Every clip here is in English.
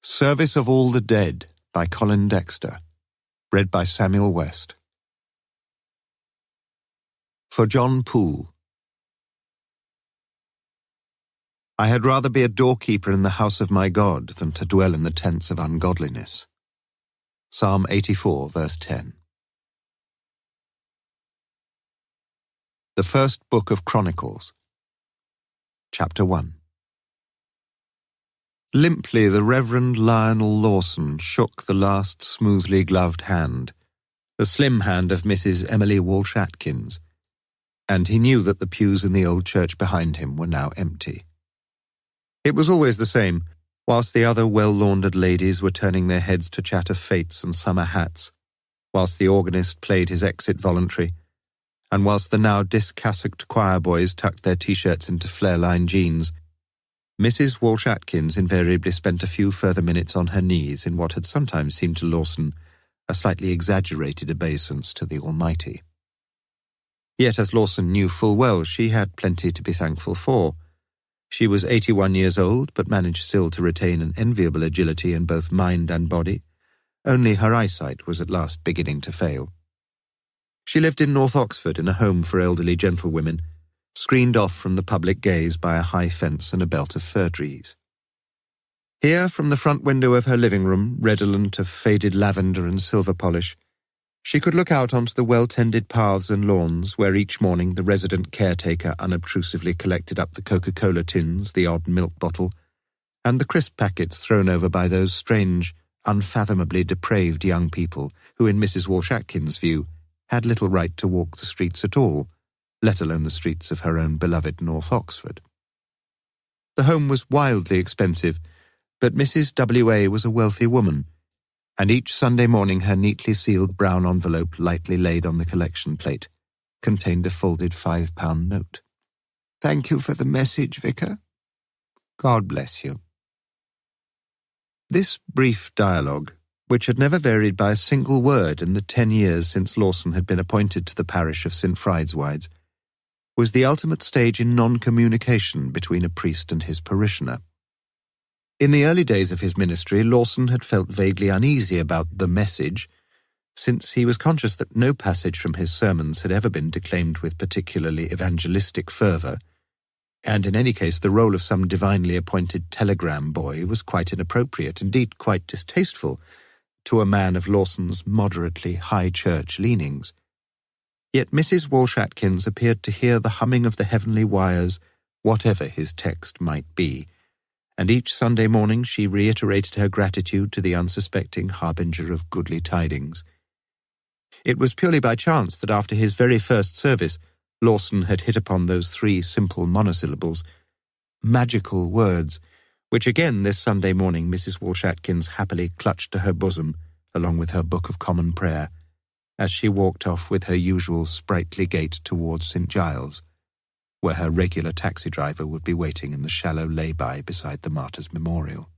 Service of All the Dead by Colin Dexter. Read by Samuel West. For John Poole. I had rather be a doorkeeper in the house of my God than to dwell in the tents of ungodliness. Psalm 84, verse 10. The First Book of Chronicles. Chapter 1. Limply the Reverend Lionel Lawson shook the last smoothly gloved hand, the slim hand of Mrs. Emily Walsh Atkins, and he knew that the pews in the old church behind him were now empty. It was always the same, whilst the other well-laundered ladies were turning their heads to chat of fates and summer hats, whilst the organist played his exit voluntary, and whilst the now discassocked choir boys tucked their T-shirts into flare-line jeans. Mrs. Walsh Atkins invariably spent a few further minutes on her knees in what had sometimes seemed to Lawson a slightly exaggerated obeisance to the Almighty. Yet, as Lawson knew full well, she had plenty to be thankful for. She was 81 years old, but managed still to retain an enviable agility in both mind and body. Only her eyesight was at last beginning to fail. She lived in North Oxford in a home for elderly gentlewomen, screened off from the public gaze by a high fence and a belt of fir trees. Here, from the front window of her living room, redolent of faded lavender and silver polish, she could look out onto the well-tended paths and lawns where each morning the resident caretaker unobtrusively collected up the Coca-Cola tins, the odd milk bottle, and the crisp packets thrown over by those strange, unfathomably depraved young people who, in Mrs. Walsh Atkins' view, had little right to walk the streets at all, let alone the streets of her own beloved North Oxford. The home was wildly expensive, but Mrs. W.A. was a wealthy woman, and each Sunday morning her neatly sealed brown envelope lightly laid on the collection plate contained a folded £5 note. "Thank you for the message, Vicar. God bless you." This brief dialogue, which had never varied by a single word in the 10 years since Lawson had been appointed to the parish of St. Fride's, was the ultimate stage in non-communication between a priest and his parishioner. In the early days of his ministry, Lawson had felt vaguely uneasy about the message, since he was conscious that no passage from his sermons had ever been declaimed with particularly evangelistic fervour, and in any case the role of some divinely appointed telegram boy was quite inappropriate, indeed quite distasteful, to a man of Lawson's moderately high church leanings. Yet Mrs. Walsh Atkins appeared to hear the humming of the heavenly wires, whatever his text might be, and each Sunday morning she reiterated her gratitude to the unsuspecting harbinger of goodly tidings. It was purely by chance that after his very first service, Lawson had hit upon those 3 simple monosyllables, magical words, which again this Sunday morning Mrs. Walsh Atkins happily clutched to her bosom, along with her Book of Common Prayer, as she walked off with her usual sprightly gait towards St. Giles, where her regular taxi driver would be waiting in the shallow lay-by beside the Martyrs' Memorial.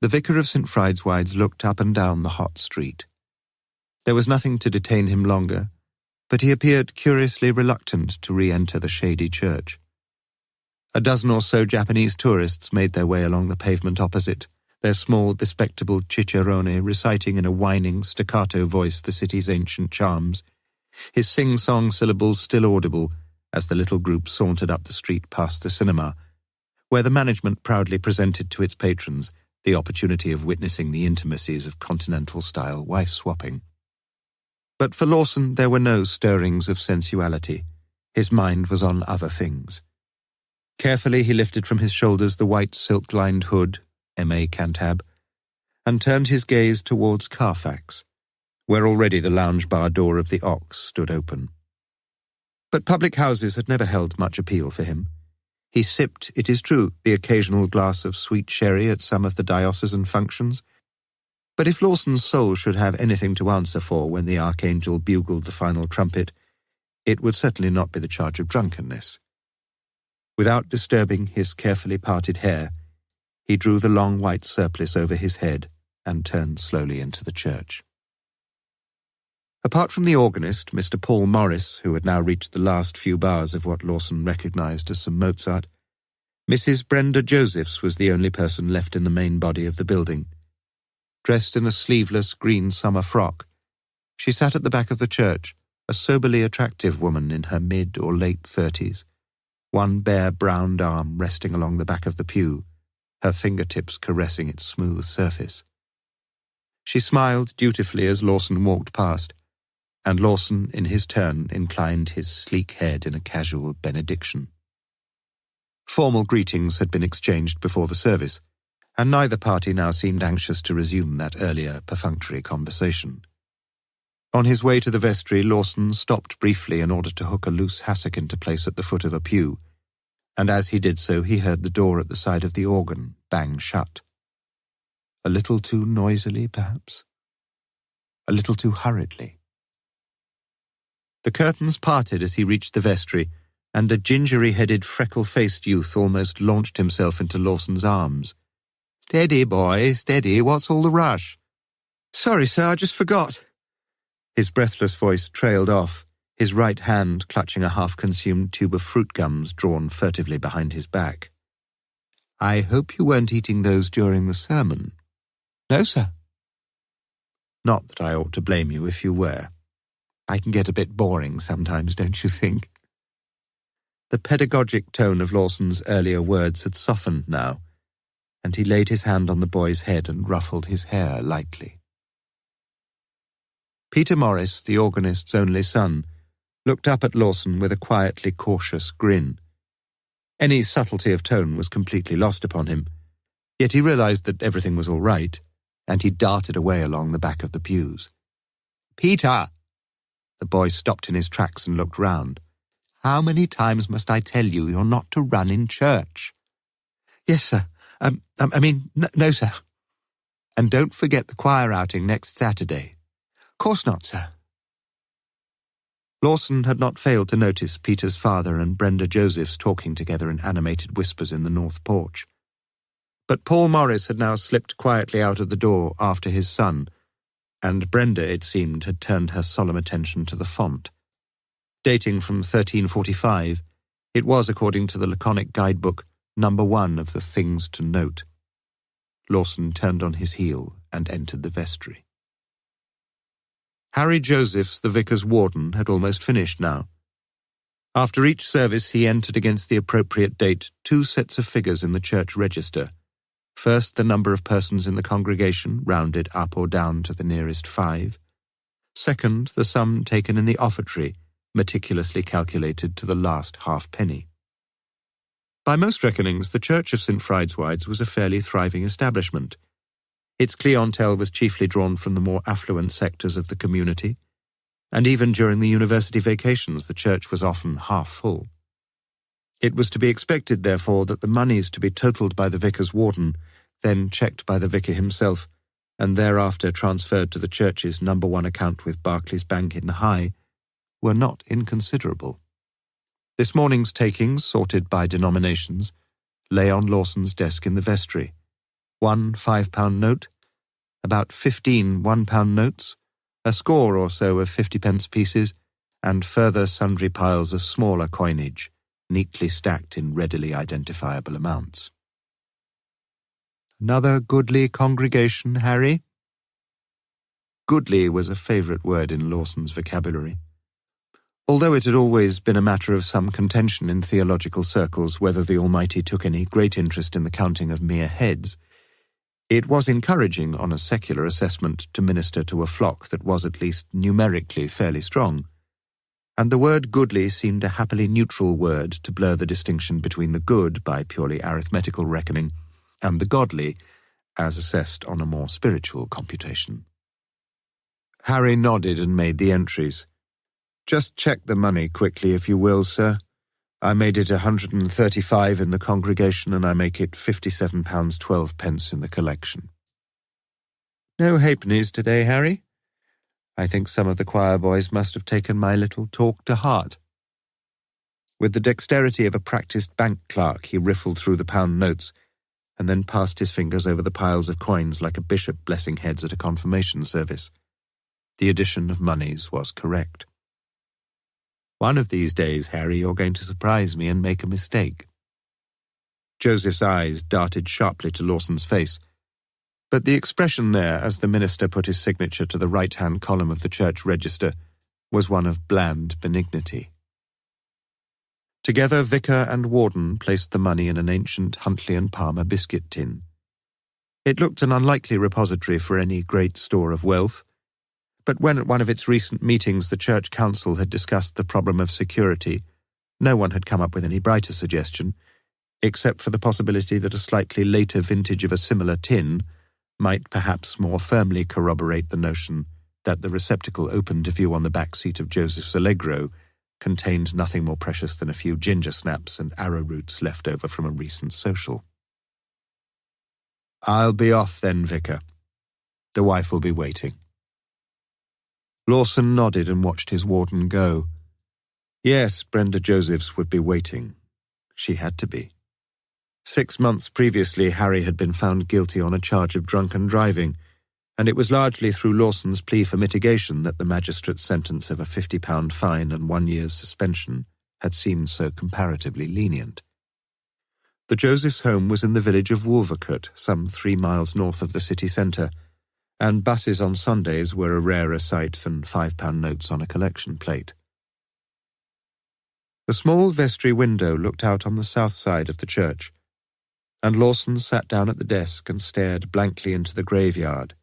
The vicar of St. Fride's looked up and down the hot street. There was nothing to detain him longer, but he appeared curiously reluctant to re-enter the shady church. A dozen or so Japanese tourists made their way along the pavement opposite, their small, bespectacled cicerone reciting in a whining, staccato voice the city's ancient charms, his sing-song syllables still audible as the little group sauntered up the street past the cinema, where the management proudly presented to its patrons the opportunity of witnessing the intimacies of continental-style wife-swapping. But for Lawson there were no stirrings of sensuality. His mind was on other things. Carefully he lifted from his shoulders the white silk-lined hood, M.A. Cantab, and turned his gaze towards Carfax, where already the lounge bar door of the Ox stood open. But public houses had never held much appeal for him. He sipped, it is true, the occasional glass of sweet sherry at some of the diocesan functions, but if Lawson's soul should have anything to answer for when the archangel bugled the final trumpet, it would certainly not be the charge of drunkenness. Without disturbing his carefully parted hair, he drew the long white surplice over his head and turned slowly into the church. Apart from the organist, Mr. Paul Morris, who had now reached the last few bars of what Lawson recognized as some Mozart, Mrs. Brenda Josephs was the only person left in the main body of the building. Dressed in a sleeveless green summer frock, she sat at the back of the church, a soberly attractive woman in her mid or late 30s, one bare browned arm resting along the back of the pew, her fingertips caressing its smooth surface. She smiled dutifully as Lawson walked past, and Lawson, in his turn, inclined his sleek head in a casual benediction. Formal greetings had been exchanged before the service, and neither party now seemed anxious to resume that earlier perfunctory conversation. On his way to the vestry, Lawson stopped briefly in order to hook a loose hassock into place at the foot of a pew, and as he did so he heard the door at the side of the organ bang shut. A little too noisily, perhaps? A little too hurriedly. The curtains parted as he reached the vestry, and a gingery-headed, freckle-faced youth almost launched himself into Lawson's arms. "Steady, boy, steady, what's all the rush?" "Sorry, sir, I just forgot." His breathless voice trailed off, his right hand clutching a half-consumed tube of fruit gums drawn furtively behind his back. "I hope you weren't eating those during the sermon." "No, sir." "Not that I ought to blame you if you were. I can get a bit boring sometimes, don't you think?" The pedagogic tone of Lawson's earlier words had softened now, and he laid his hand on the boy's head and ruffled his hair lightly. Peter Morris, the organist's only son, looked up at Lawson with a quietly cautious grin. Any subtlety of tone was completely lost upon him, yet he realized that everything was all right, and he darted away along the back of the pews. "Peter!" The boy stopped in his tracks and looked round. "How many times must I tell you you're not to run in church?" "Yes, sir. No, sir." "And don't forget the choir outing next Saturday." "Course not, sir." Lawson had not failed to notice Peter's father and Brenda Josephs talking together in animated whispers in the north porch. But Paul Morris had now slipped quietly out of the door after his son, and Brenda, it seemed, had turned her solemn attention to the font. Dating from 1345, it was, according to the laconic guidebook, number 1 of the things to note. Lawson turned on his heel and entered the vestry. Harry Josephs, the vicar's warden, had almost finished now. After each service he entered against the appropriate date 2 sets of figures in the church register. First, the number of persons in the congregation, rounded up or down to the nearest 5. Second, the sum taken in the offertory, meticulously calculated to the last halfpenny. By most reckonings, the Church of St. Friedeswide's was a fairly thriving establishment. Its clientele was chiefly drawn from the more affluent sectors of the community, and even during the university vacations the church was often half full. It was to be expected, therefore, that the moneys to be totalled by the vicar's warden, then checked by the vicar himself, and thereafter transferred to the church's number 1 account with Barclays Bank in the High, were not inconsiderable. This morning's takings, sorted by denominations, lay on Lawson's desk in the vestry. 1 £5 note, about 15 £1 notes, a score or so of 50p pieces, and further sundry piles of smaller coinage, neatly stacked in readily identifiable amounts. "Another goodly congregation, Harry?" Goodly was a favourite word in Lawson's vocabulary. Although it had always been a matter of some contention in theological circles whether the Almighty took any great interest in the counting of mere heads, it was encouraging on a secular assessment to minister to a flock that was at least numerically fairly strong, and the word goodly seemed a happily neutral word to blur the distinction between the good, by purely arithmetical reckoning, and the godly, as assessed on a more spiritual computation. Harry nodded and made the entries. "Just check the money quickly, if you will, sir. I made it 135 in the congregation, and I make it £57.12 in the collection." "No halfpennies today, Harry? I think some of the choir boys must have taken my little talk to heart." With the dexterity of a practised bank clerk, he riffled through the pound notes, and then passed his fingers over the piles of coins like a bishop blessing heads at a confirmation service. The addition of moneys was correct. "One of these days, Harry, you're going to surprise me and make a mistake." Joseph's eyes darted sharply to Lawson's face, but the expression there, as the minister put his signature to the right-hand column of the church register, was one of bland benignity. Together, vicar and warden placed the money in an ancient Huntley and Palmer biscuit tin. It looked an unlikely repository for any great store of wealth, but when at one of its recent meetings the church council had discussed the problem of security, no one had come up with any brighter suggestion, except for the possibility that a slightly later vintage of a similar tin might perhaps more firmly corroborate the notion that the receptacle open to view on the back seat of Joseph's Allegro contained nothing more precious than a few ginger snaps and arrowroots left over from a recent social. "I'll be off then, Vicar. The wife will be waiting." Lawson nodded and watched his warden go. Yes, Brenda Josephs would be waiting. She had to be. 6 months previously, Harry had been found guilty on a charge of drunken driving, and it was largely through Lawson's plea for mitigation that the magistrate's sentence of a £50 fine and 1 year's suspension had seemed so comparatively lenient. The Josephs' home was in the village of Wolvercote, some 3 miles north of the city centre, and buses on Sundays were a rarer sight than £5 notes on a collection plate. The small vestry window looked out on the south side of the church, and Lawson sat down at the desk and stared blankly into the graveyard,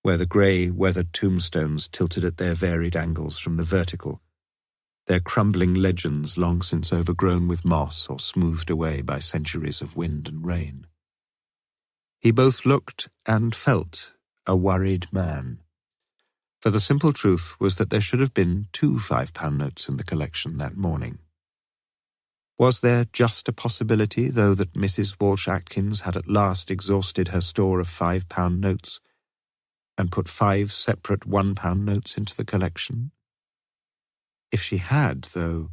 where the grey, weathered tombstones tilted at their varied angles from the vertical, their crumbling legends long since overgrown with moss or smoothed away by centuries of wind and rain. He both looked and felt a worried man, for the simple truth was that there should have been 2 £5 notes in the collection that morning. Was there just a possibility, though, that Mrs. Walsh-Atkins had at last exhausted her store of £5 notes and put 5 separate £1 notes into the collection? If she had, though,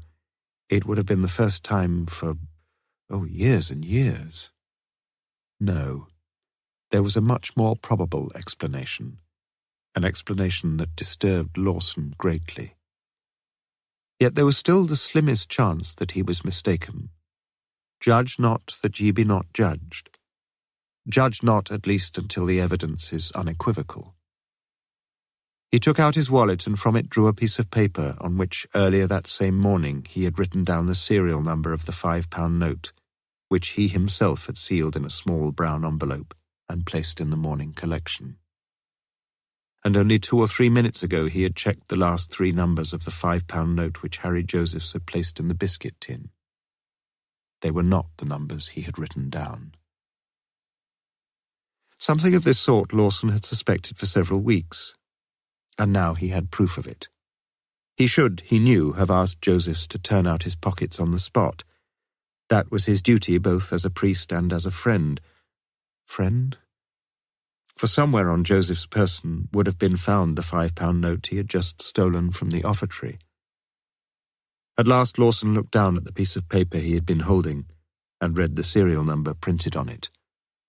it would have been the first time for, years and years. No, there was a much more probable explanation, an explanation that disturbed Lawson greatly. Yet there was still the slimmest chance that he was mistaken. Judge not that ye be not judged. Judge not, at least until the evidence is unequivocal. He took out his wallet and from it drew a piece of paper on which earlier that same morning he had written down the serial number of the £5 note, which he himself had sealed in a small brown envelope and placed in the morning collection. And only 2 or 3 minutes ago he had checked the last 3 numbers of the £5 note which Harry Josephs had placed in the biscuit tin. They were not the numbers he had written down. Something of this sort Lawson had suspected for several weeks, and now he had proof of it. He should, he knew, have asked Josephs to turn out his pockets on the spot. That was his duty both as a priest and as a friend. Friend? For somewhere on Joseph's person would have been found the £5 note he had just stolen from the offertory. At last Lawson looked down at the piece of paper he had been holding and read the serial number printed on it.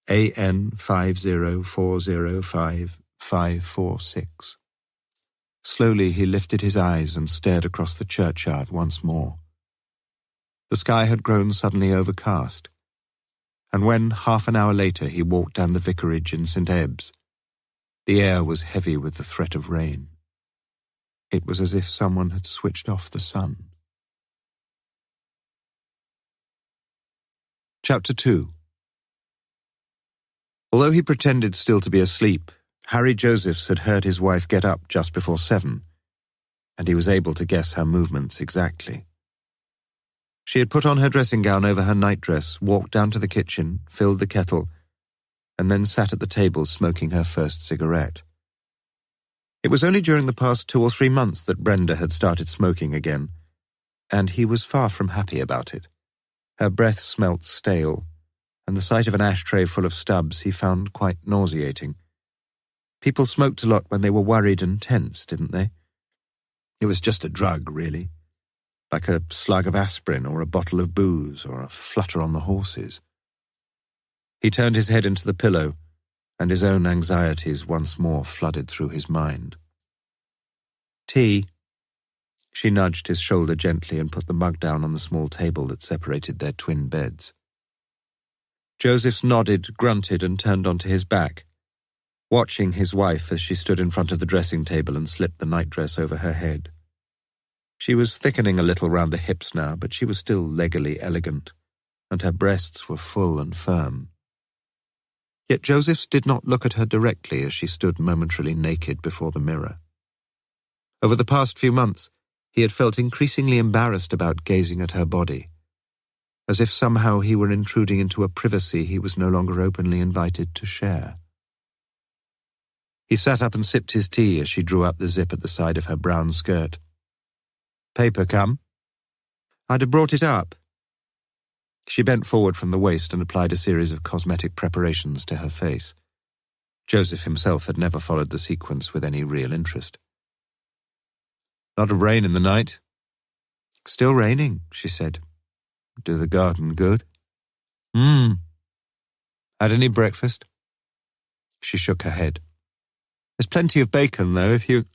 AN 50405-546. Slowly he lifted his eyes and stared across the churchyard once more. The sky had grown suddenly overcast, and when, half an hour later, he walked down the vicarage in St. Ebbs, the air was heavy with the threat of rain. It was as if someone had switched off the sun. Chapter 2. Although he pretended still to be asleep, Harry Josephs had heard his wife get up just before 7, and he was able to guess her movements exactly. She had put on her dressing gown over her nightdress, walked down to the kitchen, filled the kettle, and then sat at the table smoking her first cigarette. It was only during the past 2 or 3 months that Brenda had started smoking again, and he was far from happy about it. Her breath smelt stale, and the sight of an ashtray full of stubs he found quite nauseating. People smoked a lot when they were worried and tense, didn't they? It was just a drug, really. Like a slug of aspirin or a bottle of booze or a flutter on the horses. He turned his head into the pillow, and his own anxieties once more flooded through his mind. Tea? She nudged his shoulder gently and put the mug down on the small table that separated their twin beds. Joseph nodded, grunted, and turned onto his back, watching his wife as she stood in front of the dressing table and slipped the nightdress over her head. She was thickening a little round the hips now, but she was still leggily elegant, and her breasts were full and firm. Yet Joseph's did not look at her directly as she stood momentarily naked before the mirror. Over the past few months, he had felt increasingly embarrassed about gazing at her body, as if somehow he were intruding into a privacy he was no longer openly invited to share. He sat up and sipped his tea as she drew up the zip at the side of her brown skirt. "Paper come?" "I'd have brought it up." She bent forward from the waist and applied a series of cosmetic preparations to her face. Joseph himself had never followed the sequence with any real interest. "Lot of rain in the night?" "Still raining," she said. "Do the garden good?" Had any breakfast?" She shook her head. "There's plenty of bacon, though, if you—"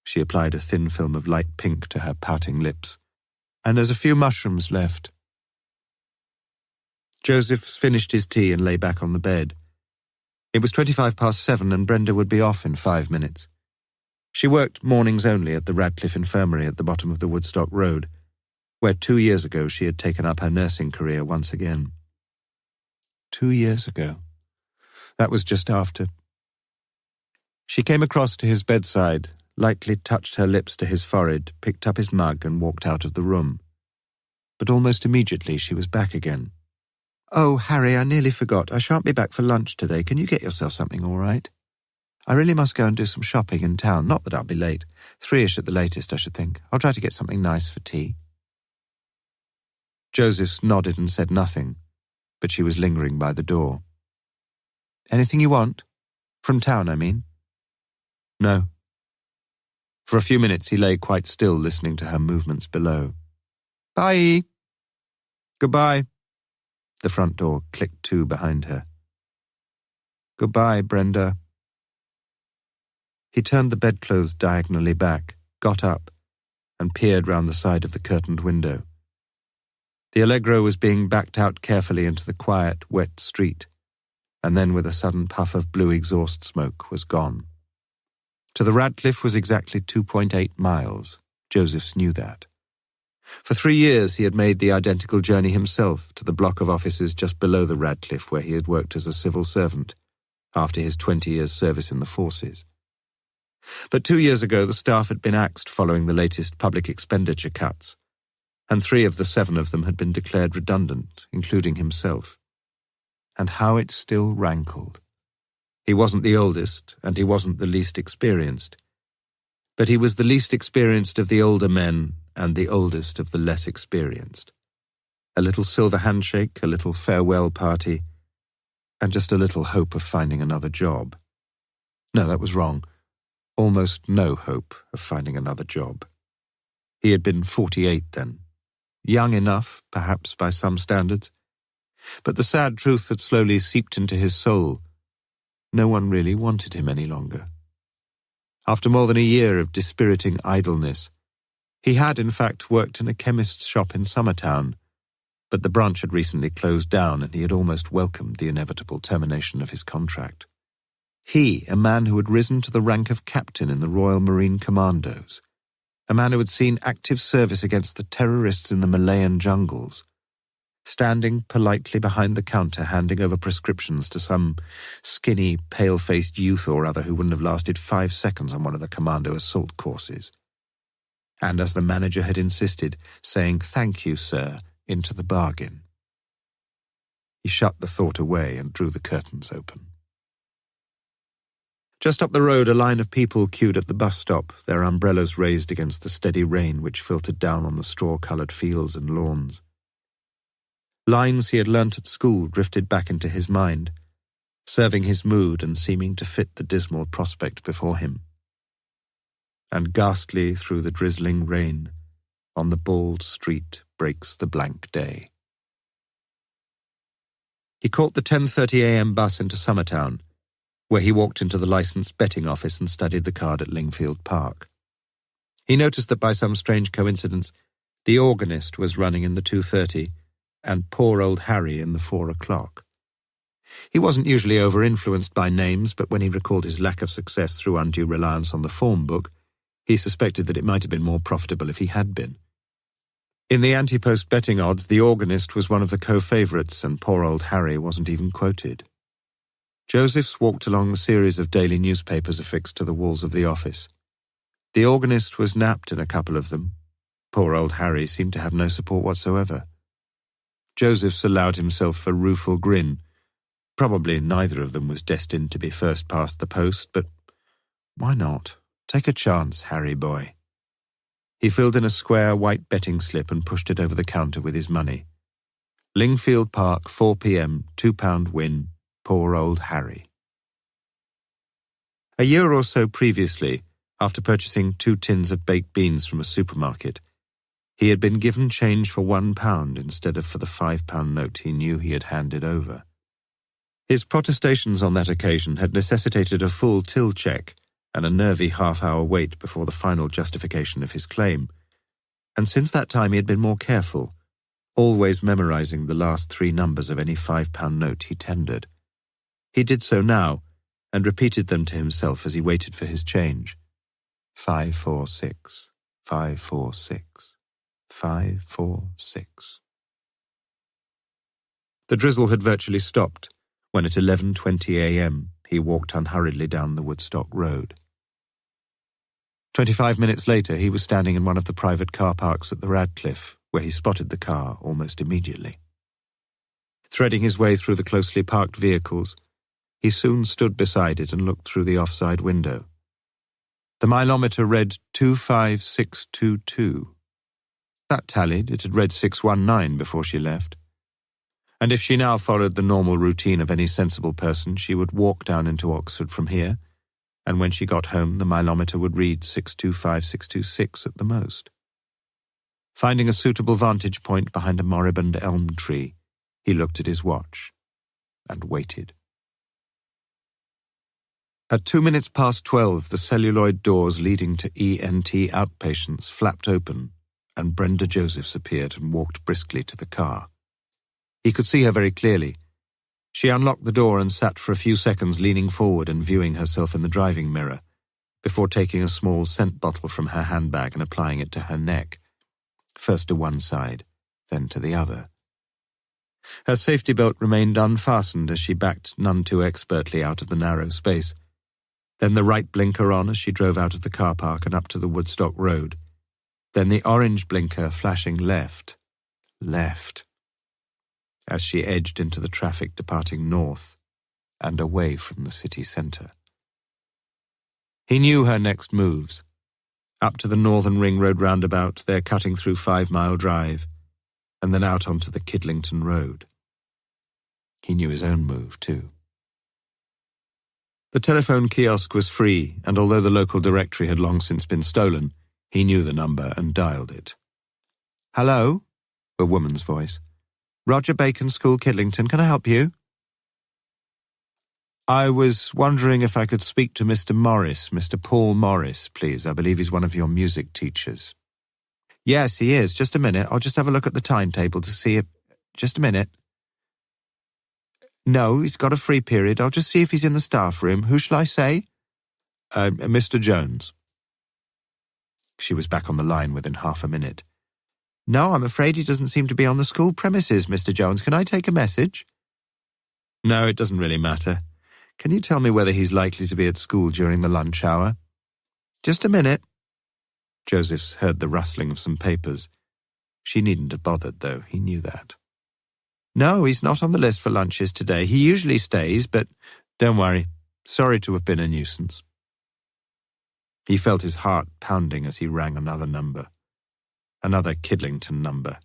She applied a thin film of light pink to her pouting lips. "And there's a few mushrooms left." Joseph finished his tea and lay back on the bed. It was 7:25 and Brenda would be off in 5 minutes. She worked mornings only at the Radcliffe Infirmary at the bottom of the Woodstock Road, where 2 years ago she had taken up her nursing career once again. 2 years ago. That was just after. She came across to his bedside, lightly touched her lips to his forehead, picked up his mug and walked out of the room. But almost immediately she was back again. "Oh, Harry, I nearly forgot. I shan't be back for lunch today. Can you get yourself something all right? I really must go and do some shopping in town. Not that I'll be late. 3ish at the latest, I should think. I'll try to get something nice for tea." Joseph nodded and said nothing, but she was lingering by the door. "Anything you want? From town, I mean?" "No." For a few minutes he lay quite still, listening to her movements below. "Bye." "Goodbye." The front door clicked to behind her. "Goodbye, Brenda." He turned the bedclothes diagonally back, got up, and peered round the side of the curtained window. The Allegro was being backed out carefully into the quiet, wet street, and then with a sudden puff of blue exhaust smoke was gone. To the Radcliffe was exactly 2.8 miles. Josephs knew that. For 3 years he had made the identical journey himself to the block of offices just below the Radcliffe where he had worked as a civil servant after his 20 years' service in the forces. But 2 years ago the staff had been axed following the latest public expenditure cuts, and 3 of the 7 of them had been declared redundant, including himself. And how it still rankled. He wasn't the oldest, and he wasn't the least experienced. But he was the least experienced of the older men and the oldest of the less experienced. A little silver handshake, a little farewell party, and just a little hope of finding another job. No, that was wrong. Almost no hope of finding another job. He had been 48 then. Young enough, perhaps, by some standards. But the sad truth had slowly seeped into his soul. No one really wanted him any longer. After more than a year of dispiriting idleness, he had, in fact, worked in a chemist's shop in Summertown, but the branch had recently closed down and he had almost welcomed the inevitable termination of his contract. He, a man who had risen to the rank of captain in the Royal Marine Commandos, a man who had seen active service against the terrorists in the Malayan jungles, standing politely behind the counter handing over prescriptions to some skinny, pale-faced youth or other who wouldn't have lasted 5 seconds on one of the commando assault courses. And as the manager had insisted, saying, "Thank you, sir," into the bargain. He shut the thought away and drew the curtains open. Just up the road, a line of people queued at the bus stop, their umbrellas raised against the steady rain which filtered down on the straw-coloured fields and lawns. Lines he had learnt at school drifted back into his mind, serving his mood and seeming to fit the dismal prospect before him. And ghastly through the drizzling rain, on the bald street breaks the blank day. He caught the 10:30 a.m. bus into Summertown, where he walked into the licensed betting office and studied the card at Lingfield Park. He noticed that by some strange coincidence, the organist was running in the 2:30 and poor old Harry in the 4 o'clock. He wasn't usually over-influenced by names, but when he recalled his lack of success through undue reliance on the form book, he suspected that it might have been more profitable if he had been. In the anti-post betting odds, the organist was one of the co-favourites, and poor old Harry wasn't even quoted. Josephs walked along the series of daily newspapers affixed to the walls of the office. The organist was napped in a couple of them. Poor old Harry seemed to have no support whatsoever. Josephs allowed himself a rueful grin. Probably neither of them was destined to be first past the post, but why not? Take a chance, Harry boy. He filled in a square white betting slip and pushed it over the counter with his money. Lingfield Park, 4 p.m, £2 win, poor old Harry. A year or so previously, after purchasing 2 tins of baked beans from a supermarket, he had been given change for £1 instead of for the £5 note he knew he had handed over. His protestations on that occasion had necessitated a full till check and a nervy half-hour wait before the final justification of his claim, and since that time he had been more careful, always memorising the last 3 numbers of any £5 note he tendered. He did so now, and repeated them to himself as he waited for his change. 546, 546, 546. The drizzle had virtually stopped when at 11:20 a.m. he walked unhurriedly down the Woodstock Road. 25 minutes later, he was standing in one of the private car parks at the Radcliffe, where he spotted the car almost immediately. Threading his way through the closely parked vehicles, he soon stood beside it and looked through the offside window. The mileometer read 25622. That tallied. It had read 619 before she left. And if she now followed the normal routine of any sensible person, she would walk down into Oxford from here, and when she got home the mileometer would read 625626 at the most. Finding a suitable vantage point behind a moribund elm tree, he looked at his watch and waited. At 12:02, the celluloid doors leading to ENT outpatients flapped open, and Brenda Josephs appeared and walked briskly to the car. He could see her very clearly. She unlocked the door and sat for a few seconds leaning forward and viewing herself in the driving mirror, before taking a small scent bottle from her handbag and applying it to her neck, first to one side, then to the other. Her safety belt remained unfastened as she backed none too expertly out of the narrow space. Then the right blinker on as she drove out of the car park and up to the Woodstock Road. Then the orange blinker flashing left, as she edged into the traffic departing north and away from the city centre. He knew her next moves. Up to the Northern Ring Road roundabout, there cutting through 5 Mile Drive, and then out onto the Kidlington Road. He knew his own move, too. The telephone kiosk was free, and although the local directory had long since been stolen, he knew the number and dialed it. "Hello?" A woman's voice. "Roger Bacon School, Kidlington. Can I help you?" "I was wondering if I could speak to Mr. Morris, Mr. Paul Morris, please. I believe he's one of your music teachers." "Yes, he is. Just a minute. I'll just have a look at the timetable to see if... Just a minute." "No, he's got a free period. I'll just see if he's in the staff room. Who shall I say?" Mr. Jones." She was back on the line within half a minute. "No, I'm afraid he doesn't seem to be on the school premises, Mr. Jones. Can I take a message?" "No, it doesn't really matter. Can you tell me whether he's likely to be at school during the lunch hour?" "Just a minute." Josephs heard the rustling of some papers. She needn't have bothered, though. He knew that. "No, he's not on the list for lunches today. He usually stays, but don't worry. Sorry to have been a nuisance." He felt his heart pounding as he rang another number. Another Kidlington number.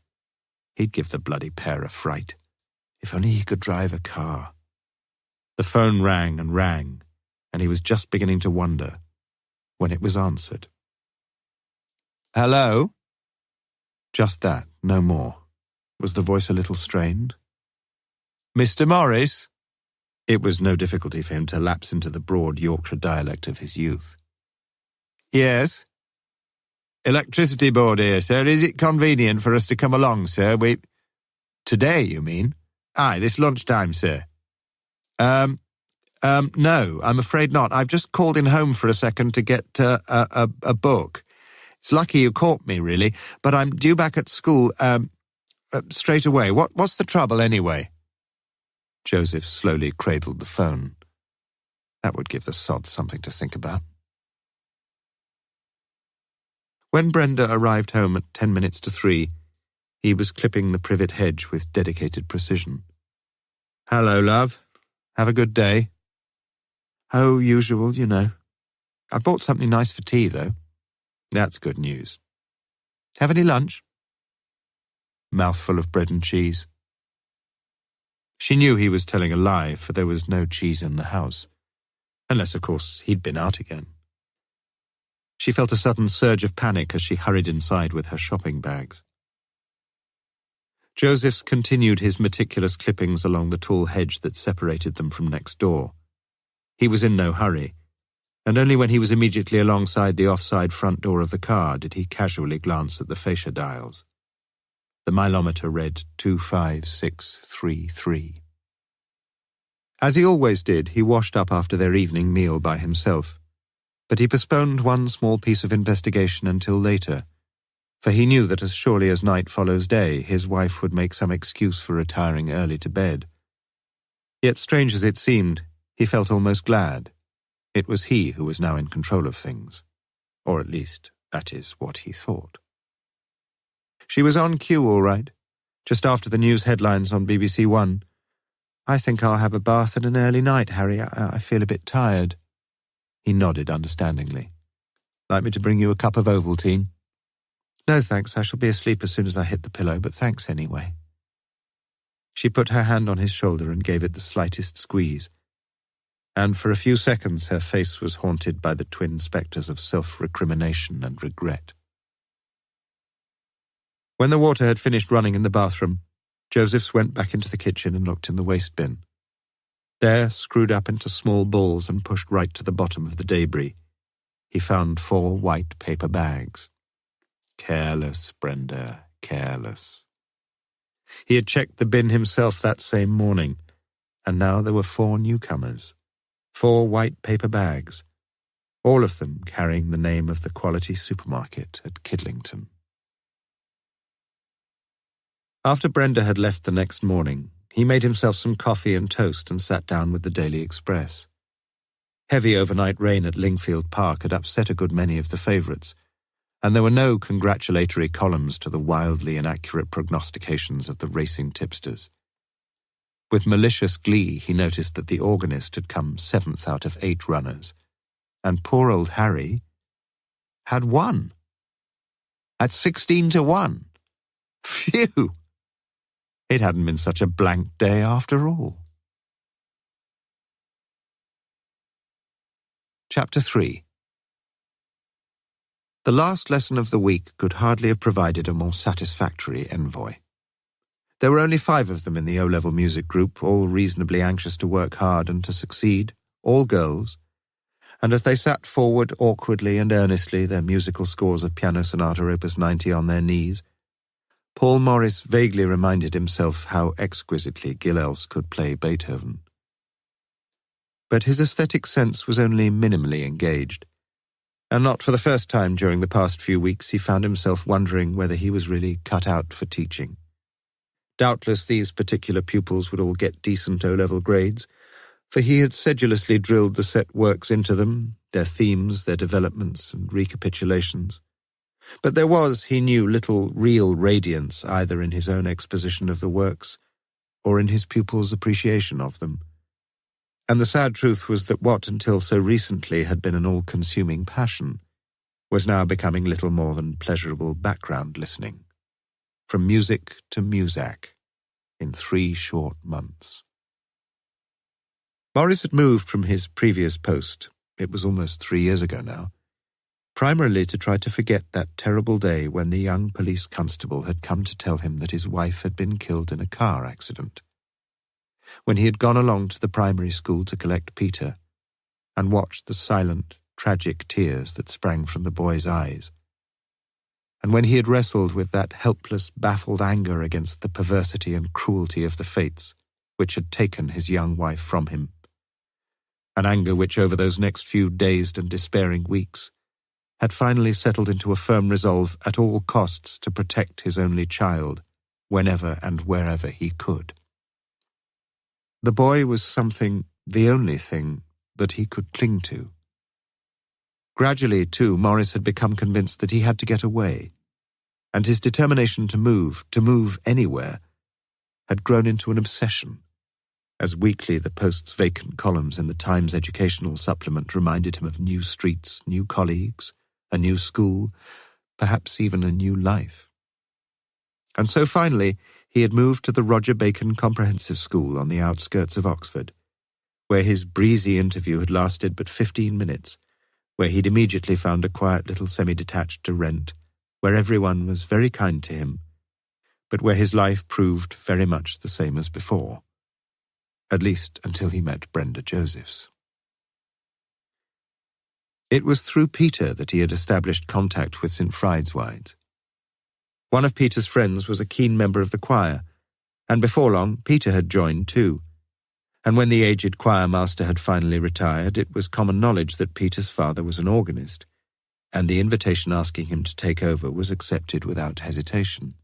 He'd give the bloody pair a fright. If only he could drive a car. The phone rang, and he was just beginning to wonder when it was answered. "Hello?" Just that, no more. Was the voice a little strained? "Mr. Morris?" It was no difficulty for him to lapse into the broad Yorkshire dialect of his youth. "Yes." "Electricity board here, sir. Is it convenient for us to come along, sir? Today, you mean?" "Aye, this lunchtime, sir." No, I'm afraid not. I've just called in home for a second to get a book. It's lucky you caught me, really, but I'm due back at school straight away. What's the trouble, anyway? Joseph slowly cradled the phone. That would give the sod something to think about. When Brenda arrived home at 10 minutes to 3, he was clipping the privet hedge with dedicated precision. "Hello, love. Have a good day." "Oh, usual, you know. I bought something nice for tea, though." "That's good news. Have any lunch?" "Mouthful of bread and cheese." She knew he was telling a lie, for there was no cheese in the house. Unless, of course, he'd been out again. She felt a sudden surge of panic as she hurried inside with her shopping bags. Joseph's continued his meticulous clippings along the tall hedge that separated them from next door. He was in no hurry, and only when he was immediately alongside the offside front door of the car did he casually glance at the fascia dials. The mileometer read 25633. As he always did, he washed up after their evening meal by himself, but he postponed one small piece of investigation until later, for he knew that as surely as night follows day, his wife would make some excuse for retiring early to bed. Yet, strange as it seemed, he felt almost glad. It was he who was now in control of things, or at least that is what he thought. She was on cue, all right, just after the news headlines on BBC One. "I think I'll have a bath and an early night, Harry. I feel a bit tired." He nodded understandingly. "Like me to bring you a cup of Ovaltine?" "No, thanks. I shall be asleep as soon as I hit the pillow, but thanks anyway." She put her hand on his shoulder and gave it the slightest squeeze, and for a few seconds her face was haunted by the twin spectres of self-recrimination and regret. When the water had finished running in the bathroom, Josephs went back into the kitchen and looked in the waste bin. There, screwed up into small balls and pushed right to the bottom of the debris, he found 4 white paper bags. Careless, Brenda, careless. He had checked the bin himself that same morning, and now there were 4 newcomers. 4 white paper bags, all of them carrying the name of the quality supermarket at Kidlington. After Brenda had left the next morning, he made himself some coffee and toast and sat down with the Daily Express. Heavy overnight rain at Lingfield Park had upset a good many of the favourites, and there were no congratulatory columns to the wildly inaccurate prognostications of the racing tipsters. With malicious glee, he noticed that the organist had come 7th out of 8 runners, and poor old Harry had won. At 16-1. Phew! It hadn't been such a blank day after all. Chapter 3. The last lesson of the week could hardly have provided a more satisfactory envoy. There were only 5 of them in the O-level music group, all reasonably anxious to work hard and to succeed, all girls, and as they sat forward awkwardly and earnestly, their musical scores of Piano Sonata Opus 90 on their knees, Paul Morris vaguely reminded himself how exquisitely Gil Else could play Beethoven. But his aesthetic sense was only minimally engaged, and not for the first time during the past few weeks he found himself wondering whether he was really cut out for teaching. Doubtless these particular pupils would all get decent O-level grades, for he had sedulously drilled the set works into them, their themes, their developments and recapitulations. But there was, he knew, little real radiance either in his own exposition of the works or in his pupils' appreciation of them. And the sad truth was that what, until so recently, had been an all-consuming passion, was now becoming little more than pleasurable background listening. From music to Muzak, in 3 short months. Morris had moved from his previous post, it was almost 3 years ago now, primarily to try to forget that terrible day when the young police constable had come to tell him that his wife had been killed in a car accident. When he had gone along to the primary school to collect Peter, and watched the silent, tragic tears that sprang from the boy's eyes, and when he had wrestled with that helpless, baffled anger against the perversity and cruelty of the fates, which had taken his young wife from him. An anger which, over those next few dazed and despairing weeks, had finally settled into a firm resolve at all costs to protect his only child, whenever and wherever he could. The boy was something, the only thing, that he could cling to. Gradually, too, Morris had become convinced that he had to get away, and his determination to move anywhere, had grown into an obsession, as weekly the Post's vacant columns in the Times educational supplement reminded him of new streets, new colleagues, a new school, perhaps even a new life. And so finally he had moved to the Roger Bacon Comprehensive School on the outskirts of Oxford, where his breezy interview had lasted but 15 minutes, where he'd immediately found a quiet little semi-detached to rent, where everyone was very kind to him, but where his life proved very much the same as before, at least until he met Brenda Josephs. It was through Peter that he had established contact with St. Friedeswides. One of Peter's friends was a keen member of the choir, and before long Peter had joined too. And when the aged choir master had finally retired, it was common knowledge that Peter's father was an organist, and the invitation asking him to take over was accepted without hesitation.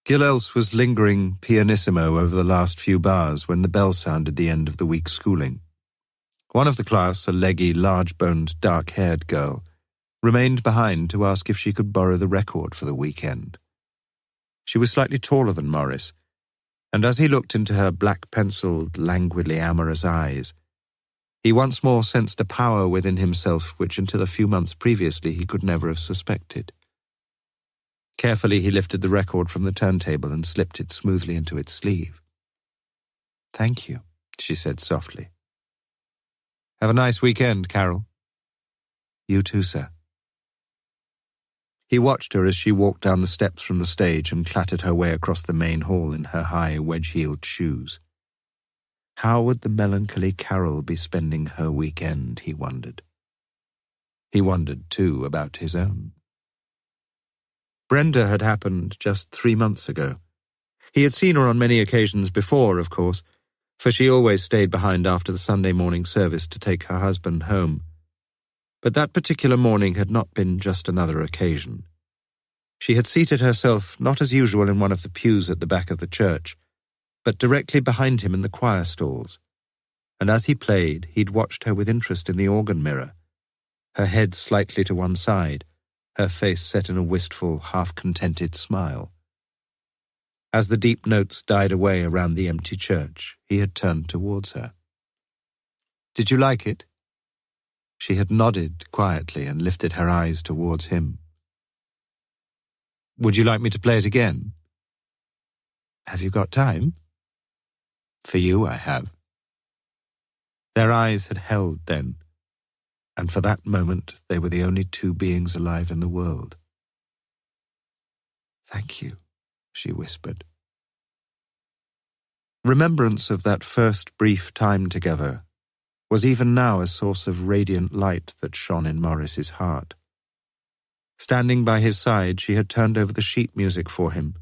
Gillels was lingering pianissimo over the last few bars when the bell sounded the end of the week's schooling. One of the class, a leggy, large-boned, dark-haired girl, remained behind to ask if she could borrow the record for the weekend. She was slightly taller than Morris, and as he looked into her black-penciled, languidly amorous eyes, he once more sensed a power within himself which until a few months previously he could never have suspected. Carefully he lifted the record from the turntable and slipped it smoothly into its sleeve. "Thank you," she said softly. "Have a nice weekend, Carol." "You too, sir." He watched her as she walked down the steps from the stage and clattered her way across the main hall in her high, wedge-heeled shoes. How would the melancholy Carol be spending her weekend, he wondered. He wondered, too, about his own. Brenda had happened just 3 months ago. He had seen her on many occasions before, of course, for she always stayed behind after the Sunday morning service to take her husband home. But that particular morning had not been just another occasion. She had seated herself not as usual in one of the pews at the back of the church, but directly behind him in the choir stalls, and as he played, he'd watched her with interest in the organ mirror, her head slightly to one side, her face set in a wistful, half-contented smile. As the deep notes died away around the empty church, he had turned towards her. "Did you like it?" She had nodded quietly and lifted her eyes towards him. "Would you like me to play it again?" "Have you got time?" "For you, I have." Their eyes had held then, and for that moment they were the only two beings alive in the world. "Thank you," she whispered. Remembrance of that first brief time together was even now a source of radiant light that shone in Morris's heart. Standing by his side, she had turned over the sheet music for him,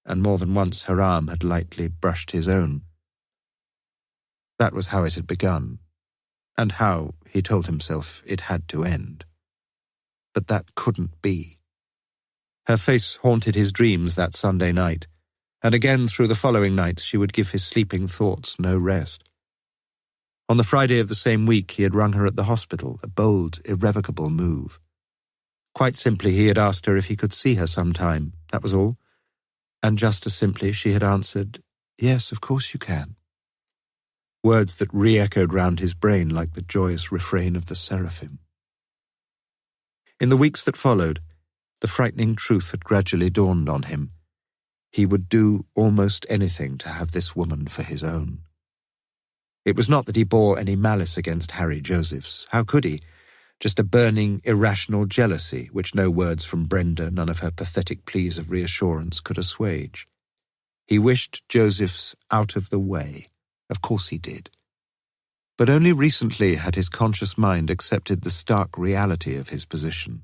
and more than once her arm had lightly brushed his own. That was how it had begun, and how, he told himself, it had to end. But that couldn't be. Her face haunted his dreams that Sunday night, and again through the following nights she would give his sleeping thoughts no rest. On the Friday of the same week he had rung her at the hospital, a bold, irrevocable move. Quite simply he had asked her if he could see her sometime, that was all, and just as simply she had answered, "Yes, of course you can." Words that re-echoed round his brain like the joyous refrain of the seraphim. In the weeks that followed, the frightening truth had gradually dawned on him. He would do almost anything to have this woman for his own. It was not that he bore any malice against Harry Josephs. How could he? Just a burning, irrational jealousy which no words from Brenda, none of her pathetic pleas of reassurance could assuage. He wished Josephs out of the way. Of course he did. But only recently had his conscious mind accepted the stark reality of his position.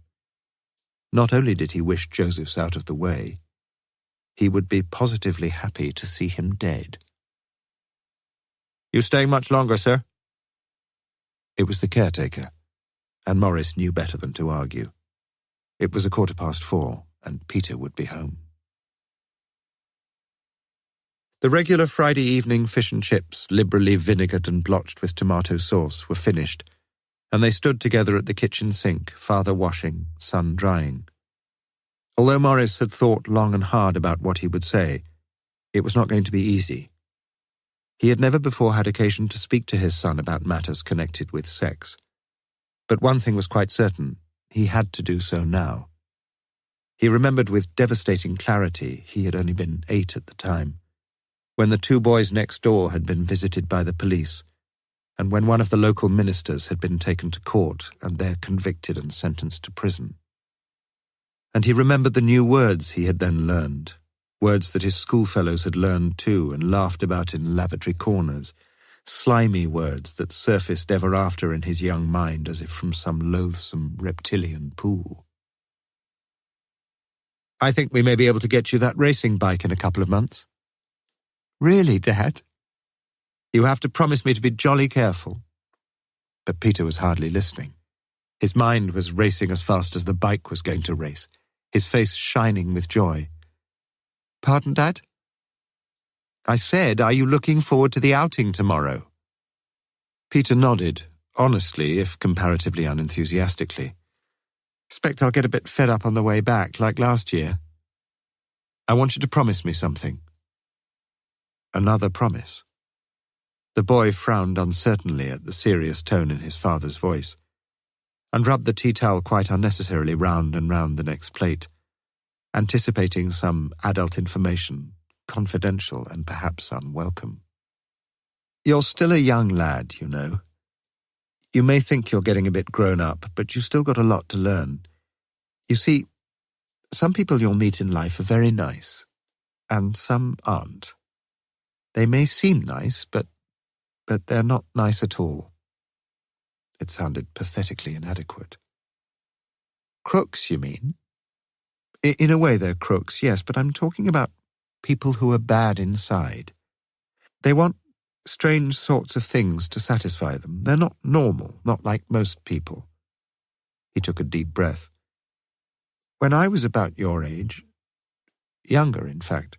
Not only did he wish Josephs out of the way, he would be positively happy to see him dead. You staying much longer, sir? It was the caretaker, and Morris knew better than to argue. It was 4:15, and Peter would be home. The regular Friday evening fish and chips, liberally vinegared and blotched with tomato sauce, were finished, and they stood together at the kitchen sink, father washing, son drying. Although Morris had thought long and hard about what he would say, it was not going to be easy. He had never before had occasion to speak to his son about matters connected with sex. But one thing was quite certain, he had to do so now. He remembered with devastating clarity, he had only been 8 at the time, when the 2 boys next door had been visited by the police, and when one of the local ministers had been taken to court and there convicted and sentenced to prison. And he remembered the new words he had then learned, words that his schoolfellows had learned too and laughed about in lavatory corners, slimy words that surfaced ever after in his young mind as if from some loathsome reptilian pool. I think we may be able to get you that racing bike in a couple of months. Really, Dad? You have to promise me to be jolly careful. But Peter was hardly listening. His mind was racing as fast as the bike was going to race, his face shining with joy. Pardon, Dad? I said, are you looking forward to the outing tomorrow? Peter nodded, honestly, if comparatively unenthusiastically. Expect I'll get a bit fed up on the way back, like last year. I want you to promise me something. Another promise. The boy frowned uncertainly at the serious tone in his father's voice, and rubbed the tea towel quite unnecessarily round and round the next plate, anticipating some adult information, confidential and perhaps unwelcome. You're still a young lad, you know. You may think you're getting a bit grown up, but you've still got a lot to learn. You see, some people you'll meet in life are very nice, and some aren't. They may seem nice, but they're not nice at all. It sounded pathetically inadequate. Crooks, you mean? In a way they're crooks, yes, but I'm talking about people who are bad inside. They want strange sorts of things to satisfy them. They're not normal, not like most people. He took a deep breath. When I was about your age, younger in fact,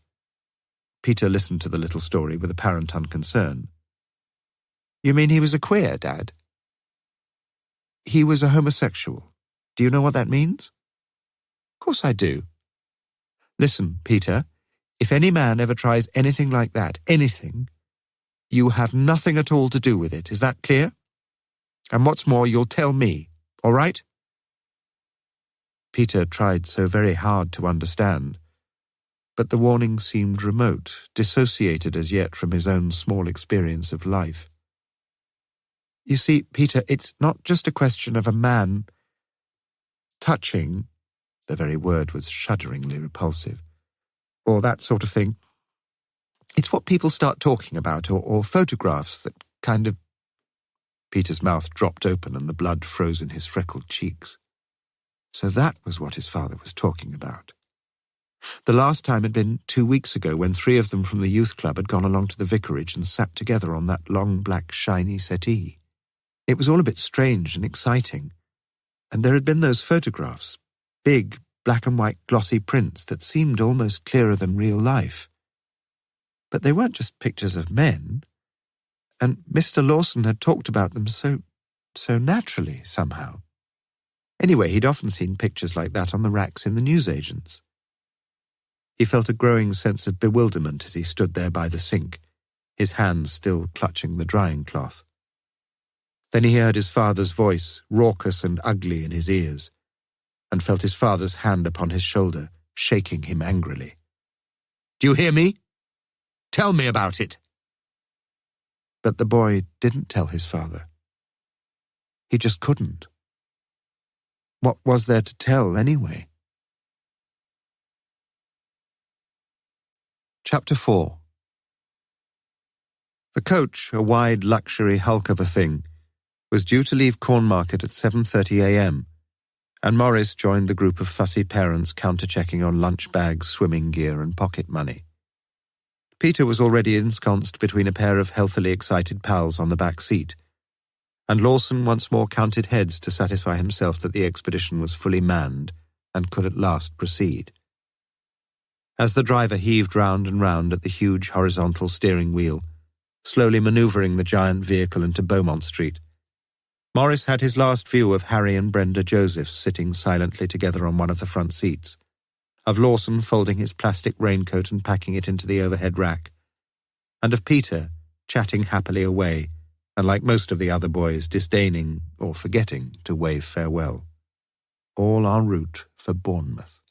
Peter listened to the little story with apparent unconcern. You mean he was a queer, Dad? He was a homosexual. Do you know what that means? Of course I do. Listen, Peter, if any man ever tries anything like that, anything, you have nothing at all to do with it. Is that clear? And what's more, you'll tell me, all right? Peter tried so very hard to understand, but the warning seemed remote, dissociated as yet from his own small experience of life. You see, Peter, it's not just a question of a man touching, the very word was shudderingly repulsive, or that sort of thing. It's what people start talking about, or photographs that kind of... Peter's mouth dropped open and the blood froze in his freckled cheeks. So that was what his father was talking about. The last time had been 2 weeks ago when 3 of them from the youth club had gone along to the vicarage and sat together on that long black shiny settee. It was all a bit strange and exciting, and there had been those photographs, big black and white glossy prints that seemed almost clearer than real life. But they weren't just pictures of men, and Mr. Lawson had talked about them so naturally somehow. Anyway, he'd often seen pictures like that on the racks in the newsagents. He felt a growing sense of bewilderment as he stood there by the sink, his hands still clutching the drying cloth. Then he heard his father's voice, raucous and ugly in his ears, and felt his father's hand upon his shoulder, shaking him angrily. Do you hear me? Tell me about it. But the boy didn't tell his father. He just couldn't. What was there to tell anyway? Chapter 4. The coach, a wide luxury hulk of a thing, was due to leave Cornmarket at 7:30 a.m, and Morris joined the group of fussy parents counter-checking on lunch bags, swimming gear and pocket money. Peter was already ensconced between a pair of healthily excited pals on the back seat, and Lawson once more counted heads to satisfy himself that the expedition was fully manned and could at last proceed. As the driver heaved round and round at the huge horizontal steering wheel, slowly manoeuvring the giant vehicle into Beaumont Street, Morris had his last view of Harry and Brenda Josephs sitting silently together on one of the front seats, of Lawson folding his plastic raincoat and packing it into the overhead rack, and of Peter chatting happily away, and like most of the other boys, disdaining or forgetting to wave farewell. All en route for Bournemouth.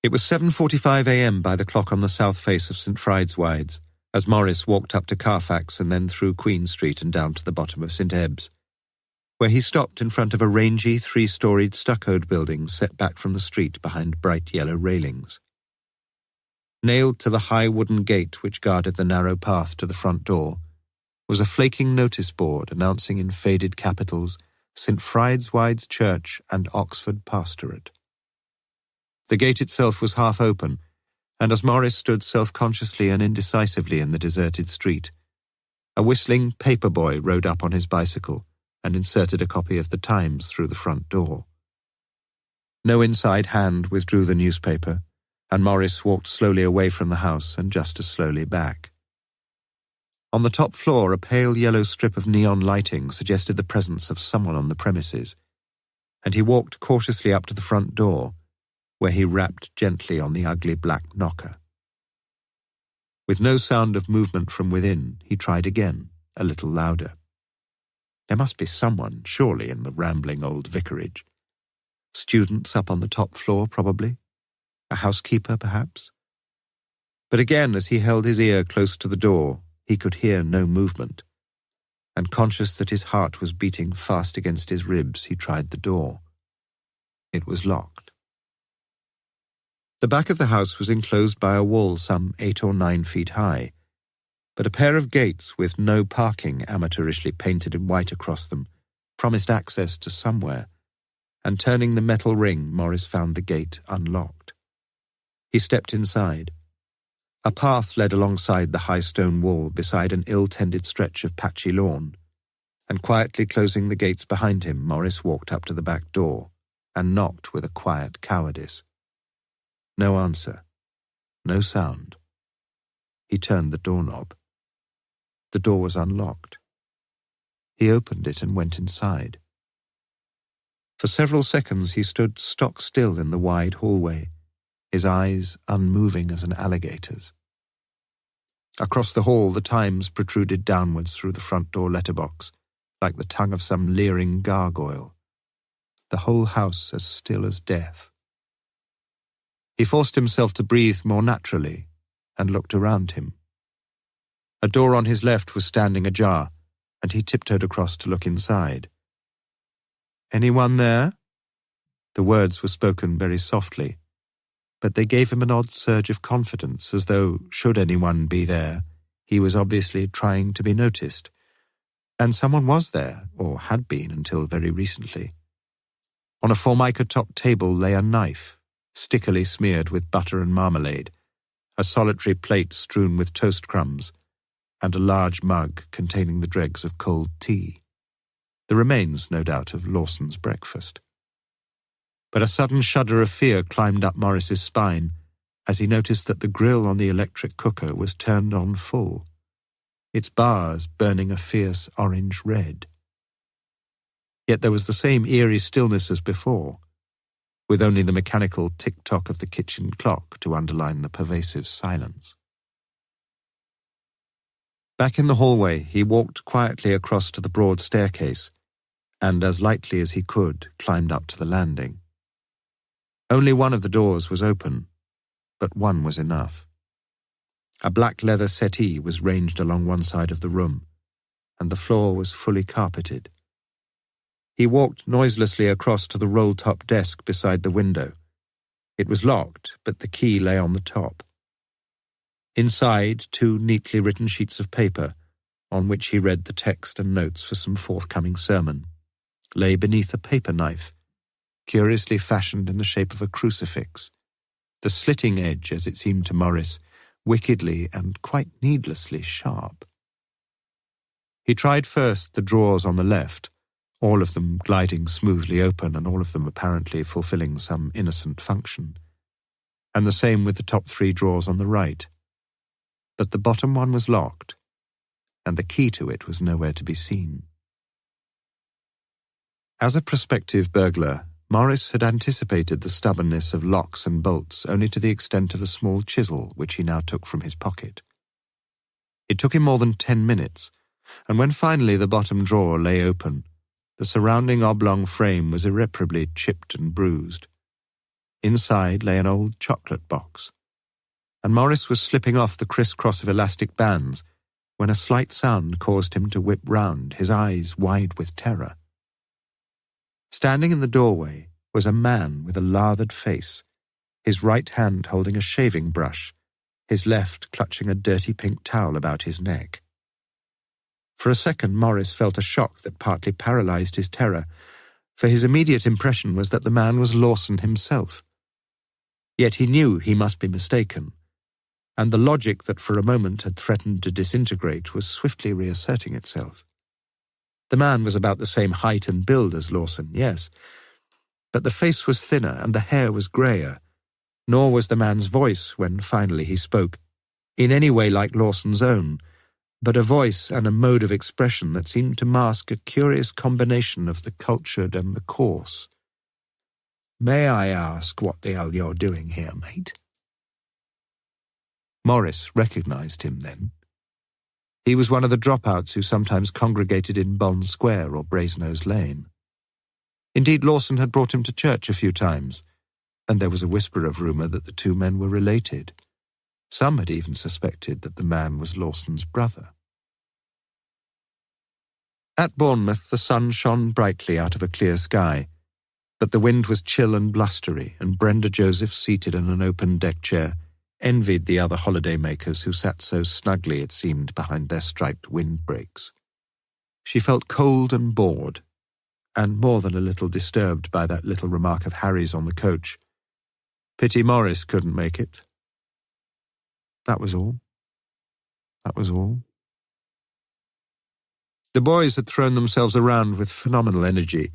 It was 7:45 a.m. by the clock on the south face of St. Fried's as Morris walked up to Carfax and then through Queen Street and down to the bottom of St. Ebb's, where he stopped in front of a rangy, three-storied stuccoed building set back from the street behind bright yellow railings. Nailed to the high wooden gate which guarded the narrow path to the front door was a flaking notice board announcing in faded capitals St. Fried's Church and Oxford Pastorate. The gate itself was half open, and as Morris stood self-consciously and indecisively in the deserted street, a whistling paper boy rode up on his bicycle and inserted a copy of the Times through the front door. No inside hand withdrew the newspaper, and Morris walked slowly away from the house and just as slowly back. On the top floor, a pale yellow strip of neon lighting suggested the presence of someone on the premises, and he walked cautiously up to the front door, where he rapped gently on the ugly black knocker. With no sound of movement from within, he tried again, a little louder. There must be someone, surely, in the rambling old vicarage. Students up on the top floor, probably. A housekeeper, perhaps. But again, as he held his ear close to the door, he could hear no movement, and conscious that his heart was beating fast against his ribs, he tried the door. It was locked. The back of the house was enclosed by a wall some 8 or 9 feet high, but a pair of gates with no parking amateurishly painted in white across them promised access to somewhere, and turning the metal ring, Morris found the gate unlocked. He stepped inside. A path led alongside the high stone wall beside an ill-tended stretch of patchy lawn, and quietly closing the gates behind him, Morris walked up to the back door and knocked with a quiet cowardice. No answer. No sound. He turned the doorknob. The door was unlocked. He opened it and went inside. For several seconds he stood stock still in the wide hallway, his eyes unmoving as an alligator's. Across the hall, the Times protruded downwards through the front door letterbox, like the tongue of some leering gargoyle. The whole house as still as death. He forced himself to breathe more naturally and looked around him. A door on his left was standing ajar, and he tiptoed across to look inside. "Anyone there?" The words were spoken very softly, but they gave him an odd surge of confidence, as though, should anyone be there, he was obviously trying to be noticed. And someone was there, or had been until very recently. On a formica-topped table lay a knife, stickily smeared with butter and marmalade, a solitary plate strewn with toast crumbs, and a large mug containing the dregs of cold tea. The remains, no doubt, of Lawson's breakfast. But a sudden shudder of fear climbed up Morris's spine as he noticed that the grill on the electric cooker was turned on full, its bars burning a fierce orange red. Yet there was the same eerie stillness as before, with only the mechanical tick-tock of the kitchen clock to underline the pervasive silence. Back in the hallway, he walked quietly across to the broad staircase and, as lightly as he could, climbed up to the landing. Only one of the doors was open, but one was enough. A black leather settee was ranged along one side of the room, and the floor was fully carpeted. He walked noiselessly across to the roll-top desk beside the window. It was locked, but the key lay on the top. Inside, 2 neatly written sheets of paper, on which he read the text and notes for some forthcoming sermon, lay beneath a paper knife, curiously fashioned in the shape of a crucifix, the slitting edge, as it seemed to Morris, wickedly and quite needlessly sharp. He tried first the drawers on the left, all of them gliding smoothly open and all of them apparently fulfilling some innocent function, and the same with the top 3 drawers on the right. But the bottom one was locked, and the key to it was nowhere to be seen. As a prospective burglar, Morris had anticipated the stubbornness of locks and bolts only to the extent of a small chisel which he now took from his pocket. It took him more than 10 minutes, and when finally the bottom drawer lay open, the surrounding oblong frame was irreparably chipped and bruised. Inside lay an old chocolate box, and Morris was slipping off the criss-cross of elastic bands when a slight sound caused him to whip round, his eyes wide with terror. Standing in the doorway was a man with a lathered face, his right hand holding a shaving brush, his left clutching a dirty pink towel about his neck. For a second, Morris felt a shock that partly paralyzed his terror, for his immediate impression was that the man was Lawson himself. Yet he knew he must be mistaken, and the logic that for a moment had threatened to disintegrate was swiftly reasserting itself. The man was about the same height and build as Lawson, yes, but the face was thinner and the hair was greyer, nor was the man's voice, when finally he spoke, in any way like Lawson's own, but a voice and a mode of expression that seemed to mask a curious combination of the cultured and the coarse. "May I ask what the hell you're doing here, mate?" Morris recognized him then. He was one of the dropouts who sometimes congregated in Bond Square or Brasenose Lane. Indeed, Lawson had brought him to church a few times, and there was a whisper of rumour that the 2 men were related. Some had even suspected that the man was Lawson's brother. At Bournemouth, the sun shone brightly out of a clear sky, but the wind was chill and blustery, and Brenda Joseph, seated in an open deck chair, envied the other holiday-makers who sat so snugly, it seemed, behind their striped windbreaks. She felt cold and bored, and more than a little disturbed by that little remark of Harry's on the coach. Pity Morris couldn't make it. That was all. That was all. The boys had thrown themselves around with phenomenal energy,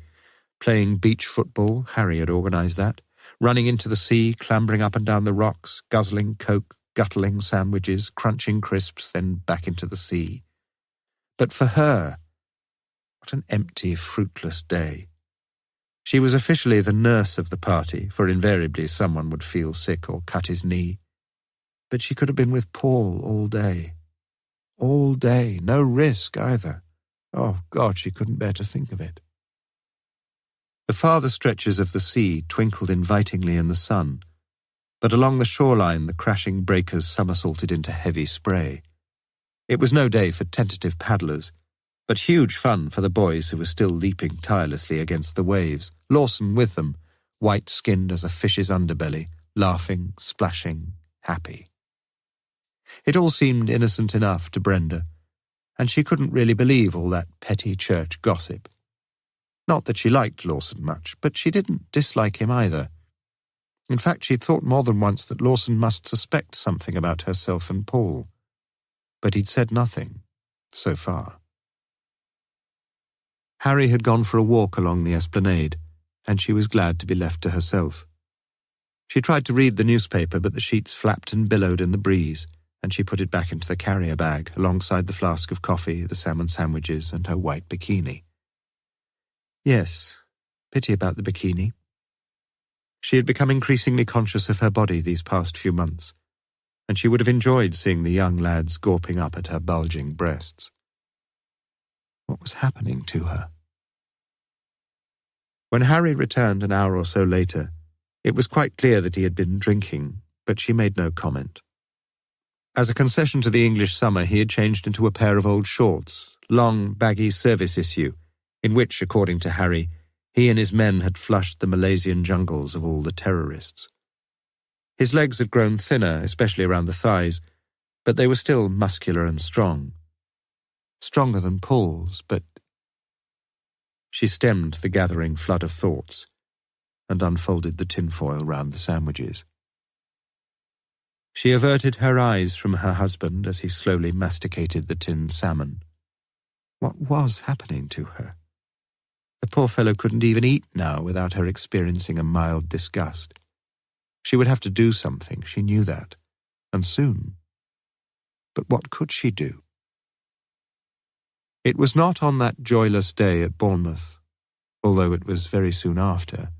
playing beach football, Harry had organised that, running into the sea, clambering up and down the rocks, guzzling coke, guttling sandwiches, crunching crisps, then back into the sea. But for her, what an empty, fruitless day. She was officially the nurse of the party, for invariably someone would feel sick or cut his knee. But she could have been with Paul all day. All day, no risk either. Oh, God, she couldn't bear to think of it. The farther stretches of the sea twinkled invitingly in the sun, but along the shoreline the crashing breakers somersaulted into heavy spray. It was no day for tentative paddlers, but huge fun for the boys who were still leaping tirelessly against the waves, Lawson with them, white-skinned as a fish's underbelly, laughing, splashing, happy. It all seemed innocent enough to Brenda, and she couldn't really believe all that petty church gossip. Not that she liked Lawson much, but she didn't dislike him either. In fact, she'd thought more than once that Lawson must suspect something about herself and Paul. But he'd said nothing, so far. Harry had gone for a walk along the esplanade, and she was glad to be left to herself. She tried to read the newspaper, but the sheets flapped and billowed in the breeze, and she put it back into the carrier bag, alongside the flask of coffee, the salmon sandwiches, and her white bikini. Yes, pity about the bikini. She had become increasingly conscious of her body these past few months, and she would have enjoyed seeing the young lads gawping up at her bulging breasts. What was happening to her? When Harry returned an hour or so later, it was quite clear that he had been drinking, but she made no comment. As a concession to the English summer, he had changed into a pair of old shorts, long, baggy service issue, in which, according to Harry, he and his men had flushed the Malaysian jungles of all the terrorists. His legs had grown thinner, especially around the thighs, but they were still muscular and strong. Stronger than Paul's, but... She stemmed the gathering flood of thoughts and unfolded the tinfoil round the sandwiches. She averted her eyes from her husband as he slowly masticated the tinned salmon. What was happening to her? The poor fellow couldn't even eat now without her experiencing a mild disgust. She would have to do something, she knew that, and soon. But what could she do? It was not on that joyless day at Bournemouth, although it was very soon after,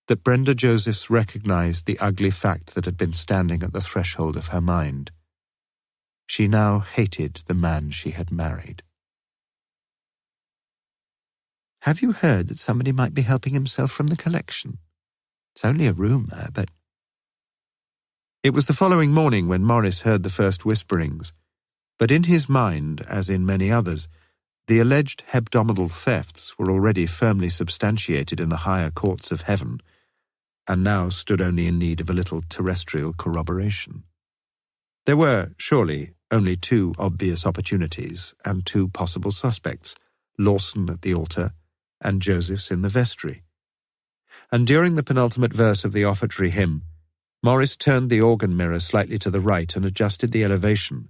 that Brenda Josephs recognized the ugly fact that had been standing at the threshold of her mind. She now hated the man she had married. "Have you heard that somebody might be helping himself from the collection? It's only a rumour, but—" It was the following morning when Morris heard the first whisperings, but in his mind, as in many others, the alleged hebdomadal thefts were already firmly substantiated in the higher courts of heaven, and now stood only in need of a little terrestrial corroboration. There were, surely, only two obvious opportunities and two possible suspects, Lawson at the altar and Josephs in the vestry. And during the penultimate verse of the offertory hymn, Morris turned the organ mirror slightly to the right and adjusted the elevation,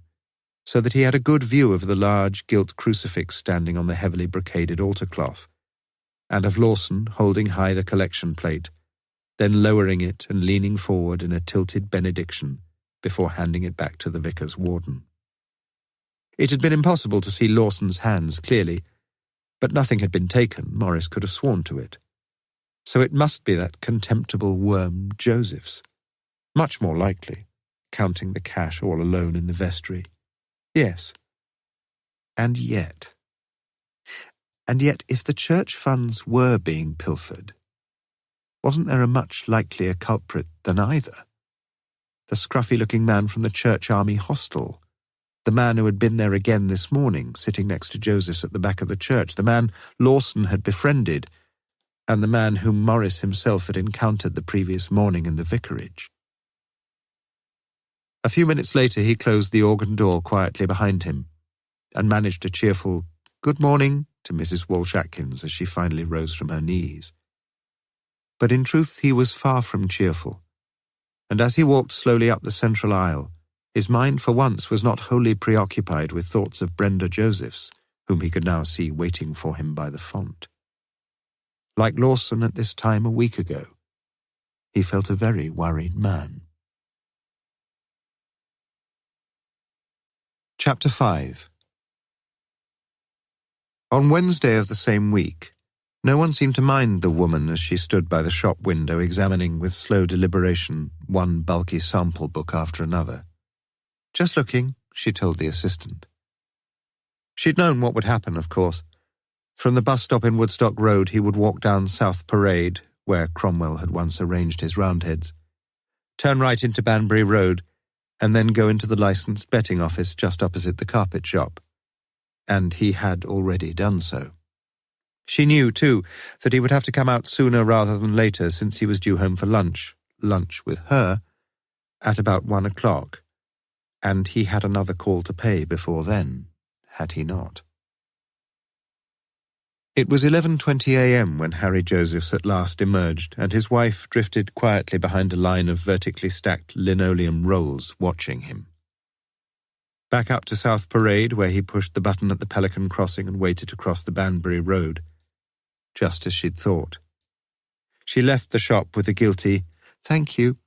so that he had a good view of the large gilt crucifix standing on the heavily brocaded altar cloth, and of Lawson holding high the collection plate, then lowering it and leaning forward in a tilted benediction before handing it back to the vicar's warden. It had been impossible to see Lawson's hands clearly, but nothing had been taken, Morris could have sworn to it. So it must be that contemptible worm Joseph's. Much more likely, counting the cash all alone in the vestry. Yes. And yet, if the church funds were being pilfered, wasn't there a much likelier culprit than either? The scruffy-looking man from the church army hostel, the man who had been there again this morning, sitting next to Josephs at the back of the church, the man Lawson had befriended, and the man whom Morris himself had encountered the previous morning in the vicarage. A few minutes later he closed the organ door quietly behind him, and managed a cheerful "Good morning" to Mrs. Walsh-Atkins as she finally rose from her knees. But in truth he was far from cheerful, and as he walked slowly up the central aisle, his mind for once was not wholly preoccupied with thoughts of Brenda Josephs, whom he could now see waiting for him by the font. Like Lawson at this time a week ago, he felt a very worried man. Chapter 5. On Wednesday of the same week, no one seemed to mind the woman as she stood by the shop window examining with slow deliberation one bulky sample book after another. "Just looking," she told the assistant. She'd known what would happen, of course. From the bus stop in Woodstock Road he would walk down South Parade, where Cromwell had once arranged his Roundheads, turn right into Banbury Road, and then go into the licensed betting office just opposite the carpet shop. And he had already done so. She knew, too, that he would have to come out sooner rather than later since he was due home for lunch with her, at about 1 o'clock, and he had another call to pay before then, had he not? It was 11:20 a.m. when Harry Josephs at last emerged, and his wife drifted quietly behind a line of vertically stacked linoleum rolls watching him. Back up to South Parade, where he pushed the button at the Pelican Crossing and waited to cross the Banbury Road, just as she'd thought. She left the shop with a guilty "thank you,"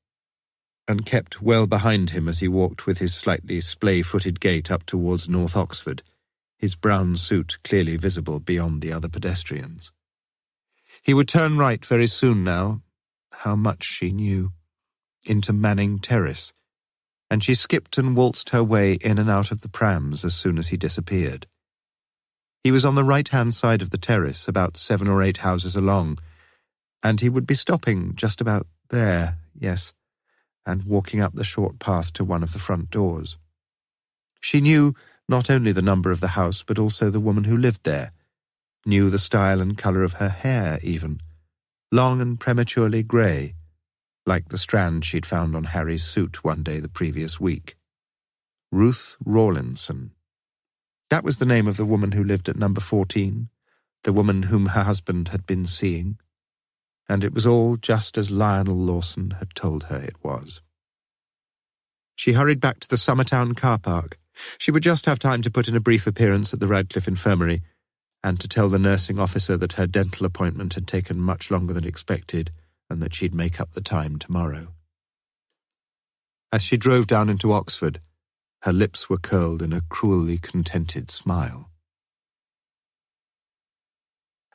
and kept well behind him as he walked with his slightly splay-footed gait up towards North Oxford, his brown suit clearly visible beyond the other pedestrians. He would turn right very soon now, how much she knew, into Manning Terrace, and she skipped and waltzed her way in and out of the prams as soon as he disappeared. He was on the right-hand side of the terrace, about 7 or 8 houses along, and he would be stopping just about there, yes, and walking up the short path to one of the front doors. She knew not only the number of the house, but also the woman who lived there, knew the style and colour of her hair even, long and prematurely grey, like the strand she'd found on Harry's suit one day the previous week. Ruth Rawlinson. That was the name of the woman who lived at number 14, the woman whom her husband had been seeing, and it was all just as Lionel Lawson had told her it was. She hurried back to the Summertown car park. She would just have time to put in a brief appearance at the Radcliffe Infirmary and to tell the nursing officer that her dental appointment had taken much longer than expected and that she'd make up the time tomorrow. As she drove down into Oxford, her lips were curled in a cruelly contented smile.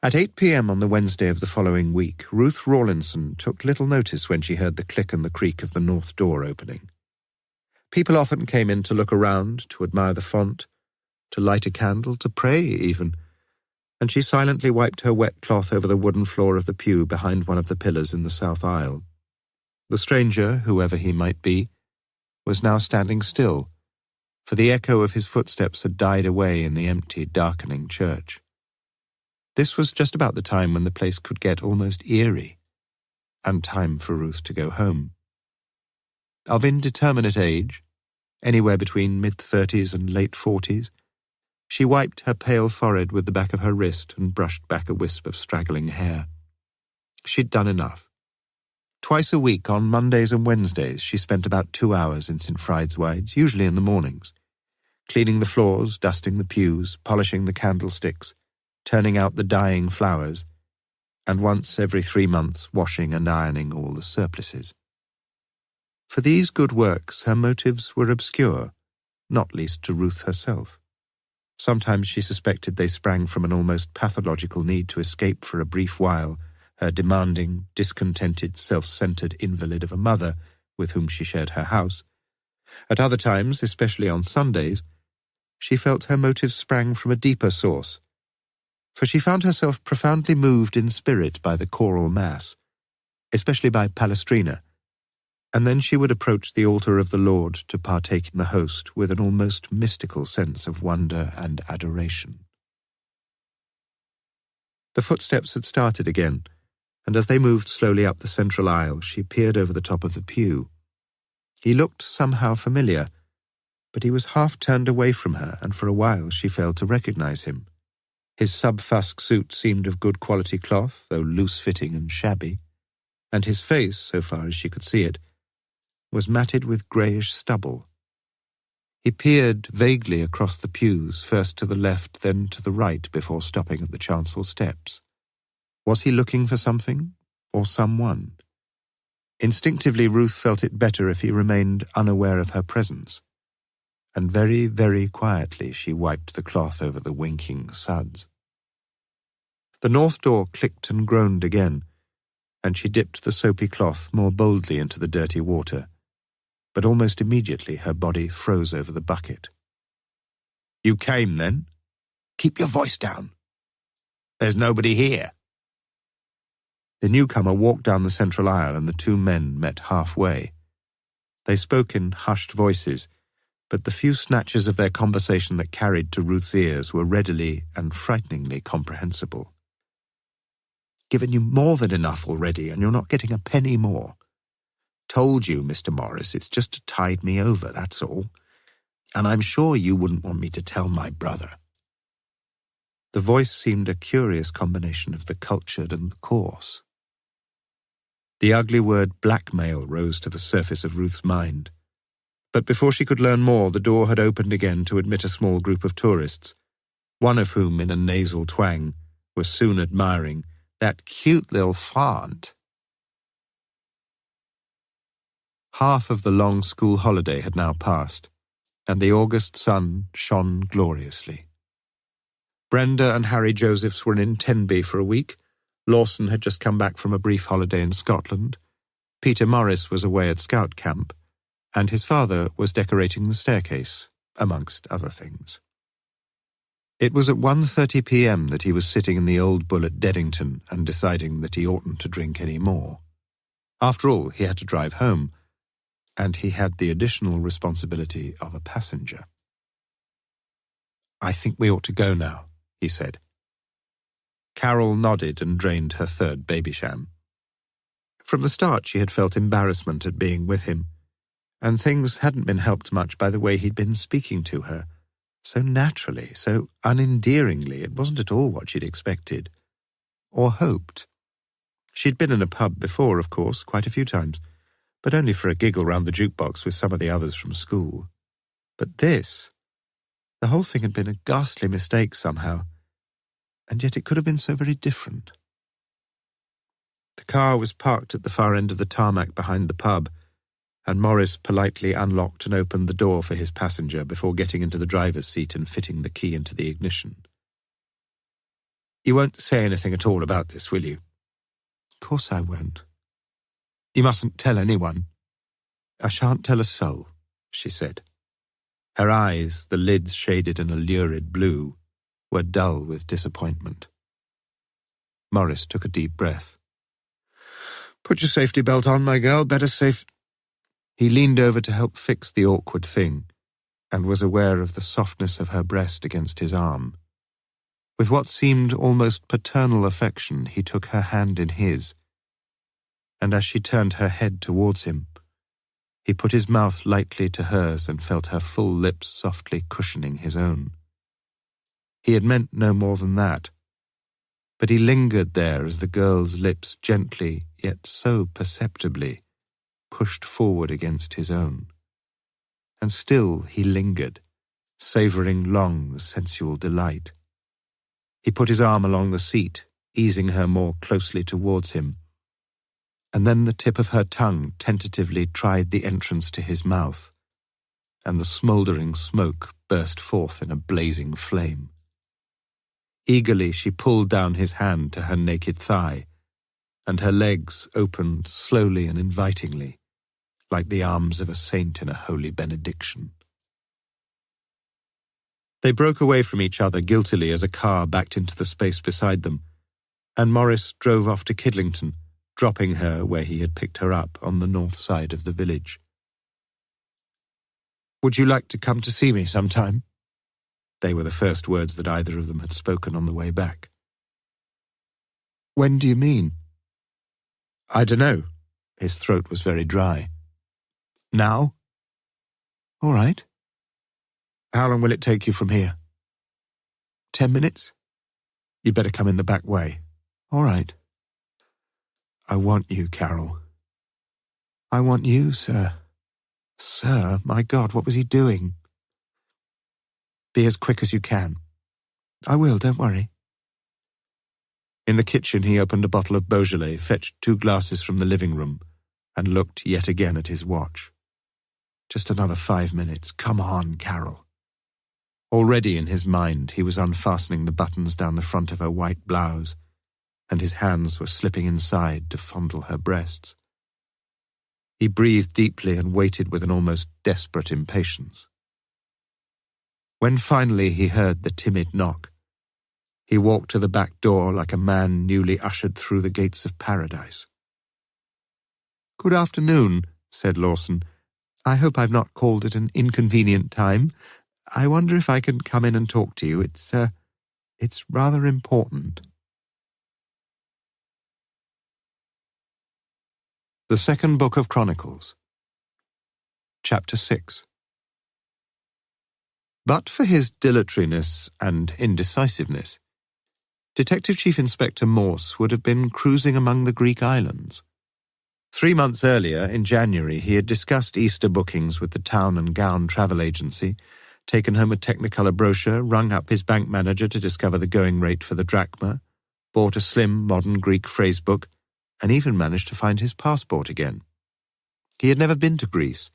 At 8 p.m. on the Wednesday of the following week, Ruth Rawlinson took little notice when she heard the click and the creak of the north door opening. People often came in to look around, to admire the font, to light a candle, to pray even, and she silently wiped her wet cloth over the wooden floor of the pew behind one of the pillars in the south aisle. The stranger, whoever he might be, was now standing still, for the echo of his footsteps had died away in the empty, darkening church. This was just about the time when the place could get almost eerie, and time for Ruth to go home. Of indeterminate age, anywhere between mid-30s and late 40s, she wiped her pale forehead with the back of her wrist and brushed back a wisp of straggling hair. She'd done enough. Twice a week, on Mondays and Wednesdays, she spent about 2 hours in St. Fried's, usually in the mornings, cleaning the floors, dusting the pews, polishing the candlesticks, turning out the dying flowers, and once every 3 months washing and ironing all the surplices. For these good works her motives were obscure, not least to Ruth herself. Sometimes she suspected they sprang from an almost pathological need to escape for a brief while her demanding, discontented, self-centered invalid of a mother with whom she shared her house. At other times, especially on Sundays, she felt her motives sprang from a deeper source, for she found herself profoundly moved in spirit by the choral mass, especially by Palestrina, and then she would approach the altar of the Lord to partake in the host with an almost mystical sense of wonder and adoration. The footsteps had started again, and as they moved slowly up the central aisle, she peered over the top of the pew. He looked somehow familiar, but he was half turned away from her, and for a while she failed to recognize him. His sub-fusk suit seemed of good quality cloth, though loose-fitting and shabby, and his face, so far as she could see it, was matted with greyish stubble. He peered vaguely across the pews, first to the left, then to the right, before stopping at the chancel steps. Was he looking for something, or someone? Instinctively, Ruth felt it better if he remained unaware of her presence, and very, very quietly she wiped the cloth over the winking suds. The north door clicked and groaned again, and she dipped the soapy cloth more boldly into the dirty water, but almost immediately her body froze over the bucket. "You came, then? Keep your voice down. There's nobody here." The newcomer walked down the central aisle, and the two men met halfway. They spoke in hushed voices, but the few snatches of their conversation that carried to Ruth's ears were readily and frighteningly comprehensible. "Given you more than enough already, and you're not getting a penny more. Told you, Mr. Morris, it's just to tide me over, that's all. And I'm sure you wouldn't want me to tell my brother." The voice seemed a curious combination of the cultured and the coarse. The ugly word blackmail rose to the surface of Ruth's mind. But before she could learn more, the door had opened again to admit a small group of tourists, one of whom, in a nasal twang, was soon admiring that cute little font. Half of the long school holiday had now passed, and the August sun shone gloriously. Brenda and Harry Josephs were in Tenby for a week. Lawson had just come back from a brief holiday in Scotland. Peter Morris was away at scout camp, and his father was decorating the staircase, amongst other things. It was at 1:30 p.m. that he was sitting in the old Bull at Deddington and deciding that he oughtn't to drink any more. After all, he had to drive home, and he had the additional responsibility of a passenger. "I think we ought to go now," he said. Carol nodded and drained her third babysham. From the start she had felt embarrassment at being with him, and things hadn't been helped much by the way he'd been speaking to her. So naturally, so unendearingly, it wasn't at all what she'd expected, or hoped. She'd been in a pub before, of course, quite a few times, but only for a giggle round the jukebox with some of the others from school. But this, the whole thing had been a ghastly mistake somehow, and yet it could have been so very different. The car was parked at the far end of the tarmac behind the pub, and Morris politely unlocked and opened the door for his passenger before getting into the driver's seat and fitting the key into the ignition. "You won't say anything at all about this, will you?" "Of course I won't." "You mustn't tell anyone." "I shan't tell a soul," she said. Her eyes, the lids shaded in a lurid blue, were dull with disappointment. Morris took a deep breath. "Put your safety belt on, my girl, better safe—" He leaned over to help fix the awkward thing, and was aware of the softness of her breast against his arm. With what seemed almost paternal affection, he took her hand in his, and as she turned her head towards him, he put his mouth lightly to hers and felt her full lips softly cushioning his own. He had meant no more than that, but he lingered there as the girl's lips gently, yet so perceptibly, pushed forward against his own. And still he lingered, savouring long the sensual delight. He put his arm along the seat, easing her more closely towards him, and then the tip of her tongue tentatively tried the entrance to his mouth, and the smouldering smoke burst forth in a blazing flame. Eagerly she pulled down his hand to her naked thigh, and her legs opened slowly and invitingly, like the arms of a saint in a holy benediction. They broke away from each other guiltily as a car backed into the space beside them, and Morris drove off to Kidlington, dropping her where he had picked her up on the north side of the village. "Would you like to come to see me sometime?" They were the first words that either of them had spoken on the way back. "When do you mean?" "I dunno." His throat was very dry. "Now?" "All right." "How long will it take you from here?" 10 minutes. "You'd better come in the back way." "All right." "I want you, Carol." "I want you, sir." "Sir? My God, what was he doing?" "Be as quick as you can." "I will, don't worry." In the kitchen he opened a bottle of Beaujolais, fetched 2 glasses from the living room, and looked yet again at his watch. "Just another 5 minutes. Come on, Carol." Already in his mind he was unfastening the buttons down the front of her white blouse, and his hands were slipping inside to fondle her breasts. He breathed deeply and waited with an almost desperate impatience. When finally he heard the timid knock, he walked to the back door like a man newly ushered through the gates of paradise. "Good afternoon," said Lawson. "I hope I've not called at an inconvenient time. I wonder if I can come in and talk to you. It's rather important." The Second Book of Chronicles, Chapter 6. But for his dilatoriness and indecisiveness, Detective Chief Inspector Morse would have been cruising among the Greek islands. 3 months earlier, in January, he had discussed Easter bookings with the Town and Gown travel agency, taken home a Technicolor brochure, rung up his bank manager to discover the going rate for the drachma, bought a slim, modern Greek phrase book, and even managed to find his passport again. He had never been to Greece,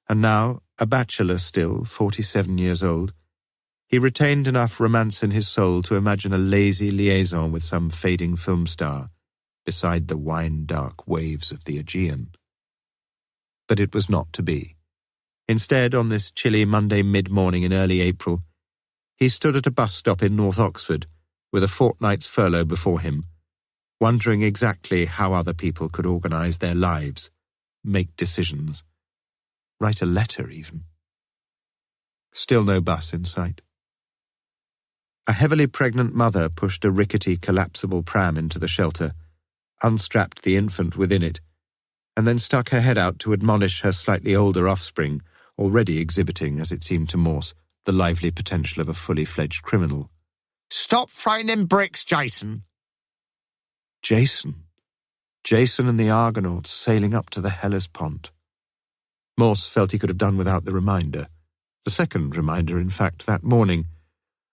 and now, a bachelor still, 47 years old, he retained enough romance in his soul to imagine a lazy liaison with some fading film star beside the wine-dark waves of the Aegean. But it was not to be. Instead, on this chilly Monday mid-morning in early April, he stood at a bus stop in North Oxford with a fortnight's furlough before him, wondering exactly how other people could organise their lives, make decisions, write a letter even. Still no bus in sight. A heavily pregnant mother pushed a rickety, collapsible pram into the shelter, unstrapped the infant within it, and then stuck her head out to admonish her slightly older offspring, already exhibiting, as it seemed to Morse, the lively potential of a fully-fledged criminal. "Stop throwing them bricks, Jason!" Jason and the Argonauts sailing up to the Hellespont. Morse felt he could have done without the reminder. The second reminder, in fact, that morning,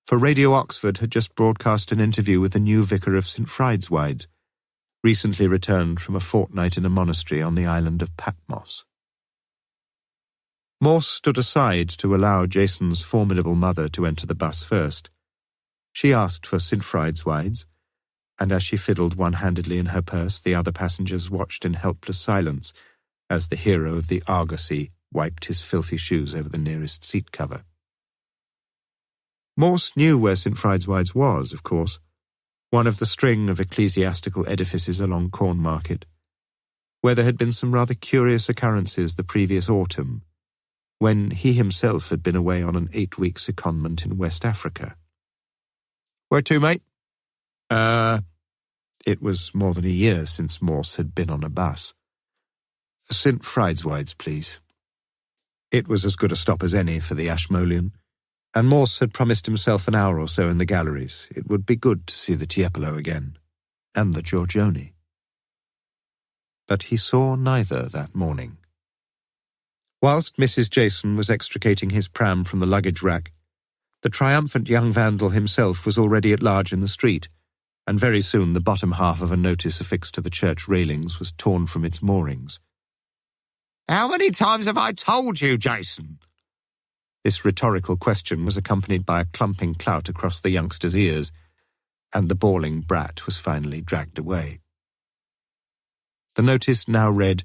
for Radio Oxford had just broadcast an interview with the new vicar of St. Fride's, recently returned from a fortnight in a monastery on the island of Patmos. Morse stood aside to allow Jason's formidable mother to enter the bus first. She asked for St. Fride's, and as she fiddled one-handedly in her purse, the other passengers watched in helpless silence as the hero of the Argosy wiped his filthy shoes over the nearest seat cover. Morse knew where St. Fride's was, of course, one of the string of ecclesiastical edifices along Cornmarket, where there had been some rather curious occurrences the previous autumn, when he himself had been away on an 8-week secondment in West Africa. "Where to, mate?" It was more than a year since Morse had been on a bus. "St. Fride's, please." It was as good a stop as any for the Ashmolean, and Morse had promised himself an hour or so in the galleries. It would be good to see the Tiepolo again, and the Giorgione. But he saw neither that morning. Whilst Mrs. Jason was extricating his pram from the luggage rack, the triumphant young vandal himself was already at large in the street, and very soon the bottom half of a notice affixed to the church railings was torn from its moorings. "How many times have I told you, Jason?" This rhetorical question was accompanied by a clumping clout across the youngster's ears, and the bawling brat was finally dragged away. The notice now read,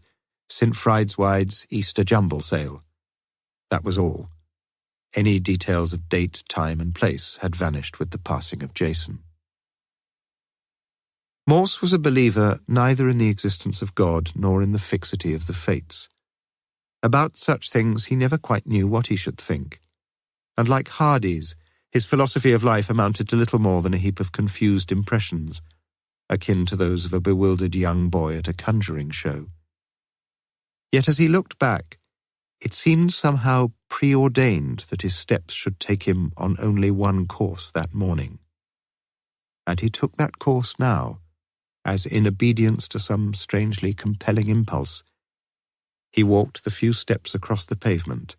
"St. Fride's Easter Jumble Sale." That was all. Any details of date, time, and place had vanished with the passing of Jason. Morse was a believer neither in the existence of God nor in the fixity of the fates. About such things he never quite knew what he should think, and like Hardy's, his philosophy of life amounted to little more than a heap of confused impressions, akin to those of a bewildered young boy at a conjuring show. Yet as he looked back, it seemed somehow preordained that his steps should take him on only one course that morning. And he took that course now, as in obedience to some strangely compelling impulse, he walked the few steps across the pavement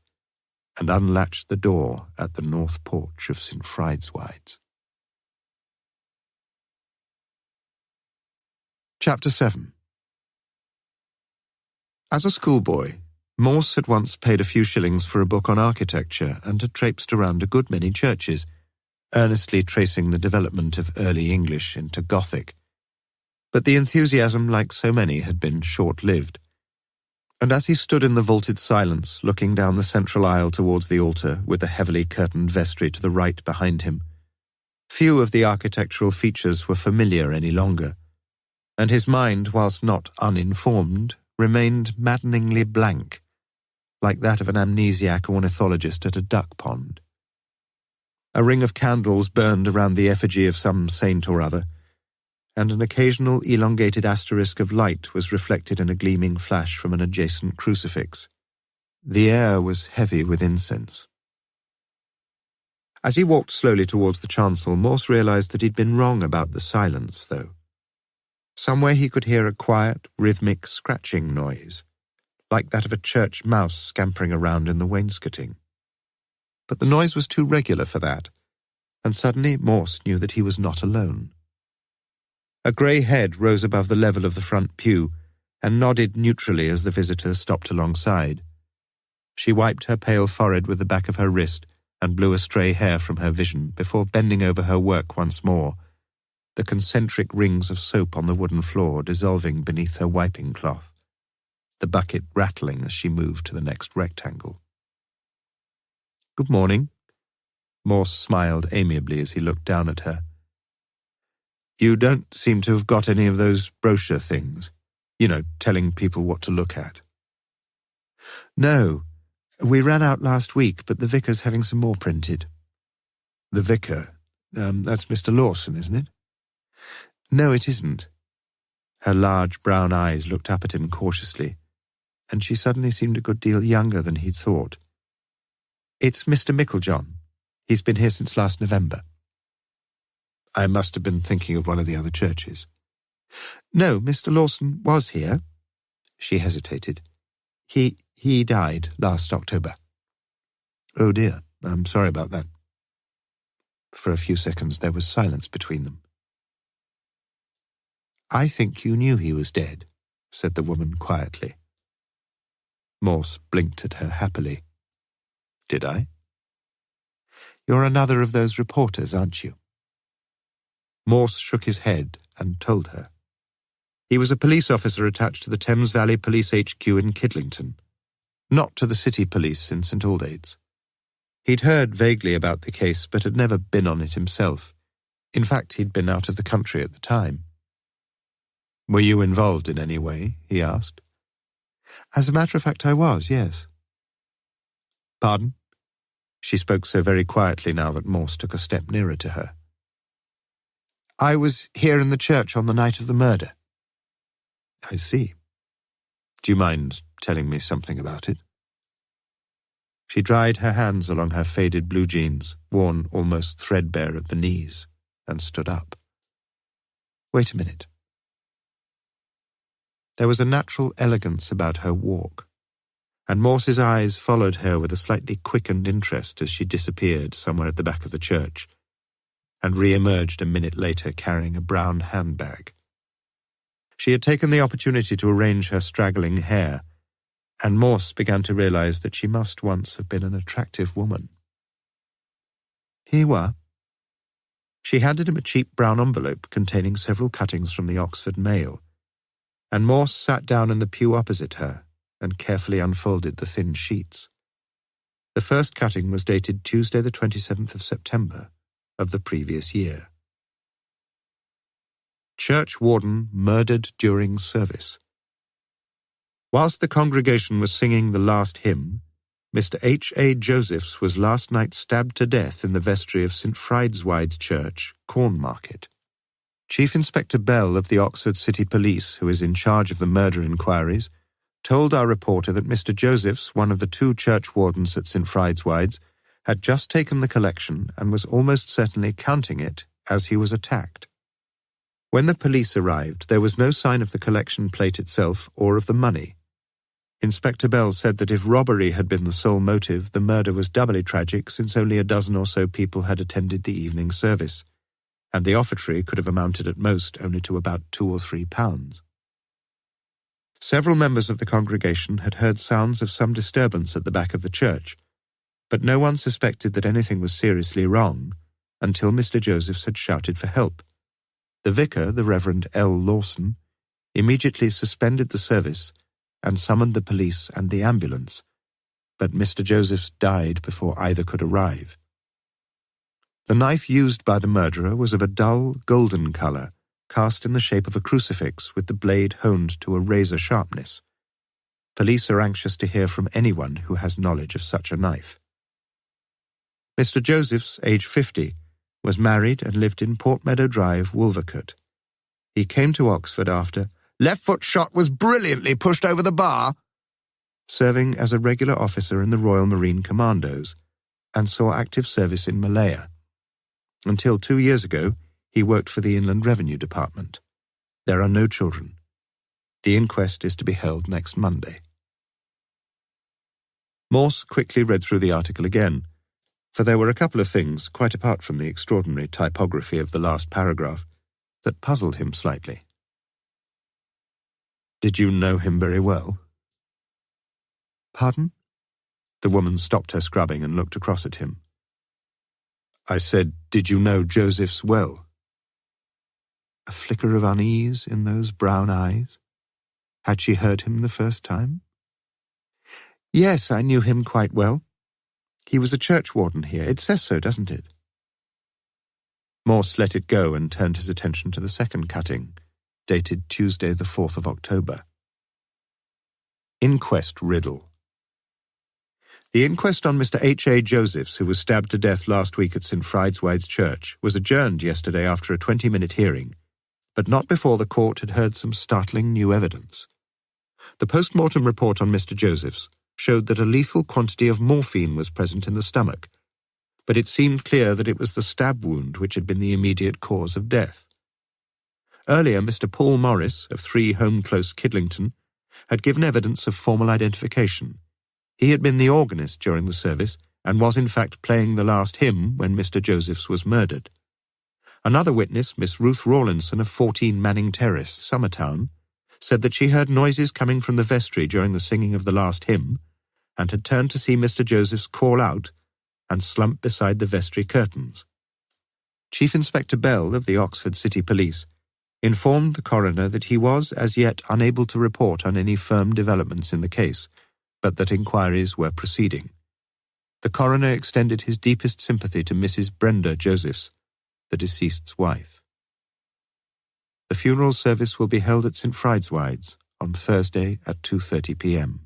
and unlatched the door at the north porch of St. Fride's. Chapter 7. As a schoolboy, Morse had once paid a few shillings for a book on architecture and had traipsed around a good many churches, earnestly tracing the development of early English into Gothic. But the enthusiasm, like so many, had been short-lived. And as he stood in the vaulted silence, looking down the central aisle towards the altar, with the heavily curtained vestry to the right behind him, few of the architectural features were familiar any longer, and his mind, whilst not uninformed, remained maddeningly blank, like that of an amnesiac ornithologist at a duck pond. A ring of candles burned around the effigy of some saint or other, and an occasional elongated asterisk of light was reflected in a gleaming flash from an adjacent crucifix. The air was heavy with incense. As he walked slowly towards the chancel, Morse realized that he'd been wrong about the silence, though. Somewhere he could hear a quiet, rhythmic scratching noise, like that of a church mouse scampering around in the wainscoting. But the noise was too regular for that, and suddenly Morse knew that he was not alone. A grey head rose above the level of the front pew and nodded neutrally as the visitor stopped alongside. She wiped her pale forehead with the back of her wrist and blew a stray hair from her vision before bending over her work once more, the concentric rings of soap on the wooden floor dissolving beneath her wiping cloth, the bucket rattling as she moved to the next rectangle. "Good morning." Morse smiled amiably as he looked down at her. "You don't seem to have got any of those brochure things, telling people what to look at." "No. We ran out last week, but the vicar's having some more printed." "The vicar? That's Mr. Lawson, isn't it?" "No, it isn't." Her large brown eyes looked up at him cautiously, and she suddenly seemed a good deal younger than he'd thought. "It's Mr. Micklejohn. He's been here since last November." "I must have been thinking of one of the other churches." "No, Mr. Lawson was here." She hesitated. He died last October. Oh dear, I'm sorry about that. For a few seconds there was silence between them. I think you knew he was dead, said the woman quietly. Morse blinked at her happily. Did I? You're another of those reporters, aren't you? Morse shook his head and told her. He was a police officer attached to the Thames Valley Police HQ in Kidlington, not to the City Police in St Aldate's. He'd heard vaguely about the case, but had never been on it himself. In fact, he'd been out of the country at the time. Were you involved in any way? He asked. As a matter of fact, I was, yes. Pardon? She spoke so very quietly now that Morse took a step nearer to her. I was here in the church on the night of the murder. I see. Do you mind telling me something about it? She dried her hands along her faded blue jeans, worn almost threadbare at the knees, and stood up. Wait a minute. There was a natural elegance about her walk, and Morse's eyes followed her with a slightly quickened interest as she disappeared somewhere at the back of the church, and re-emerged a minute later carrying a brown handbag. She had taken the opportunity to arrange her straggling hair, and Morse began to realize that she must once have been an attractive woman. Here you are. She handed him a cheap brown envelope containing several cuttings from the Oxford Mail, and Morse sat down in the pew opposite her and carefully unfolded the thin sheets. The first cutting was dated Tuesday the 27th of September of the previous year. Church warden murdered during service. Whilst the congregation was singing the last hymn, Mr. H.A. Josephs was last night stabbed to death in the vestry of St. Fride's Church, Cornmarket. Chief Inspector Bell of the Oxford City Police, who is in charge of the murder inquiries, told our reporter that Mr. Josephs, one of the two church wardens at St. Fride's, had just taken the collection and was almost certainly counting it as he was attacked. When the police arrived, there was no sign of the collection plate itself or of the money. Inspector Bell said that if robbery had been the sole motive, the murder was doubly tragic since only a dozen or so people had attended the evening service, and the offertory could have amounted at most only to about £2 or £3. Several members of the congregation had heard sounds of some disturbance at the back of the church, but no one suspected that anything was seriously wrong until Mr. Josephs had shouted for help. The vicar, the Reverend L. Lawson, immediately suspended the service and summoned the police and the ambulance, but Mr. Josephs died before either could arrive. The knife used by the murderer was of a dull golden colour, cast in the shape of a crucifix with the blade honed to a razor sharpness. Police are anxious to hear from anyone who has knowledge of such a knife. Mr. Josephs, aged 50, was married and lived in Portmeadow Drive, Wolvercote. He came to Oxford after left foot shot was brilliantly pushed over the bar, serving as a regular officer in the Royal Marine Commandos, and saw active service in Malaya. Until 2 years ago, he worked for the Inland Revenue Department. There are no children. The inquest is to be held next Monday. Morse quickly read through the article again, for there were a couple of things, quite apart from the extraordinary typography of the last paragraph, that puzzled him slightly. Did you know him very well? Pardon? The woman stopped her scrubbing and looked across at him. I said, did you know Josephs well? A flicker of unease in those brown eyes. Had she heard him the first time? Yes, I knew him quite well. He was a church warden here. It says so, doesn't it? Morse let it go and turned his attention to the second cutting, dated Tuesday the 4th of October. Inquest Riddle. The inquest on Mr. H.A. Josephs, who was stabbed to death last week at St. Fride's Church, was adjourned yesterday after a 20-minute hearing, but not before the court had heard some startling new evidence. The post-mortem report on Mr. Josephs showed that a lethal quantity of morphine was present in the stomach, but it seemed clear that it was the stab wound which had been the immediate cause of death. Earlier, Mr. Paul Morris, of 3 Home Close, Kidlington, had given evidence of formal identification, He had been the organist during the service and was in fact playing the last hymn when Mr. Josephs was murdered. Another witness, Miss Ruth Rawlinson of 14 Manning Terrace, Summertown, said that she heard noises coming from the vestry during the singing of the last hymn and had turned to see Mr. Josephs call out and slump beside the vestry curtains. Chief Inspector Bell of the Oxford City Police informed the coroner that he was as yet unable to report on any firm developments in the case, but that inquiries were proceeding. The coroner extended his deepest sympathy to Mrs. Brenda Josephs, the deceased's wife. The funeral service will be held at St. Fride's on Thursday at 2:30 p.m.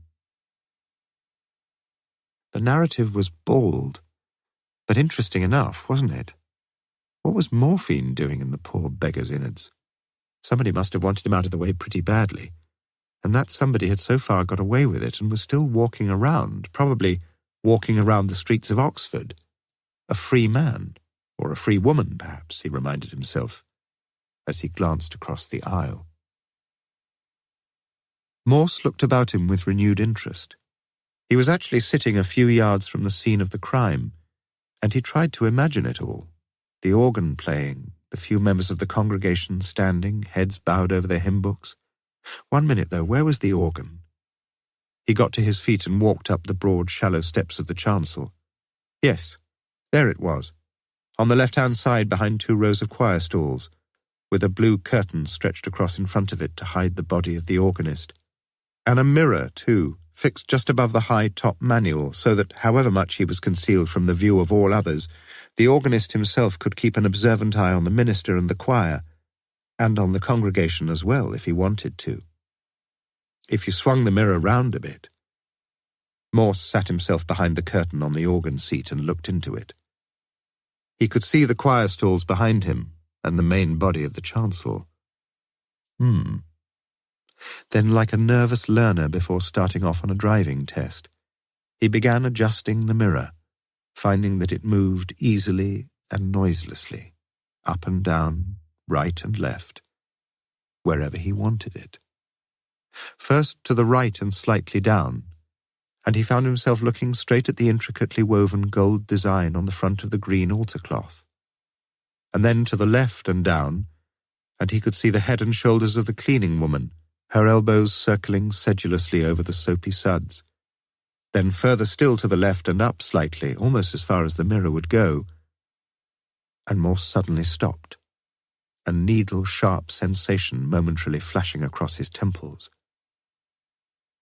The narrative was bald, but interesting enough, wasn't it? What was morphine doing in the poor beggar's innards? Somebody must have wanted him out of the way pretty badly, and that somebody had so far got away with it and was still walking around, probably walking around the streets of Oxford. A free man, or a free woman, perhaps, he reminded himself, as he glanced across the aisle. Morse looked about him with renewed interest. He was actually sitting a few yards from the scene of the crime, and he tried to imagine it all. The organ playing, the few members of the congregation standing, heads bowed over their hymn books. 1 minute, though, where was the organ? He got to his feet and walked up the broad, shallow steps of the chancel. Yes, there it was, on the left-hand side behind 2 rows of choir stalls, with a blue curtain stretched across in front of it to hide the body of the organist. And a mirror, too, fixed just above the high top manual, so that, however much he was concealed from the view of all others, the organist himself could keep an observant eye on the minister and the choir, and on the congregation as well, if he wanted to. If you swung the mirror round a bit. Morse sat himself behind the curtain on the organ seat and looked into it. He could see the choir stalls behind him and the main body of the chancel. Then, like a nervous learner before starting off on a driving test, he began adjusting the mirror, finding that it moved easily and noiselessly, up and down, right and left, wherever he wanted it. First to the right and slightly down, and he found himself looking straight at the intricately woven gold design on the front of the green altar cloth. And then to the left and down, and he could see the head and shoulders of the cleaning woman, her elbows circling sedulously over the soapy suds. Then further still to the left and up slightly, almost as far as the mirror would go. And Morse suddenly stopped, a needle-sharp sensation momentarily flashing across his temples.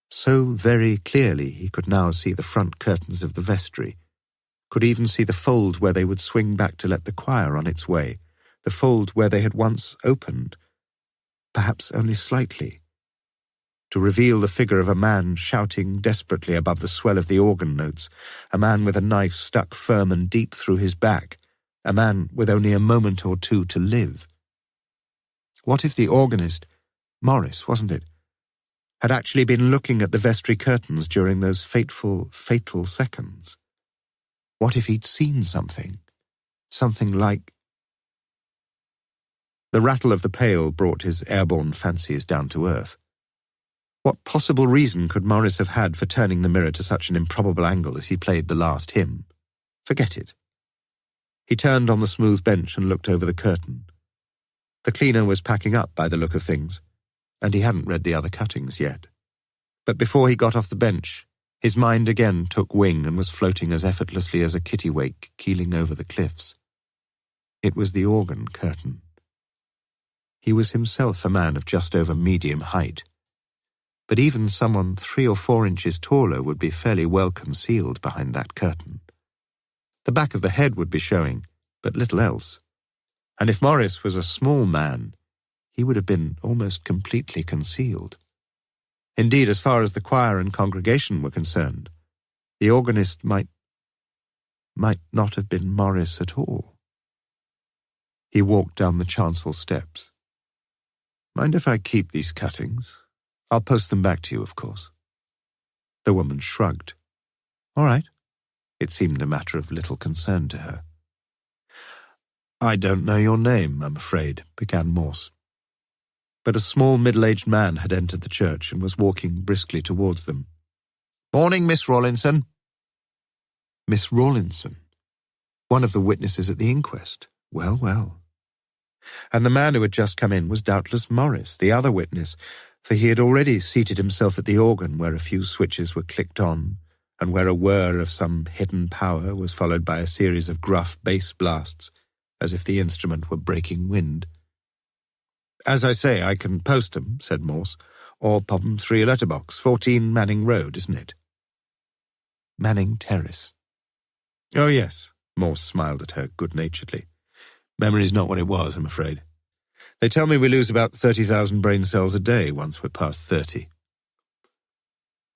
So very clearly he could now see the front curtains of the vestry, could even see the fold where they would swing back to let the choir on its way, the fold where they had once opened, perhaps only slightly, to reveal the figure of a man shouting desperately above the swell of the organ notes, a man with a knife stuck firm and deep through his back, a man with only a moment or two to live. What if the organist, Morris, wasn't it, had actually been looking at the vestry curtains during those fatal seconds? What if he'd seen something like... The rattle of the pail brought his airborne fancies down to earth. What possible reason could Morris have had for turning the mirror to such an improbable angle as he played the last hymn? Forget it. He turned on the smooth bench and looked over the curtain. The cleaner was packing up by the look of things, and he hadn't read the other cuttings yet. But before he got off the bench, his mind again took wing and was floating as effortlessly as a kittiwake keeling over the cliffs. It was the organ curtain. He was himself a man of just over medium height, but even someone 3 or 4 inches taller would be fairly well concealed behind that curtain. The back of the head would be showing, but little else. And if Morris was a small man, he would have been almost completely concealed. Indeed, as far as the choir and congregation were concerned, the organist might not have been Morris at all. He walked down the chancel steps. "Mind if I keep these cuttings? I'll post them back to you, of course." The woman shrugged. "All right." It seemed a matter of little concern to her. "I don't know your name, I'm afraid," began Morse. But a small middle-aged man had entered the church and was walking briskly towards them. Morning, Miss Rawlinson. Miss Rawlinson, one of the witnesses at the inquest. Well, well. And the man who had just come in was doubtless Morris, the other witness, for he had already seated himself at the organ where a few switches were clicked on, and where a whir of some hidden power was followed by a series of gruff bass blasts, as if the instrument were breaking wind. "As I say, I can post 'em," said Morse, "or pop 'em through your letterbox. 14 Manning Road, isn't it?" Manning Terrace. "Oh, yes," Morse smiled at her good-naturedly. "Memory's not what it was, I'm afraid. They tell me we lose about 30,000 brain cells a day once we're past 30.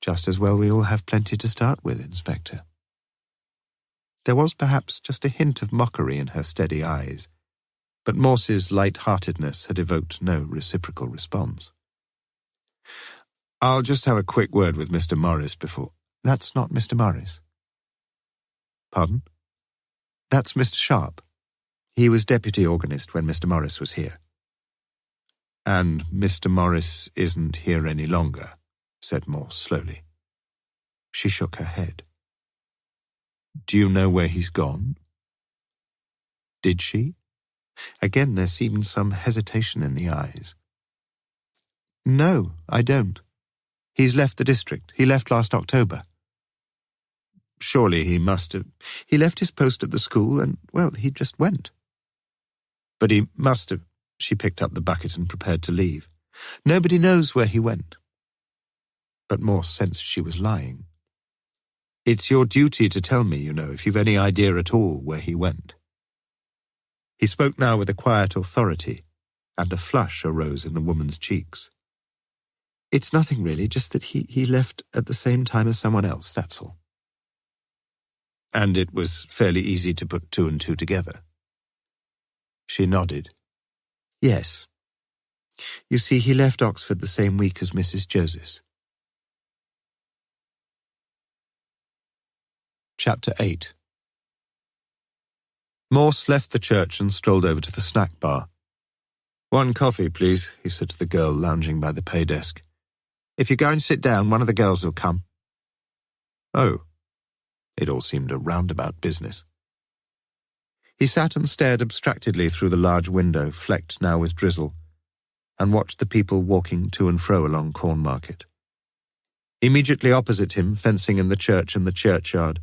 Just as well we all have plenty to start with, Inspector." There was perhaps just a hint of mockery in her steady eyes, but Morse's light-heartedness had evoked no reciprocal response. "I'll just have a quick word with Mr. Morris before—" "That's not Mr. Morris." "Pardon?" "That's Mr. Sharp. He was deputy organist when Mr. Morris was here." "And Mr. Morris isn't here any longer," said Morse slowly. She shook her head. "Do you know where he's gone?" Did she? Again there seemed some hesitation in the eyes. "No, I don't. He's left the district. He left last October." "Surely he must have—" "He left his post at the school and, well, he just went." "But he must have—" She picked up the bucket and prepared to leave. "Nobody knows where he went." But Morse sensed she was lying. "It's your duty to tell me, you know, if you've any idea at all where he went." He spoke now with a quiet authority, and a flush arose in the woman's cheeks. "It's nothing really, just that he left at the same time as someone else, that's all." "And it was fairly easy to put two and two together?" She nodded. "Yes. You see, he left Oxford the same week as Mrs. Joseph." Chapter 8. Morse left the church and strolled over to the snack bar. "One coffee, please," he said to the girl lounging by the pay desk. "If you go and sit down, one of the girls will come." Oh. It all seemed a roundabout business. He sat and stared abstractedly through the large window, flecked now with drizzle, and watched the people walking to and fro along Cornmarket. Immediately opposite him, fencing in the church and the churchyard,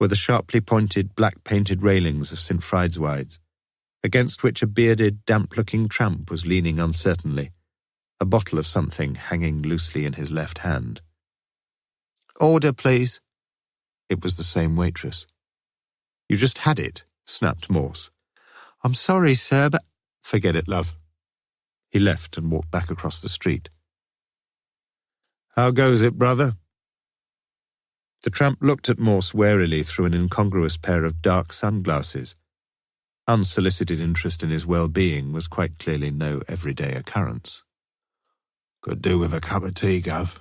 were the sharply pointed, black-painted railings of St. Friedeswide's, against which a bearded, damp-looking tramp was leaning uncertainly, a bottle of something hanging loosely in his left hand. "Order, please." It was the same waitress. "You just had it," snapped Morse. "I'm sorry, sir, but—" "Forget it, love." He left and walked back across the street. "How goes it, brother?" The tramp looked at Morse warily through an incongruous pair of dark sunglasses. Unsolicited interest in his well-being was quite clearly no everyday occurrence. "Could do with a cup of tea, Gov."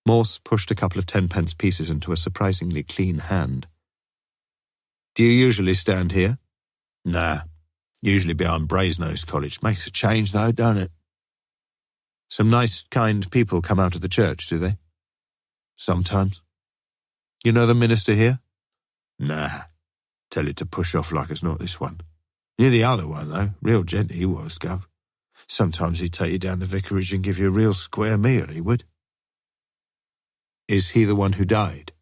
Morse pushed a couple of 10-pence pieces into a surprisingly clean hand. "Do you usually stand here?" "Nah, usually behind Brasenose College. Makes a change though, don't it?" "Some nice, kind people come out of the church, do they?" "Sometimes." "You know the minister here?" "Nah. Tell you to push off like it's not this one. You're the other one, though. Real gent he was, Gov. Sometimes he'd take you down the vicarage and give you a real square meal, he would." "Is he the one who died?"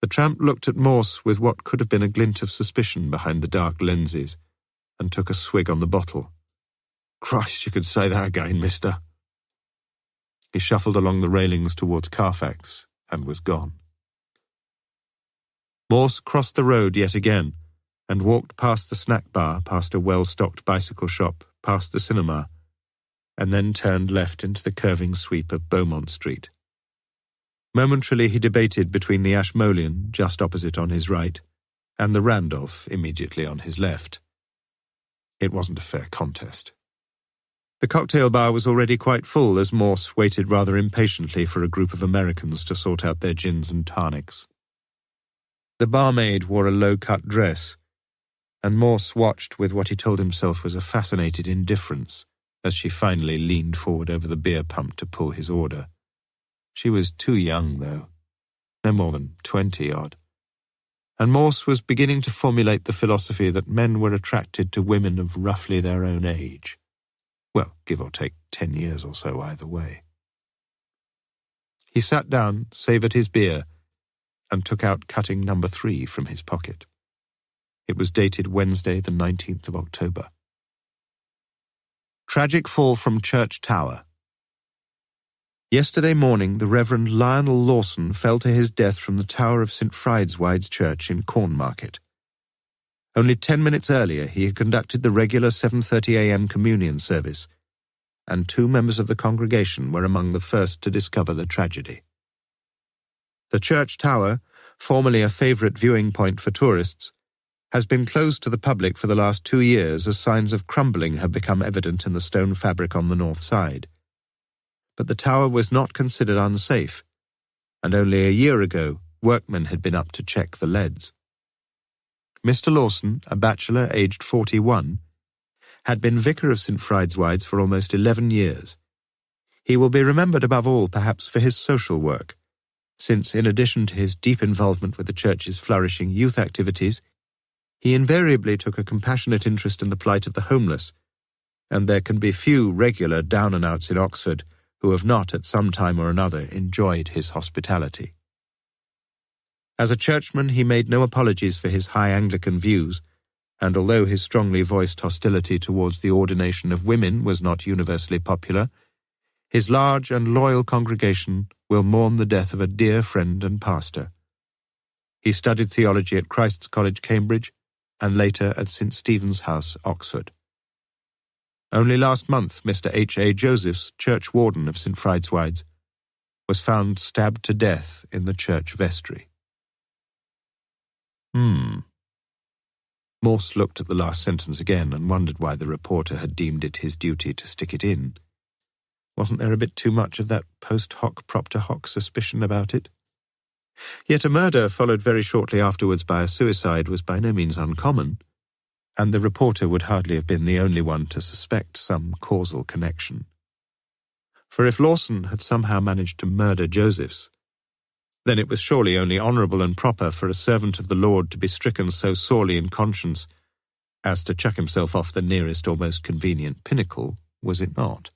The tramp looked at Morse with what could have been a glint of suspicion behind the dark lenses, and took a swig on the bottle. "Christ, you could say that again, mister." He shuffled along the railings towards Carfax, and was gone. Morse crossed the road yet again, and walked past the snack bar, past a well-stocked bicycle shop, past the cinema, and then turned left into the curving sweep of Beaumont Street. Momentarily he debated between the Ashmolean, just opposite on his right, and the Randolph, immediately on his left. It wasn't a fair contest. The cocktail bar was already quite full as Morse waited rather impatiently for a group of Americans to sort out their gins and tonics. The barmaid wore a low-cut dress, and Morse watched with what he told himself was a fascinated indifference as she finally leaned forward over the beer pump to pull his order. She was too young, though, no more than 20-odd. And Morse was beginning to formulate the philosophy that men were attracted to women of roughly their own age. Well, give or take 10 years or so either way. He sat down, savoured his beer, and took out cutting number 3 from his pocket. It was dated Wednesday, the 19th of October. Tragic fall from church tower. Yesterday morning, the Reverend Lionel Lawson fell to his death from the tower of St. Friedeswide's Church in Cornmarket. Only 10 minutes earlier, he had conducted the regular 7:30 a.m. communion service, and 2 members of the congregation were among the first to discover the tragedy. The church tower, formerly a favourite viewing point for tourists, has been closed to the public for the last 2 years as signs of crumbling have become evident in the stone fabric on the north side. But the tower was not considered unsafe, and only a year ago workmen had been up to check the leads. Mr. Lawson, a bachelor aged 41, had been vicar of St. Friedeswide's for almost 11 years. He will be remembered above all perhaps for his social work, since in addition to his deep involvement with the church's flourishing youth activities, he invariably took a compassionate interest in the plight of the homeless, and there can be few regular down-and-outs in Oxford who have not at some time or another enjoyed his hospitality. As a churchman, he made no apologies for his high Anglican views, and although his strongly voiced hostility towards the ordination of women was not universally popular, his large and loyal congregation will mourn the death of a dear friend and pastor. He studied theology at Christ's College, Cambridge, and later at St. Stephen's House, Oxford. Only last month, Mr. H.A. Josephs, church warden of St. Friedeswide's, was found stabbed to death in the church vestry. Morse looked at the last sentence again and wondered why the reporter had deemed it his duty to stick it in. Wasn't there a bit too much of that post hoc propter hoc suspicion about it? Yet a murder followed very shortly afterwards by a suicide was by no means uncommon, and the reporter would hardly have been the only one to suspect some causal connection. For if Lawson had somehow managed to murder Josephs, then it was surely only honourable and proper for a servant of the Lord to be stricken so sorely in conscience as to chuck himself off the nearest or most convenient pinnacle, was it not?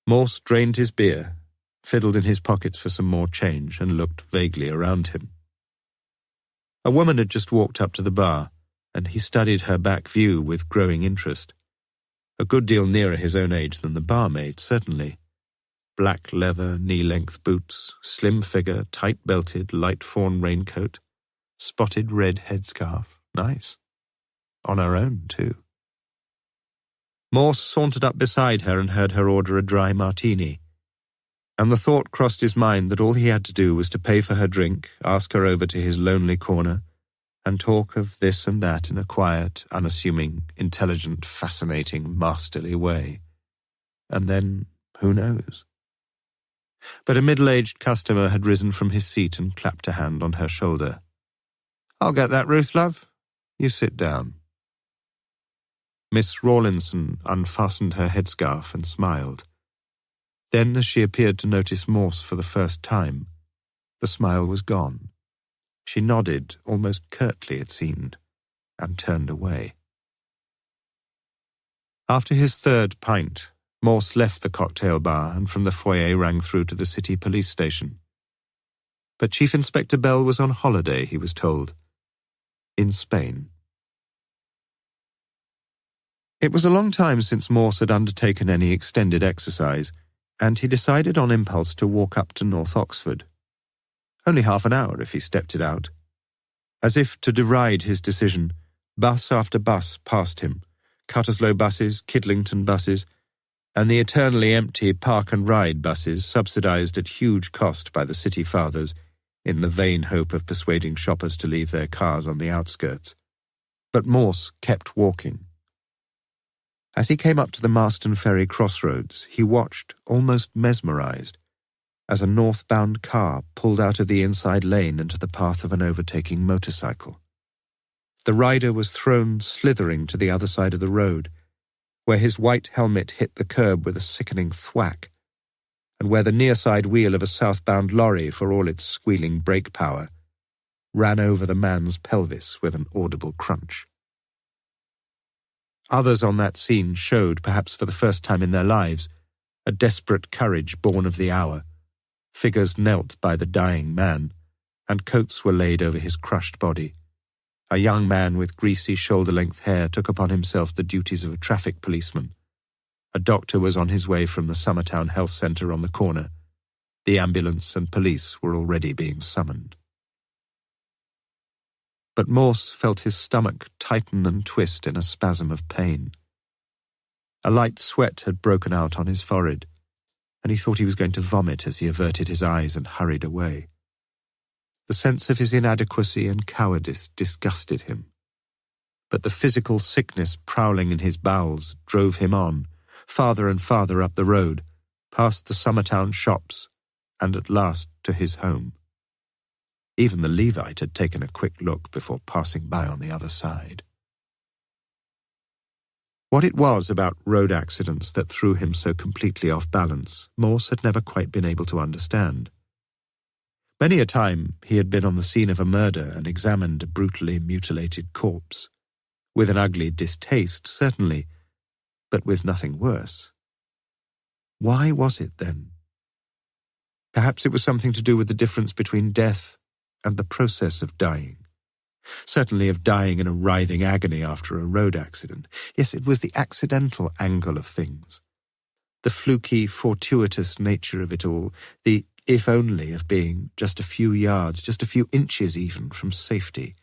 Morse drained his beer, fiddled in his pockets for some more change, and looked vaguely around him. A woman had just walked up to the bar, and he studied her back view with growing interest. A good deal nearer his own age than the barmaid, certainly. Black leather, knee-length boots, slim figure, tight-belted, light fawn raincoat, spotted red headscarf. Nice. On her own, too. Morse sauntered up beside her and heard her order a dry martini, and the thought crossed his mind that all he had to do was to pay for her drink, ask her over to his lonely corner, and talk of this and that in a quiet, unassuming, intelligent, fascinating, masterly way. And then, who knows? But a middle-aged customer had risen from his seat and clapped a hand on her shoulder. "I'll get that, Ruth, love. You sit down." Miss Rawlinson unfastened her headscarf and smiled. Then, as she appeared to notice Morse for the first time, the smile was gone. She nodded, almost curtly it seemed, and turned away. After his third pint, Morse left the cocktail bar and from the foyer rang through to the city police station. But Chief Inspector Bell was on holiday, he was told, in Spain. It was a long time since Morse had undertaken any extended exercise, and he decided on impulse to walk up to North Oxford. Only half an hour if he stepped it out. As if to deride his decision, bus after bus passed him, Cutterslow buses, Kidlington buses, and the eternally empty park and ride buses subsidised at huge cost by the city fathers in the vain hope of persuading shoppers to leave their cars on the outskirts. But Morse kept walking. As he came up to the Marston Ferry crossroads, he watched, almost mesmerised, as a northbound car pulled out of the inside lane into the path of an overtaking motorcycle. The rider was thrown slithering to the other side of the road, where his white helmet hit the curb with a sickening thwack, and where the near-side wheel of a southbound lorry, for all its squealing brake power, ran over the man's pelvis with an audible crunch. Others on that scene showed, perhaps for the first time in their lives, a desperate courage born of the hour. Figures knelt by the dying man, and coats were laid over his crushed body. A young man with greasy shoulder-length hair took upon himself the duties of a traffic policeman. A doctor was on his way from the Summertown Health Centre on the corner. The ambulance and police were already being summoned. But Morse felt his stomach tighten and twist in a spasm of pain. A light sweat had broken out on his forehead, and he thought he was going to vomit as he averted his eyes and hurried away. The sense of his inadequacy and cowardice disgusted him, but the physical sickness prowling in his bowels drove him on, farther and farther up the road, past the Summertown shops, and at last to his home. Even the Levite had taken a quick look before passing by on the other side. What it was about road accidents that threw him so completely off balance, Morse had never quite been able to understand. Many a time he had been on the scene of a murder and examined a brutally mutilated corpse, with an ugly distaste, certainly, but with nothing worse. Why was it, then? Perhaps it was something to do with the difference between death and the process of dying. Certainly of dying in a writhing agony after a road accident. Yes, it was the accidental angle of things. The fluky, fortuitous nature of it all, the if only of being just a few yards, just a few inches even from safety,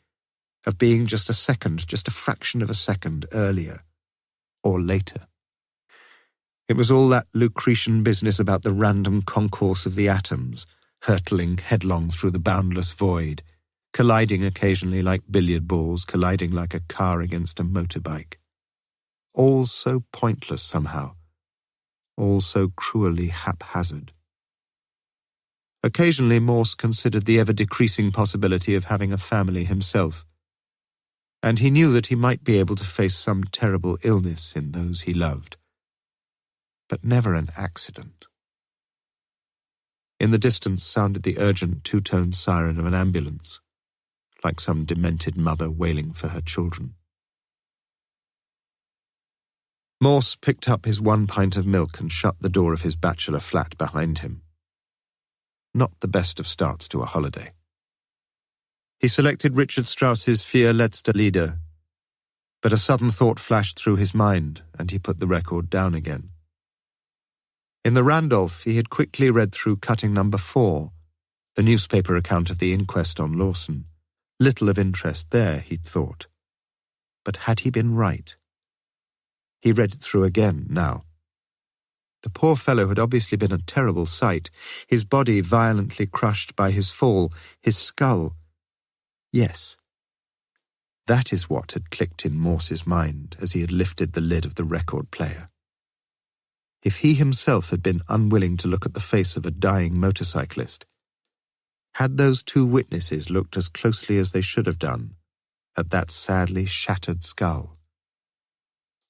of being just a second, just a fraction of a second earlier or later. It was all that Lucretian business about the random concourse of the atoms, hurtling headlong through the boundless void, colliding occasionally like billiard balls, colliding like a car against a motorbike. All so pointless somehow, all so cruelly haphazard. Occasionally Morse considered the ever-decreasing possibility of having a family himself, and he knew that he might be able to face some terrible illness in those he loved, but never an accident. In the distance sounded the urgent two-toned siren of an ambulance, like some demented mother wailing for her children. Morse picked up his 1 pint of milk and shut the door of his bachelor flat behind him. Not the best of starts to a holiday. He selected Richard Strauss's Vier letzte Lieder, but a sudden thought flashed through his mind, and he put the record down again. In the Randolph, he had quickly read through cutting number 4, the newspaper account of the inquest on Lawson. Little of interest there, he'd thought. But had he been right? He read it through again now. The poor fellow had obviously been a terrible sight, his body violently crushed by his fall, his skull. Yes, that is what had clicked in Morse's mind as he had lifted the lid of the record player. If he himself had been unwilling to look at the face of a dying motorcyclist, had those two witnesses looked as closely as they should have done at that sadly shattered skull?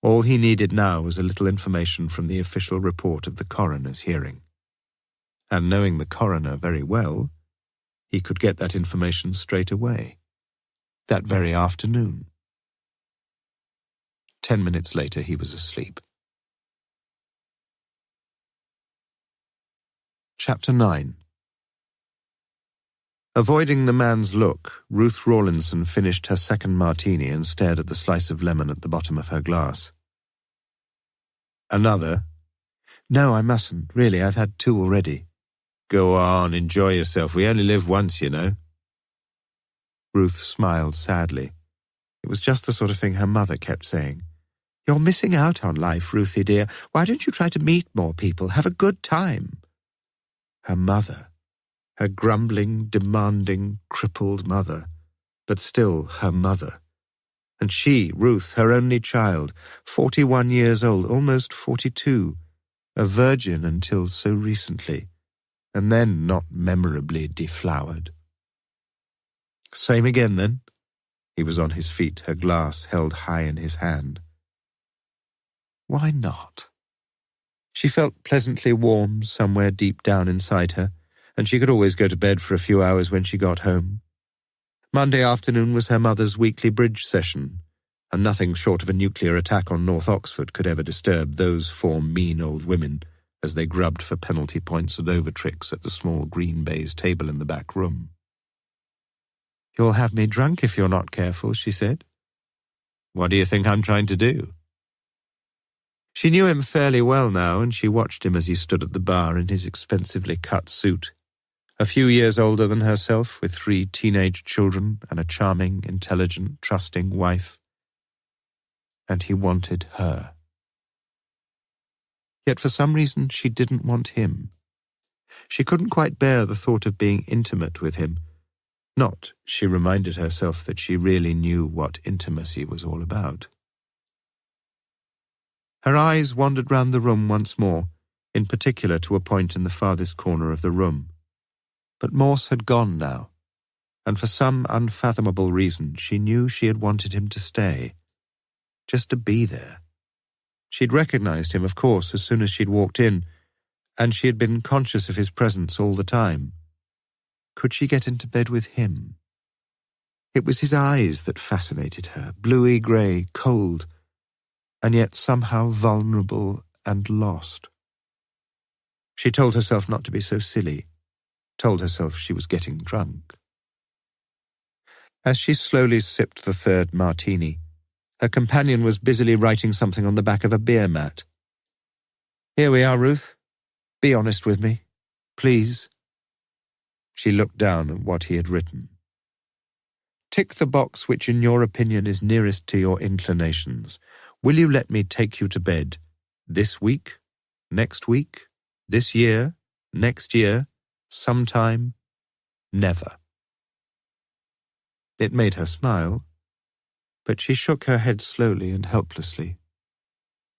All he needed now was a little information from the official report of the coroner's hearing. And knowing the coroner very well, he could get that information straight away, that very afternoon. 10 minutes later, he was asleep. Chapter 9. Avoiding the man's look, Ruth Rawlinson finished her second martini and stared at the slice of lemon at the bottom of her glass. Another? No, I mustn't. Really, I've had 2 already. Go on, enjoy yourself. We only live once, you know. Ruth smiled sadly. It was just the sort of thing her mother kept saying. You're missing out on life, Ruthie dear. Why don't you try to meet more people? Have a good time. Her mother. Her grumbling, demanding, crippled mother, but still her mother. And she, Ruth, her only child, 41 years old, almost 42, a virgin until so recently, and then not memorably deflowered. Same again, then? He was on his feet, her glass held high in his hand. Why not? She felt pleasantly warm somewhere deep down inside her, and she could always go to bed for a few hours when she got home. Monday afternoon was her mother's weekly bridge session, and nothing short of a nuclear attack on North Oxford could ever disturb those four mean old women as they grubbed for penalty points and overtricks at the small green baize table in the back room. "You'll have me drunk if you're not careful," she said. "What do you think I'm trying to do?" She knew him fairly well now, and she watched him as he stood at the bar in his expensively cut suit, a few years older than herself, with 3 teenage children and a charming, intelligent, trusting wife. And he wanted her. Yet for some reason she didn't want him. She couldn't quite bear the thought of being intimate with him. Not, she reminded herself, that she really knew what intimacy was all about. Her eyes wandered round the room once more, in particular to a point in the farthest corner of the room. But Morse had gone now, and for some unfathomable reason she knew she had wanted him to stay, just to be there. She'd recognized him, of course, as soon as she'd walked in, and she had been conscious of his presence all the time. Could she get into bed with him? It was his eyes that fascinated her, bluey-grey, cold, and yet somehow vulnerable and lost. She told herself not to be so silly, told herself she was getting drunk. As she slowly sipped the 3rd martini, her companion was busily writing something on the back of a beer mat. "Here we are, Ruth. Be honest with me, please." She looked down at what he had written. "Tick the box which in your opinion is nearest to your inclinations. Will you let me take you to bed this week, next week, this year, next year, sometime, never?" It made her smile, but she shook her head slowly and helplessly.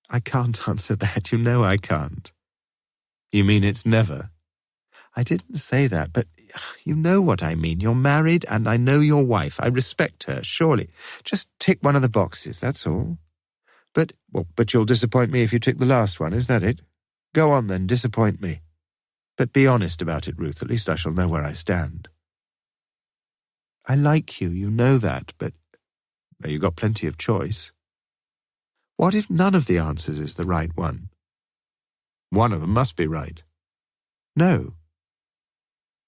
"I can't answer that, you know I can't." "You mean it's never?" "I didn't say that, but you know what I mean. You're married, and I know your wife. I respect her, surely. Just tick one of the boxes, that's all." But you'll disappoint me if you tick the last one, is that it? Go on then, disappoint me. But be honest about it, Ruth, at least I shall know where I stand." "I like you, you know that, but—" "You've got plenty of choice." "What if none of the answers is the right one?" "One of them must be right." "No."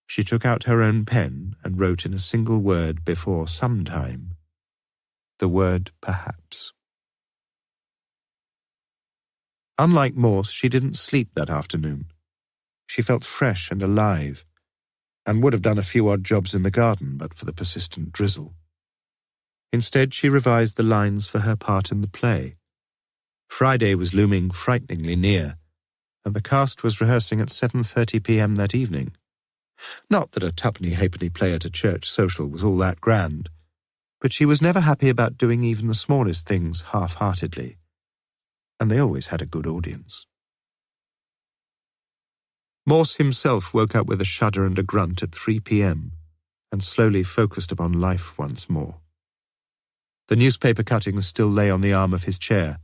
She took out her own pen and wrote in a single word before sometime the word perhaps. Unlike Morse, she didn't sleep that afternoon. She felt fresh and alive, and would have done a few odd jobs in the garden but for the persistent drizzle. Instead, she revised the lines for her part in the play. Friday was looming frighteningly near, and the cast was rehearsing at 7:30 p.m. that evening. Not that a tuppenny-halfpenny play at a church social was all that grand, but she was never happy about doing even the smallest things half-heartedly, and they always had a good audience. Morse himself woke up with a shudder and a grunt at 3 p.m. and slowly focused upon life once more. The newspaper cuttings still lay on the arm of his chair,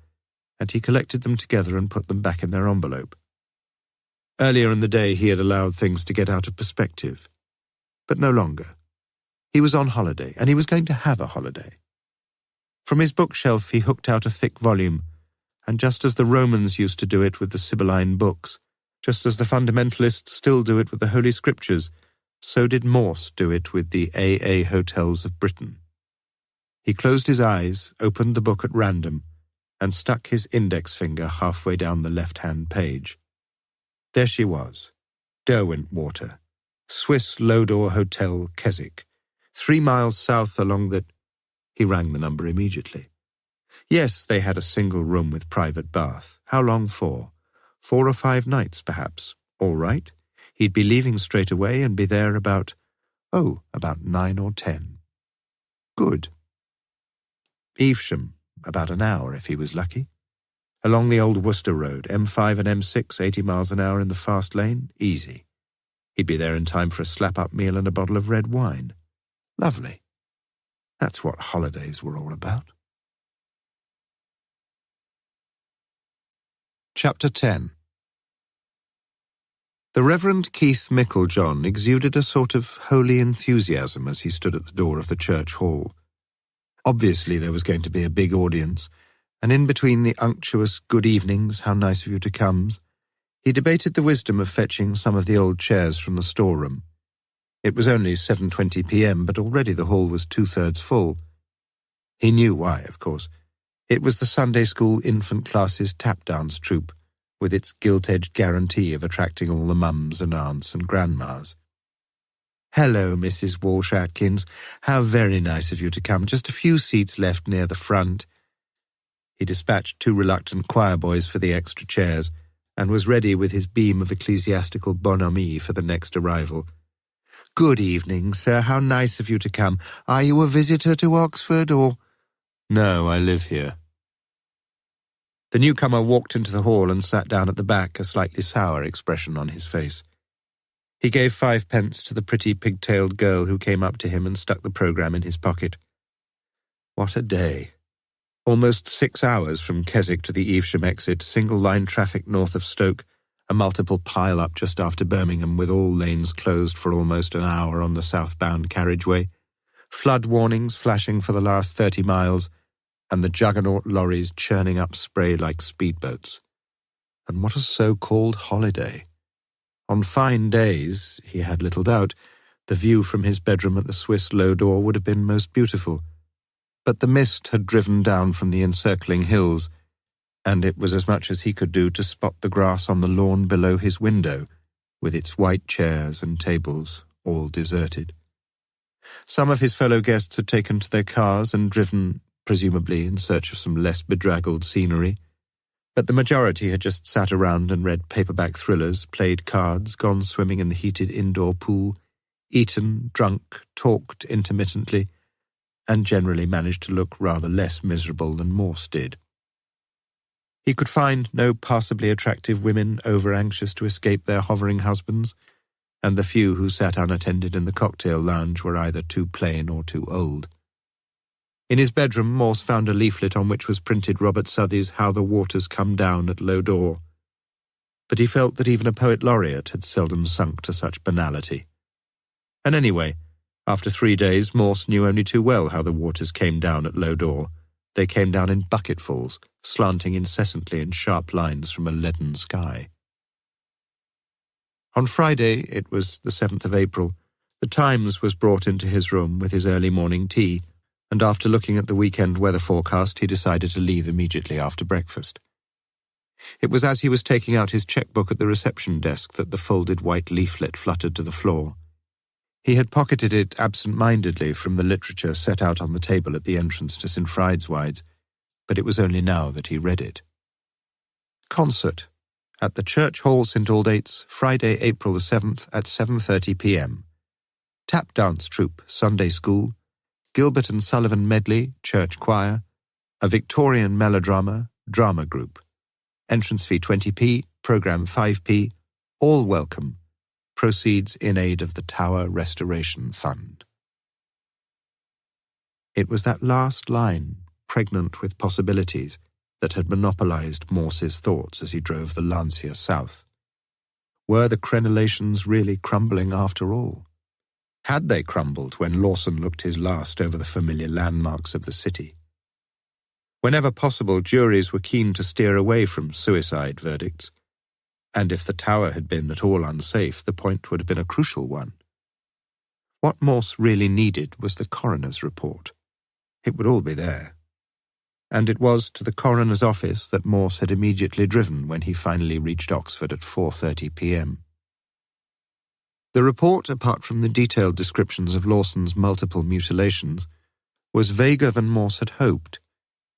and he collected them together and put them back in their envelope. Earlier in the day he had allowed things to get out of perspective, but no longer. He was on holiday, and he was going to have a holiday. From his bookshelf he hooked out a thick volume, and just as the Romans used to do it with the Sibylline books, just as the fundamentalists still do it with the Holy Scriptures, so did Morse do it with the AA hotels of Britain. He closed his eyes, opened the book at random, and stuck his index finger halfway down the left-hand page. There she was, Derwentwater, Swiss Lodore Hotel, Keswick, 3 miles south along the... He rang the number immediately. Yes, they had a single room with private bath. How long for? 4 or 5 nights, perhaps. All right. He'd be leaving straight away and be there about 9 or 10. Good. Evesham, about an hour if he was lucky. Along the old Worcester Road, M5 and M6, 80 miles an hour in the fast lane, easy. He'd be there in time for a slap-up meal and a bottle of red wine. Lovely. That's what holidays were all about. Chapter 10. The Reverend Keith Micklejohn exuded a sort of holy enthusiasm as he stood at the door of the church hall. Obviously there was going to be a big audience, and in between the unctuous good evenings, how nice of you to comes, he debated the wisdom of fetching some of the old chairs from the storeroom. It was only 7:20 p.m., but already the hall was 2/3 full. He knew why, of course. It was the Sunday school infant classes tap dance troupe, with its gilt-edged guarantee of attracting all the mums and aunts and grandmas. "Hello, Mrs. Walsh-Atkins. How very nice of you to come. Just a few seats left near the front." He dispatched 2 reluctant choir boys for the extra chairs, and was ready with his beam of ecclesiastical bonhomie for the next arrival. "Good evening, sir. How nice of you to come. Are you a visitor to Oxford, or—" "No, I live here." The newcomer walked into the hall and sat down at the back, a slightly sour expression on his face. He gave 5 pence to the pretty pigtailed girl who came up to him and stuck the programme in his pocket. What a day. Almost 6 hours from Keswick to the Evesham exit, single-line traffic north of Stoke, a multiple pile-up just after Birmingham with all lanes closed for almost an hour on the southbound carriageway, flood warnings flashing for the last 30 miles, and the juggernaut lorries churning up spray like speedboats. And what a so-called holiday. On fine days, he had little doubt, the view from his bedroom at the Swiss low door would have been most beautiful. But the mist had driven down from the encircling hills, and it was as much as he could do to spot the grass on the lawn below his window, with its white chairs and tables, all deserted. Some of his fellow guests had taken to their cars and driven, presumably in search of some less bedraggled scenery, but the majority had just sat around and read paperback thrillers, played cards, gone swimming in the heated indoor pool, eaten, drunk, talked intermittently, and generally managed to look rather less miserable than Morse did. He could find no passably attractive women over-anxious to escape their hovering husbands, and the few who sat unattended in the cocktail lounge were either too plain or too old. In his bedroom, Morse found a leaflet on which was printed Robert Southey's How the Waters Come Down at Low Door. But he felt that even a poet laureate had seldom sunk to such banality. And anyway, after 3 days, Morse knew only too well how the waters came down at Low Door. They came down in bucketfuls, slanting incessantly in sharp lines from a leaden sky. On Friday, it was the 7th of April, the Times was brought into his room with his early morning tea, and after looking at the weekend weather forecast, he decided to leave immediately after breakfast. It was as he was taking out his checkbook at the reception desk that the folded white leaflet fluttered to the floor. He had pocketed it absent-mindedly from the literature set out on the table at the entrance to St. Friedeswide's, but it was only now that he read it. Concert at the Church Hall, St. Aldate's, Friday, April the 7th at 7:30 p.m. Tap dance troupe, Sunday school, Gilbert and Sullivan medley, church choir, a Victorian melodrama, drama group. Entrance fee 20p, programme 5p, all welcome. Proceeds in aid of the Tower Restoration Fund. It was that last line, pregnant with possibilities, that had monopolized Morse's thoughts as he drove the Lancia south. Were the crenellations really crumbling after all? Had they crumbled when Lawson looked his last over the familiar landmarks of the city? Whenever possible, juries were keen to steer away from suicide verdicts, and if the tower had been at all unsafe, the point would have been a crucial one. What Morse really needed was the coroner's report. It would all be there. And it was to the coroner's office that Morse had immediately driven when he finally reached Oxford at 4:30 p.m. The report, apart from the detailed descriptions of Lawson's multiple mutilations, was vaguer than Morse had hoped,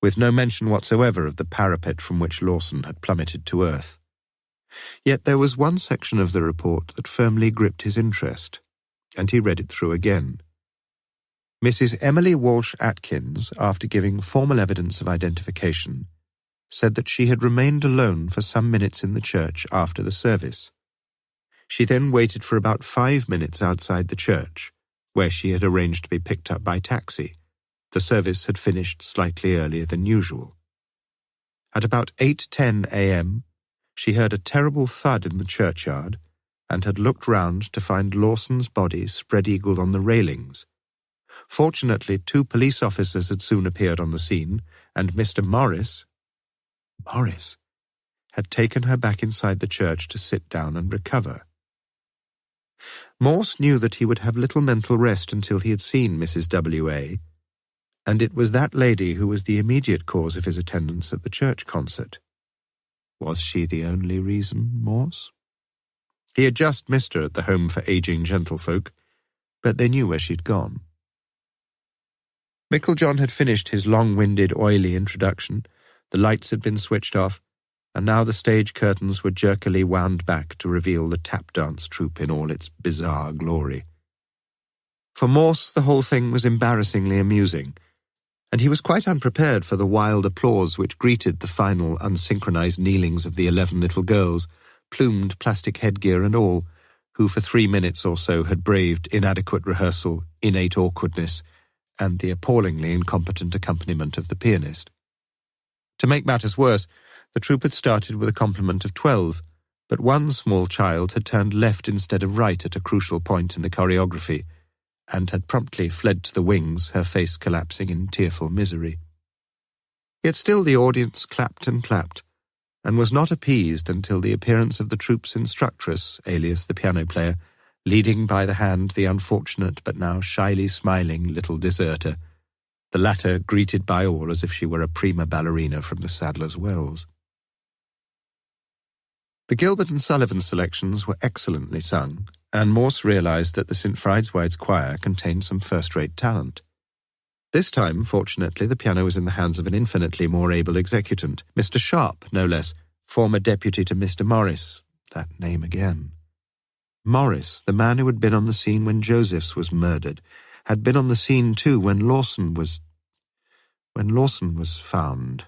with no mention whatsoever of the parapet from which Lawson had plummeted to earth. Yet there was one section of the report that firmly gripped his interest, and he read it through again. Mrs. Emily Walsh-Atkins, after giving formal evidence of identification, said that she had remained alone for some minutes in the church after the service. She then waited for about 5 minutes outside the church, where she had arranged to be picked up by taxi. The service had finished slightly earlier than usual. At about 8:10 a.m., she heard a terrible thud in the churchyard, and had looked round to find Lawson's body spread-eagled on the railings. Fortunately, 2 police officers had soon appeared on the scene, and Mr. Morse had taken her back inside the church to sit down and recover. Morse knew that he would have little mental rest until he had seen Mrs. W.A., and it was that lady who was the immediate cause of his attendance at the church concert. Was she the only reason, Morse? He had just missed her at the Home for Aging Gentlefolk, but they knew where she'd gone. Micklejohn had finished his long-winded, oily introduction, the lights had been switched off, and now the stage curtains were jerkily wound back to reveal the tap dance troupe in all its bizarre glory. For Morse, the whole thing was embarrassingly amusing, and he was quite unprepared for the wild applause which greeted the final unsynchronized kneelings of the 11 little girls, plumed plastic headgear and all, who for 3 minutes or so had braved inadequate rehearsal, innate awkwardness, and the appallingly incompetent accompaniment of the pianist. To make matters worse, the troupe had started with a complement of 12, but one small child had turned left instead of right at a crucial point in the choreography, and had promptly fled to the wings, her face collapsing in tearful misery. Yet still the audience clapped and was not appeased until the appearance of the troupe's instructress, alias the piano player, leading by the hand the unfortunate but now shyly smiling little deserter, the latter greeted by all as if she were a prima ballerina from the Sadler's Wells. The Gilbert and Sullivan selections were excellently sung, and Morse realized that the St. Fried's choir contained some first-rate talent. This time, fortunately, the piano was in the hands of an infinitely more able executant, Mr. Sharp, no less, former deputy to Mr. Morris. That name again. Morris, the man who had been on the scene when Josephs was murdered, had been on the scene too when Lawson was found.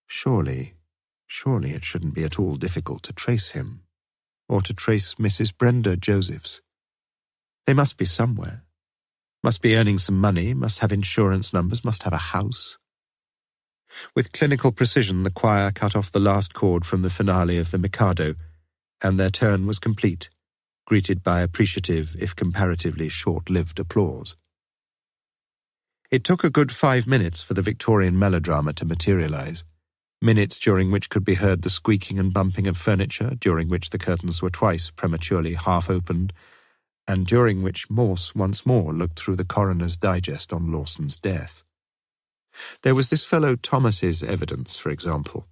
Surely it shouldn't be at all difficult to trace him, or to trace Mrs. Brenda Josephs. They must be somewhere. Must be earning some money, must have insurance numbers, must have a house. With clinical precision, the choir cut off the last chord from the finale of the Mikado, and their turn was complete, greeted by appreciative, if comparatively short-lived applause. It took a good 5 minutes for the Victorian melodrama to materialize, minutes during which could be heard the squeaking and bumping of furniture, during which the curtains were twice prematurely half-opened, and during which Morse once more looked through the coroner's digest on Lawson's death. There was this fellow Thomas's evidence, for example.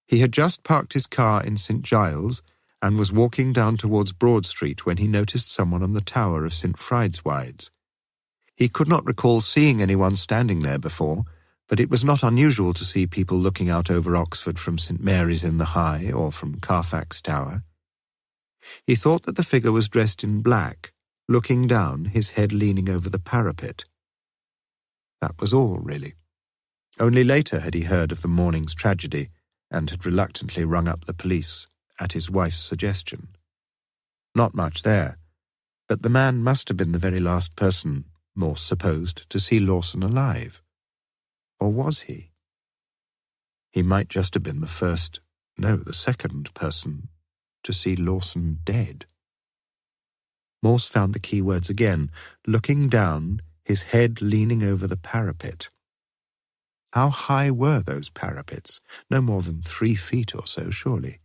He had just parked his car in St. Giles and was walking down towards Broad Street when he noticed someone on the tower of St. Fried's. He could not recall seeing anyone standing there before, but it was not unusual to see people looking out over Oxford from St. Mary's in the High or from Carfax Tower. He thought that the figure was dressed in black, looking down, his head leaning over the parapet. That was all, really. Only later had he heard of the morning's tragedy and had reluctantly rung up the police at his wife's suggestion. Not much there, but the man must have been the very last person, Morse supposed, to see Lawson alive. Or was he? He might just have been the second person to see Lawson dead. Morse found the key words again, looking down, his head leaning over the parapet. How high were those parapets? No more than 3 feet or so, surely.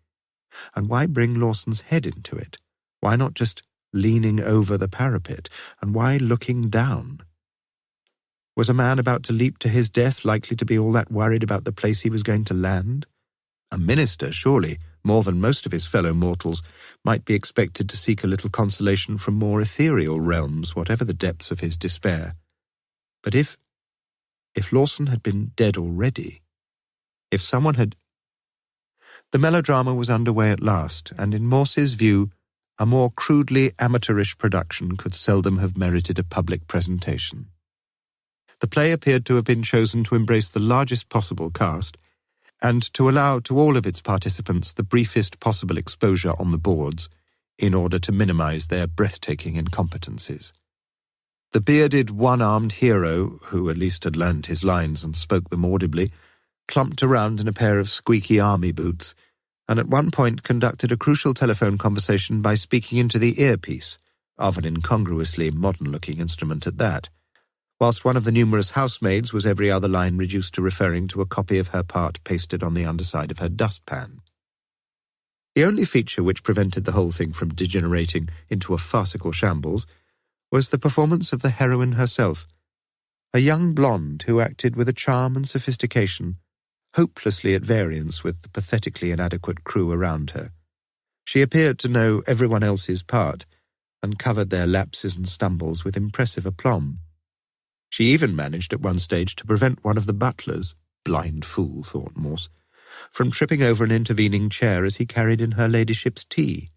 And why bring Lawson's head into it? Why not just leaning over the parapet? And why looking down? Was a man about to leap to his death likely to be all that worried about the place he was going to land? A minister, surely, more than most of his fellow mortals, might be expected to seek a little consolation from more ethereal realms, whatever the depths of his despair. But if Lawson had been dead already, if someone had... The melodrama was underway at last, and in Morse's view, a more crudely amateurish production could seldom have merited a public presentation. The play appeared to have been chosen to embrace the largest possible cast, and to allow to all of its participants the briefest possible exposure on the boards, in order to minimize their breathtaking incompetencies. The bearded, one-armed hero, who at least had learned his lines and spoke them audibly, clumped around in a pair of squeaky army boots, and at one point conducted a crucial telephone conversation by speaking into the earpiece, of an incongruously modern-looking instrument at that, whilst one of the numerous housemaids was every other line reduced to referring to a copy of her part pasted on the underside of her dustpan. The only feature which prevented the whole thing from degenerating into a farcical shambles was the performance of the heroine herself, a young blonde who acted with a charm and sophistication hopelessly at variance with the pathetically inadequate crew around her. She appeared to know everyone else's part, and covered their lapses and stumbles with impressive aplomb. She even managed at one stage to prevent one of the butlers, blind fool, thought Morse, from tripping over an intervening chair as he carried in her ladyship's tea.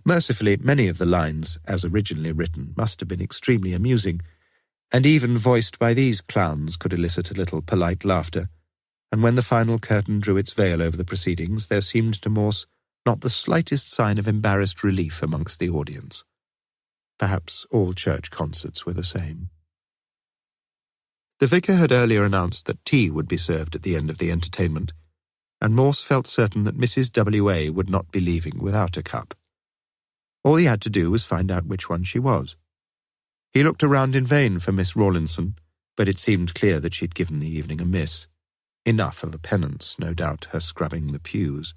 Mercifully, many of the lines, as originally written, must have been extremely amusing, and even voiced by these clowns could elicit a little polite laughter, and when the final curtain drew its veil over the proceedings, there seemed to Morse not the slightest sign of embarrassed relief amongst the audience. Perhaps all church concerts were the same. The vicar had earlier announced that tea would be served at the end of the entertainment, and Morse felt certain that Mrs. W.A. would not be leaving without a cup. All he had to do was find out which one she was. He looked around in vain for Miss Rawlinson, but it seemed clear that she'd given the evening a miss. Enough of a penance, no doubt, her scrubbing the pews.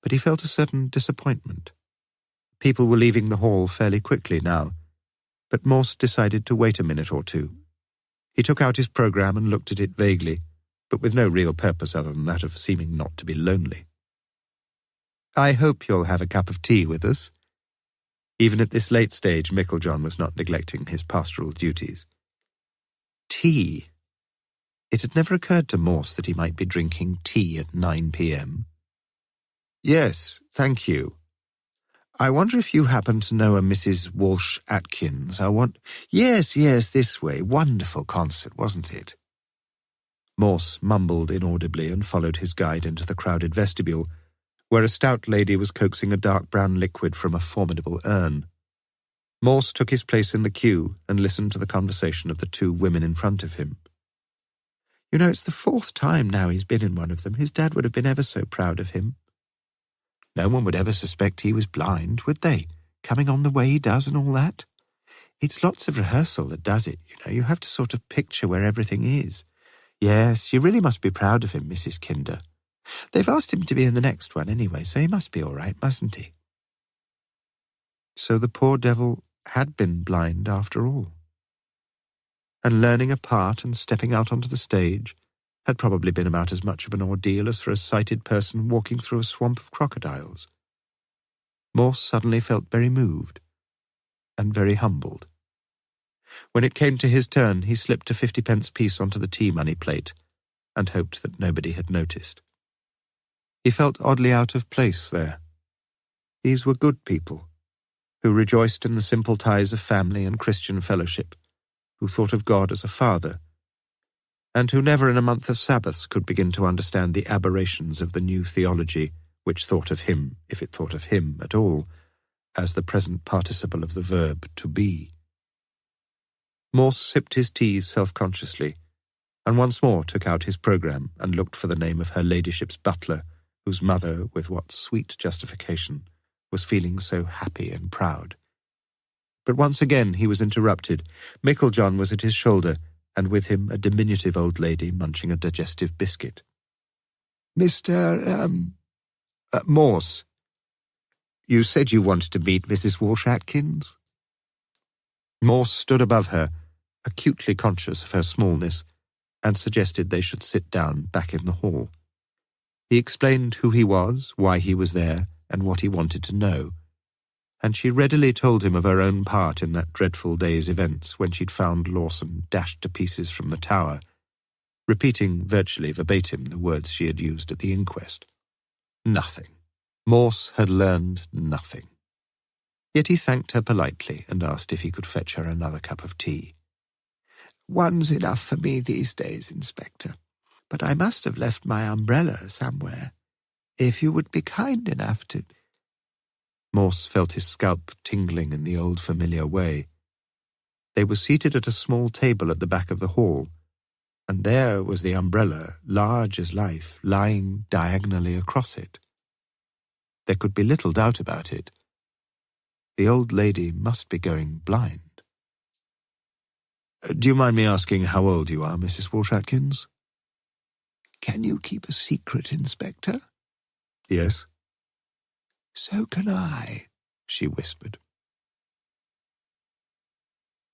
But he felt a certain disappointment. People were leaving the hall fairly quickly now, but Morse decided to wait a minute or two. He took out his programme and looked at it vaguely, but with no real purpose other than that of seeming not to be lonely. "I hope you'll have a cup of tea with us." Even at this late stage, Micklejohn was not neglecting his pastoral duties. Tea? It had never occurred to Morse that he might be drinking tea at 9 p.m. "Yes, thank you. I wonder if you happen to know a Mrs. Walsh Atkins. Yes, this way. Wonderful concert, wasn't it?" Morse mumbled inaudibly and followed his guide into the crowded vestibule, where a stout lady was coaxing a dark brown liquid from a formidable urn. Morse took his place in the queue and listened to the conversation of the two women in front of him. "You know, it's the 4th time now he's been in one of them. His dad would have been ever so proud of him." "No one would ever suspect he was blind, would they? Coming on the way he does and all that? It's lots of rehearsal that does it, you know. You have to sort of picture where everything is. Yes, you really must be proud of him, Mrs. Kinder. They've asked him to be in the next one anyway, so he must be all right, mustn't he?" So the poor devil had been blind after all. And learning a part and stepping out onto the stage had probably been about as much of an ordeal as for a sighted person walking through a swamp of crocodiles. Morse suddenly felt very moved and very humbled. When it came to his turn, he slipped a 50-pence piece onto the tea-money plate and hoped that nobody had noticed. He felt oddly out of place there. These were good people, who rejoiced in the simple ties of family and Christian fellowship, who thought of God as a father, and who never in a month of Sabbaths could begin to understand the aberrations of the new theology which thought of him, if it thought of him at all, as the present participle of the verb to be. Morse sipped his tea self-consciously, and once more took out his programme and looked for the name of her ladyship's butler, whose mother, with what sweet justification, was feeling so happy and proud. But once again he was interrupted. Micklejohn was at his shoulder, and with him a diminutive old lady munching a digestive biscuit. "Mr. Morse, you said you wanted to meet Mrs. Walsh Atkins?" Morse stood above her, acutely conscious of her smallness, and suggested they should sit down back in the hall. He explained who he was, why he was there, and what he wanted to know, and she readily told him of her own part in that dreadful day's events when she'd found Lawson dashed to pieces from the tower, repeating virtually verbatim the words she had used at the inquest. Nothing. Morse had learned nothing. Yet he thanked her politely and asked if he could fetch her another cup of tea. "One's enough for me these days, Inspector, but I must have left my umbrella somewhere. If you would be kind enough to—" Morse felt his scalp tingling in the old familiar way. They were seated at a small table at the back of the hall, and there was the umbrella, large as life, lying diagonally across it. There could be little doubt about it. The old lady must be going blind. Do you mind me asking how old you are, Mrs. Walsh-Atkins? Can you keep a secret, Inspector? Yes. So can I, she whispered.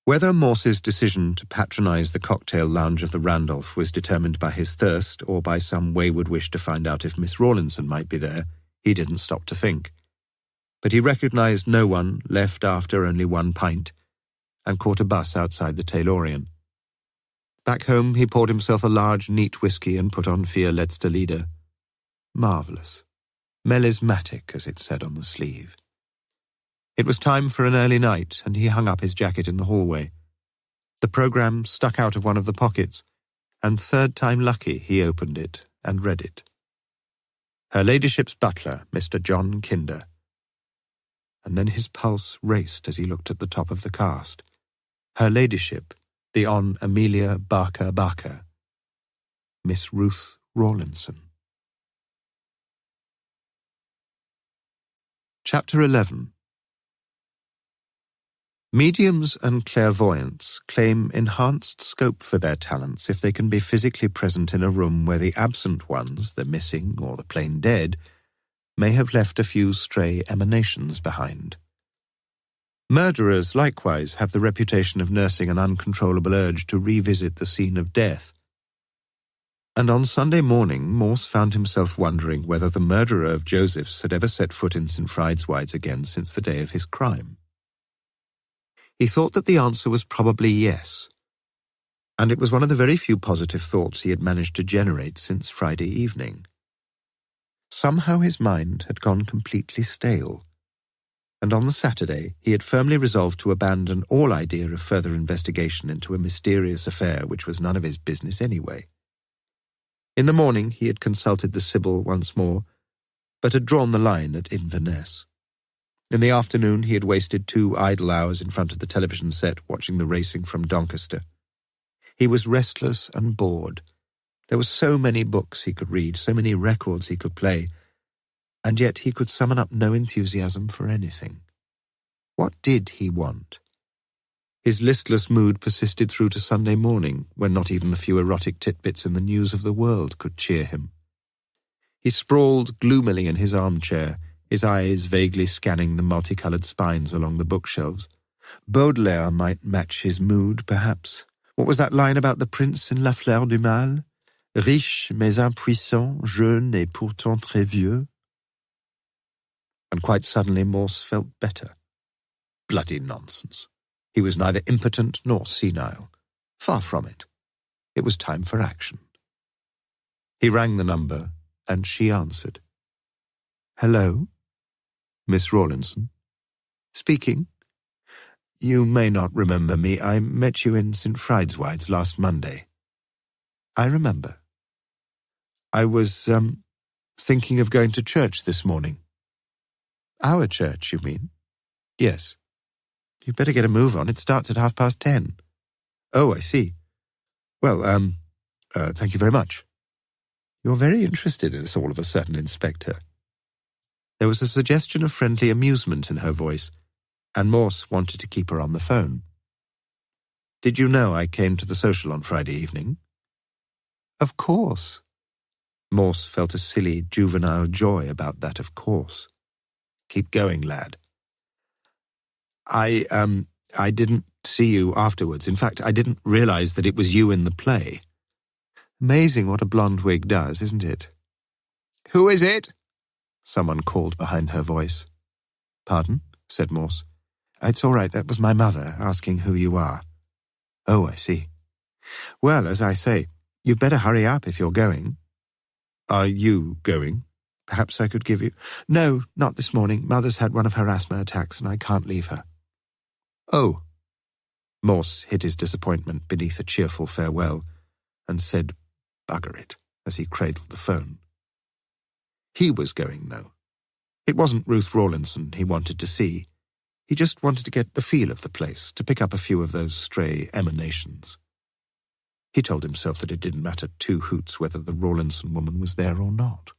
Whether Morse's decision to patronize the cocktail lounge of the Randolph was determined by his thirst or by some wayward wish to find out if Miss Rawlinson might be there, he didn't stop to think. But he recognized no one, left after only one pint, and caught a bus outside the Taylorian. Back home, he poured himself a large, neat whisky and put on Vier Letzte Lieder. Marvellous. Melismatic, as it said on the sleeve. It was time for an early night, and he hung up his jacket in the hallway. The programme stuck out of one of the pockets, and third time lucky he opened it and read it. Her Ladyship's butler, Mr. John Kinder. And then his pulse raced as he looked at the top of the cast. Her Ladyship, the Hon. Amelia Barker, Miss Ruth Rawlinson. Chapter 11. Mediums and clairvoyants claim enhanced scope for their talents if they can be physically present in a room where the absent ones, the missing or the plain dead, may have left a few stray emanations behind. Murderers likewise have the reputation of nursing an uncontrollable urge to revisit the scene of death. And on Sunday morning, Morse found himself wondering whether the murderer of Joseph's had ever set foot in St. Fried's again since the day of his crime. He thought that the answer was probably yes, and it was one of the very few positive thoughts he had managed to generate since Friday evening. Somehow his mind had gone completely stale, and on the Saturday he had firmly resolved to abandon all idea of further investigation into a mysterious affair which was none of his business anyway. In the morning he had consulted the Sibyl once more, but had drawn the line at Inverness. In the afternoon he had wasted 2 idle hours in front of the television set watching the racing from Doncaster. He was restless and bored. There were so many books he could read, so many records he could play, and yet he could summon up no enthusiasm for anything. What did he want? His listless mood persisted through to Sunday morning, when not even the few erotic titbits in the news of the world could cheer him. He sprawled gloomily in his armchair, his eyes vaguely scanning the multicoloured spines along the bookshelves. Baudelaire might match his mood, perhaps. What was that line about the prince in La Fleur du Mal? Riche mais impuissant, jeune et pourtant très vieux. And quite suddenly Morse felt better. Bloody nonsense. He was neither impotent nor senile. Far from it. It was time for action. He rang the number, and she answered. Hello? Miss Rawlinson? Speaking. You may not remember me. I met you in St. Fried's last Monday. I remember. I was, thinking of going to church this morning. Our church, you mean? Yes. You'd better get a move on. It starts at 10:30. Oh, I see. Well, thank you very much. You're very interested in us all of a sudden, Inspector. There was a suggestion of friendly amusement in her voice, and Morse wanted to keep her on the phone. Did you know I came to the social on Friday evening? Of course. Morse felt a silly, juvenile joy about that, of course. Keep going, lad. I didn't see you afterwards. In fact, I didn't realize that it was you in the play. Amazing what a blonde wig does, isn't it? Who is it? Someone called behind her voice. Pardon? Said Morse. It's all right, that was my mother asking who you are. Oh, I see. Well, as I say, you'd better hurry up if you're going. Are you going? Perhaps I could give you... No, not this morning. Mother's had one of her asthma attacks and I can't leave her. Oh. Morse hid his disappointment beneath a cheerful farewell and said, bugger it, as he cradled the phone. He was going, though. It wasn't Ruth Rawlinson he wanted to see. He just wanted to get the feel of the place, to pick up a few of those stray emanations. He told himself that it didn't matter 2 hoots whether the Rawlinson woman was there or not.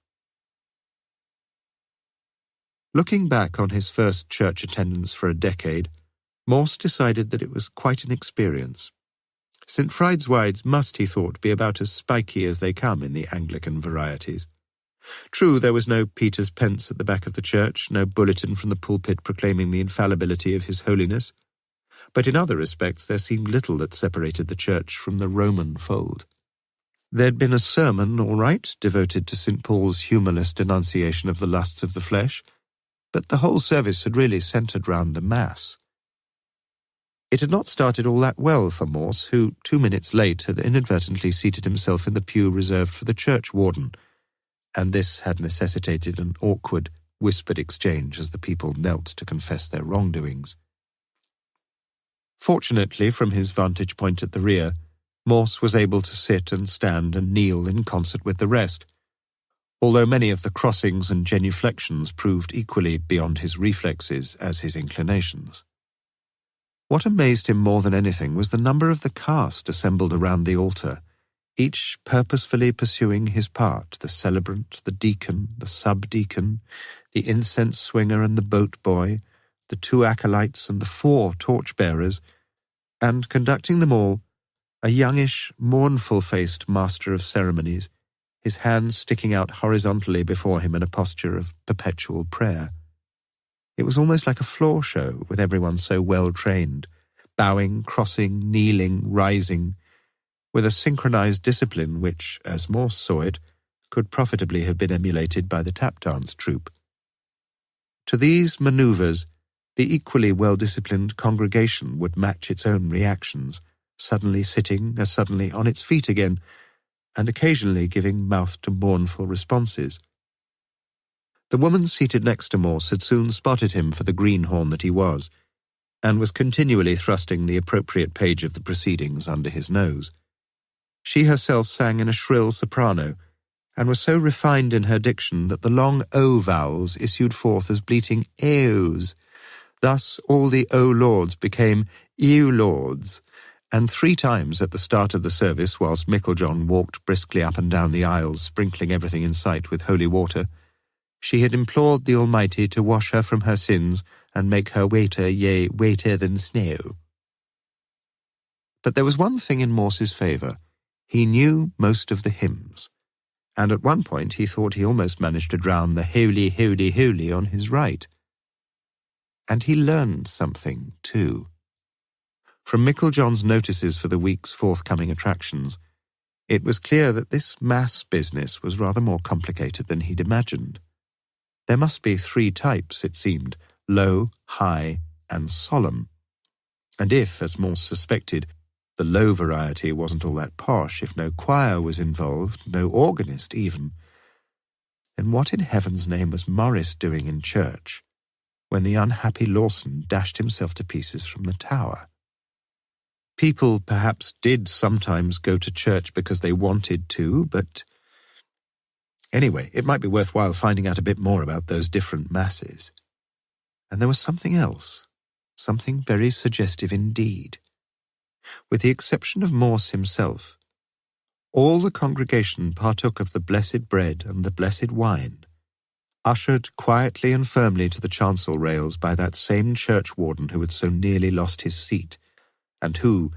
Looking back on his first church attendance for a decade, Morse decided that it was quite an experience. St. Fried's must, he thought, be about as spiky as they come in the Anglican varieties. True, there was no Peter's pence at the back of the church, no bulletin from the pulpit proclaiming the infallibility of His Holiness, but in other respects there seemed little that separated the church from the Roman fold. There'd been a sermon, all right, devoted to St. Paul's humourless denunciation of the lusts of the flesh, but the whole service had really centred round the Mass. It had not started all that well for Morse, who, 2 minutes late, had inadvertently seated himself in the pew reserved for the church warden, and this had necessitated an awkward, whispered exchange as the people knelt to confess their wrongdoings. Fortunately, from his vantage point at the rear, Morse was able to sit and stand and kneel in concert with the rest, although many of the crossings and genuflections proved equally beyond his reflexes as his inclinations. What amazed him more than anything was the number of the cast assembled around the altar, each purposefully pursuing his part, the celebrant, the deacon, the sub-deacon, the incense swinger and the boat boy, the 2 acolytes and the 4 torch-bearers, and conducting them all, a youngish, mournful-faced master of ceremonies, his hands sticking out horizontally before him in a posture of perpetual prayer. It was almost like a floor show, with everyone so well trained, bowing, crossing, kneeling, rising, with a synchronized discipline which, as Morse saw it, could profitably have been emulated by the tap dance troupe. To these manoeuvres, the equally well-disciplined congregation would match its own reactions, suddenly sitting as suddenly on its feet again, and occasionally giving mouth to mournful responses. The woman seated next to Morse had soon spotted him for the greenhorn that he was, and was continually thrusting the appropriate page of the proceedings under his nose. She herself sang in a shrill soprano, and was so refined in her diction that the long O vowels issued forth as bleating eos. Thus all the O lords became ew lords, and 3 times at the start of the service, whilst Micklejohn walked briskly up and down the aisles, sprinkling everything in sight with holy water, she had implored the Almighty to wash her from her sins and make her whiter, yea, whiter than snow. But there was one thing in Morse's favour. He knew most of the hymns, and at one point he thought he almost managed to drown the holy, holy, holy on his right. And he learned something, too. From Micklejohn's notices for the week's forthcoming attractions, it was clear that this mass business was rather more complicated than he'd imagined. There must be 3 types, it seemed, low, high, and solemn. And if, as Morse suspected, the low variety wasn't all that posh, if no choir was involved, no organist even, then what in heaven's name was Morris doing in church when the unhappy Lawson dashed himself to pieces from the tower? People perhaps did sometimes go to church because they wanted to, but anyway, it might be worthwhile finding out a bit more about those different masses. And there was something else, something very suggestive indeed. With the exception of Morse himself, all the congregation partook of the blessed bread and the blessed wine, ushered quietly and firmly to the chancel rails by that same churchwarden who had so nearly lost his seat, and who,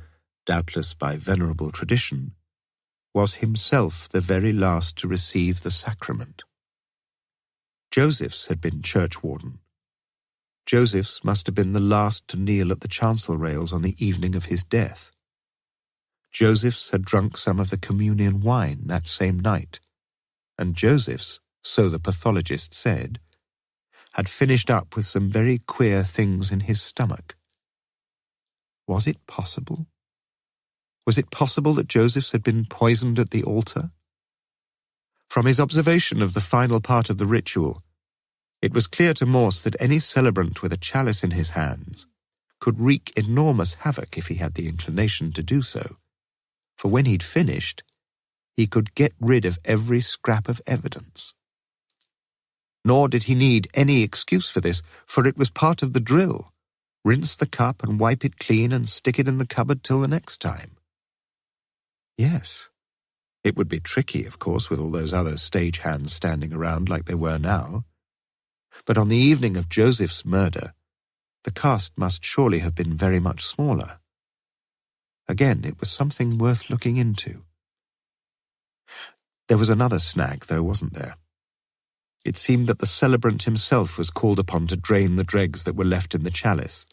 doubtless by venerable tradition, was himself the very last to receive the sacrament. Joseph's had been churchwarden. Joseph's must have been the last to kneel at the chancel rails on the evening of his death. Joseph's had drunk some of the communion wine that same night, and Joseph's, so the pathologist said, had finished up with some very queer things in his stomach. Was it possible? Was it possible that Joseph's had been poisoned at the altar? From his observation of the final part of the ritual, it was clear to Morse that any celebrant with a chalice in his hands could wreak enormous havoc if he had the inclination to do so, for when he'd finished, he could get rid of every scrap of evidence. Nor did he need any excuse for this, for it was part of the drill. Rinse the cup and wipe it clean and stick it in the cupboard till the next time. Yes, it would be tricky, of course, with all those other stage hands standing around like they were now. But on the evening of Joseph's murder, the cast must surely have been very much smaller. Again, it was something worth looking into. There was another snag, though, wasn't there? It seemed that the celebrant himself was called upon to drain the dregs that were left in the chalice,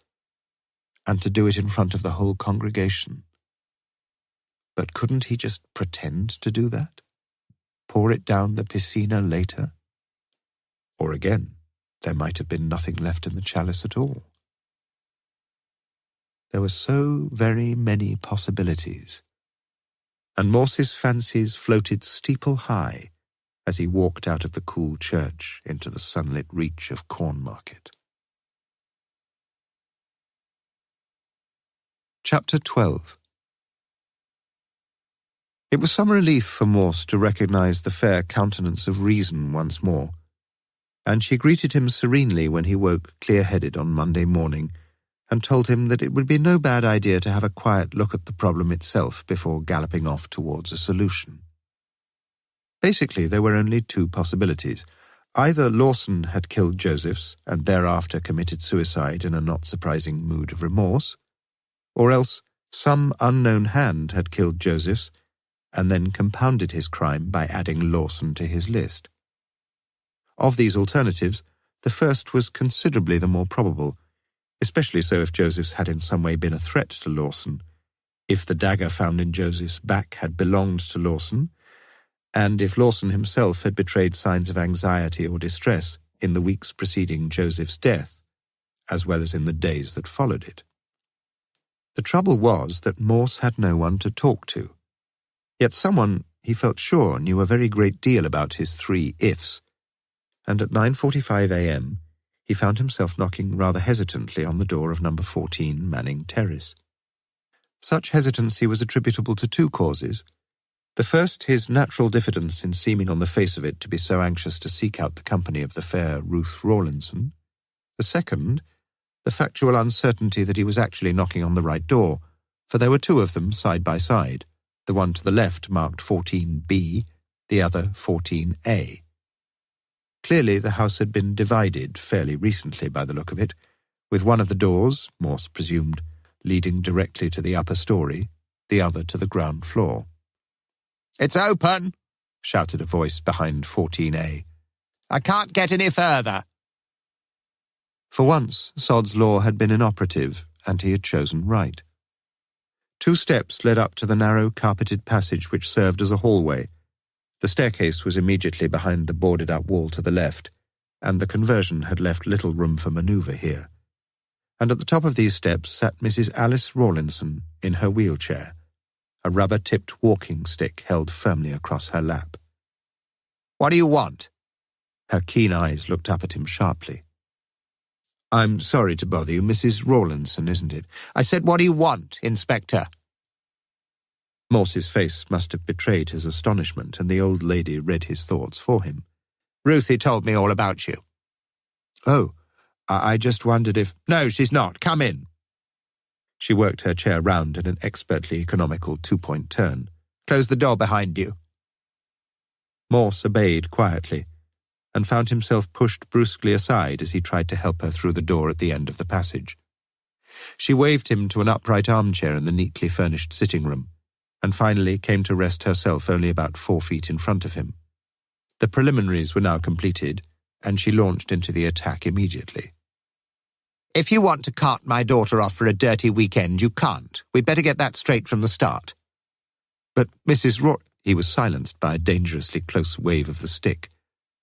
and to do it in front of the whole congregation. But couldn't he just pretend to do that? Pour it down the piscina later? Or again, there might have been nothing left in the chalice at all. There were so very many possibilities, and Morse's fancies floated steeple-high as he walked out of the cool church into the sunlit reach of Cornmarket. Chapter 12. It was some relief for Morse to recognize the fair countenance of reason once more, and she greeted him serenely when he woke clear-headed on Monday morning and told him that it would be no bad idea to have a quiet look at the problem itself before galloping off towards a solution. Basically, there were only two possibilities. Either Lawson had killed Josephs and thereafter committed suicide in a not surprising mood of remorse, or else some unknown hand had killed Josephs and then compounded his crime by adding Lawson to his list. Of these alternatives, the first was considerably the more probable, especially so if Josephs had in some way been a threat to Lawson, if the dagger found in Joseph's back had belonged to Lawson, and if Lawson himself had betrayed signs of anxiety or distress in the weeks preceding Joseph's death, as well as in the days that followed it. The trouble was that Morse had no one to talk to, yet someone, he felt sure, knew a very great deal about his three ifs, and at 9:45 a.m., he found himself knocking rather hesitantly on the door of number 14 Manning Terrace. Such hesitancy was attributable to two causes. The first, his natural diffidence in seeming on the face of it to be so anxious to seek out the company of the fair Ruth Rawlinson. The second, the factual uncertainty that he was actually knocking on the right door, for there were two of them side by side, the one to the left marked 14B, the other 14A. Clearly, the house had been divided fairly recently by the look of it, with one of the doors, Morse presumed, leading directly to the upper story, the other to the ground floor. "It's open!" shouted a voice behind 14A. "I can't get any further." For once, Sod's Law had been inoperative, and he had chosen right. 2 steps led up to the narrow carpeted passage which served as a hallway. The staircase was immediately behind the boarded-up wall to the left, and the conversion had left little room for manoeuvre here. And at the top of these steps sat Mrs. Alice Rawlinson in her wheelchair, a rubber-tipped walking stick held firmly across her lap. "What do you want?" Her keen eyes looked up at him sharply. "I'm sorry to bother you, Mrs. Rawlinson, isn't it?" "I said, what do you want, Inspector?" Morse's face must have betrayed his astonishment, and the old lady read his thoughts for him. "Ruthie told me all about you." "Oh, I just wondered if—" "No, she's not. Come in." She worked her chair round in an expertly economical 2-point turn. "Close the door behind you." Morse obeyed quietly, and found himself pushed brusquely aside as he tried to help her through the door at the end of the passage. She waved him to an upright armchair in the neatly furnished sitting room, and finally came to rest herself only about 4 feet in front of him. The preliminaries were now completed, and she launched into the attack immediately. "If you want to cart my daughter off for a dirty weekend, you can't. We'd better get that straight from the start." "But Mrs. He was silenced by a dangerously close wave of the stick.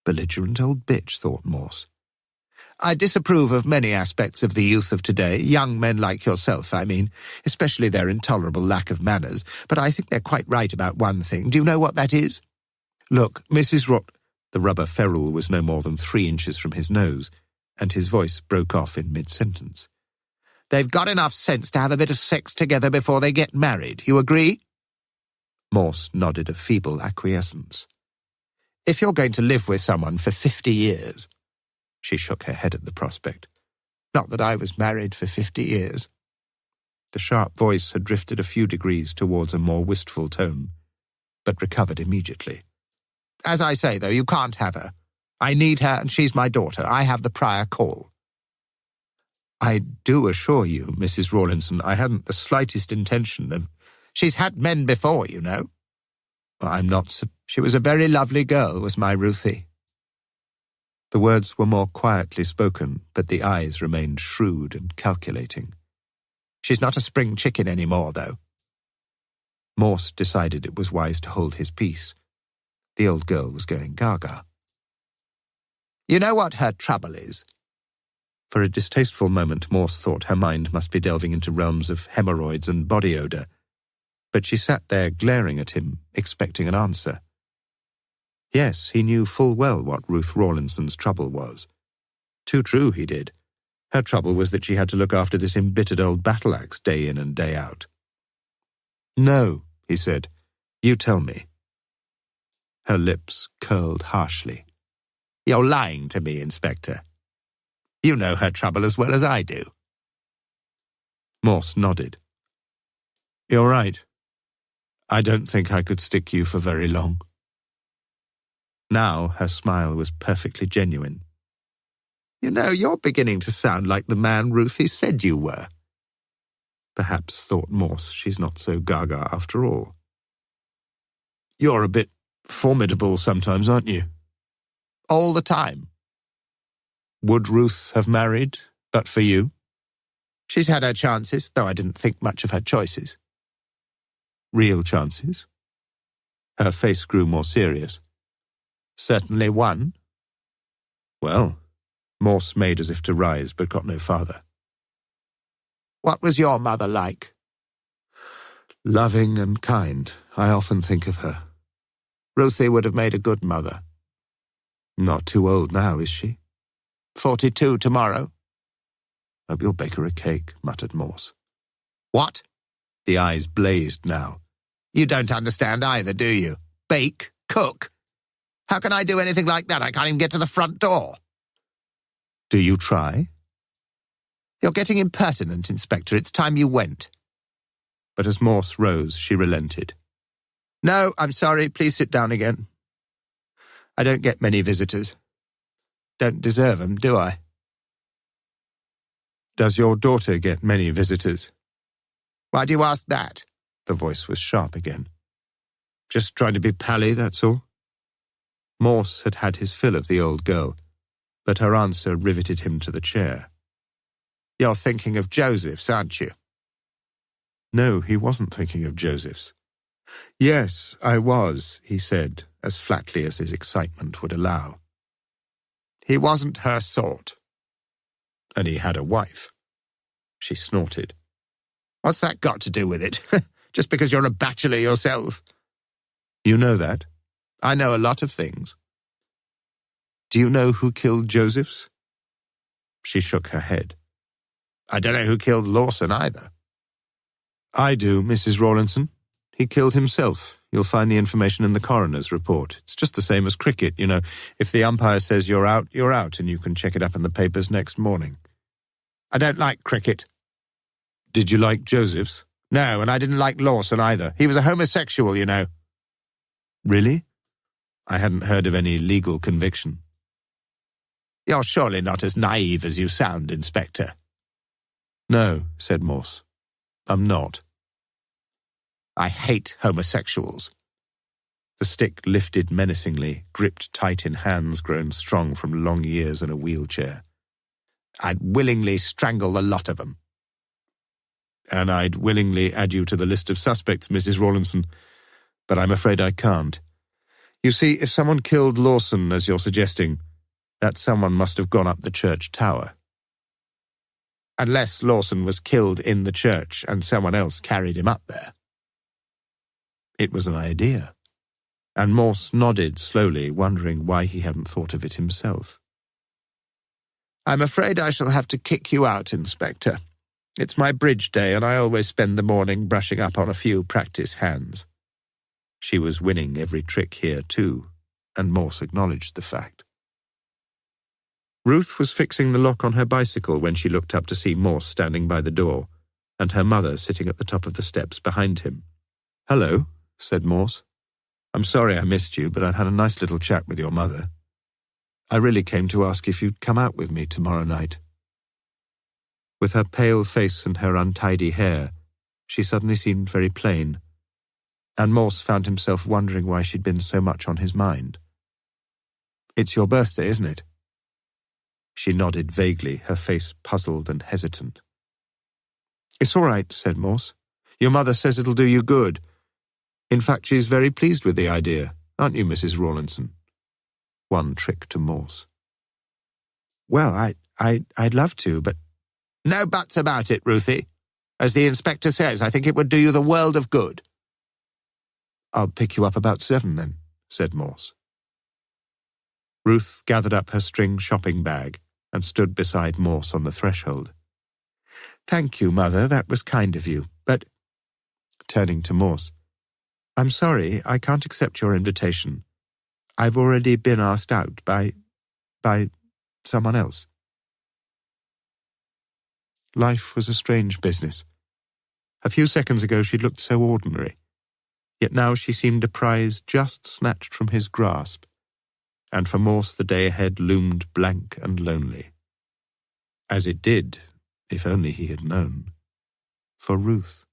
Belligerent old bitch, thought Morse. "I disapprove of many aspects of the youth of today, young men like yourself, I mean, especially their intolerable lack of manners, but I think they're quite right about one thing. Do you know what that is?" "Look, Mrs. The rubber ferrule was no more than 3 inches from his nose, and his voice broke off in mid-sentence. "They've got enough sense to have a bit of sex together before they get married. You agree?" Morse nodded a feeble acquiescence. "If you're going to live with someone for 50 years... She shook her head at the prospect. "Not that I was married for 50 years. The sharp voice had drifted a few degrees towards a more wistful tone, but recovered immediately. "As I say, though, you can't have her. I need her and she's my daughter. I have the prior call." "I do assure you, Mrs. Rawlinson, I hadn't the slightest intention of—" "She's had men before, you know." "I'm not... She was a very lovely girl, was my Ruthie." The words were more quietly spoken, but the eyes remained shrewd and calculating. "She's not a spring chicken anymore, though." Morse decided it was wise to hold his peace. The old girl was going gaga. "You know what her trouble is?" For a distasteful moment, Morse thought her mind must be delving into realms of hemorrhoids and body odour. But she sat there glaring at him, expecting an answer. Yes, he knew full well what Ruth Rawlinson's trouble was. Too true, he did. Her trouble was that she had to look after this embittered old battle-axe day in and day out. "No," he said. "You tell me." Her lips curled harshly. "You're lying to me, Inspector. You know her trouble as well as I do." Morse nodded. "You're right. I don't think I could stick you for very long." Now her smile was perfectly genuine. "You know, you're beginning to sound like the man Ruthie said you were." Perhaps, thought Morse, she's not so gaga after all. "You're a bit formidable sometimes, aren't you?" "All the time." "Would Ruth have married, but for you?" "She's had her chances, though I didn't think much of her choices." "Real chances?" Her face grew more serious. "Certainly one." "Well," Morse made as if to rise, but got no farther. "What was your mother like?" "Loving and kind. I often think of her." "Ruthie would have made a good mother." "Not too old now, is she?" 42 tomorrow." "Hope you'll bake her a cake," muttered Morse. "What?" The eyes blazed now. "You don't understand either, do you? Bake? Cook? How can I do anything like that? I can't even get to the front door." "Do you try?" "You're getting impertinent, Inspector. It's time you went." But as Morse rose, she relented. "No, I'm sorry. Please sit down again. I don't get many visitors. Don't deserve 'em, do I?" "Does your daughter get many visitors?" "Why do you ask that?" The voice was sharp again. "Just trying to be pally, that's all." Morse had had his fill of the old girl, but her answer riveted him to the chair. "You're thinking of Joseph's, aren't you?" No, he wasn't thinking of Joseph's. "Yes, I was," he said, as flatly as his excitement would allow. "He wasn't her sort." "And he had a wife." She snorted. "What's that got to do with it? Just because you're a bachelor yourself?" "You know that?" "I know a lot of things." "Do you know who killed Joseph's?" She shook her head. "I don't know who killed Lawson either." "I do, Mrs. Rawlinson. He killed himself. You'll find the information in the coroner's report. It's just the same as cricket, you know. If the umpire says you're out, and you can check it up in the papers next morning." "I don't like cricket." "Did you like Joseph's?" "No, and I didn't like Lawson either. He was a homosexual, you know." "Really? I hadn't heard of any legal conviction." "You're surely not as naive as you sound, Inspector." "No," said Morse. "I'm not." "I hate homosexuals." The stick lifted menacingly, gripped tight in hands grown strong from long years in a wheelchair. "I'd willingly strangle the lot of 'em." "And I'd willingly add you to the list of suspects, Mrs. Rawlinson, but I'm afraid I can't. You see, if someone killed Lawson, as you're suggesting, that someone must have gone up the church tower." "Unless Lawson was killed in the church and someone else carried him up there." It was an idea, and Morse nodded slowly, wondering why he hadn't thought of it himself. "I'm afraid I shall have to kick you out, Inspector. It's my bridge day, and I always spend the morning brushing up on a few practice hands." She was winning every trick here, too, and Morse acknowledged the fact. Ruth was fixing the lock on her bicycle when she looked up to see Morse standing by the door, and her mother sitting at the top of the steps behind him. "Hello," said Morse. "I'm sorry I missed you, but I've had a nice little chat with your mother." I really came to ask if you'd come out with me tomorrow night." With her pale face and her untidy hair, she suddenly seemed very plain, and Morse found himself wondering why she'd been so much on his mind. "It's your birthday, isn't it?" She nodded vaguely, her face puzzled and hesitant. "It's all right," said Morse. "Your mother says it'll do you good. In fact, she's very pleased with the idea, aren't you, Mrs. Rawlinson?" One trick to Morse. "Well, I'd love to, but—" "No buts about it, Ruthie. As the inspector says, I think it would do you the world of good." "I'll pick you up about 7 then," said Morse. Ruth gathered up her string shopping bag and stood beside Morse on the threshold. "Thank you, Mother, that was kind of you, but—" Turning to Morse, "I'm sorry, I can't accept your invitation. I've already been asked out by someone else." Life was a strange business. A few seconds ago she'd looked so ordinary, yet now she seemed a prize just snatched from his grasp, and for Morse the day ahead loomed blank and lonely. As it did, if only he had known, for Ruth.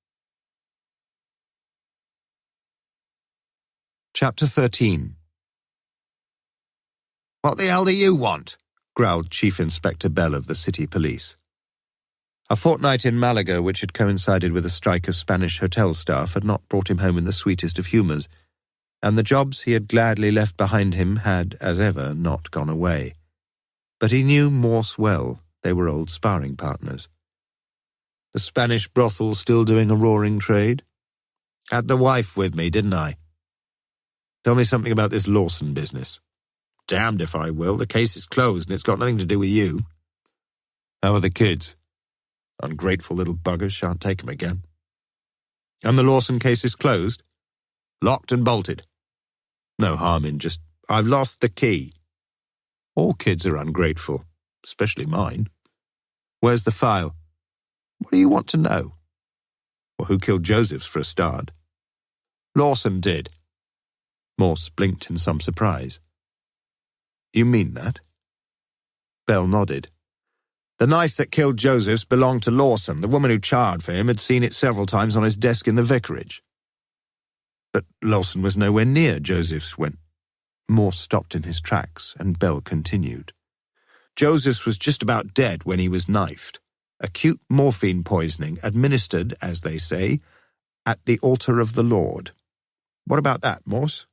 Chapter 13. "What the hell do you want?" growled Chief Inspector Bell of the City Police. A fortnight in Malaga, which had coincided with a strike of Spanish hotel staff, had not brought him home in the sweetest of humours, and the jobs he had gladly left behind him had, as ever, not gone away. But he knew Morse well. They were old sparring partners. "The Spanish brothel still doing a roaring trade?" "Had the wife with me, didn't I?" "Tell me something about this Lawson business." "Damned if I will. The case is closed and it's got nothing to do with you." "How are the kids?" "Ungrateful little buggers, shan't take 'em again." "And the Lawson case is closed?" "Locked and bolted." "No harm in just—" "I've lost the key." "All kids are ungrateful, especially mine." "Where's the file?" "What do you want to know?" "Well, who killed Josephs for a start?" "Lawson did." Morse blinked in some surprise. "You mean that?" Bell nodded. "The knife that killed Josephs belonged to Lawson. The woman who charred for him had seen it several times on his desk in the vicarage." "But Lawson was nowhere near Josephs when—" Morse stopped in his tracks, and Bell continued. "Josephs was just about dead when he was knifed. Acute morphine poisoning, administered, as they say, at the altar of the Lord. What about that, Morse?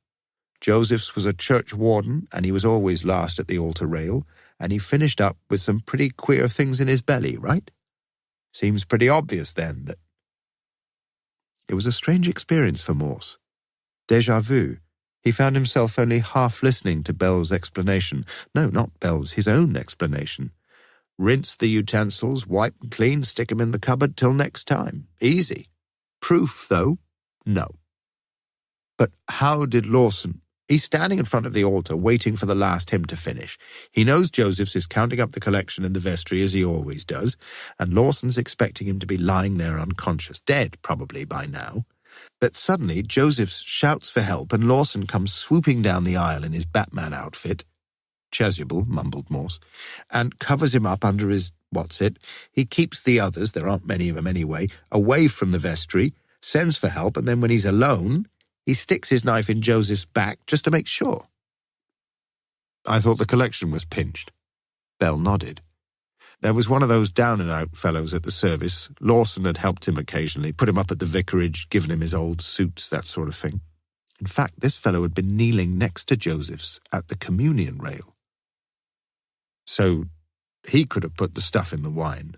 Josephs was a church warden, and he was always last at the altar rail, and he finished up with some pretty queer things in his belly, right? Seems pretty obvious, then, that—" It was a strange experience for Morse. Déjà vu. He found himself only half listening to Bell's explanation. No, not Bell's, his own explanation. "Rinse the utensils, wipe and clean, stick 'em in the cupboard till next time. Easy. Proof, though? No." "But how did Lawson—" "He's standing in front of the altar waiting for the last hymn to finish. He knows Josephs is counting up the collection in the vestry as he always does, and Lawson's expecting him to be lying there unconscious, dead probably by now. But suddenly Josephs shouts for help and Lawson comes swooping down the aisle in his Batman outfit," "Chasuble," mumbled Morse. "and covers him up under his what's-it. He keeps the others, there aren't many of them anyway, away from the vestry, sends for help, and then when he's alone, he sticks his knife in Joseph's back just to make sure." "I thought the collection was pinched." Bell nodded. "There was one of those down-and-out fellows at the service. Lawson had helped him occasionally, put him up at the vicarage, given him his old suits, that sort of thing. In fact, this fellow had been kneeling next to Joseph's at the communion rail. So he could have put the stuff in the wine."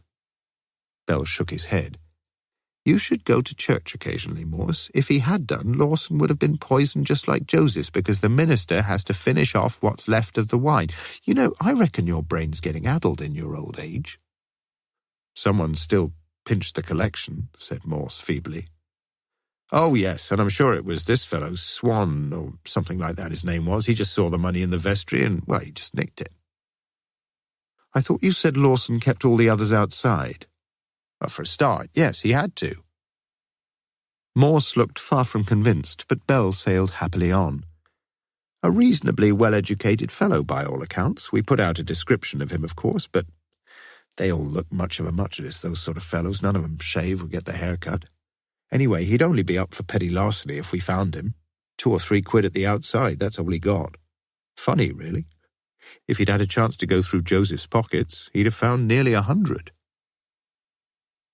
Bell shook his head. "You should go to church occasionally, Morse. If he had done, Lawson would have been poisoned just like Joseph's, because the minister has to finish off what's left of the wine. You know, I reckon your brain's getting addled in your old age." "Someone still pinched the collection," said Morse feebly. "Oh, yes, and I'm sure it was this fellow, Swan, or something like that his name was. He just saw the money in the vestry and, well, he just nicked it." "I thought you said Lawson kept all the others outside." "Well, for a start, yes, he had to." Morse looked far from convinced, but Bell sailed happily on. A reasonably well-educated fellow by all accounts. We put out a description of him, of course, but they all look much of a muchness, those sort of fellows. None of them shave or get their hair cut. Anyway, he'd only be up for petty larceny if we found him. 2 or 3 quid at the outside, that's all he got. Funny, really. If he'd had a chance to go through Joseph's pockets, he'd have found nearly 100.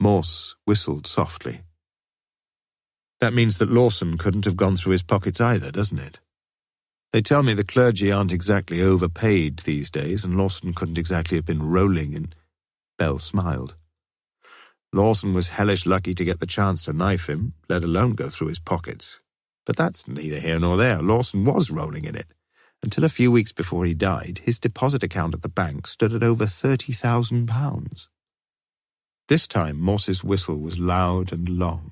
Morse whistled softly. That means that Lawson couldn't have gone through his pockets either, doesn't it? They tell me the clergy aren't exactly overpaid these days, and Lawson couldn't exactly have been rolling in... Bell smiled. Lawson was hellish lucky to get the chance to knife him, let alone go through his pockets. But that's neither here nor there. Lawson was rolling in it. Until a few weeks before he died, his deposit account at the bank stood at over £30,000. This time, Morse's whistle was loud and long.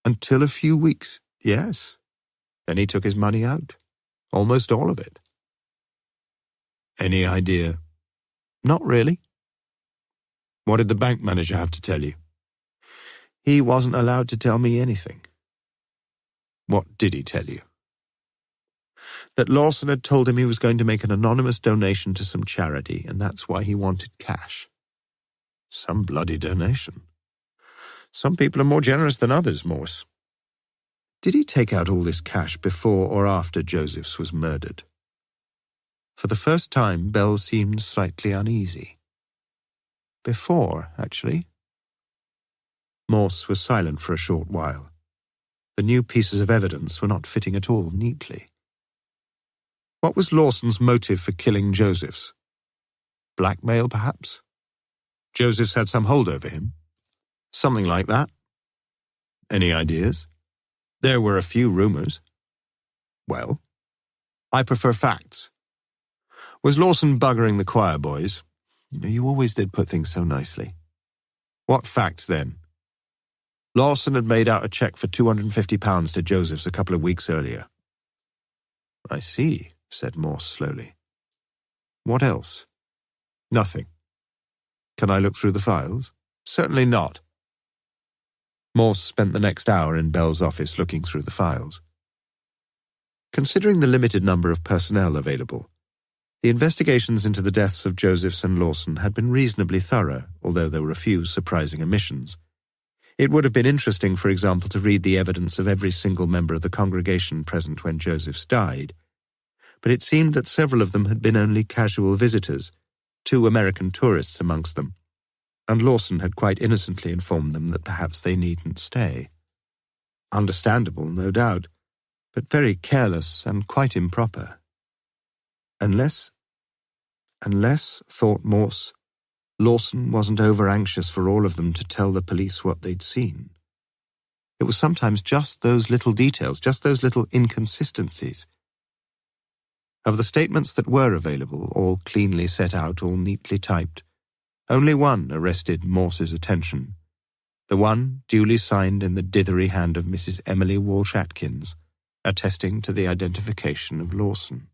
Until a few weeks, yes. Then he took his money out. Almost all of it. Any idea? Not really. What did the bank manager have to tell you? He wasn't allowed to tell me anything. What did he tell you? That Lawson had told him he was going to make an anonymous donation to some charity, and that's why he wanted cash. Some bloody donation. Some people are more generous than others, Morse. Did he take out all this cash before or after Joseph's was murdered? For the first time, Bell seemed slightly uneasy. Before, actually. Morse was silent for a short while. The new pieces of evidence were not fitting at all neatly. What was Lawson's motive for killing Joseph's? Blackmail, perhaps? Joseph's had some hold over him? Something like that. Any ideas? There were a few rumors. Well? I prefer facts. Was Lawson buggering the choir boys? You always did put things so nicely. What facts, then? Lawson had made out a cheque for £250 to Joseph's a couple of weeks earlier. I see, said Morse slowly. What else? Nothing. Can I look through the files? Certainly not. Morse spent the next hour in Bell's office looking through the files. Considering the limited number of personnel available, the investigations into the deaths of Josephs and Lawson had been reasonably thorough, although there were a few surprising omissions. It would have been interesting, for example, to read the evidence of every single member of the congregation present when Josephs died, but it seemed that several of them had been only casual visitors, 2 American tourists amongst them, and Lawson had quite innocently informed them that perhaps they needn't stay. Understandable, no doubt, but very careless and quite improper. Unless, thought Morse, Lawson wasn't over-anxious for all of them to tell the police what they'd seen. It was sometimes just those little details, just those little inconsistencies. Of the statements that were available, all cleanly set out, all neatly typed, only one arrested Morse's attention, the one duly signed in the dithery hand of Mrs. Emily Walsh-Atkins, attesting to the identification of Lawson.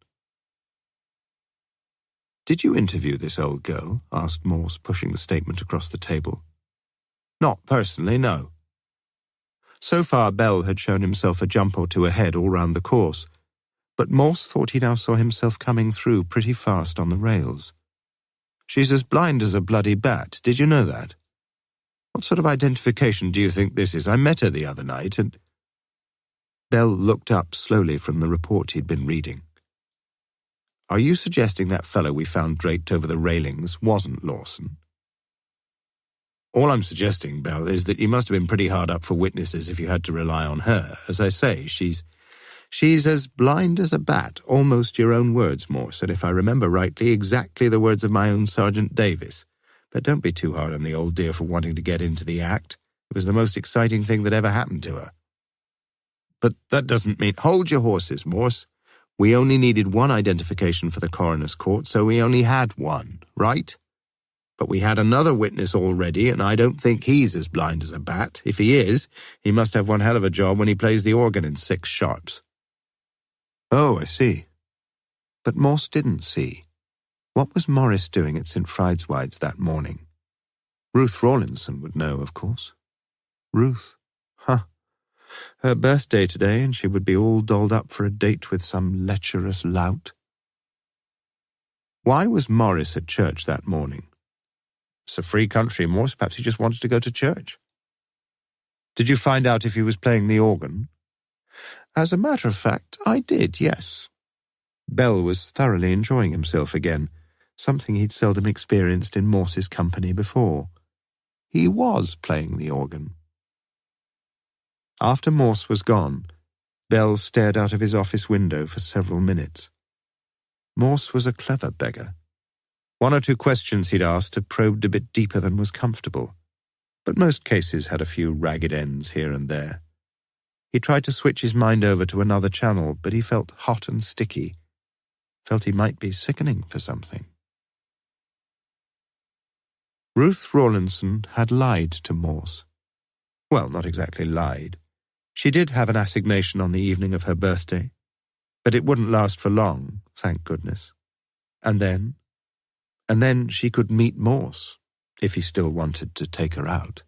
"Did you interview this old girl?" asked Morse, pushing the statement across the table. "Not personally, no." So far, Bell had shown himself a jump or two ahead all round the course, but Morse thought he now saw himself coming through pretty fast on the rails. "She's as blind as a bloody bat. Did you know that? What sort of identification do you think this is? I met her the other night and—" Bell looked up slowly from the report he'd been reading. "Are you suggesting that fellow we found draped over the railings wasn't Lawson?" "All I'm suggesting, Bell, is that you must have been pretty hard up for witnesses if you had to rely on her. As I say, she's as blind as a bat, almost your own words, Morse, and if I remember rightly, exactly the words of my own Sergeant Davis. But don't be too hard on the old dear for wanting to get into the act. It was the most exciting thing that ever happened to her." "But that doesn't mean—" "Hold your horses, Morse. We only needed one identification for the coroner's court, so we only had one, right? But we had another witness already, and I don't think he's as blind as a bat. If he is, he must have one hell of a job when he plays the organ in 6 sharps. "Oh, I see." But Morse didn't see. What was Morris doing at St. Friedeswide's that morning? Ruth Rawlinson would know, of course. Ruth. Huh. Her birthday today, and she would be all dolled up for a date with some lecherous lout. Why was Morris at church that morning? It's a free country, Morse. Perhaps he just wanted to go to church. Did you find out if he was playing the organ? As a matter of fact, I did, yes. Bell was thoroughly enjoying himself again, something he'd seldom experienced in Morse's company before. He was playing the organ. After Morse was gone, Bell stared out of his office window for several minutes. Morse was a clever beggar. One or two questions he'd asked had probed a bit deeper than was comfortable, but most cases had a few ragged ends here and there. He tried to switch his mind over to another channel, but he felt hot and sticky, felt he might be sickening for something. Ruth Rawlinson had lied to Morse. Well, not exactly lied. She did have an assignation on the evening of her birthday, but it wouldn't last for long, thank goodness. And then she could meet Morse, if he still wanted to take her out.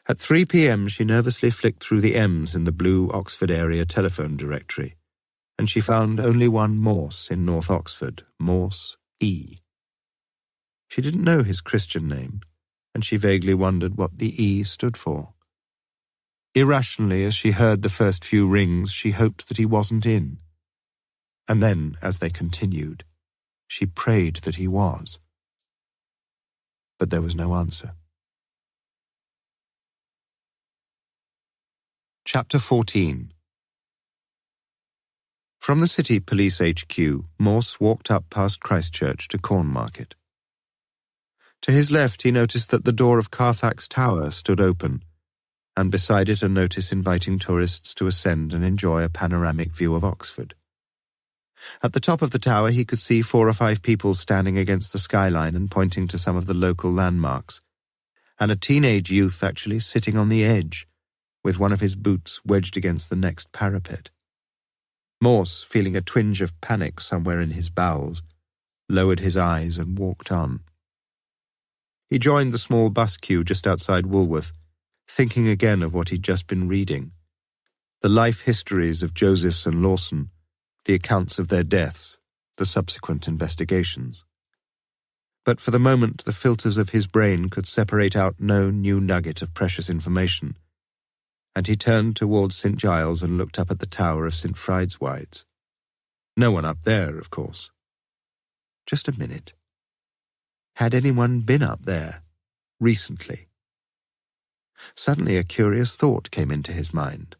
At 3 p.m. she nervously flicked through the M's in the blue Oxford area telephone directory, and she found only one Morse in North Oxford, Morse E. She didn't know his Christian name, and she vaguely wondered what the E stood for. Irrationally, as she heard the first few rings, she hoped that he wasn't in. And then, as they continued, she prayed that he was. But there was no answer. Chapter 14. From the City Police HQ, Morse walked up past Christchurch to Cornmarket. To his left he noticed that the door of Carfax Tower stood open, and beside it a notice inviting tourists to ascend and enjoy a panoramic view of Oxford. At the top of the tower he could see 4 or 5 people standing against the skyline and pointing to some of the local landmarks, and a teenage youth actually sitting on the edge, with one of his boots wedged against the next parapet. Morse, feeling a twinge of panic somewhere in his bowels, lowered his eyes and walked on. He joined the small bus queue just outside Woolworth, thinking again of what he'd just been reading. The life histories of Josephs and Lawson, the accounts of their deaths, the subsequent investigations. But for the moment the filters of his brain could separate out no new nugget of precious information, and he turned towards St. Giles and looked up at the tower of St. Friedeswide's. No one up there, of course. Just a minute. Had anyone been up there, recently? Suddenly a curious thought came into his mind.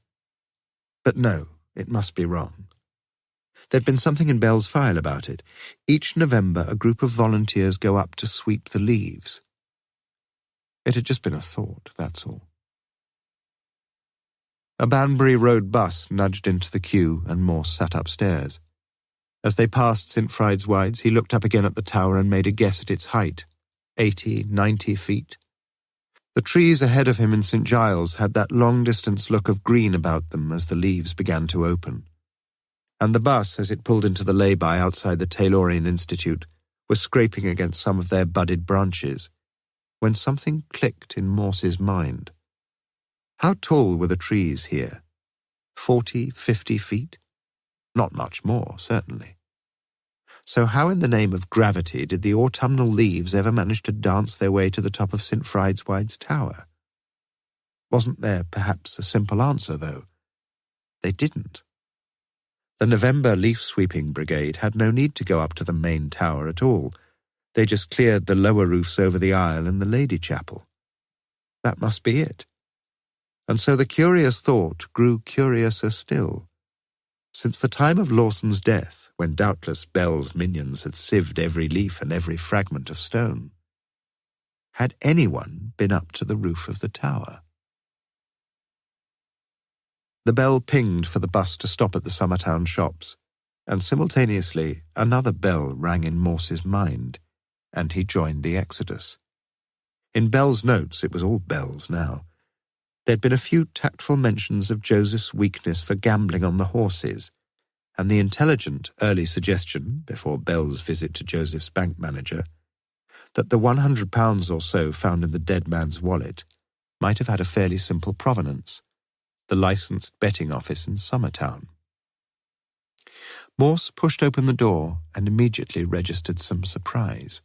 But no, it must be wrong. There'd been something in Bell's file about it. Each November a group of volunteers go up to sweep the leaves. It had just been a thought, that's all. A Banbury Road bus nudged into the queue and Morse sat upstairs. As they passed St. Friedeswide's, he looked up again at the tower and made a guess at its height, 80, 90 feet. The trees ahead of him in St. Giles had that long-distance look of green about them as the leaves began to open. And the bus, as it pulled into the lay-by outside the Taylorian Institute, was scraping against some of their budded branches, when something clicked in Morse's mind. How tall were the trees here? 40, 50 feet? Not much more, certainly. So how in the name of gravity did the autumnal leaves ever manage to dance their way to the top of St. Friedeswide's tower? Wasn't there perhaps a simple answer, though? They didn't. The November leaf-sweeping brigade had no need to go up to the main tower at all. They just cleared the lower roofs over the aisle and the Lady Chapel. That must be it. And so the curious thought grew curiouser still. Since the time of Lawson's death, when doubtless Bell's minions had sieved every leaf and every fragment of stone, had anyone been up to the roof of the tower? The bell pinged for the bus to stop at the Summertown shops, and simultaneously another bell rang in Morse's mind, and he joined the exodus. In Bell's notes, it was all bells now, there'd been a few tactful mentions of Joseph's weakness for gambling on the horses, and the intelligent early suggestion, before Bell's visit to Joseph's bank manager, that the £100 or so found in the dead man's wallet might have had a fairly simple provenance, the licensed betting office in Summertown. Morse pushed open the door and immediately registered some surprise.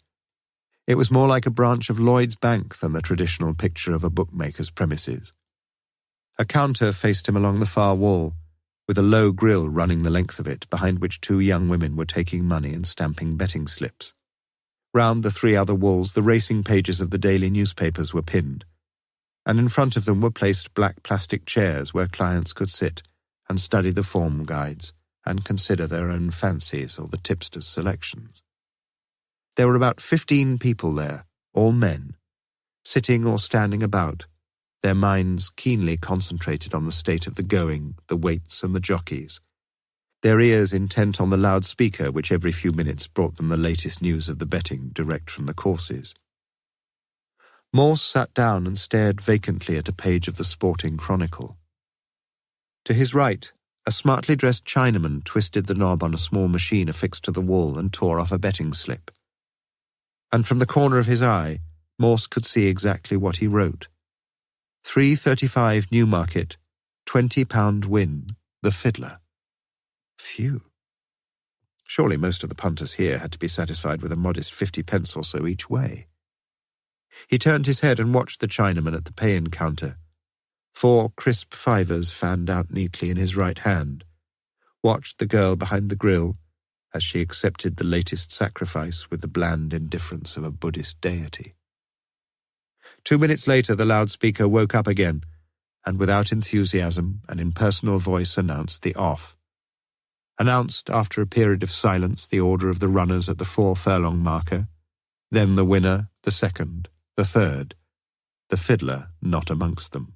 It was more like a branch of Lloyd's Bank than the traditional picture of a bookmaker's premises. A counter faced him along the far wall, with a low grille running the length of it, behind which two young women were taking money and stamping betting slips. Round the three other walls, the racing pages of the daily newspapers were pinned, and in front of them were placed black plastic chairs where clients could sit and study the form guides and consider their own fancies or the tipster's selections. There were about 15 people there, all men, sitting or standing about, their minds keenly concentrated on the state of the going, the weights and the jockeys, their ears intent on the loudspeaker which every few minutes brought them the latest news of the betting direct from the courses. Morse sat down and stared vacantly at a page of the Sporting Chronicle. To his right, a smartly dressed Chinaman twisted the knob on a small machine affixed to the wall and tore off a betting slip. And from the corner of his eye, Morse could see exactly what he wrote. 3.35 Newmarket, £20 win, the fiddler. Phew. Surely most of the punters here had to be satisfied with a modest 50p or so each way. He turned his head and watched the Chinaman at the pay-in counter, 4 crisp fivers fanned out neatly in his right hand, watched the girl behind the grill as she accepted the latest sacrifice with the bland indifference of a Buddhist deity. 2 minutes later, the loudspeaker woke up again, and without enthusiasm, an impersonal voice announced the off. Announced, after a period of silence, the order of the runners at the 4-furlong marker, then the winner, the second, the third, the fiddler not amongst them.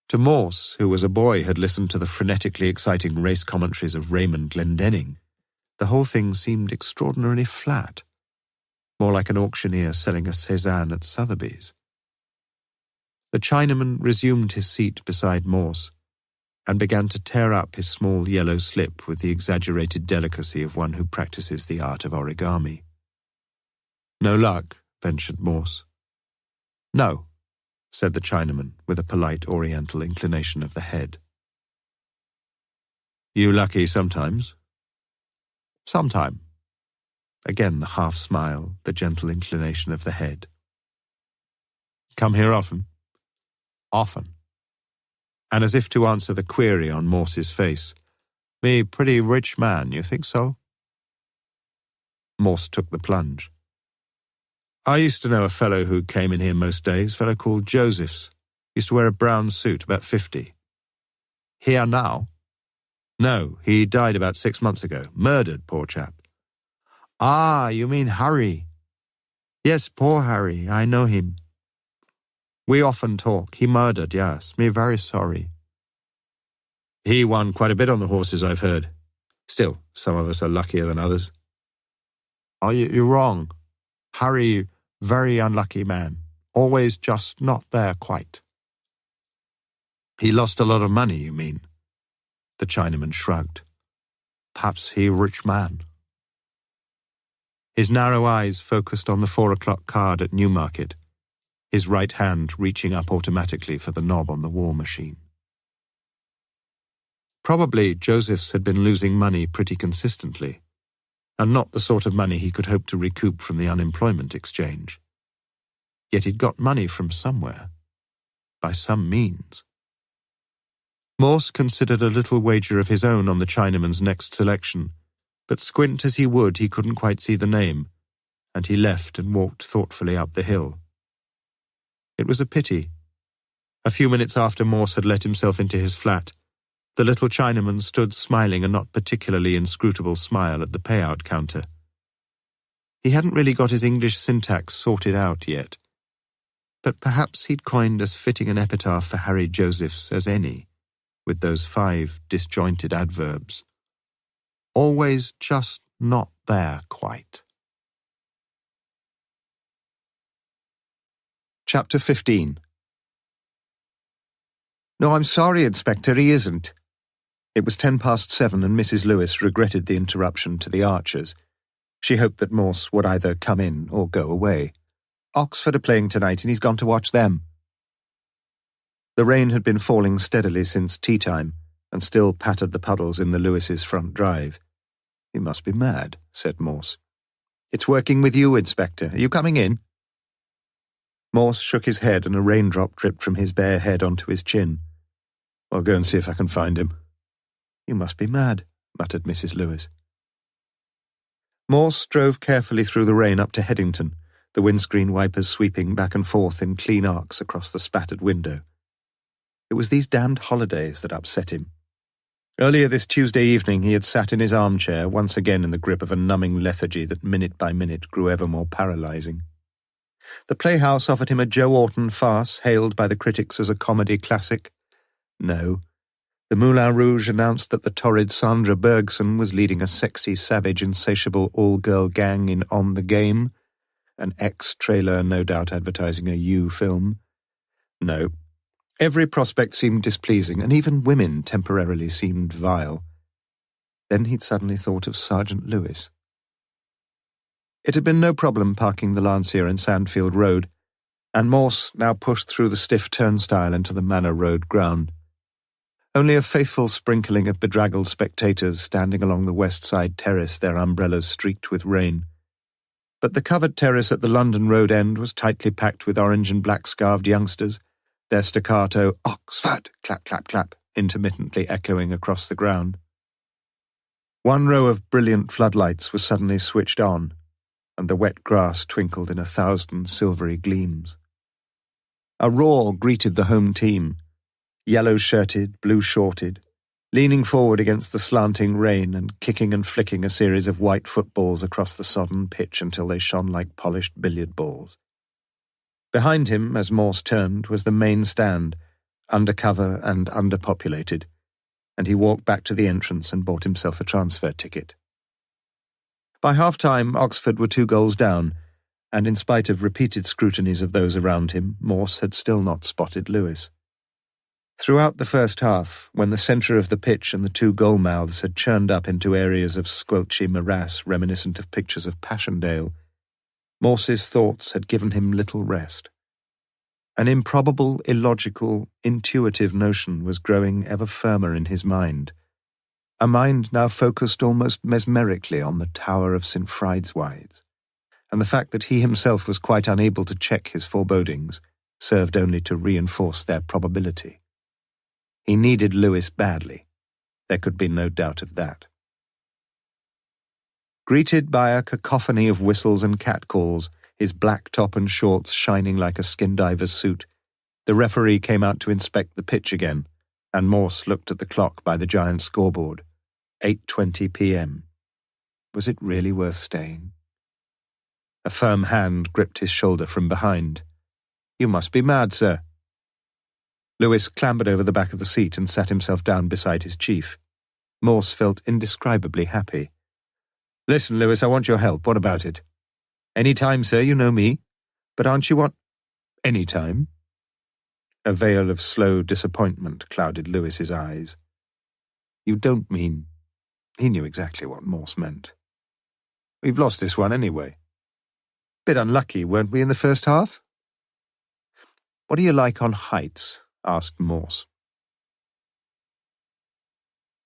To Morse, who as a boy had listened to the frenetically exciting race commentaries of Raymond Glendenning, the whole thing seemed extraordinarily flat, more like an auctioneer selling a Cézanne at Sotheby's. The Chinaman resumed his seat beside Morse and began to tear up his small yellow slip with the exaggerated delicacy of one who practices the art of origami. "No luck," ventured Morse. "No," said the Chinaman with a polite oriental inclination of the head. "You lucky sometimes?" "Sometime." Again the half-smile, the gentle inclination of the head. "Come here often?" "Often." And as if to answer the query on Morse's face, "Me pretty rich man, you think so?" Morse took the plunge. "I used to know a fellow who came in here most days, a fellow called Josephs. Used to wear a brown suit, about 50. Here now?" "No, he died about 6 months ago. Murdered, poor chap." "Ah, you mean Harry?" "Yes, poor Harry, I know him. We often talk. He murdered, yes. Me very sorry." "He won quite a bit on the horses, I've heard. Still, some of us are luckier than others." "Oh, you're wrong. Harry, very unlucky man. Always just not there quite." "He lost a lot of money, you mean?" The Chinaman shrugged. "Perhaps he rich man." His narrow eyes focused on the 4 o'clock card at Newmarket, his right hand reaching up automatically for the knob on the war machine. Probably Josephs had been losing money pretty consistently, and not the sort of money he could hope to recoup from the unemployment exchange. Yet he'd got money from somewhere, by some means. Morse considered a little wager of his own on the Chinaman's next selection, but squint as he would, he couldn't quite see the name, and he left and walked thoughtfully up the hill. It was a pity. A few minutes after Morse had let himself into his flat, the little Chinaman stood smiling a not particularly inscrutable smile at the payout counter. He hadn't really got his English syntax sorted out yet, but perhaps he'd coined as fitting an epitaph for Harry Josephs as any, with those 5 disjointed adverbs. Always just not there quite. Chapter 15. "No, I'm sorry, Inspector, he isn't." It was 7:10 and Mrs. Lewis regretted the interruption to the Archers. She hoped that Morse would either come in or go away. "Oxford are playing tonight and he's gone to watch them." The rain had been falling steadily since tea time, and still pattered the puddles in the Lewises' front drive. "You must be mad," said Morse. "It's working with you, Inspector. Are you coming in?" Morse shook his head and a raindrop dripped from his bare head onto his chin. "I'll go and see if I can find him." "You must be mad," muttered Mrs. Lewis. Morse drove carefully through the rain up to Headington, the windscreen wipers sweeping back and forth in clean arcs across the spattered window. It was these damned holidays that upset him. Earlier this Tuesday evening he had sat in his armchair, once again in the grip of a numbing lethargy that minute by minute grew ever more paralysing. The Playhouse offered him a Joe Orton farce hailed by the critics as a comedy classic. No. The Moulin Rouge announced that the torrid Sandra Bergson was leading a sexy, savage, insatiable all-girl gang in On the Game, an X-trailer no doubt advertising a U film. No. Every prospect seemed displeasing, and even women temporarily seemed vile. Then he'd suddenly thought of Sergeant Lewis. It had been no problem parking the Lancia in Sandfield Road, and Morse now pushed through the stiff turnstile into the Manor Road ground. Only a faithful sprinkling of bedraggled spectators standing along the west side terrace, their umbrellas streaked with rain. But the covered terrace at the London Road end was tightly packed with orange and black-scarved youngsters, their staccato "Oxford!" clap, clap, clap, intermittently echoing across the ground. One row of brilliant floodlights was suddenly switched on, and the wet grass twinkled in 1,000 silvery gleams. A roar greeted the home team, yellow-shirted, blue-shorted, leaning forward against the slanting rain and kicking and flicking a series of white footballs across the sodden pitch until they shone like polished billiard balls. Behind him, as Morse turned, was the main stand, undercover and underpopulated, and he walked back to the entrance and bought himself a transfer ticket. By half-time, Oxford were 2 goals down, and in spite of repeated scrutinies of those around him, Morse had still not spotted Lewis. Throughout the first half, when the centre of the pitch and the 2 goal mouths had churned up into areas of squelchy morass reminiscent of pictures of Passchendaele, Morse's thoughts had given him little rest. An improbable, illogical, intuitive notion was growing ever firmer in his mind, a mind now focused almost mesmerically on the Tower of St. Fried's, and the fact that he himself was quite unable to check his forebodings served only to reinforce their probability. He needed Lewis badly. There could be no doubt of that. Greeted by a cacophony of whistles and catcalls, his black top and shorts shining like a skin diver's suit, the referee came out to inspect the pitch again, and Morse looked at the clock by the giant scoreboard. 8:20 p.m. Was it really worth staying? A firm hand gripped his shoulder from behind. "You must be mad, sir." Lewis clambered over the back of the seat and sat himself down beside his chief. Morse felt indescribably happy. "Listen, Lewis, I want your help. What about it?" "Any time, sir, you know me. But aren't you "Any time?" A veil of slow disappointment clouded Lewis's eyes. "You don't mean—" He knew exactly what Morse meant. "We've lost this one anyway." "Bit unlucky, weren't we, in the first half?" "What are you like on heights?" asked Morse.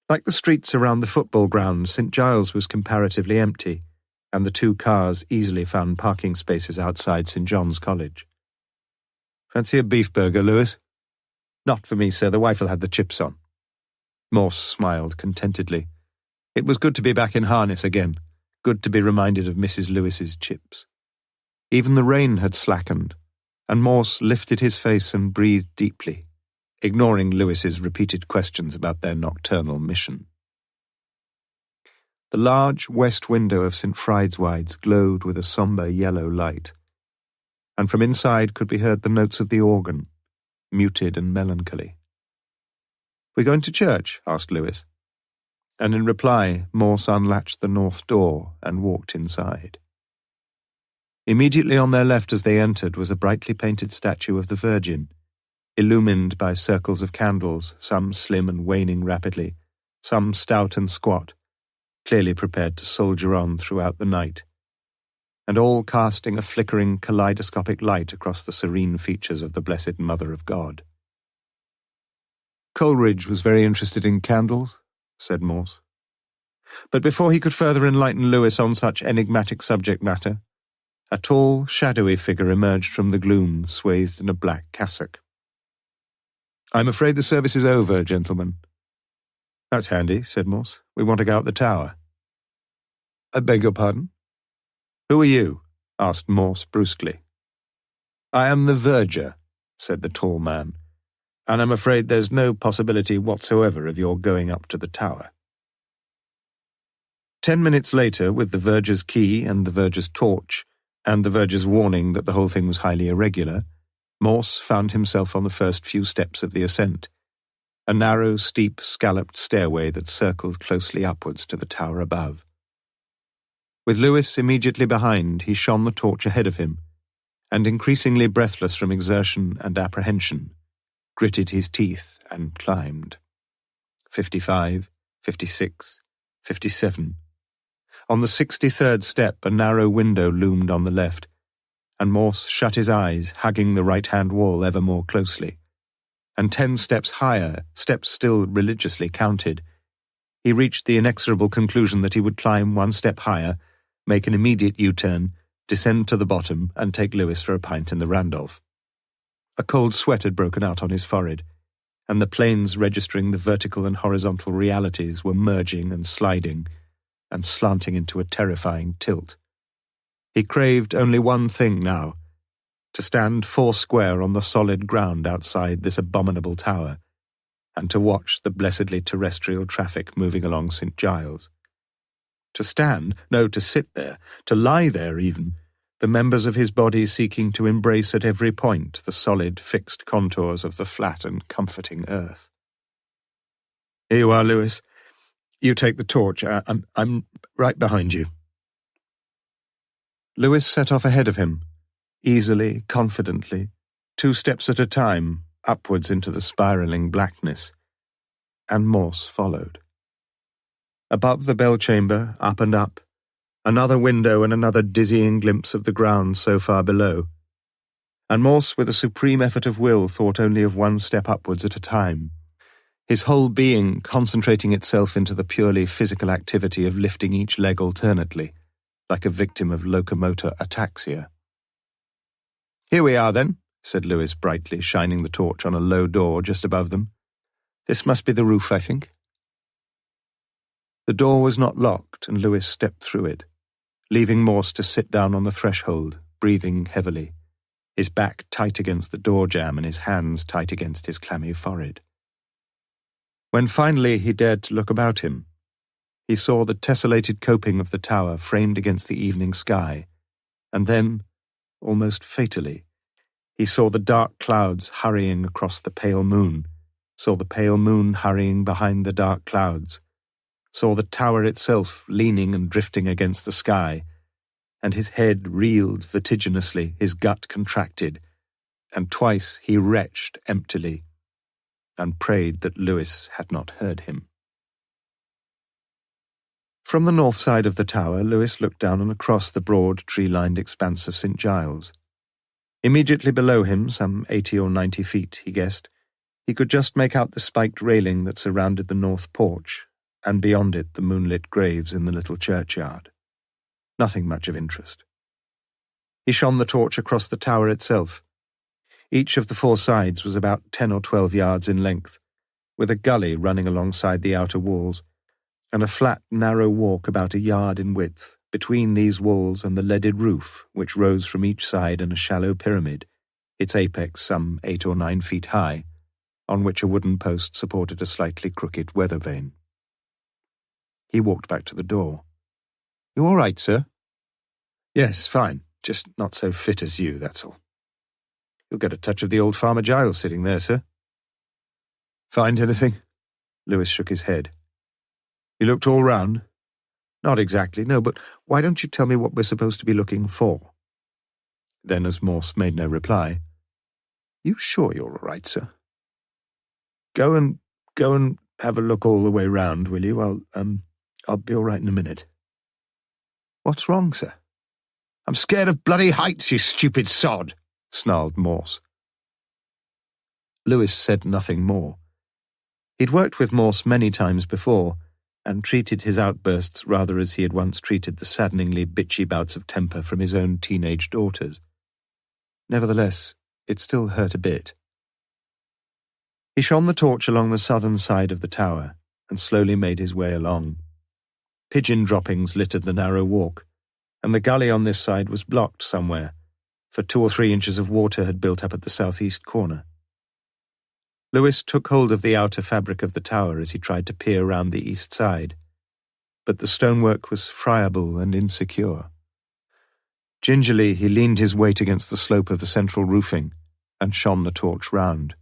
Like the streets around the football ground, St. Giles was comparatively empty, and the 2 cars easily found parking spaces outside St. John's College. "Fancy a beef burger, Lewis?" "Not for me, sir. The wife will have the chips on." Morse smiled contentedly. It was good to be back in harness again, good to be reminded of Mrs. Lewis's chips. Even the rain had slackened, and Morse lifted his face and breathed deeply, ignoring Lewis's repeated questions about their nocturnal mission. The large west window of St. Fried's glowed with a sombre yellow light, and from inside could be heard the notes of the organ, muted and melancholy. "We going to church?" asked Lewis, and in reply Morse unlatched the north door and walked inside. Immediately on their left as they entered was a brightly painted statue of the Virgin, illumined by circles of candles, some slim and waning rapidly, some stout and squat, clearly prepared to soldier on throughout the night, and all casting a flickering kaleidoscopic light across the serene features of the Blessed Mother of God. Coleridge was very interested in candles, said Morse. But before he could further enlighten Lewis on such enigmatic subject matter, a tall, shadowy figure emerged from the gloom, swathed in a black cassock. "I'm afraid the service is over, gentlemen." "That's handy," said Morse. "We want to go up the tower." "I beg your pardon?" "Who are you?" asked Morse brusquely. "I am the verger," said the tall man, "and I'm afraid there's no possibility whatsoever of your going up to the tower." 10 minutes later, with the verger's key and the verger's torch, and the verger's warning that the whole thing was highly irregular, Morse found himself on the first few steps of the ascent, a narrow, steep, scalloped stairway that circled closely upwards to the tower above. With Lewis immediately behind, he shone the torch ahead of him, and increasingly breathless from exertion and apprehension, gritted his teeth and climbed. 55, 56, 57. On the 63rd step, a narrow window loomed on the left, and Morse shut his eyes, hugging the right-hand wall ever more closely. And 10 steps higher, steps still religiously counted, he reached the inexorable conclusion that he would climb 1 step higher, make an immediate U-turn, descend to the bottom, and take Lewis for a pint in the Randolph. A cold sweat had broken out on his forehead, and the planes registering the vertical and horizontal realities were merging and sliding, and slanting into a terrifying tilt. He craved only one thing now, to stand foursquare on the solid ground outside this abominable tower, and to watch the blessedly terrestrial traffic moving along St. Giles. To stand, no, to sit there, to lie there even, the members of his body seeking to embrace at every point the solid, fixed contours of the flat and comforting earth. "Here you are, Lewis. You take the torch. I'm right behind you." Lewis set off ahead of him, easily, confidently, 2 steps at a time, upwards into the spiralling blackness, and Morse followed. Above the bell chamber, up and up, another window and another dizzying glimpse of the ground so far below, and Morse, with a supreme effort of will, thought only of 1 step upwards at a time, his whole being concentrating itself into the purely physical activity of lifting each leg alternately, like a victim of locomotor ataxia. "Here we are, then," said Lewis brightly, shining the torch on a low door just above them. "This must be the roof, I think." The door was not locked, and Lewis stepped through it, leaving Morse to sit down on the threshold, breathing heavily, his back tight against the door jamb and his hands tight against his clammy forehead. When finally he dared to look about him, he saw the tessellated coping of the tower framed against the evening sky, and then, almost fatally, he saw the dark clouds hurrying across the pale moon, saw the pale moon hurrying behind the dark clouds, saw the tower itself leaning and drifting against the sky, and his head reeled vertiginously, his gut contracted, and twice he retched emptily, and prayed that Lewis had not heard him. From the north side of the tower, Lewis looked down and across the broad, tree-lined expanse of St. Giles. Immediately below him, some 80 or 90 feet, he guessed, he could just make out the spiked railing that surrounded the north porch, and beyond it the moonlit graves in the little churchyard. Nothing much of interest. He shone the torch across the tower itself. Each of the 4 sides was about 10 or 12 yards in length, with a gully running alongside the outer walls, and a flat, narrow walk about a yard in width between these walls and the leaded roof, which rose from each side in a shallow pyramid, its apex some 8 or 9 feet high, on which a wooden post supported a slightly crooked weather vane. He walked back to the door. "You all right, sir?" "Yes, fine. Just not so fit as you, that's all." "You'll get a touch of the old Farmer Giles sitting there, sir." "Find anything?" Lewis shook his head. "You looked all round?" "Not exactly, no, but why don't you tell me what we're supposed to be looking for?" Then, as Morse made no reply, "You sure you're all right, sir?" Go and have a look all the way round, will you? I'll be all right in a minute." "What's wrong, sir?" "I'm scared of bloody heights, you stupid sod," snarled Morse. Lewis said nothing more, He'd worked with Morse many times before, and treated his outbursts rather as he had once treated the saddeningly bitchy bouts of temper from his own teenage daughters. Nevertheless, it still hurt a bit. He shone the torch along the southern side of the tower and slowly made his way along. Pigeon droppings littered the narrow walk, and the gully on this side was blocked somewhere, for 2 or 3 inches of water had built up at the southeast corner. Lewis took hold of the outer fabric of the tower as he tried to peer round the east side, but the stonework was friable and insecure. Gingerly, he leaned his weight against the slope of the central roofing and shone the torch round.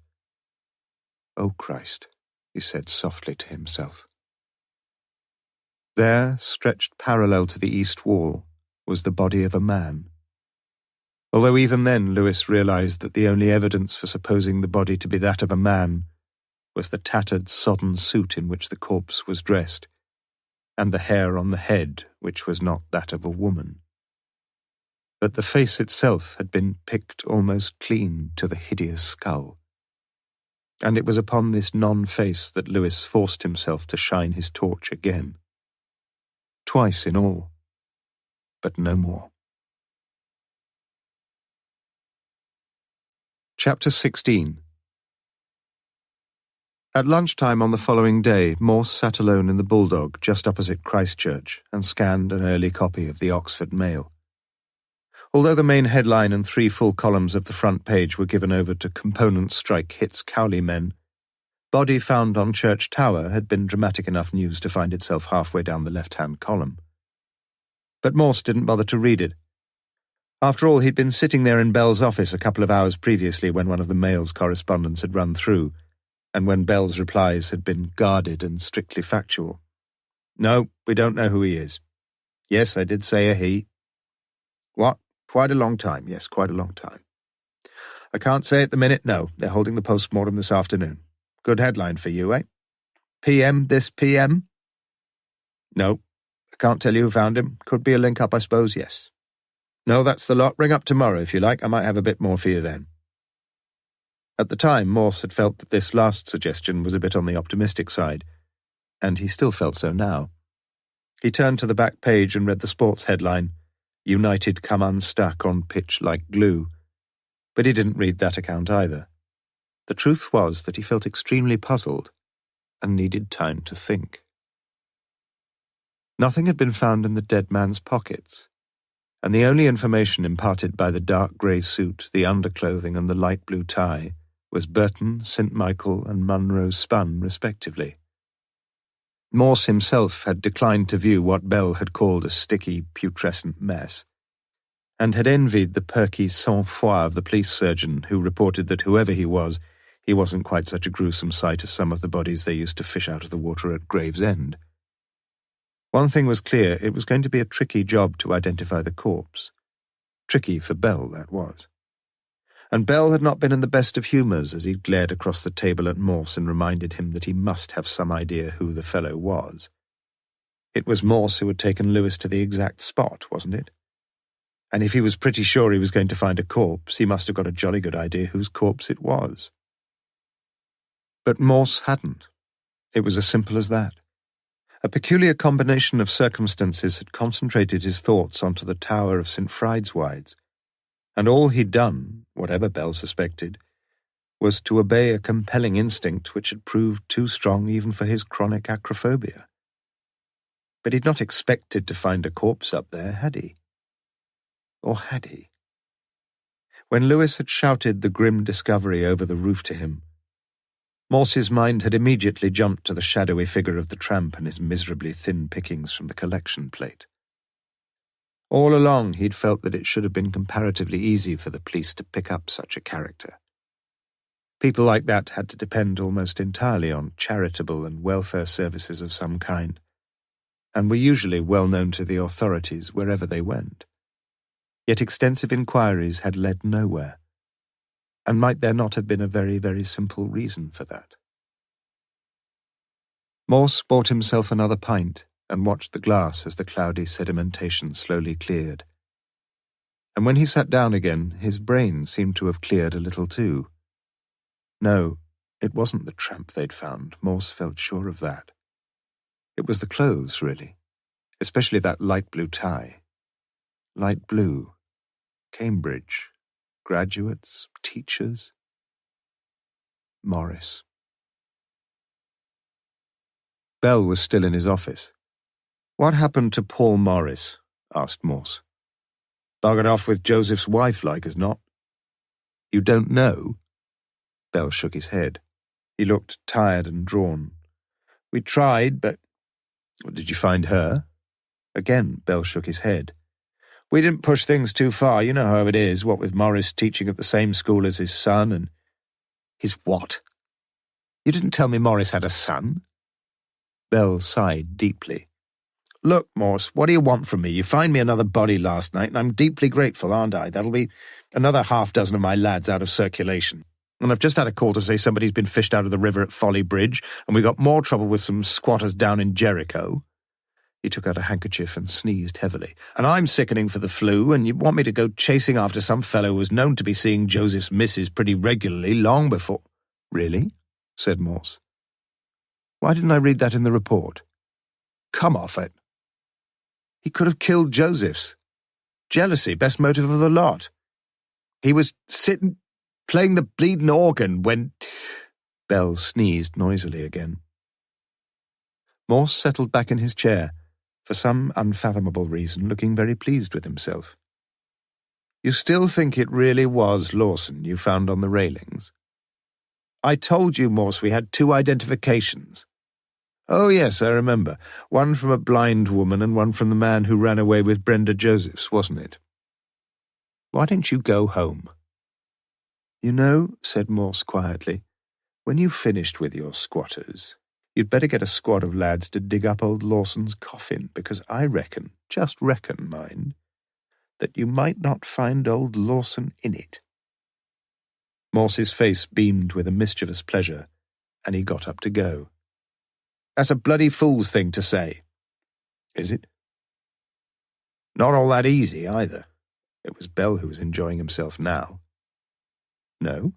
"Oh, Christ," he said softly to himself. There, stretched parallel to the east wall, was the body of a man. Although even then Lewis realized that the only evidence for supposing the body to be that of a man was the tattered, sodden suit in which the corpse was dressed, and the hair on the head, which was not that of a woman. But the face itself had been picked almost clean to the hideous skull. And it was upon this non-face that Lewis forced himself to shine his torch again. Twice in all, but no more. Chapter 16. At lunchtime on the following day, Morse sat alone in the Bulldog just opposite Christchurch and scanned an early copy of the Oxford Mail. Although the main headline and 3 full columns of the front page were given over to component strike hits Cowley men, body found on Church Tower had been dramatic enough news to find itself halfway down the left-hand column. But Morse didn't bother to read it. After all, he'd been sitting there in Bell's office a couple of hours previously when one of the Mail's correspondents had run through, and when Bell's replies had been guarded and strictly factual. "No, we don't know who he is. Yes, I did say a he. What? Quite a long time. Yes, quite a long time. I can't say at the minute, no. They're holding the post-mortem this afternoon. Good headline for you, eh? PM this PM? No, I can't tell you who found him. Could be a link-up, I suppose, yes. No, that's the lot. Ring up tomorrow, if you like. I might have a bit more for you then." At the time, Morse had felt that this last suggestion was a bit on the optimistic side, and he still felt so now. He turned to the back page and read the sports headline, "United come unstuck on pitch like glue," but he didn't read that account either. The truth was that he felt extremely puzzled and needed time to think. Nothing had been found in the dead man's pockets, and the only information imparted by the dark grey suit, the underclothing and the light blue tie was Burton, St. Michael and Munro spun, respectively. Morse himself had declined to view what Bell had called a sticky, putrescent mess, and had envied the perky sang-froid of the police surgeon who reported that whoever he wasn't quite such a gruesome sight as some of the bodies they used to fish out of the water at Gravesend. One thing was clear, it was going to be a tricky job to identify the corpse. Tricky for Bell, that was. And Bell had not been in the best of humours as he glared across the table at Morse and reminded him that he must have some idea who the fellow was. It was Morse who had taken Lewis to the exact spot, wasn't it? And if he was pretty sure he was going to find a corpse, he must have got a jolly good idea whose corpse it was. But Morse hadn't. It was as simple as that. A peculiar combination of circumstances had concentrated his thoughts onto the tower of St. Friedeswide's, and all he'd done, whatever Bell suspected, was to obey a compelling instinct which had proved too strong even for his chronic acrophobia. But he'd not expected to find a corpse up there, had he? Or had he? When Lewis had shouted the grim discovery over the roof to him, Morse's mind had immediately jumped to the shadowy figure of the tramp and his miserably thin pickings from the collection plate. All along he'd felt that it should have been comparatively easy for the police to pick up such a character. People like that had to depend almost entirely on charitable and welfare services of some kind, and were usually well known to the authorities wherever they went. Yet extensive inquiries had led nowhere, and might there not have been a very, very simple reason for that? Morse bought himself another pint and watched the glass as the cloudy sedimentation slowly cleared. And when he sat down again, his brain seemed to have cleared a little too. No, It wasn't the tramp they'd found. Morse felt sure of that. It was the clothes, really, especially that light blue tie. Light blue. Cambridge. Graduates. Teachers. Morris. Bell was still in his office. "What happened to Paul Morris?" asked Morse. "Buggered off with Joseph's wife, like as not." "You don't know?" Bell shook his head. He looked tired and drawn. "We tried, but—" "Did you find her?" Again, Bell shook his head. "We didn't push things too far. You know how it is, what with Morris teaching at the same school as his son and—" "His what? You didn't tell me Morris had a son?" Bell sighed deeply. "Look, Morse, what do you want from me? You found me another body last night, and I'm deeply grateful, aren't I? That'll be another half-dozen of my lads out of circulation. And I've just had a call to say somebody's been fished out of the river at Folly Bridge, and we got more trouble with some squatters down in Jericho." He took out a handkerchief and sneezed heavily. "And I'm sickening for the flu, and you want me to go chasing after some fellow who was known to be seeing Joseph's missus pretty regularly long before—" "Really?" said Morse. "Why didn't I read that in the report?" "Come off it. He could have killed Joseph's. Jealousy, best motive of the lot. He was sitting, playing the bleeding organ when—" Bell sneezed noisily again. Morse settled back in his chair, for some unfathomable reason looking very pleased with himself. "You still think it really was Lawson you found on the railings?" "I told you, Morse, we had 2 identifications." "Oh, yes, I remember. One from a blind woman and one from the man who ran away with Brenda Josephs, wasn't it? Why don't you go home?" "You know," said Morse quietly, "when you've finished with your squatters, you'd better get a squad of lads to dig up old Lawson's coffin, because I reckon, just reckon, mind, that you might not find old Lawson in it." Morse's face beamed with a mischievous pleasure, and he got up to go. "That's a bloody fool's thing to say." "Is it?" "Not all that easy, either." It was Bell who was enjoying himself now. "No?"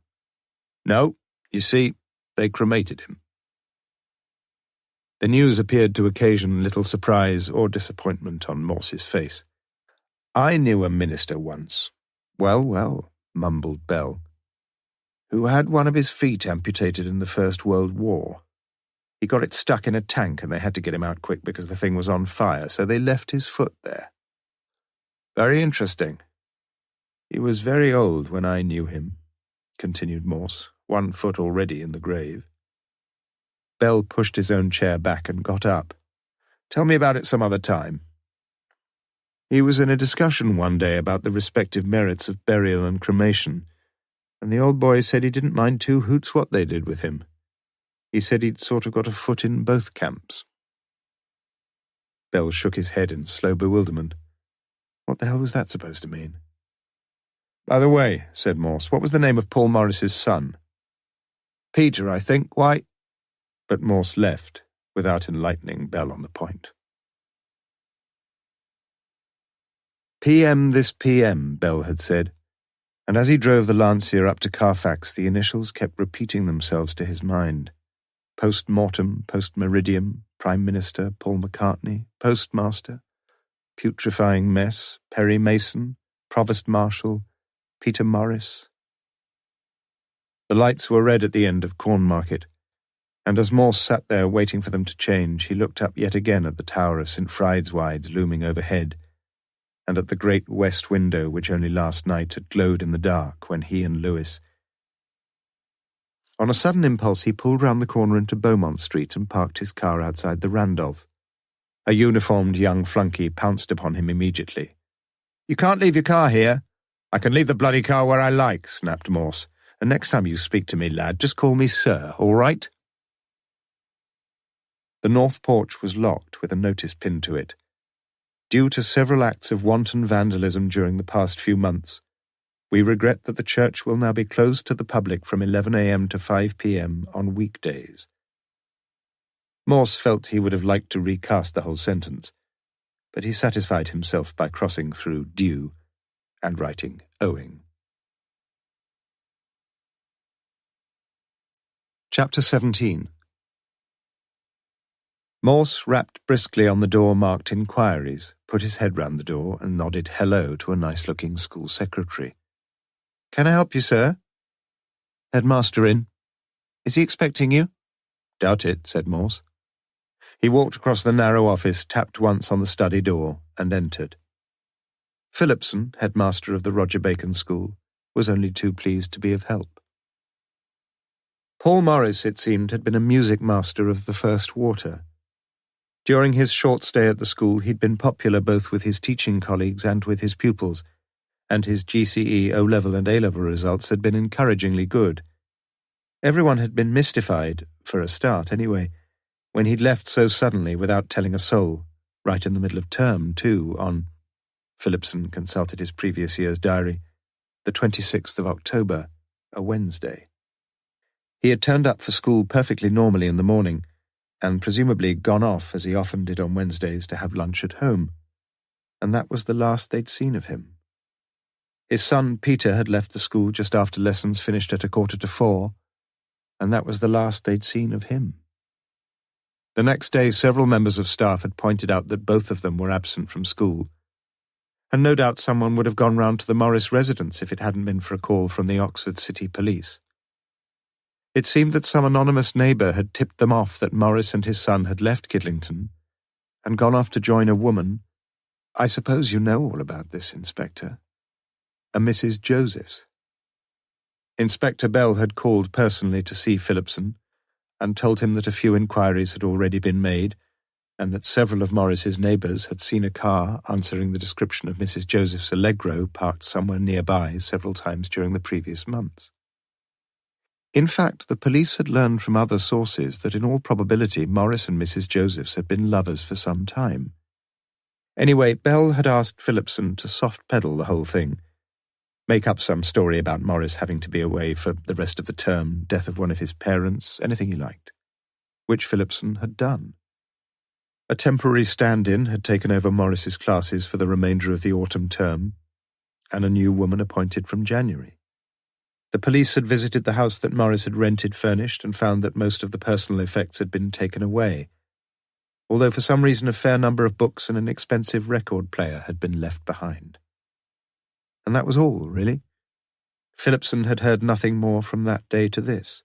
"No. You see, they cremated him." The news appeared to occasion little surprise or disappointment on Morse's face. "I knew a minister once." Well, mumbled Bell, "who had one of his feet amputated in the First World War. He got it stuck in a tank and they had to get him out quick because the thing was on fire, so they left his foot there." "Very interesting. He was very old when I knew him," continued Morse, 1 foot already in the grave. Bell pushed his own chair back and got up. "Tell me about it some other time." "He was in a discussion one day about the respective merits of burial and cremation, and the old boy said he didn't mind 2 hoots what they did with him. He said he'd sort of got a foot in both camps." Bell shook his head in slow bewilderment. What the hell was that supposed to mean? "By the way," said Morse, "what was the name of Paul Morris's son?" "Peter, I think. Why—" But Morse left, without enlightening Bell on the point. "PM this PM," Bell had said, and as he drove the Lancia up to Carfax, the initials kept repeating themselves to his mind. Post-mortem, post-meridium, Prime Minister, Paul McCartney, Postmaster, Putrefying Mess, Perry Mason, Provost Marshal, Peter Morris. The lights were red at the end of Cornmarket, and as Morse sat there waiting for them to change, he looked up yet again at the tower of St. Friedeswide's looming overhead, and at the great west window which only last night had glowed in the dark when he and Lewis— On a sudden impulse, he pulled round the corner into Beaumont Street and parked his car outside the Randolph. A uniformed young flunky pounced upon him immediately. "You can't leave your car here." "I can leave the bloody car where I like," snapped Morse. "And next time you speak to me, lad, just call me sir, all right?" The north porch was locked with a notice pinned to it. Due to several acts of wanton vandalism during the past few months, we regret that the church will now be closed to the public from 11 a.m. to 5 p.m. on weekdays. Morse felt he would have liked to recast the whole sentence, but he satisfied himself by crossing through due and writing owing. Chapter 17. Morse rapped briskly on the door marked Inquiries, put his head round the door, and nodded hello to a nice-looking school secretary. "Can I help you, sir?" "Headmaster in." "Is he expecting you?" "Doubt it," said Morse. He walked across the narrow office, tapped once on the study door, and entered. Phillipson, headmaster of the Roger Bacon School, was only too pleased to be of help. Paul Morris, it seemed, had been a music master of the first water. During his short stay at the school, he'd been popular both with his teaching colleagues and with his pupils, and his GCE, O-level and A-level results had been encouragingly good. Everyone had been mystified, for a start anyway, when he'd left so suddenly without telling a soul, right in the middle of term, too, on, Phillipson consulted his previous year's diary, the 26th of October, a Wednesday. He had turned up for school perfectly normally in the morning, and presumably gone off, as he often did on Wednesdays, to have lunch at home, and that was the last they'd seen of him. His son Peter had left the school just after lessons finished at 3:45, and that was the last they'd seen of him. The next day, several members of staff had pointed out that both of them were absent from school, and no doubt someone would have gone round to the Morris residence if it hadn't been for a call from the Oxford City Police. It seemed that some anonymous neighbour had tipped them off that Morris and his son had left Kidlington and gone off to join a woman. I suppose you know all about this, Inspector. A Mrs. Josephs. Inspector Bell had called personally to see Phillipson and told him that a few inquiries had already been made and that several of Morris's neighbours had seen a car answering the description of Mrs. Joseph's Allegro parked somewhere nearby several times during the previous months. In fact, the police had learned from other sources that in all probability Morris and Mrs. Josephs had been lovers for some time. Anyway, Bell had asked Phillipson to soft-pedal the whole thing, make up some story about Morris having to be away for the rest of the term, death of one of his parents, anything he liked, which Phillipson had done. A temporary stand-in had taken over Morris's classes for the remainder of the autumn term, and a new woman appointed from January. The police had visited the house that Morris had rented furnished and found that most of the personal effects had been taken away, although for some reason a fair number of books and an expensive record player had been left behind. And that was all, really. Phillipson had heard nothing more from that day to this.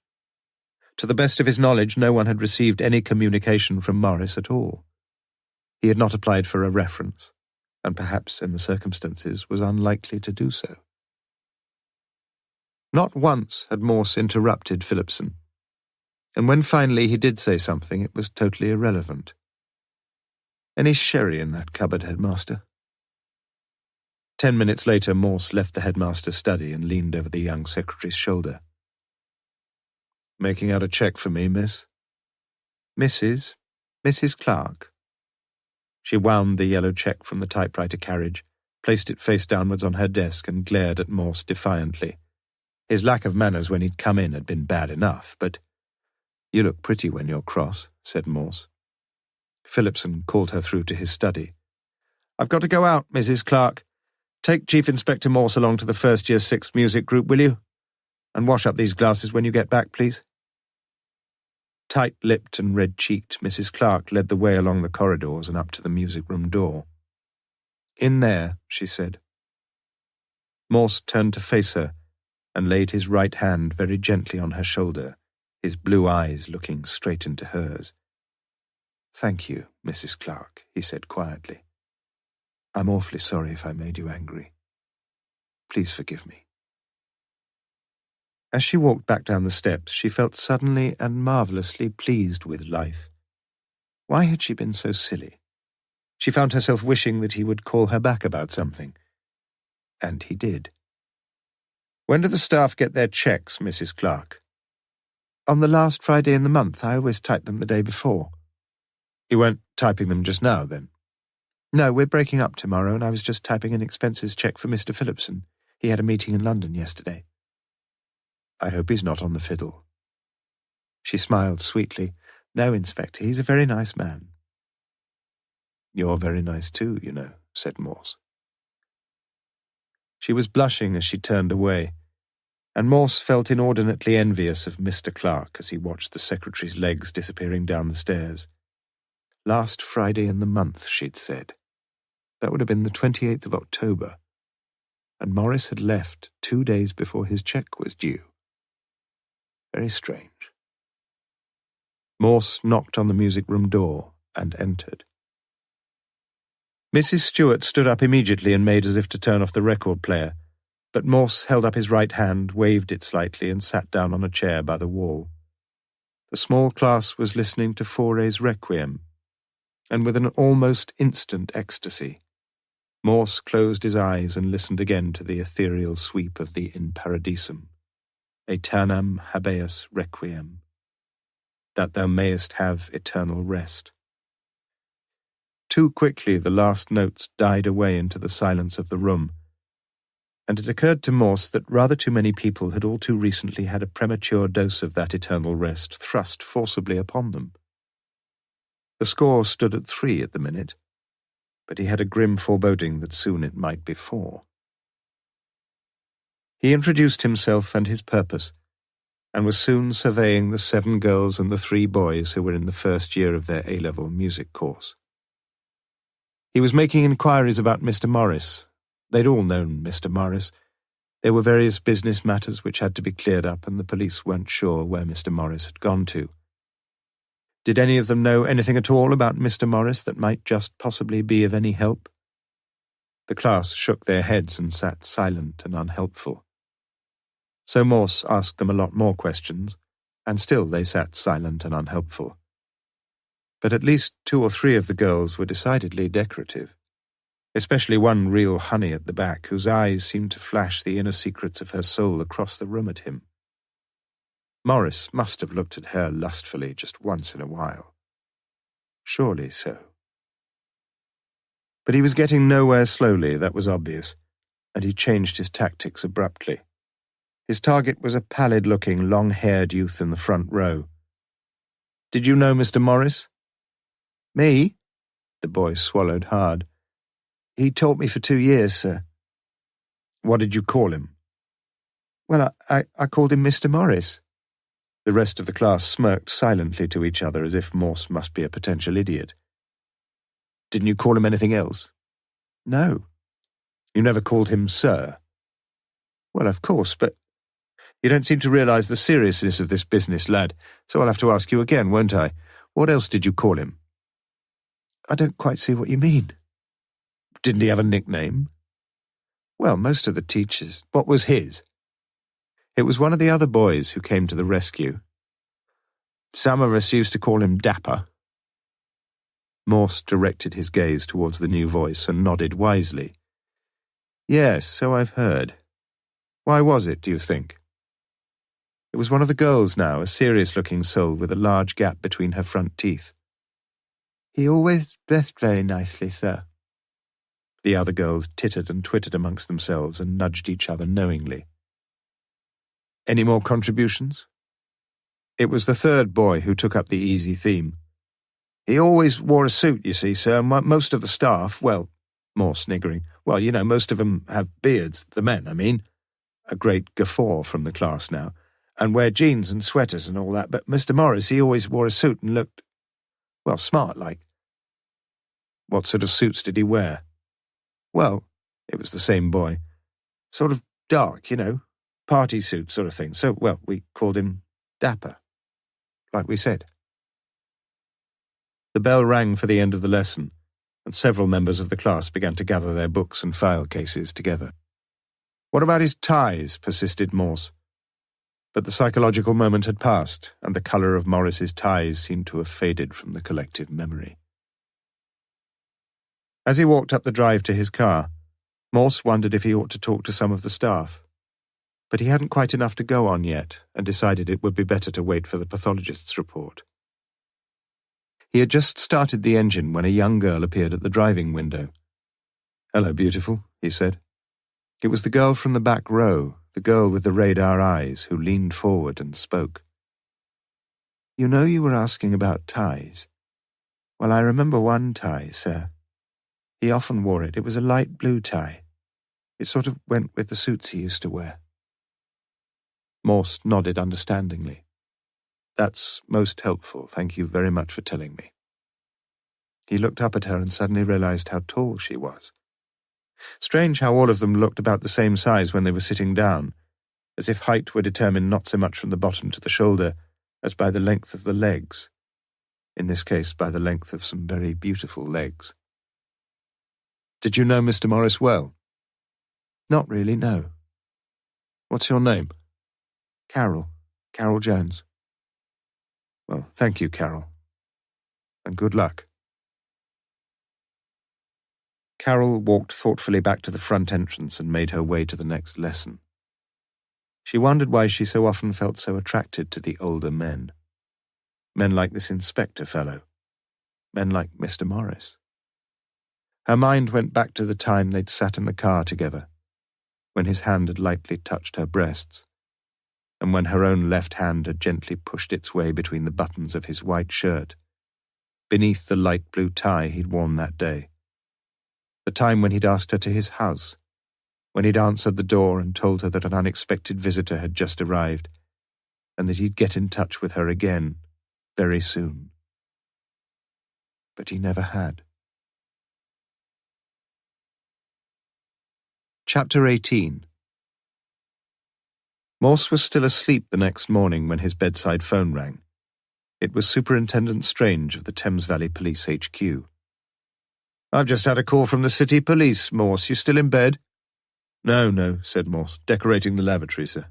To the best of his knowledge, no one had received any communication from Morris at all. He had not applied for a reference, and perhaps, in the circumstances, was unlikely to do so. Not once had Morse interrupted Phillipson, and when finally he did say something, it was totally irrelevant. "Any sherry in that cupboard, headmaster?" 10 minutes later, Morse left the headmaster's study and leaned over the young secretary's shoulder. "Making out a cheque for me, miss?" "Mrs. Clark." She wound the yellow cheque from the typewriter carriage, placed it face downwards on her desk, and glared at Morse defiantly. His lack of manners when he'd come in had been bad enough, but "You look pretty when you're cross," said Morse. Phillipson called her through to his study. "I've got to go out, Mrs. Clark. Take Chief Inspector Morse along to the first year 6 music group, will you? And wash up these glasses when you get back, please." Tight-lipped and red-cheeked, Mrs. Clark led the way along the corridors and up to the music room door. "In there," she said. Morse turned to face her and laid his right hand very gently on her shoulder, his blue eyes looking straight into hers. "Thank you, Mrs. Clark," he said quietly. "I'm awfully sorry if I made you angry. Please forgive me." As she walked back down the steps, she felt suddenly and marvellously pleased with life. Why had she been so silly? She found herself wishing that he would call her back about something. And he did. "When do the staff get their cheques, Mrs. Clark?" "On the last Friday in the month. I always type them the day before." "You weren't typing them just now, then?" "No, we're breaking up tomorrow, and I was just typing an expenses cheque for Mr. Phillipson. He had a meeting in London yesterday." "I hope he's not on the fiddle." She smiled sweetly. "No, Inspector, he's a very nice man." "You're very nice too, you know," said Morse. She was blushing as she turned away, and Morse felt inordinately envious of Mr. Clark as he watched the secretary's legs disappearing down the stairs. Last Friday in the month, she'd said. That would have been the 28th of October, and Morris had left 2 days before his cheque was due. Very strange. Morse knocked on the music room door and entered. Mrs. Stewart stood up immediately and made as if to turn off the record player, but Morse held up his right hand, waved it slightly, and sat down on a chair by the wall. The small class was listening to Fauré's Requiem, and with an almost instant ecstasy, Morse closed his eyes and listened again to the ethereal sweep of the In Paradisum, Aeternam habeas requiem, that thou mayest have eternal rest. Too quickly the last notes died away into the silence of the room, and it occurred to Morse that rather too many people had all too recently had a premature dose of that eternal rest thrust forcibly upon them. The score stood at 3 at the minute, but he had a grim foreboding that soon it might be 4. He introduced himself and his purpose, and was soon surveying the 7 girls and the 3 boys who were in the first year of their A-level music course. He was making inquiries about Mr. Morris. They'd all known Mr. Morris. There were various business matters which had to be cleared up, and the police weren't sure where Mr. Morris had gone to. Did any of them know anything at all about Mr. Morris that might just possibly be of any help? The class shook their heads and sat silent and unhelpful. So Morse asked them a lot more questions, and still they sat silent and unhelpful. But at least 2 or 3 of the girls were decidedly decorative, especially one real honey at the back, whose eyes seemed to flash the inner secrets of her soul across the room at him. Morris must have looked at her lustfully just once in a while. Surely so. But he was getting nowhere slowly, that was obvious, and he changed his tactics abruptly. His target was a pallid-looking, long-haired youth in the front row. "Did you know Mr. Morris?" "Me?" The boy swallowed hard. "He taught me for 2 years, sir." "What did you call him?" "Well, I called him Mr. Morris." The rest of the class smirked silently to each other as if Morse must be a potential idiot. "Didn't you call him anything else?" "No." "You never called him Sir?" "Well, of course, but you don't seem to realize the seriousness of this business, lad, so I'll have to ask you again, won't I? What else did you call him?" "I don't quite see what you mean." "Didn't he have a nickname?" "Well, most of the teachers—" "What was his?" "It was one of the other boys who came to the rescue. Some of us used to call him Dapper." Morse directed his gaze towards the new voice and nodded wisely. "Yes, so I've heard. Why was it, do you think?" It was one of the girls now, a serious-looking soul with a large gap between her front teeth. "He always dressed very nicely, sir." The other girls tittered and twittered amongst themselves and nudged each other knowingly. "Any more contributions?" It was the third boy who took up the easy theme. "He always wore a suit, you see, sir, and most of the staff, well," more sniggering, "well, you know, most of them have beards, the men, I mean." A great guffaw from the class now. "And wear jeans and sweaters and all that, but Mr. Morris, he always wore a suit and looked, well, smart like." "What sort of suits did he wear?" "Well," it was the same boy, "sort of dark, you know, party suit sort of thing, so, well, we called him Dapper, like we said." The bell rang for the end of the lesson, and several members of the class began to gather their books and file cases together. "What about his ties?" persisted Morse. But the psychological moment had passed, and the colour of Morris's ties seemed to have faded from the collective memory. As he walked up the drive to his car, Morse wondered if he ought to talk to some of the staff. But he hadn't quite enough to go on yet, and decided it would be better to wait for the pathologist's report. He had just started the engine when a young girl appeared at the driving window. "Hello, beautiful," he said. It was the girl from the back row, the girl with the radar eyes, who leaned forward and spoke. "You know you were asking about ties. Well, I remember one tie, sir. He often wore it. It was a light blue tie. It sort of went with the suits he used to wear." Morse nodded understandingly. "That's most helpful. Thank you very much for telling me." He looked up at her and suddenly realized how tall she was. Strange how all of them looked about the same size when they were sitting down, as if height were determined not so much from the bottom to the shoulder as by the length of the legs, in this case by the length of some very beautiful legs. "Did you know Mr. Morris well?" "Not really, no." "What's your name?" "Carol. Carol Jones." "Well, thank you, Carol. And good luck." Carol walked thoughtfully back to the front entrance and made her way to the next lesson. She wondered why she so often felt so attracted to the older men. Men like this inspector fellow. Men like Mr. Morris. Her mind went back to the time they'd sat in the car together, when his hand had lightly touched her breasts, and when her own left hand had gently pushed its way between the buttons of his white shirt, beneath the light blue tie he'd worn that day. The time when he'd asked her to his house, when he'd answered the door and told her that an unexpected visitor had just arrived, and that he'd get in touch with her again very soon. But he never had. Chapter 18. Morse was still asleep the next morning when his bedside phone rang. It was Superintendent Strange of the Thames Valley Police HQ. "I've just had a call from the City Police, Morse. You still in bed?" No, said Morse. "Decorating the lavatory, sir."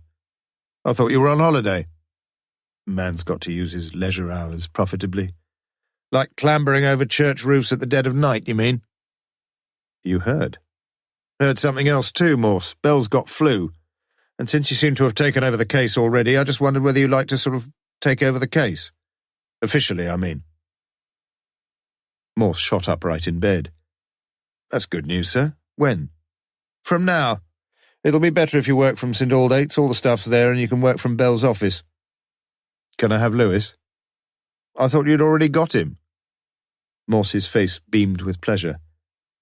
"I thought you were on holiday." "Man's got to use his leisure hours profitably." "Like clambering over church roofs at the dead of night, you mean?" "You heard?" "Heard something else too, Morse. Bell's got flu. And since you seem to have taken over the case already, I just wondered whether you'd like to sort of take over the case. Officially, I mean." Morse shot upright in bed. "That's good news, sir. When?" "From now. It'll be better if you work from St. Aldate's. All the stuff's there and you can work from Bell's office." "Can I have Lewis?" "I thought you'd already got him." Morse's face beamed with pleasure.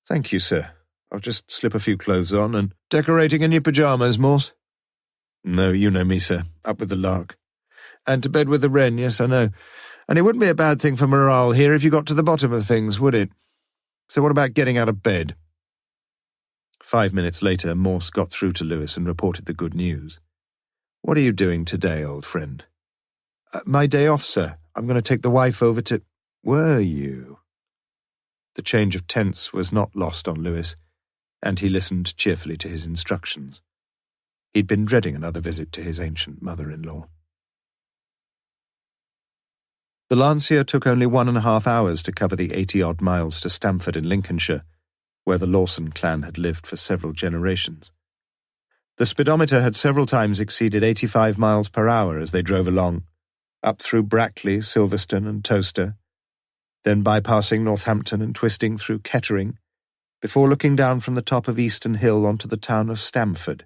"Thank you, sir. I'll just slip a few clothes on and—" "Decorating in your pyjamas, Morse?" "No, you know me, sir. Up with the lark. And to bed with the wren, yes, I know. And it wouldn't be a bad thing for morale here if you got to the bottom of things, would it? So what about getting out of bed?" 5 minutes later, Morse got through to Lewis and reported the good news. "What are you doing today, old friend?" My day off, sir. I'm going to take the wife over to—" "Were you?" The change of tense was not lost on Lewis, and he listened cheerfully to his instructions. He'd been dreading another visit to his ancient mother-in-law. The Lancia took only 1.5 hours to cover the 80-odd miles to Stamford in Lincolnshire, where the Lawson clan had lived for several generations. The speedometer had several times exceeded 85 miles per hour as they drove along, up through Brackley, Silverstone and Towcester, then bypassing Northampton and twisting through Kettering, before looking down from the top of Easton Hill onto the town of Stamford,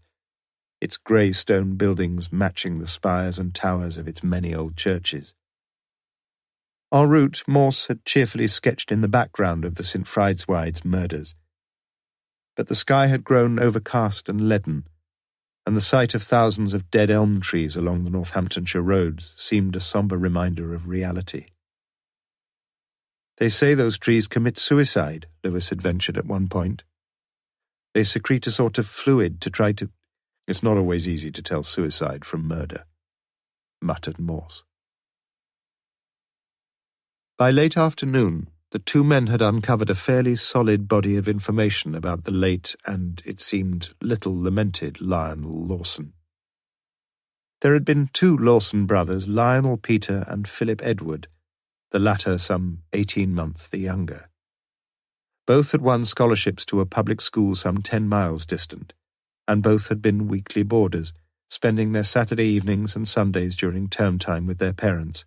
its grey stone buildings matching the spires and towers of its many old churches. En route, Morse had cheerfully sketched in the background of the St. Friedeswide's murders. But the sky had grown overcast and leaden, and the sight of thousands of dead elm trees along the Northamptonshire roads seemed a sombre reminder of reality. "They say those trees commit suicide," Lewis had ventured at one point. "They secrete a sort of fluid to try to—" "It's not always easy to tell suicide from murder," muttered Morse. By late afternoon, the two men had uncovered a fairly solid body of information about the late and, it seemed, little lamented Lionel Lawson. There had been 2 Lawson brothers, Lionel Peter and Philip Edward, the latter some 18 months the younger. Both had won scholarships to a public school some 10 miles distant, and both had been weekly boarders, spending their Saturday evenings and Sundays during term time with their parents,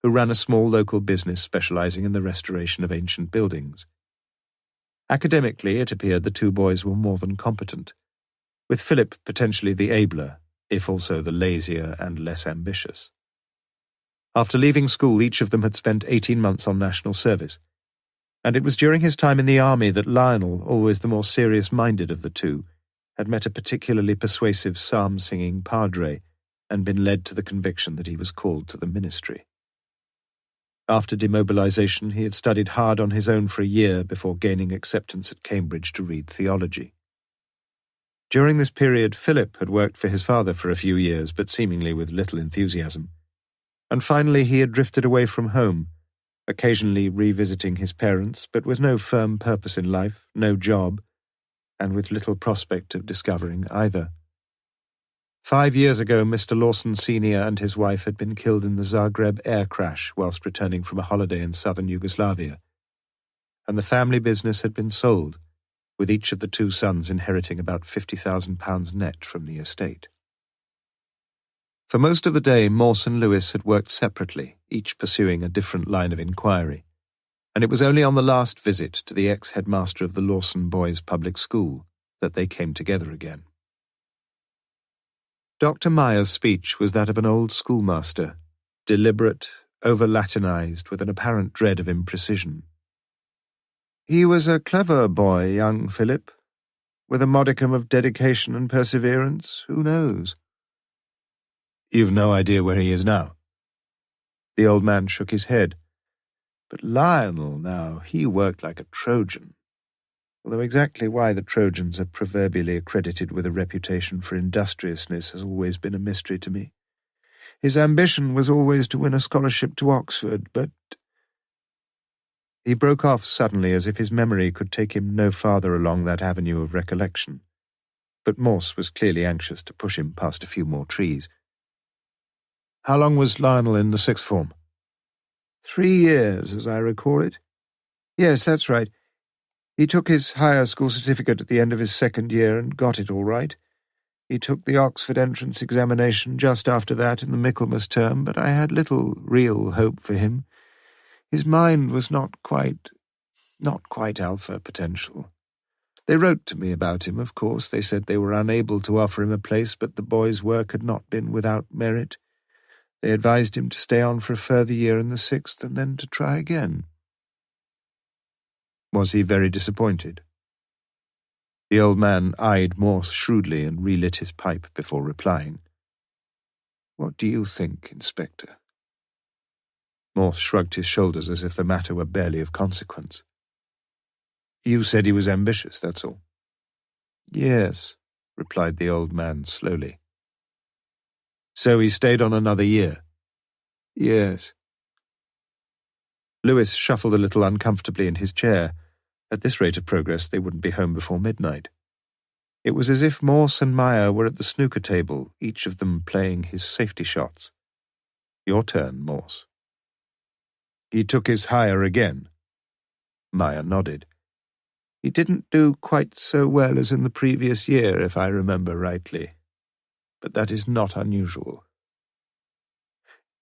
who ran a small local business specializing in the restoration of ancient buildings. Academically, it appeared the 2 boys were more than competent, with Philip potentially the abler, if also the lazier and less ambitious. After leaving school, each of them had spent 18 months on national service, and it was during his time in the army that Lionel, always the more serious-minded of the 2, had met a particularly persuasive psalm-singing padre and been led to the conviction that he was called to the ministry. After demobilization, he had studied hard on his own for a year before gaining acceptance at Cambridge to read theology. During this period, Philip had worked for his father for a few years, but seemingly with little enthusiasm. And finally he had drifted away from home, occasionally revisiting his parents, but with no firm purpose in life, no job, and with little prospect of discovering either. 5 years ago, Mr. Lawson Sr. and his wife had been killed in the Zagreb air crash whilst returning from a holiday in southern Yugoslavia, and the family business had been sold, with each of the 2 sons inheriting about £50,000 net from the estate. For most of the day, Morse and Lewis had worked separately, each pursuing a different line of inquiry, and it was only on the last visit to the ex-headmaster of the Lawson Boys' Public School that they came together again. Dr. Meyer's speech was that of an old schoolmaster, deliberate, over-Latinized, with an apparent dread of imprecision. He was a clever boy, young Philip. With a modicum of dedication and perseverance, who knows? You've no idea where he is now? The old man shook his head. But Lionel, now, he worked like a Trojan. Although exactly why the Trojans are proverbially accredited with a reputation for industriousness has always been a mystery to me. His ambition was always to win a scholarship to Oxford, but... He broke off suddenly as if his memory could take him no farther along that avenue of recollection. But Morse was clearly anxious to push him past a few more trees. How long was Lionel in the 6th form? 3 years, as I recall it. Yes, that's right. He took his higher school certificate at the end of his 2nd year and got it all right. He took the Oxford entrance examination just after that in the Michaelmas term, but I had little real hope for him. His mind was not quite alpha potential. They wrote to me about him, of course. They said they were unable to offer him a place, but the boy's work had not been without merit. They advised him to stay on for a further year in the 6th and then to try again. Was he very disappointed? The old man eyed Morse shrewdly and relit his pipe before replying. What do you think, Inspector? Morse shrugged his shoulders as if the matter were barely of consequence. You said he was ambitious, that's all. Yes, replied the old man slowly. So he stayed on another year? Yes. Lewis shuffled a little uncomfortably in his chair. At this rate of progress, they wouldn't be home before midnight. It was as if Morse and Meyer were at the snooker table, each of them playing his safety shots. Your turn, Morse. He took his higher again. Meyer nodded. He didn't do quite so well as in the previous year, if I remember rightly. But that is not unusual.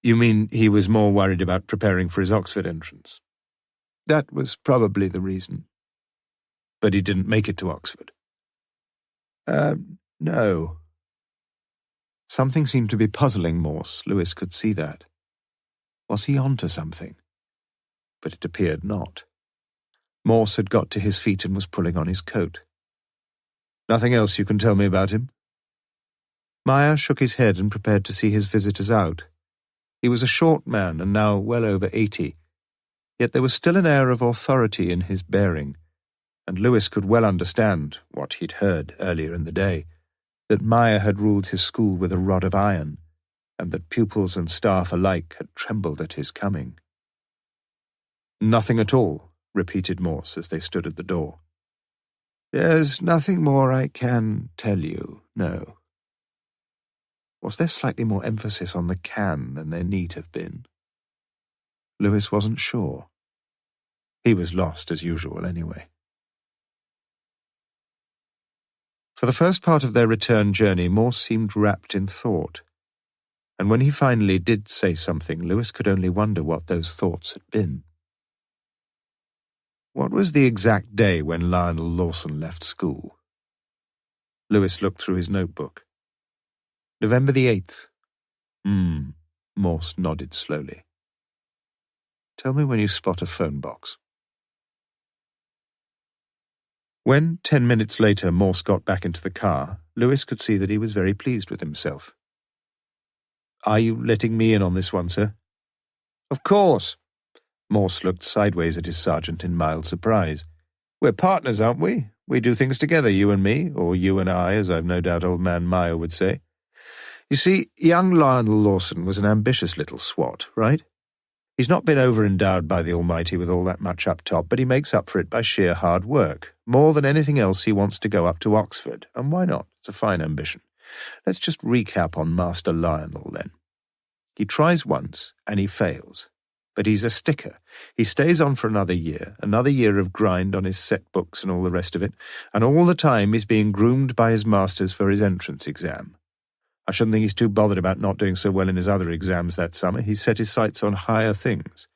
You mean he was more worried about preparing for his Oxford entrance? That was probably the reason. But he didn't make it to Oxford? No. Something seemed to be puzzling Morse. Lewis could see that. Was he on to something? But it appeared not. Morse had got to his feet and was pulling on his coat. Nothing else you can tell me about him? Meyer shook his head and prepared to see his visitors out. He was a short man and now well over 80, yet there was still an air of authority in his bearing, and Lewis could well understand what he'd heard earlier in the day, that Meyer had ruled his school with a rod of iron, and that pupils and staff alike had trembled at his coming. Nothing at all, repeated Morse as they stood at the door. There's nothing more I can tell you, no. Was there slightly more emphasis on the can than there need have been? Lewis wasn't sure. He was lost as usual anyway. For the first part of their return journey, Morse seemed wrapped in thought, and when he finally did say something, Lewis could only wonder what those thoughts had been. What was the exact day when Lionel Lawson left school? Lewis looked through his notebook. November the 8th. Morse nodded slowly. Tell me when you spot a phone box. When, 10 minutes later, Morse got back into the car, Lewis could see that he was very pleased with himself. Are you letting me in on this one, sir?" "Of course." Morse looked sideways at his sergeant in mild surprise. "We're partners, aren't we? We do things together, you and me, or you and I, as I've no doubt old man Meyer would say. You see, young Lionel Lawson was an ambitious little swat, right? He's not been over-endowed by the Almighty with all that much up top, but he makes up for it by sheer hard work. More than anything else, he wants to go up to Oxford, and why not? It's a fine ambition. Let's just recap on Master Lionel, then. He tries once, and he fails. But he's a sticker. He stays on for another year of grind on his set books and all the rest of it, and all the time he's being groomed by his masters for his entrance exam. I shouldn't think he's too bothered about not doing so well in his other exams that summer. He's set his sights on higher things.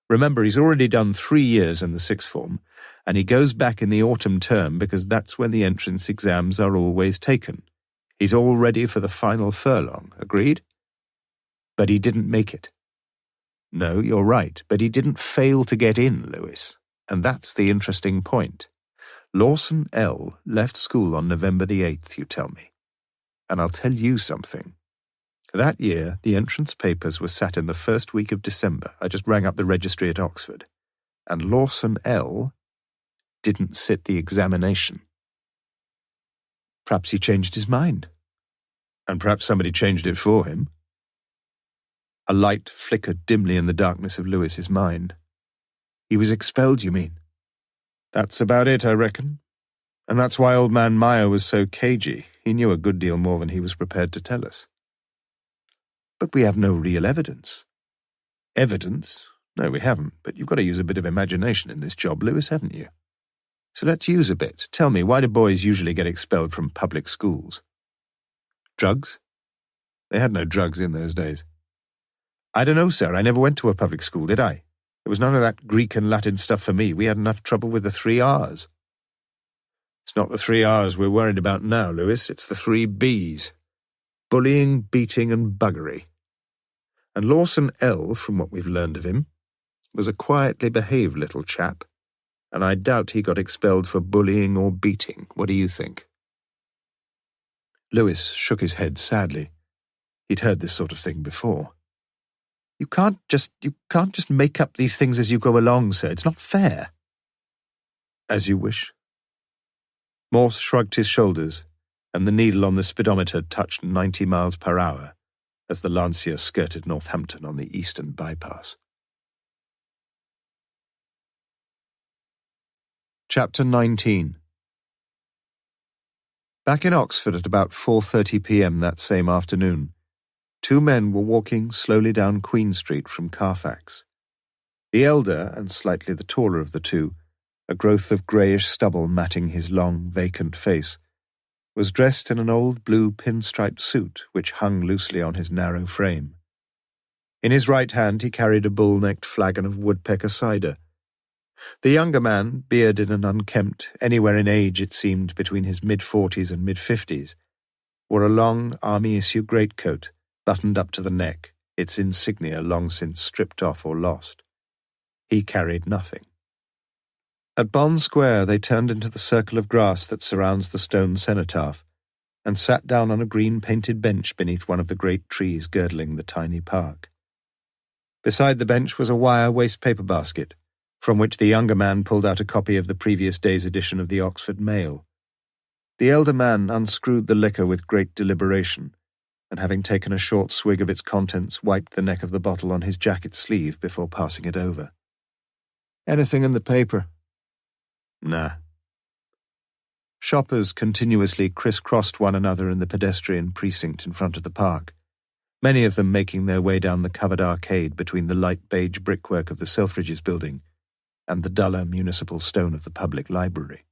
Remember, he's already done 3 years in the sixth form, and he goes back in the autumn term because that's when the entrance exams are always taken. He's all ready for the final furlong, agreed? But he didn't make it. No, you're right, but he didn't fail to get in, Lewis. And that's the interesting point. Lawson L. left school on November the 8th, you tell me. And I'll tell you something. That year, the entrance papers were sat in the first week of December. I just rang up the registry at Oxford. And Lawson L. didn't sit the examination. Perhaps he changed his mind. And perhaps somebody changed it for him. A light flickered dimly in the darkness of Lewis's mind. He was expelled, you mean? That's about it, I reckon. And that's why old man Meyer was so cagey. He knew a good deal more than he was prepared to tell us. But we have no real evidence. Evidence? No, we haven't, but you've got to use a bit of imagination in this job, Lewis, haven't you? So let's use a bit. Tell me, why do boys usually get expelled from public schools? Drugs? They had no drugs in those days. I don't know, sir. I never went to a public school, did I? There was none of that Greek and Latin stuff for me. We had enough trouble with the 3 R's. It's not the 3 R's we're worried about now, Lewis. It's the 3 B's. Bullying, beating, and buggery. And Lawson L., from what we've learned of him, was a quietly behaved little chap, and I doubt he got expelled for bullying or beating. What do you think? Lewis shook his head sadly. He'd heard this sort of thing before. You can't just make up these things as you go along, sir. It's not fair. As you wish. Morse shrugged his shoulders, and the needle on the speedometer touched 90 miles per hour as the Lancia skirted Northampton on the eastern bypass. Chapter 19. Back in Oxford at about 4:30 p.m. that same afternoon, 2 men were walking slowly down Queen Street from Carfax. The elder, and slightly the taller of the two, a growth of greyish stubble matting his long, vacant face, was dressed in an old blue pinstriped suit which hung loosely on his narrow frame. In his right hand he carried a bull-necked flagon of woodpecker cider. The younger man, bearded and unkempt, anywhere in age it seemed between his mid-40s and mid-50s, wore a long army-issue greatcoat, buttoned up to the neck, its insignia long since stripped off or lost. He carried nothing. At Bond Square they turned into the circle of grass that surrounds the stone cenotaph, and sat down on a green-painted bench beneath one of the great trees girdling the tiny park. Beside the bench was a wire waste-paper basket, from which the younger man pulled out a copy of the previous day's edition of the Oxford Mail. The elder man unscrewed the liquor with great deliberation, and having taken a short swig of its contents, wiped the neck of the bottle on his jacket sleeve before passing it over. "Anything in the paper?" "Nah." Shoppers continuously crisscrossed one another in the pedestrian precinct in front of the park, many of them making their way down the covered arcade between the light beige brickwork of the Selfridges building and the duller municipal stone of the public library.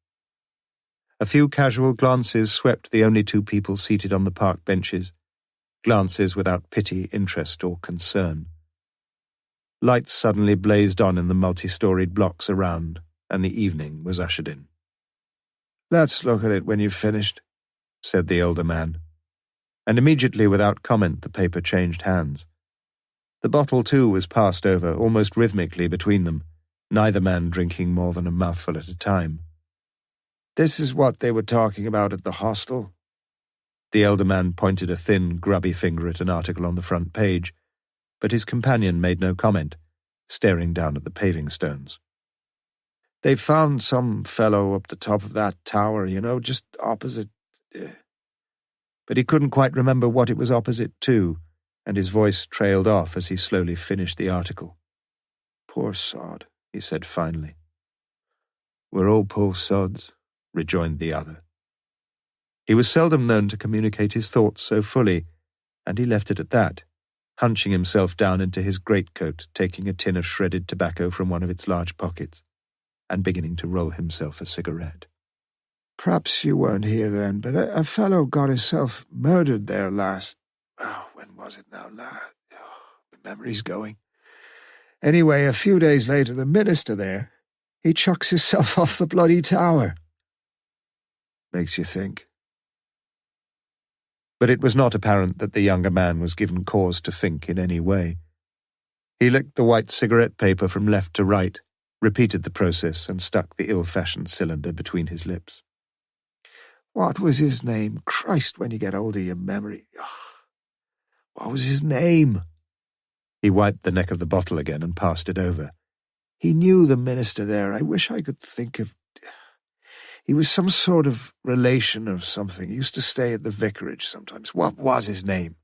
A few casual glances swept the only 2 people seated on the park benches, glances without pity, interest, or concern. Lights suddenly blazed on in the multi-storied blocks around, and the evening was ushered in. "Let's look at it when you've finished," said the elder man, and immediately without comment the paper changed hands. The bottle too was passed over, almost rhythmically between them, neither man drinking more than a mouthful at a time. "This is what they were talking about at the hostel." The elder man pointed a thin, grubby finger at an article on the front page, but his companion made no comment, staring down at the paving stones. "They found some fellow up the top of that tower, just opposite..." But he couldn't quite remember what it was opposite to, and his voice trailed off as he slowly finished the article. "Poor sod," he said finally. "We're all poor sods," rejoined the other. He was seldom known to communicate his thoughts so fully, and he left it at that, hunching himself down into his greatcoat, taking a tin of shredded tobacco from one of its large pockets, and beginning to roll himself a cigarette. "Perhaps you weren't here then, but a fellow got himself murdered there last... when was it now, lad? My memory's going. Anyway, a few days later, the minister there, he chucks himself off the bloody tower. Makes you think." But it was not apparent that the younger man was given cause to think in any way. He licked the white cigarette paper from left to right, repeated the process, and stuck the ill-fashioned cylinder between his lips. "What was his name? Christ, when you get older, your memory... What was his name?" He wiped the neck of the bottle again and passed it over. "He knew the minister there. I wish I could think of... He was some sort of relation or something. He used to stay at the vicarage sometimes. What was his name?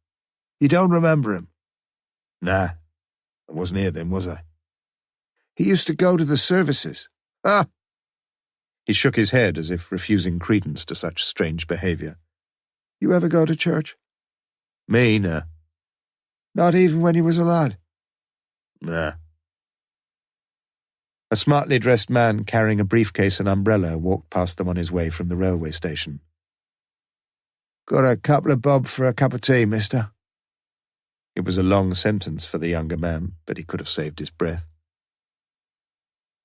You don't remember him?" "Nah, I wasn't here then, was I?" "He used to go to the services." "Ah!" He shook his head as if refusing credence to such strange behaviour. "You ever go to church?" "Me, nah." "Not even when you was a lad?" "Nah." A smartly dressed man carrying a briefcase and umbrella walked past them on his way from the railway station. "Got a couple of bob for a cup of tea, mister?" It was a long sentence for the younger man, but he could have saved his breath.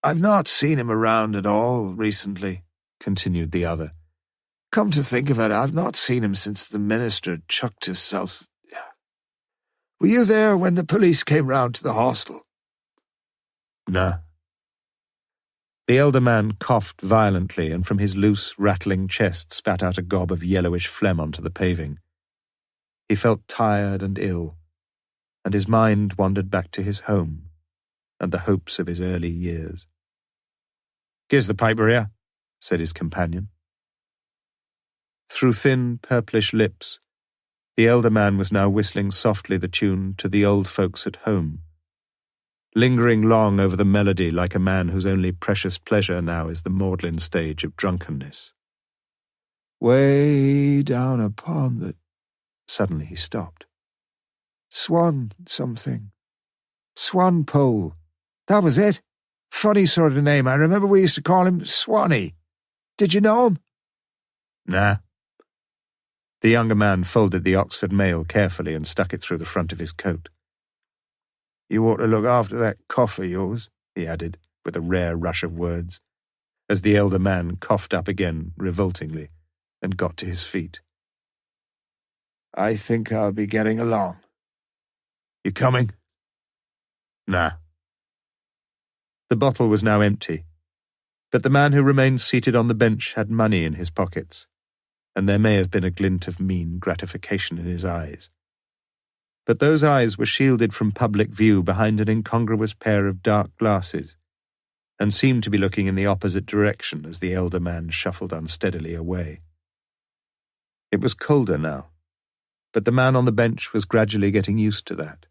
"I've not seen him around at all recently," continued the other. "Come to think of it, I've not seen him since the minister chucked himself... Were you there when the police came round to the hostel?" "Nah." The elder man coughed violently and from his loose, rattling chest spat out a gob of yellowish phlegm onto the paving. He felt tired and ill, and his mind wandered back to his home and the hopes of his early years. "Gives the paper here," said his companion. Through thin, purplish lips, the elder man was now whistling softly the tune To the Old Folks at Home, lingering long over the melody like a man whose only precious pleasure now is the maudlin stage of drunkenness. "Way down upon the..." Suddenly he stopped. "Swan something. Swan Pole. That was it. Funny sort of name. I remember we used to call him Swanee. Did you know him?" "Nah." The younger man folded the Oxford Mail carefully and stuck it through the front of his coat. "You ought to look after that cough of yours," he added, with a rare rush of words, as the elder man coughed up again revoltingly and got to his feet. "I think I'll be getting along. You coming?" "Nah." The bottle was now empty, but the man who remained seated on the bench had money in his pockets, and there may have been a glint of mean gratification in his eyes. But those eyes were shielded from public view behind an incongruous pair of dark glasses, and seemed to be looking in the opposite direction as the elder man shuffled unsteadily away. It was colder now, but the man on the bench was gradually getting used to that.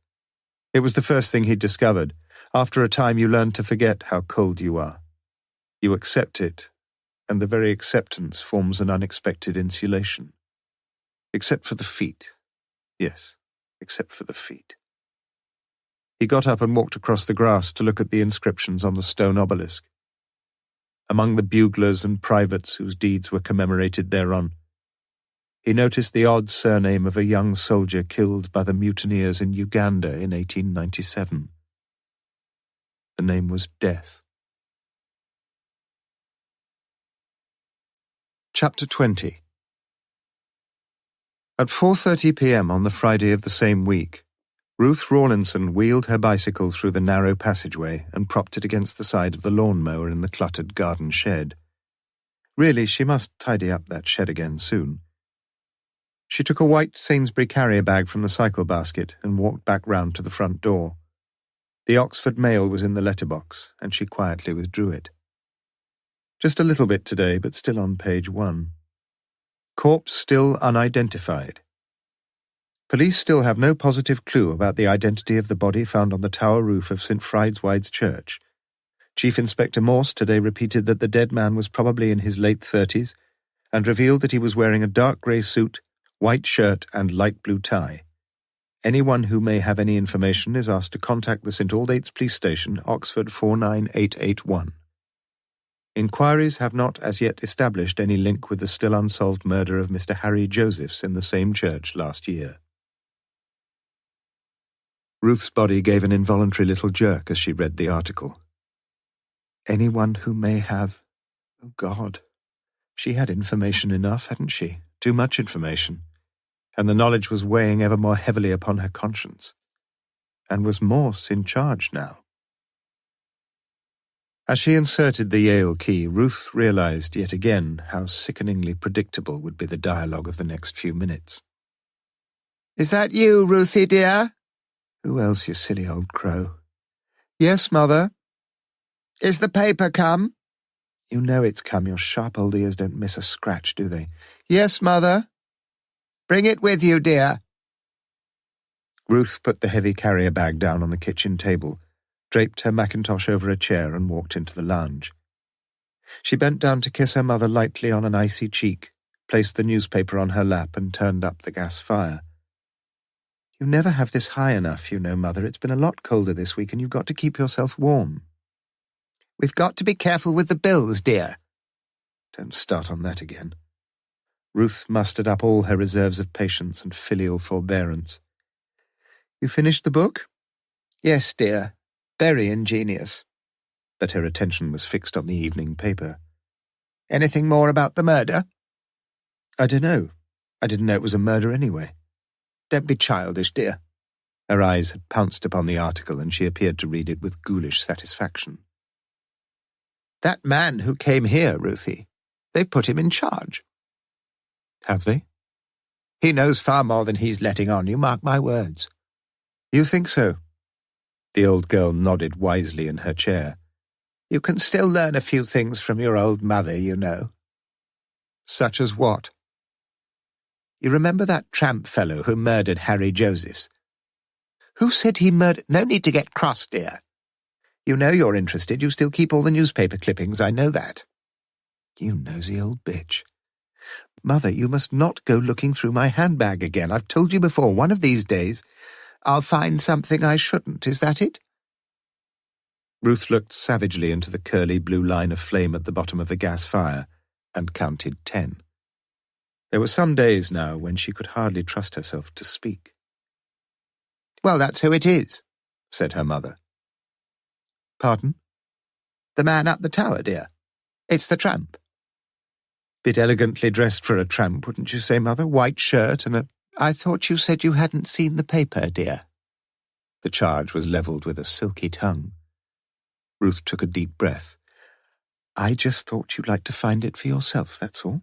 It was the first thing he'd discovered. After a time you learn to forget how cold you are. You accept it, and the very acceptance forms an unexpected insulation. Except for the feet. Yes, except for the feet. He got up and walked across the grass to look at the inscriptions on the stone obelisk. Among the buglers and privates whose deeds were commemorated thereon, he noticed the odd surname of a young soldier killed by the mutineers in Uganda in 1897. The name was Death. Chapter 20. At 4:30 p.m. on the Friday of the same week, Ruth Rawlinson wheeled her bicycle through the narrow passageway and propped it against the side of the lawn-mower in the cluttered garden shed. Really, she must tidy up that shed again soon. She took a white Sainsbury carrier bag from the cycle basket and walked back round to the front door. The Oxford Mail was in the letterbox, and she quietly withdrew it. Just a little bit today, but still on page 1. Corpse still unidentified. Police still have no positive clue about the identity of the body found on the tower roof of St. Friedwide's Church. Chief Inspector Morse today repeated that the dead man was probably in his late 30s and revealed that he was wearing a dark grey suit, white shirt and light blue tie. Anyone who may have any information is asked to contact the St. Aldate's Police Station, Oxford 49881. Inquiries have not as yet established any link with the still unsolved murder of Mr. Harry Josephs in the same church last year. Ruth's body gave an involuntary little jerk as she read the article. Anyone who may have... Oh, God. She had information enough, hadn't she? Too much information. And the knowledge was weighing ever more heavily upon her conscience. And was Morse in charge now? As she inserted the Yale key, Ruth realized yet again how sickeningly predictable would be the dialogue of the next few minutes. Is that you, Ruthie, dear? Who else, you silly old crow? Yes, Mother. Is the paper come? You know it's come. Your sharp old ears don't miss a scratch, do they? Yes, Mother. Bring it with you, dear. Ruth put the heavy carrier bag down on the kitchen table, draped her mackintosh over a chair and walked into the lounge. She bent down to kiss her mother lightly on an icy cheek, placed the newspaper on her lap and turned up the gas fire. You never have this high enough, you know, Mother. It's been a lot colder this week and you've got to keep yourself warm. We've got to be careful with the bills, dear. Don't start on that again. Ruth mustered up all her reserves of patience and filial forbearance. You finished the book? Yes, dear. Very ingenious. But her attention was fixed on the evening paper. Anything more about the murder? I don't know. I didn't know it was a murder anyway. Don't be childish, dear. Her eyes had pounced upon the article and she appeared to read it with ghoulish satisfaction. That man who came here, Ruthie, they've put him in charge. Have they? He knows far more than he's letting on, you mark my words. You think so? The old girl nodded wisely in her chair. You can still learn a few things from your old mother, you know. Such as what? You remember that tramp fellow who murdered Harry Josephs? Who said he murdered... No need to get cross, dear. You know you're interested. You still keep all the newspaper clippings, I know that. You nosy old bitch. Mother, you must not go looking through my handbag again. I've told you before, one of these days, I'll find something I shouldn't. Is that it? Ruth looked savagely into the curly blue line of flame at the bottom of the gas fire and counted 10. There were some days now when she could hardly trust herself to speak. Well, that's who it is, said her mother. Pardon? The man up the tower, dear. It's the tramp. Bit elegantly dressed for a tramp, wouldn't you say, Mother? White shirt and a... I thought you said you hadn't seen the paper, dear. The charge was levelled with a silky tongue. Ruth took a deep breath. I just thought you'd like to find it for yourself, that's all.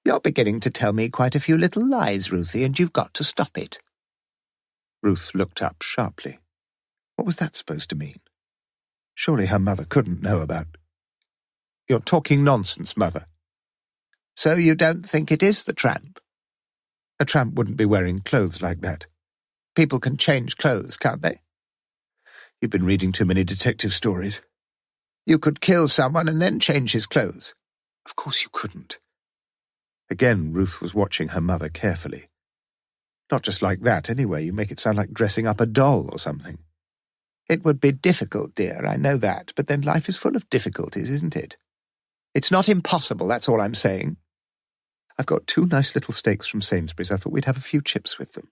You're beginning to tell me quite a few little lies, Ruthie, and you've got to stop it. Ruth looked up sharply. What was that supposed to mean? Surely her mother couldn't know about... You're talking nonsense, Mother. So you don't think it is the tramp? A tramp wouldn't be wearing clothes like that. People can change clothes, can't they? You've been reading too many detective stories. You could kill someone and then change his clothes. Of course you couldn't. Again, Ruth was watching her mother carefully. Not just like that, anyway. You make it sound like dressing up a doll or something. It would be difficult, dear, I know that, but then life is full of difficulties, isn't it? It's not impossible, that's all I'm saying. I've got 2 nice little steaks from Sainsbury's. I thought we'd have a few chips with them.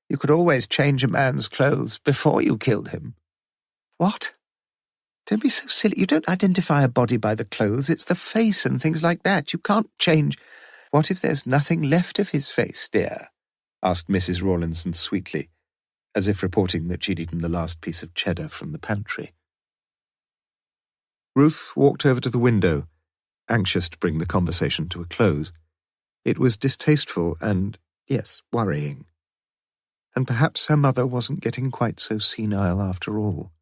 You could always change a man's clothes before you killed him. What? Don't be so silly. You don't identify a body by the clothes. It's the face and things like that. You can't change... What if there's nothing left of his face, dear? Asked Mrs. Rawlinson sweetly, as if reporting that she'd eaten the last piece of cheddar from the pantry. Ruth walked over to the window, anxious to bring the conversation to a close. It was distasteful and, yes, worrying. And perhaps her mother wasn't getting quite so senile after all.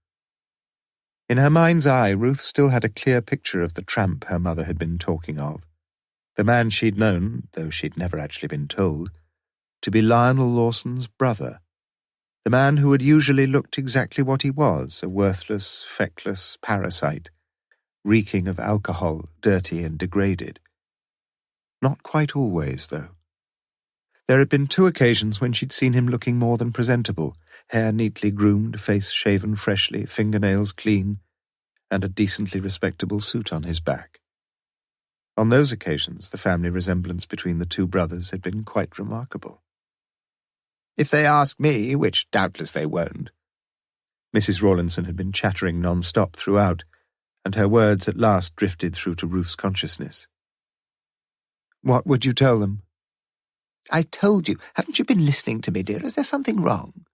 In her mind's eye, Ruth still had a clear picture of the tramp her mother had been talking of, the man she'd known, though she'd never actually been told, to be Lionel Lawson's brother, the man who had usually looked exactly what he was, a worthless, feckless parasite, reeking of alcohol, dirty and degraded. Not quite always, though. There had been 2 occasions when she'd seen him looking more than presentable, hair neatly groomed, face shaven freshly, fingernails clean, and a decently respectable suit on his back. On those occasions, the family resemblance between the 2 brothers had been quite remarkable. "If they ask me, which doubtless they won't." Mrs. Rawlinson had been chattering non-stop throughout, and her words at last drifted through to Ruth's consciousness. "What would you tell them?" "I told you. Haven't you been listening to me, dear? Is there something wrong?"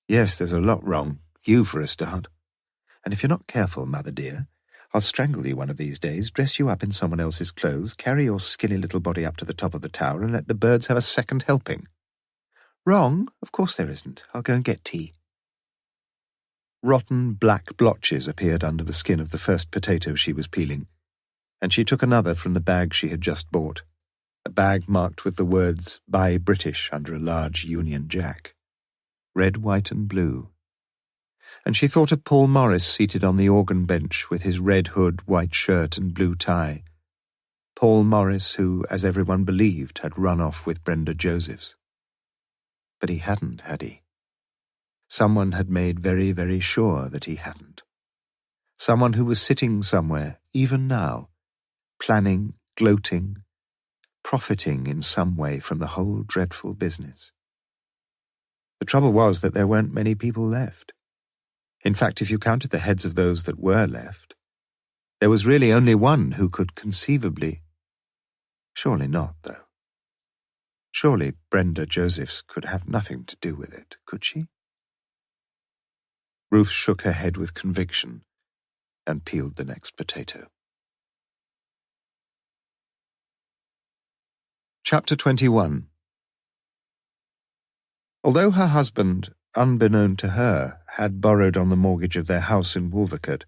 "Yes, there's a lot wrong. You for a start. And if you're not careful, Mother dear, I'll strangle you one of these days, dress you up in someone else's clothes, carry your skinny little body up to the top of the tower, and let the birds have a second helping." "Wrong? Of course there isn't. I'll go and get tea." Rotten black blotches appeared under the skin of the first potato she was peeling, and she took another from the bag she had just bought, a bag marked with the words "Buy British" under a large Union Jack. Red, white and blue. And she thought of Paul Morris seated on the organ bench with his red hood, white shirt and blue tie. Paul Morris who, as everyone believed, had run off with Brenda Josephs. But he hadn't, had he? Someone had made very, very sure that he hadn't. Someone who was sitting somewhere, even now, planning, gloating, profiting in some way from the whole dreadful business. The trouble was that there weren't many people left. In fact, if you counted the heads of those that were left, there was really only one who could conceivably— Surely not, though. Surely Brenda Josephs could have nothing to do with it, could she? Ruth shook her head with conviction and peeled the next potato. Chapter 21. Although her husband, unbeknown to her, had borrowed on the mortgage of their house in Wolvercote,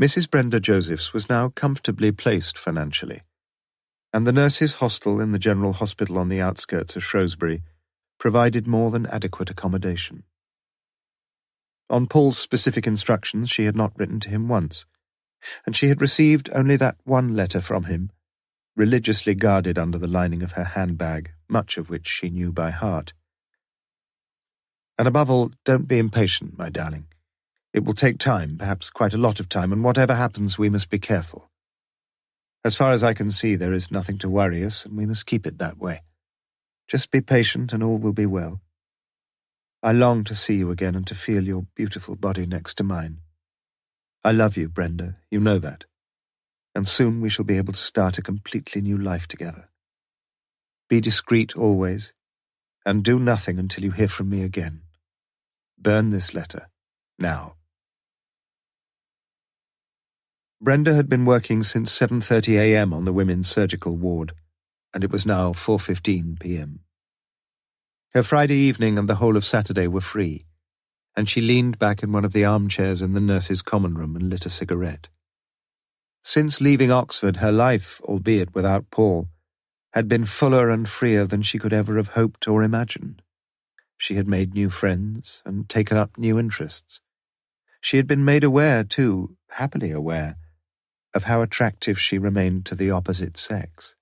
Mrs. Brenda Josephs was now comfortably placed financially, and the nurses' hostel in the General Hospital on the outskirts of Shrewsbury provided more than adequate accommodation. On Paul's specific instructions, she had not written to him once, and she had received only that one letter from him, religiously guarded under the lining of her handbag, much of which she knew by heart. "And above all, don't be impatient, my darling. It will take time, perhaps quite a lot of time, and whatever happens, we must be careful. As far as I can see, there is nothing to worry us, and we must keep it that way. Just be patient, and all will be well. I long to see you again and to feel your beautiful body next to mine. I love you, Brenda, you know that. And soon we shall be able to start a completely new life together. Be discreet always, and do nothing until you hear from me again. Burn this letter, now." Brenda had been working since 7:30 a.m. on the women's surgical ward, and it was now 4:15 p.m. Her Friday evening and the whole of Saturday were free, and she leaned back in one of the armchairs in the nurses' common room and lit a cigarette. Since leaving Oxford, her life, albeit without Paul, had been fuller and freer than she could ever have hoped or imagined. She had made new friends and taken up new interests. She had been made aware, too, happily aware, of how attractive she remained to the opposite sex.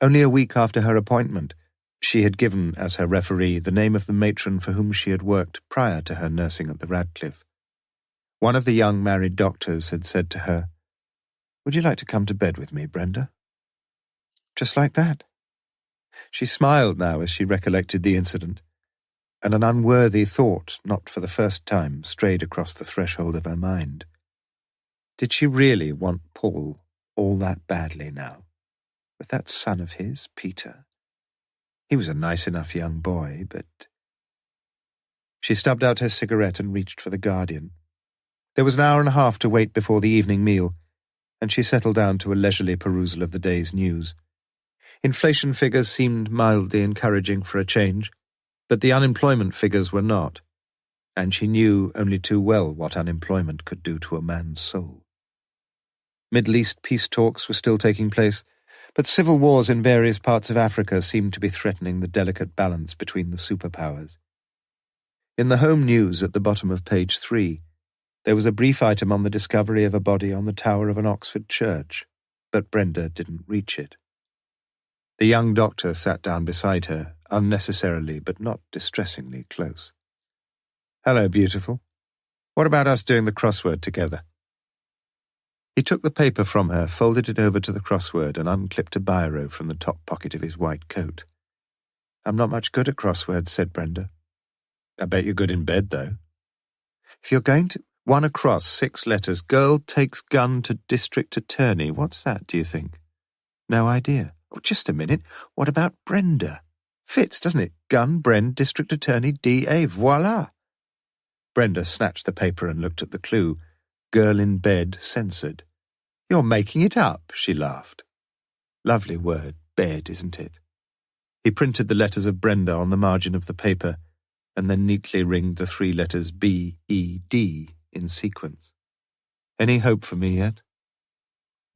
Only a week after her appointment, she had given, as her referee, the name of the matron for whom she had worked prior to her nursing at the Radcliffe. One of the young married doctors had said to her, "Would you like to come to bed with me, Brenda?" Just like that. She smiled now as she recollected the incident, and an unworthy thought, not for the first time, strayed across the threshold of her mind. Did she really want Paul all that badly now? With that son of his, Peter? He was a nice enough young boy, but— She stubbed out her cigarette and reached for the Guardian. There was an hour and a half to wait before the evening meal, and she settled down to a leisurely perusal of the day's news. Inflation figures seemed mildly encouraging for a change, but the unemployment figures were not, and she knew only too well what unemployment could do to a man's soul. Middle East peace talks were still taking place, but civil wars in various parts of Africa seemed to be threatening the delicate balance between the superpowers. In the home news at the bottom of page 3, there was a brief item on the discovery of a body on the tower of an Oxford church, but Brenda didn't reach it. The young doctor sat down beside her, unnecessarily but not distressingly close. "Hello, beautiful. What about us doing the crossword together?" He took the paper from her, folded it over to the crossword, and unclipped a biro from the top pocket of his white coat. "I'm not much good at crosswords," said Brenda. "I bet you're good in bed, though. If you're going to... 1 across, 6 letters. Girl takes gun to district attorney. What's that, do you think?" "No idea." "Oh, just a minute. What about Brenda? Fits, doesn't it? Gun, Bren, district attorney, D.A. Voila!" Brenda snatched the paper and looked at the clue. Girl in bed, censored. "You're making it up," she laughed. Lovely word, bed, isn't it? He printed the letters of Brenda on the margin of the paper and then neatly ringed the 3 letters B-E-D in sequence. "Any hope for me yet?"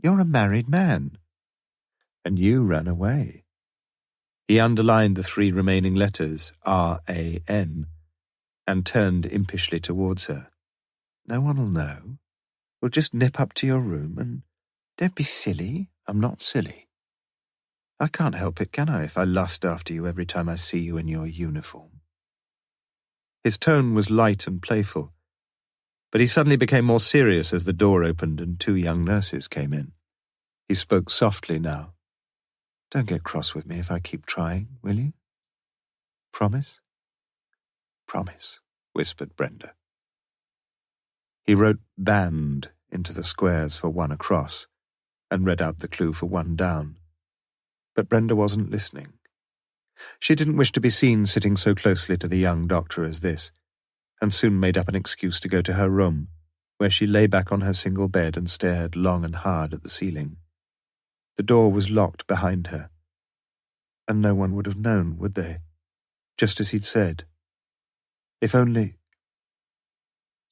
"You're a married man." "And you ran away." He underlined the 3 remaining letters, R-A-N, and turned impishly towards her. "No one'll know. We'll just nip up to your room and... Don't be silly. I'm not silly. I can't help it, can I, if I lust after you every time I see you in your uniform?" His tone was light and playful, but he suddenly became more serious as the door opened and 2 young nurses came in. He spoke softly now. "Don't get cross with me if I keep trying, will you? Promise?" "Promise," whispered Brenda. He wrote band into the squares for 1 across and read out the clue for 1 down. But Brenda wasn't listening. She didn't wish to be seen sitting so closely to the young doctor as this, and soon made up an excuse to go to her room, where she lay back on her single bed and stared long and hard at the ceiling. The door was locked behind her, and no one would have known, would they? Just as he'd said. If only...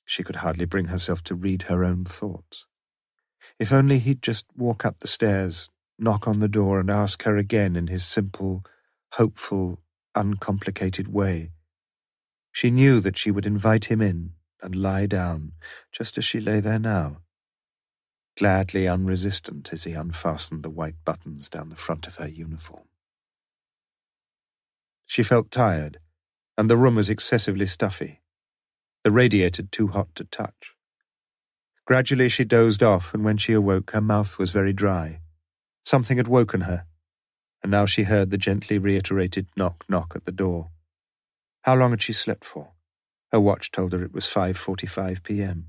She could hardly bring herself to read her own thoughts. If only he'd just walk up the stairs, knock on the door, and ask her again in his simple, hopeful, uncomplicated way. She knew that she would invite him in and lie down, just as she lay there now, gladly unresistant as he unfastened the white buttons down the front of her uniform. She felt tired, and the room was excessively stuffy, the radiator too hot to touch. Gradually she dozed off, and when she awoke her mouth was very dry. Something had woken her, and now she heard the gently reiterated knock-knock at the door. How long had she slept for? Her watch told her it was 5:45 p.m.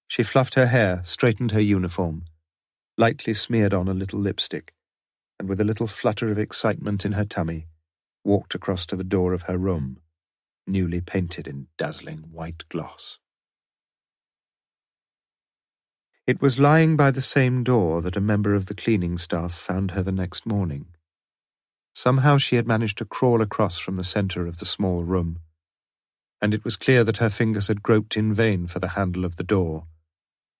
She fluffed her hair, straightened her uniform, lightly smeared on a little lipstick, and with a little flutter of excitement in her tummy, walked across to the door of her room, newly painted in dazzling white gloss. It was lying by the same door that a member of the cleaning staff found her the next morning. Somehow she had managed to crawl across from the centre of the small room, and it was clear that her fingers had groped in vain for the handle of the door,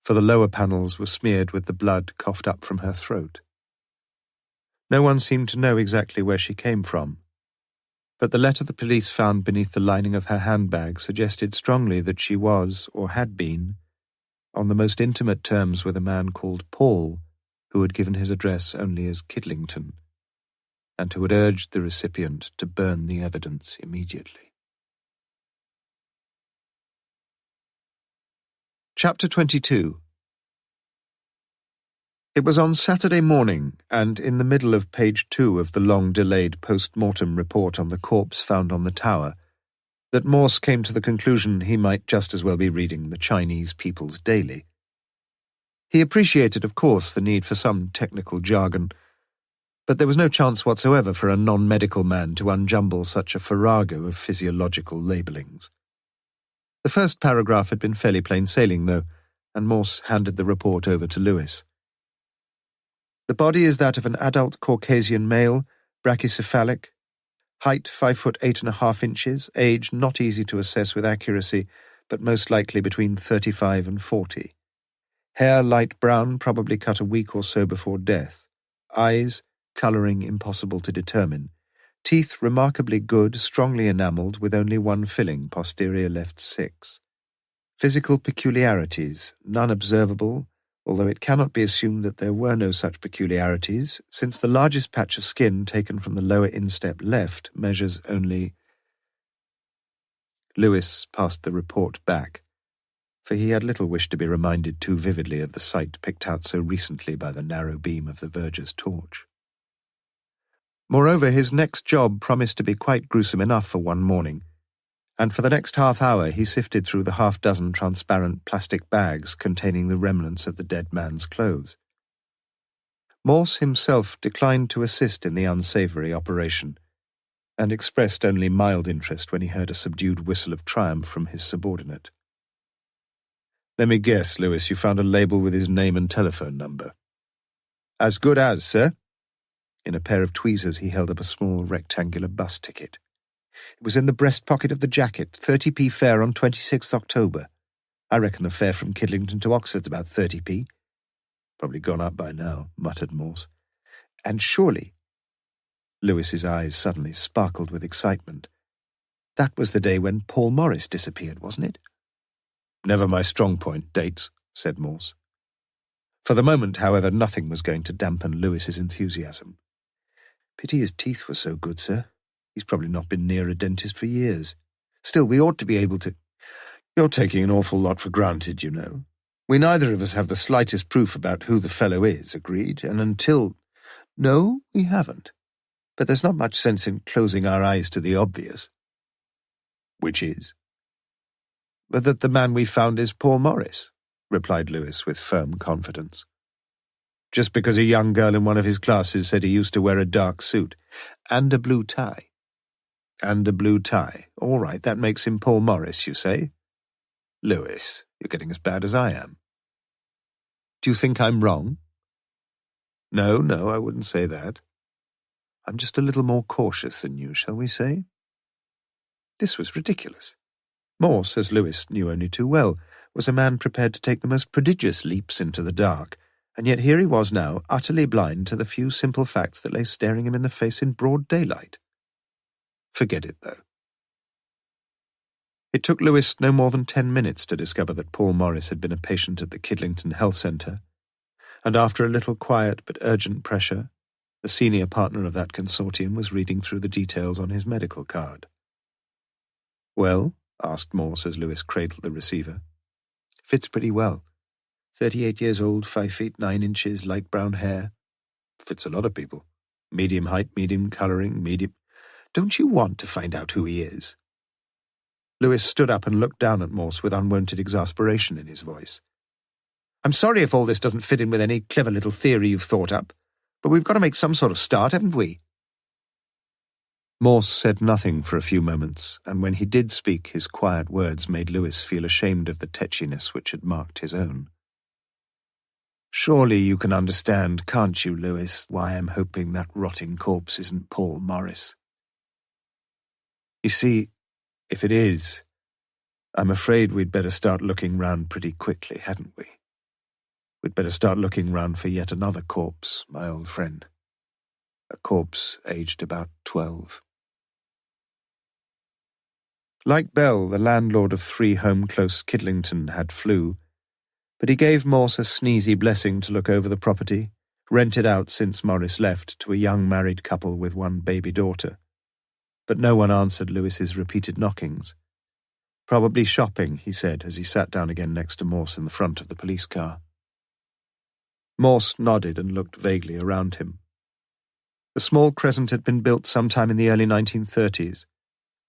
for the lower panels were smeared with the blood coughed up from her throat. No one seemed to know exactly where she came from, but the letter the police found beneath the lining of her handbag suggested strongly that she was, or had been, on the most intimate terms with a man called Paul, who had given his address only as Kidlington, and who had urged the recipient to burn the evidence immediately. Chapter 22. It was on Saturday morning, and in the middle of page 2 of the long-delayed post-mortem report on the corpse found on the tower, that Morse came to the conclusion he might just as well be reading the Chinese People's Daily. He appreciated, of course, the need for some technical jargon, but there was no chance whatsoever for a non-medical man to unjumble such a farrago of physiological labellings. The first paragraph had been fairly plain sailing, though, and Morse handed the report over to Lewis. The body is that of an adult Caucasian male, brachycephalic, height 5'8.5", age not easy to assess with accuracy, but most likely between 35 and 40. Hair light brown, probably cut a week or so before death. Eyes, colouring impossible to determine. Teeth remarkably good, strongly enamelled, with only one filling, posterior left 6. Physical peculiarities, none observable, although it cannot be assumed that there were no such peculiarities, since the largest patch of skin taken from the lower instep left measures only... Lewis passed the report back, for he had little wish to be reminded too vividly of the sight picked out so recently by the narrow beam of the verger's torch. Moreover, his next job promised to be quite gruesome enough for one morning, and for the next half hour he sifted through the half-dozen transparent plastic bags containing the remnants of the dead man's clothes. Morse himself declined to assist in the unsavoury operation, and expressed only mild interest when he heard a subdued whistle of triumph from his subordinate. "Let me guess, Lewis, you found a label with his name and telephone number." "As good as, sir." In a pair of tweezers he held up a small rectangular bus ticket. "It was in the breast pocket of the jacket, 30p fare on 26th October. I reckon the fare from Kidlington to Oxford's about 30p. "Probably gone up by now," muttered Morse. "And surely—" Lewis's eyes suddenly sparkled with excitement. "That was the day when Paul Morris disappeared, wasn't it?" "Never my strong point, dates," said Morse. For the moment, however, nothing was going to dampen Lewis's enthusiasm. "Pity his teeth were so good, sir. He's probably not been near a dentist for years. Still, we ought to be able to—" "You're taking an awful lot for granted, you know. We neither of us have the slightest proof about who the fellow is, agreed, and until—" "No, we haven't. But there's not much sense in closing our eyes to the obvious." "Which is?" "But that the man we found is Paul Morris," replied Lewis with firm confidence. "Just because a young girl in one of his classes said he used to wear a dark suit and a blue tie." "And a blue tie. All right, that makes him Paul Morris, you say?" "Lewis, you're getting as bad as I am." "Do you think I'm wrong?" No, I wouldn't say that. I'm just a little more cautious than you, shall we say?" This was ridiculous. Morse, as Lewis knew only too well, was a man prepared to take the most prodigious leaps into the dark, and yet here he was now, utterly blind to the few simple facts that lay staring him in the face in broad daylight. Forget it, though. It took Lewis no more than 10 minutes to discover that Paul Morris had been a patient at the Kidlington Health Centre, and after a little quiet but urgent pressure, the senior partner of that consortium was reading through the details on his medical card. "Well?" asked Morse as Lewis cradled the receiver. "Fits pretty well. 38 years old, 5 feet 9 inches, light brown hair. Fits a lot of people. Medium height, medium colouring, medium—" "Don't you want to find out who he is?" Lewis stood up and looked down at Morse with unwonted exasperation in his voice. "I'm sorry if all this doesn't fit in with any clever little theory you've thought up, but we've got to make some sort of start, haven't we?" Morse said nothing for a few moments, and when he did speak, his quiet words made Lewis feel ashamed of the tetchiness which had marked his own. "Surely you can understand, can't you, Lewis, why I'm hoping that rotting corpse isn't Paul Morris? You see, if it is, I'm afraid we'd better start looking round pretty quickly, hadn't we? We'd better start looking round for yet another corpse, my old friend. A corpse aged about 12. Like Bell, the landlord of 3 Home Close, Kidlington, had flu, but he gave Morse a sneezy blessing to look over the property, rented out since Morris left to a young married couple with 1 baby daughter. But no one answered Lewis's repeated knockings. "Probably shopping," he said as he sat down again next to Morse in the front of the police car. Morse nodded and looked vaguely around him. The small crescent had been built sometime in the early 1930s.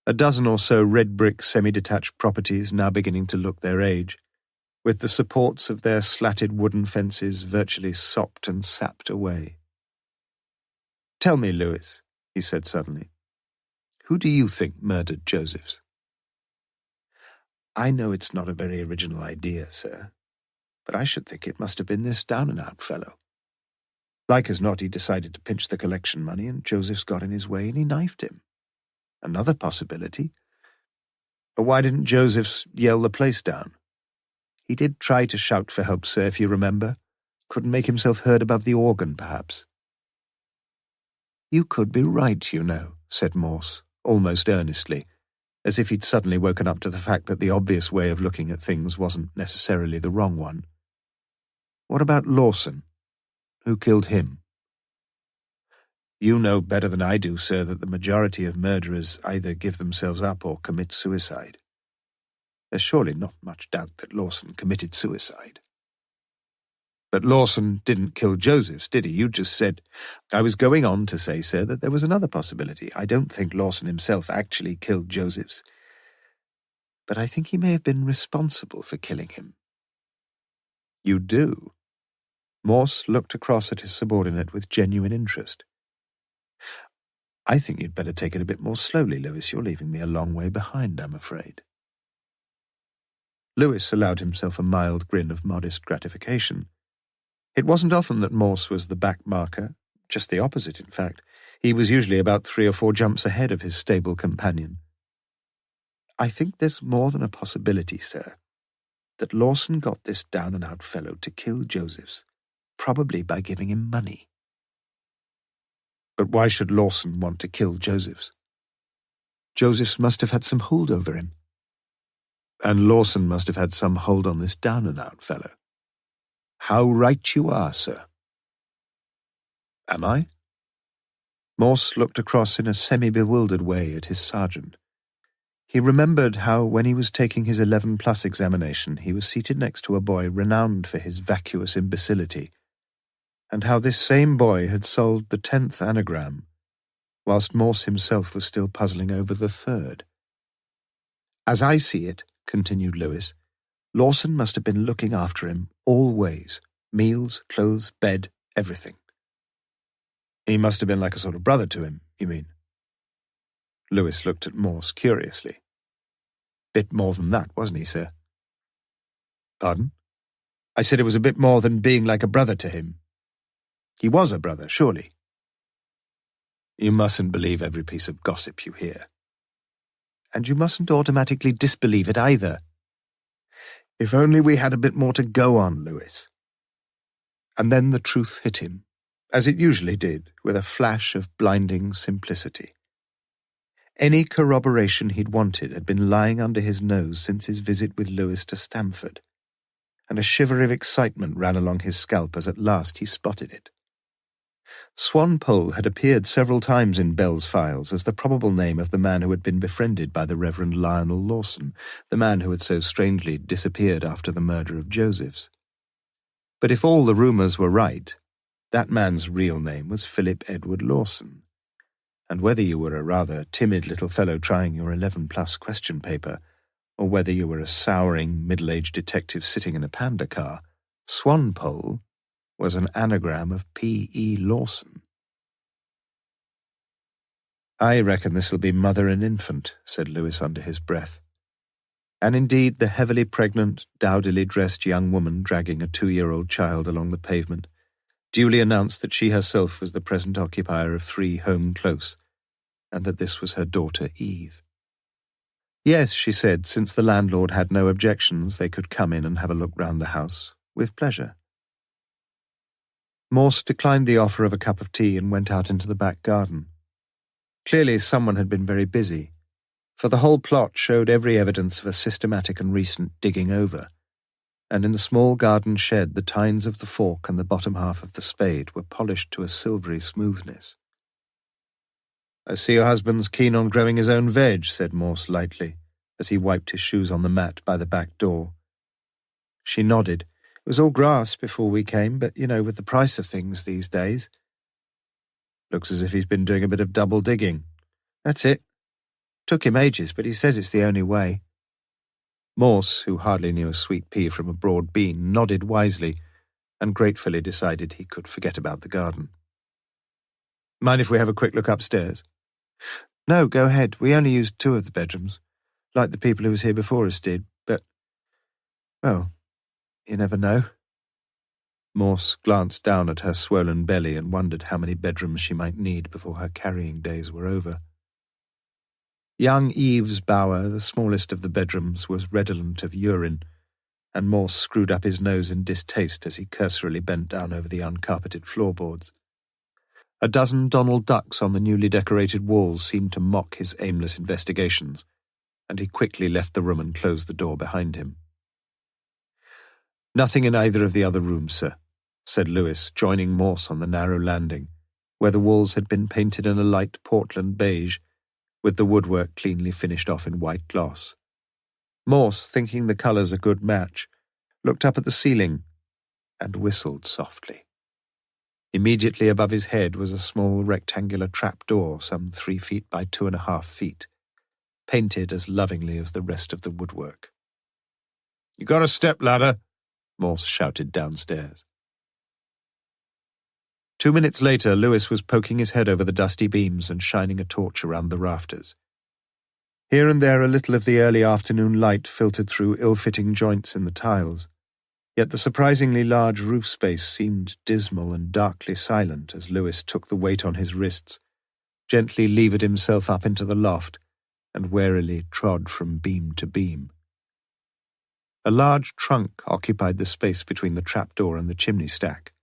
A dozen or so red-brick semi-detached properties now beginning to look their age, with the supports of their slatted wooden fences virtually sopped and sapped away. "Tell me, Lewis," he said suddenly, "who do you think murdered Josephs?" "I know it's not a very original idea, sir, but I should think it must have been this down-and-out fellow." Like as not, he decided to pinch the collection money and Joseph's got in his way and he knifed him. Another possibility. But why didn't Joseph's yell the place down? He did try to shout for help, sir, if you remember. Couldn't make himself heard above the organ, perhaps. You could be right, you know, said Morse, almost earnestly, as if he'd suddenly woken up to the fact that the obvious way of looking at things wasn't necessarily the wrong one. What about Lawson? Who killed him? You know better than I do, sir, that the majority of murderers either give themselves up or commit suicide. There's surely not much doubt that Lawson committed suicide. But Lawson didn't kill Josephs, did he? You just said... I was going on to say, sir, that there was another possibility. I don't think Lawson himself actually killed Josephs, but I think he may have been responsible for killing him. You do? Morse looked across at his subordinate with genuine interest. I think you'd better take it a bit more slowly, Lewis. You're leaving me a long way behind, I'm afraid. Lewis allowed himself a mild grin of modest gratification. It wasn't often that Morse was the back marker, just the opposite, in fact. He was usually about 3 or 4 jumps ahead of his stable companion. I think there's more than a possibility, sir, that Lawson got this down-and-out fellow to kill Josephs, probably by giving him money. But why should Lawson want to kill Josephs? Josephs must have had some hold over him. And Lawson must have had some hold on this down-and-out fellow. How right you are, sir. Am I? Morse looked across in a semi-bewildered way at his sergeant. He remembered how, when he was taking his 11+ examination, he was seated next to a boy renowned for his vacuous imbecility, and how this same boy had solved the 10th anagram, whilst Morse himself was still puzzling over the 3rd. As I see it, continued Lewis, Lawson must have been looking after him all ways, meals, clothes, bed, everything. He must have been like a sort of brother to him, you mean? Lewis looked at Morse curiously. Bit more than that, wasn't he, sir? Pardon? I said it was a bit more than being like a brother to him. He was a brother, surely. You mustn't believe every piece of gossip you hear. And you mustn't automatically disbelieve it either. If only we had a bit more to go on, Lewis. And then the truth hit him, as it usually did, with a flash of blinding simplicity. Any corroboration he'd wanted had been lying under his nose since his visit with Lewis to Stamford, and a shiver of excitement ran along his scalp as at last he spotted it. Swanpole had appeared several times in Bell's files as the probable name of the man who had been befriended by the Reverend Lionel Lawson, the man who had so strangely disappeared after the murder of Josephs. But if all the rumours were right, that man's real name was Philip Edward Lawson, and whether you were a rather timid little fellow trying your 11+ question paper, or whether you were a souring middle-aged detective sitting in a panda car, Swanpole was an anagram of P.E. Lawson. I reckon this'll be mother and infant, said Lewis under his breath. And indeed the heavily pregnant, dowdily dressed young woman dragging a 2-year-old child along the pavement duly announced that she herself was the present occupier of 3 Home Close, and that this was her daughter Eve. Yes, she said, since the landlord had no objections, they could come in and have a look round the house, with pleasure. Morse declined the offer of a cup of tea and went out into the back garden. Clearly someone had been very busy, for the whole plot showed every evidence of a systematic and recent digging over, and in the small garden shed the tines of the fork and the bottom half of the spade were polished to a silvery smoothness. I see your husband's keen on growing his own veg, said Morse lightly, as he wiped his shoes on the mat by the back door. She nodded. It was all grass before we came, but, with the price of things these days. Looks as if he's been doing a bit of double digging. That's it. Took him ages, but he says it's the only way. Morse, who hardly knew a sweet pea from a broad bean, nodded wisely and gratefully decided he could forget about the garden. Mind if we have a quick look upstairs? No, go ahead. We only used 2 of the bedrooms, like the people who was here before us did, but, well, you never know. Morse glanced down at her swollen belly and wondered how many bedrooms she might need before her carrying days were over. Young Eve's bower, the smallest of the bedrooms, was redolent of urine, and Morse screwed up his nose in distaste as he cursorily bent down over the uncarpeted floorboards. A dozen Donald Ducks on the newly decorated walls seemed to mock his aimless investigations, and he quickly left the room and closed the door behind him. "Nothing in either of the other rooms, sir," said Lewis, joining Morse on the narrow landing, where the walls had been painted in a light Portland beige, with the woodwork cleanly finished off in white gloss. Morse, thinking the colours a good match, looked up at the ceiling and whistled softly. Immediately above his head was a small rectangular trapdoor some 3 feet by 2.5 feet, painted as lovingly as the rest of the woodwork. "You got a step ladder?" Morse shouted downstairs. 2 minutes later, Lewis was poking his head over the dusty beams and shining a torch around the rafters. Here and there a little of the early afternoon light filtered through ill-fitting joints in the tiles, yet the surprisingly large roof space seemed dismal and darkly silent as Lewis took the weight on his wrists, gently levered himself up into the loft, and warily trod from beam to beam. A large trunk occupied the space between the trapdoor and the chimney stack,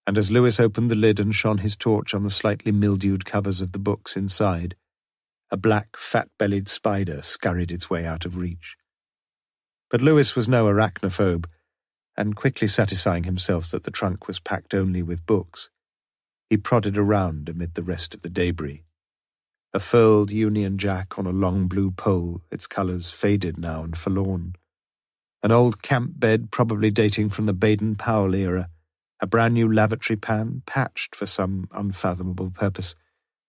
and as Lewis opened the lid and shone his torch on the slightly mildewed covers of the books inside, a black, fat-bellied spider scurried its way out of reach. But Lewis was no arachnophobe, and quickly satisfying himself that the trunk was packed only with books, he prodded around amid the rest of the debris. A furled Union Jack on a long blue pole, its colours faded now and forlorn. An old camp bed probably dating from the Baden-Powell era, a brand-new lavatory pan patched for some unfathomable purpose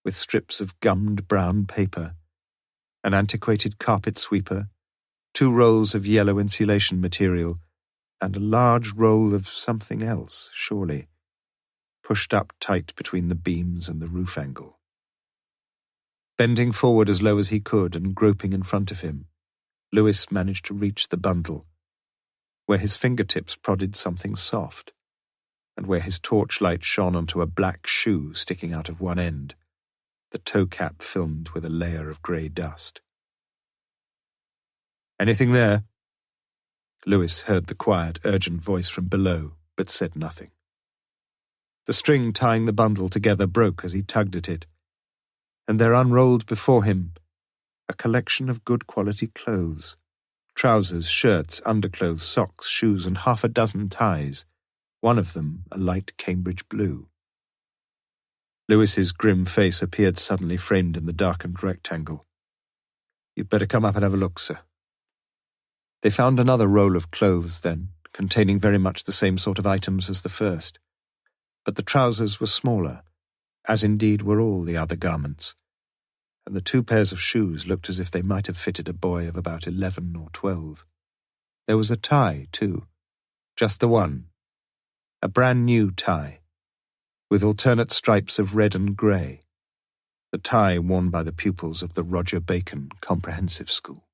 with strips of gummed brown paper, an antiquated carpet sweeper, 2 rolls of yellow insulation material, and a large roll of something else, surely, pushed up tight between the beams and the roof angle. Bending forward as low as he could and groping in front of him, Lewis managed to reach the bundle, where his fingertips prodded something soft, and where his torchlight shone onto a black shoe sticking out of one end, the toe cap filmed with a layer of grey dust. "Anything there?" Lewis heard the quiet, urgent voice from below, but said nothing. The string tying the bundle together broke as he tugged at it, and there unrolled before him a collection of good-quality clothes, trousers, shirts, underclothes, socks, shoes, and 6 ties, one of them a light Cambridge blue. Lewis's grim face appeared suddenly framed in the darkened rectangle. "You'd better come up and have a look, sir." They found another roll of clothes then, containing very much the same sort of items as the first, but the trousers were smaller, as indeed were all the other garments, and the 2 pairs of shoes looked as if they might have fitted a boy of about 11 or 12. There was a tie, too, just the one, a brand-new tie, with alternate stripes of red and grey, the tie worn by the pupils of the Roger Bacon Comprehensive School.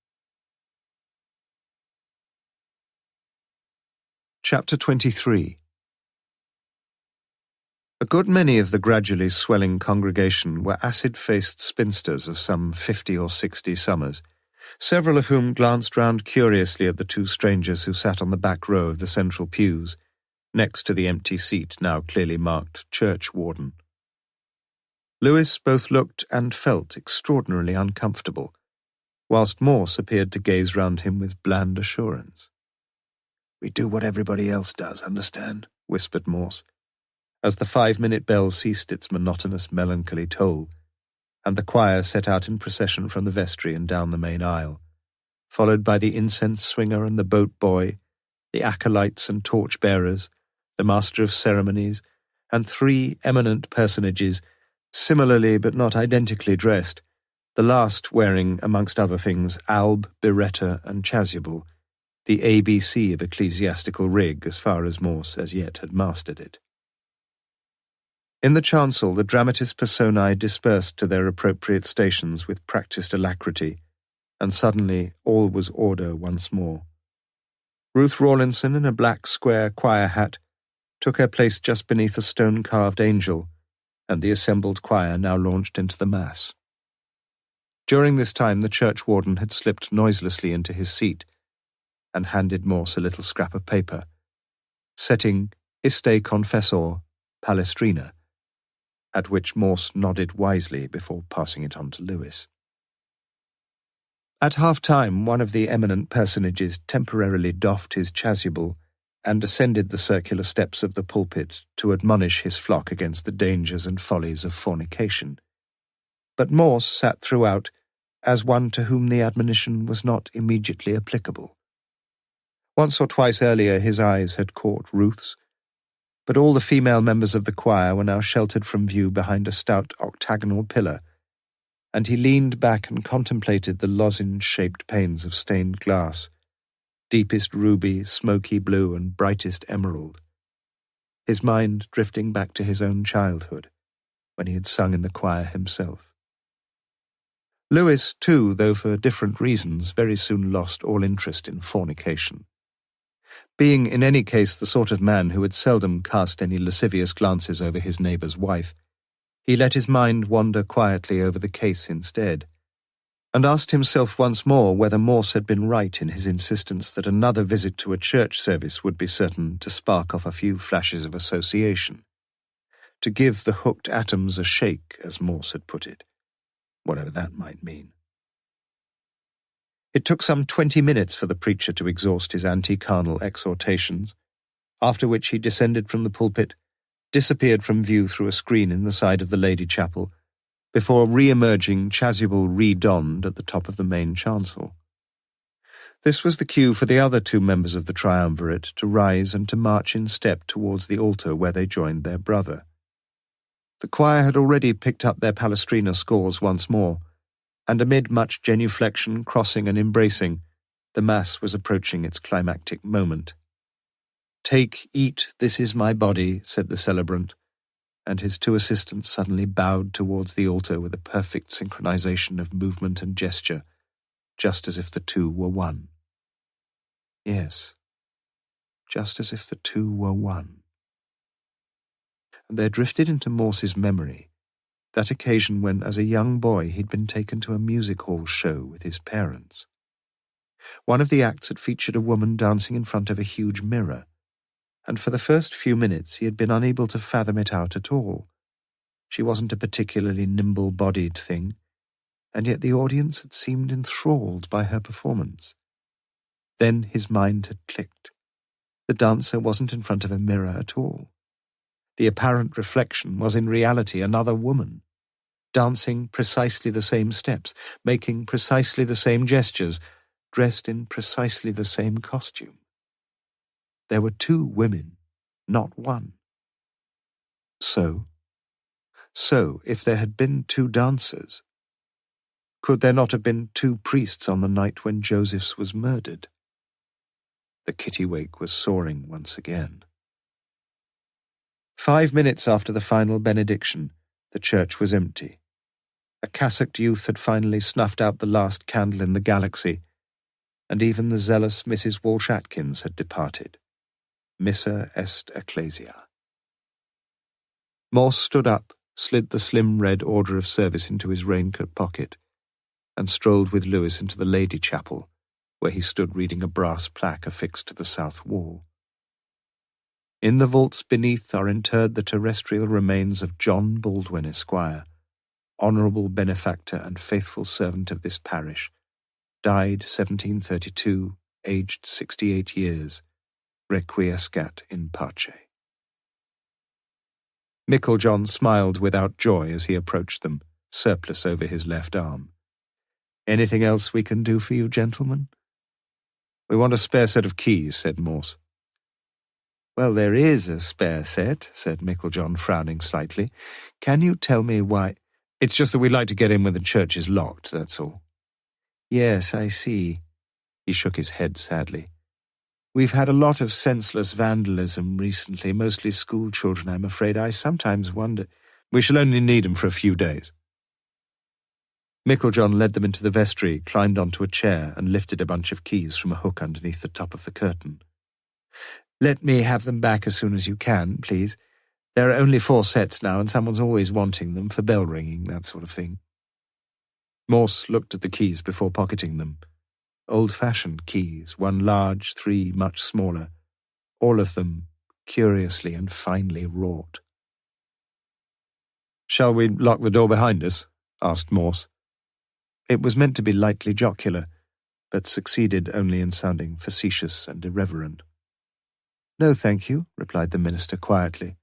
Chapter 23. A good many of the gradually swelling congregation were acid-faced spinsters of some 50 or 60 summers, several of whom glanced round curiously at the 2 strangers who sat on the back row of the central pews, next to the empty seat now clearly marked churchwarden. Lewis both looked and felt extraordinarily uncomfortable, whilst Morse appeared to gaze round him with bland assurance. "We do what everybody else does, understand?" whispered Morse, as the 5-minute bell ceased its monotonous melancholy toll, and the choir set out in procession from the vestry and down the main aisle, followed by the incense swinger and the boat boy, the acolytes and torch-bearers, the master of ceremonies, and 3 eminent personages, similarly but not identically dressed, the last wearing, amongst other things, alb, biretta, and chasuble, the ABC of ecclesiastical rig as far as Morse as yet had mastered it. In the chancel, the dramatis personae dispersed to their appropriate stations with practised alacrity, and suddenly all was order once more. Ruth Rawlinson, in a black square choir hat, took her place just beneath a stone-carved angel, and the assembled choir now launched into the Mass. During this time the churchwarden had slipped noiselessly into his seat and handed Morse a little scrap of paper, setting Iste Confessor Palestrina, at which Morse nodded wisely before passing it on to Lewis. At half-time, one of the eminent personages temporarily doffed his chasuble and ascended the circular steps of the pulpit to admonish his flock against the dangers and follies of fornication. But Morse sat throughout as one to whom the admonition was not immediately applicable. Once or twice earlier his eyes had caught Ruth's, but all the female members of the choir were now sheltered from view behind a stout octagonal pillar, and he leaned back and contemplated the lozenge-shaped panes of stained glass, deepest ruby, smoky blue, and brightest emerald, his mind drifting back to his own childhood, when he had sung in the choir himself. Lewis, too, though for different reasons, very soon lost all interest in fornication. Being in any case the sort of man who had seldom cast any lascivious glances over his neighbour's wife, he let his mind wander quietly over the case instead, and asked himself once more whether Morse had been right in his insistence that another visit to a church service would be certain to spark off a few flashes of association, to give the hooked atoms a shake, as Morse had put it, whatever that might mean. It took some 20 minutes for the preacher to exhaust his anti-carnal exhortations, after which he descended from the pulpit, disappeared from view through a screen in the side of the Lady Chapel, before re-emerging chasuble re-donned at the top of the main chancel. This was the cue for the other two members of the triumvirate to rise and to march in step towards the altar where they joined their brother. The choir had already picked up their Palestrina scores once more, and amid much genuflection, crossing and embracing, the Mass was approaching its climactic moment. "Take, eat, this is my body," said the celebrant, and his two assistants suddenly bowed towards the altar with a perfect synchronization of movement and gesture, just as if the two were one. Yes, just as if the two were one. And there drifted into Morse's memory that occasion when, as a young boy, he'd been taken to a music hall show with his parents. One of the acts had featured a woman dancing in front of a huge mirror, and for the first few minutes he had been unable to fathom it out at all. She wasn't a particularly nimble-bodied thing, and yet the audience had seemed enthralled by her performance. Then his mind had clicked. The dancer wasn't in front of a mirror at all. The apparent reflection was in reality another woman, dancing precisely the same steps, making precisely the same gestures, dressed in precisely the same costume. There were two women, not one. So, if there had been two dancers, could there not have been two priests on the night when Joseph's was murdered? The kittiwake was soaring once again. 5 minutes after the final benediction, the church was empty. A cassocked youth had finally snuffed out the last candle in the galaxy, and even the zealous Mrs. Walsh-Atkins had departed. Missa est ecclesia. Morse stood up, slid the slim red order of service into his raincoat pocket, and strolled with Lewis into the Lady Chapel, where he stood reading a brass plaque affixed to the south wall. In the vaults beneath are interred the terrestrial remains of John Baldwin, Esquire, honourable benefactor and faithful servant of this parish, died 1732, aged 68 years, requiescat in pace. Micklejohn smiled without joy as he approached them, surplice over his left arm. "Anything else we can do for you, gentlemen?" "We want a spare set of keys," said Morse. "Well, there is a spare set," said Micklejohn, frowning slightly. "Can you tell me why—" "It's just that we'd like to get in when the church is locked, that's all." "Yes, I see." He shook his head sadly. "We've had a lot of senseless vandalism recently, mostly school children, I'm afraid. I sometimes wonder—" "We shall only need 'em for a few days." Micklejohn led them into the vestry, climbed onto a chair, and lifted a bunch of keys from a hook underneath the top of the curtain. Let me have them back as soon as you can, please. There are only 4 sets now, and someone's always wanting them for bell ringing, that sort of thing. Morse looked at the keys before pocketing them. Old-fashioned keys, 1 large, 3 much smaller, all of them curiously and finely wrought. "Shall we lock the door behind us?" asked Morse. It was meant to be lightly jocular, but succeeded only in sounding facetious and irreverent. "No, thank you," replied the minister quietly.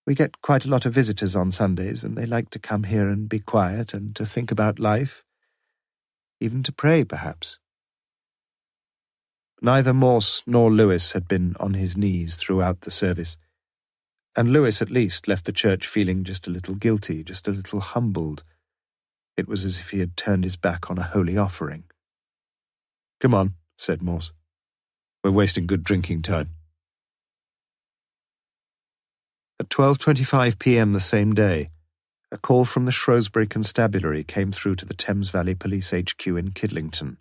"We get quite a lot of visitors on Sundays, and they like to come here and be quiet and to think about life, even to pray, perhaps." Neither Morse nor Lewis had been on his knees throughout the service, and Lewis at least left the church feeling just a little guilty, just a little humbled. It was as if he had turned his back on a holy offering. "Come on," said Morse. "We're wasting good drinking time." At 12:25 p.m. the same day, a call from the Shrewsbury Constabulary came through to the Thames Valley Police HQ in Kidlington,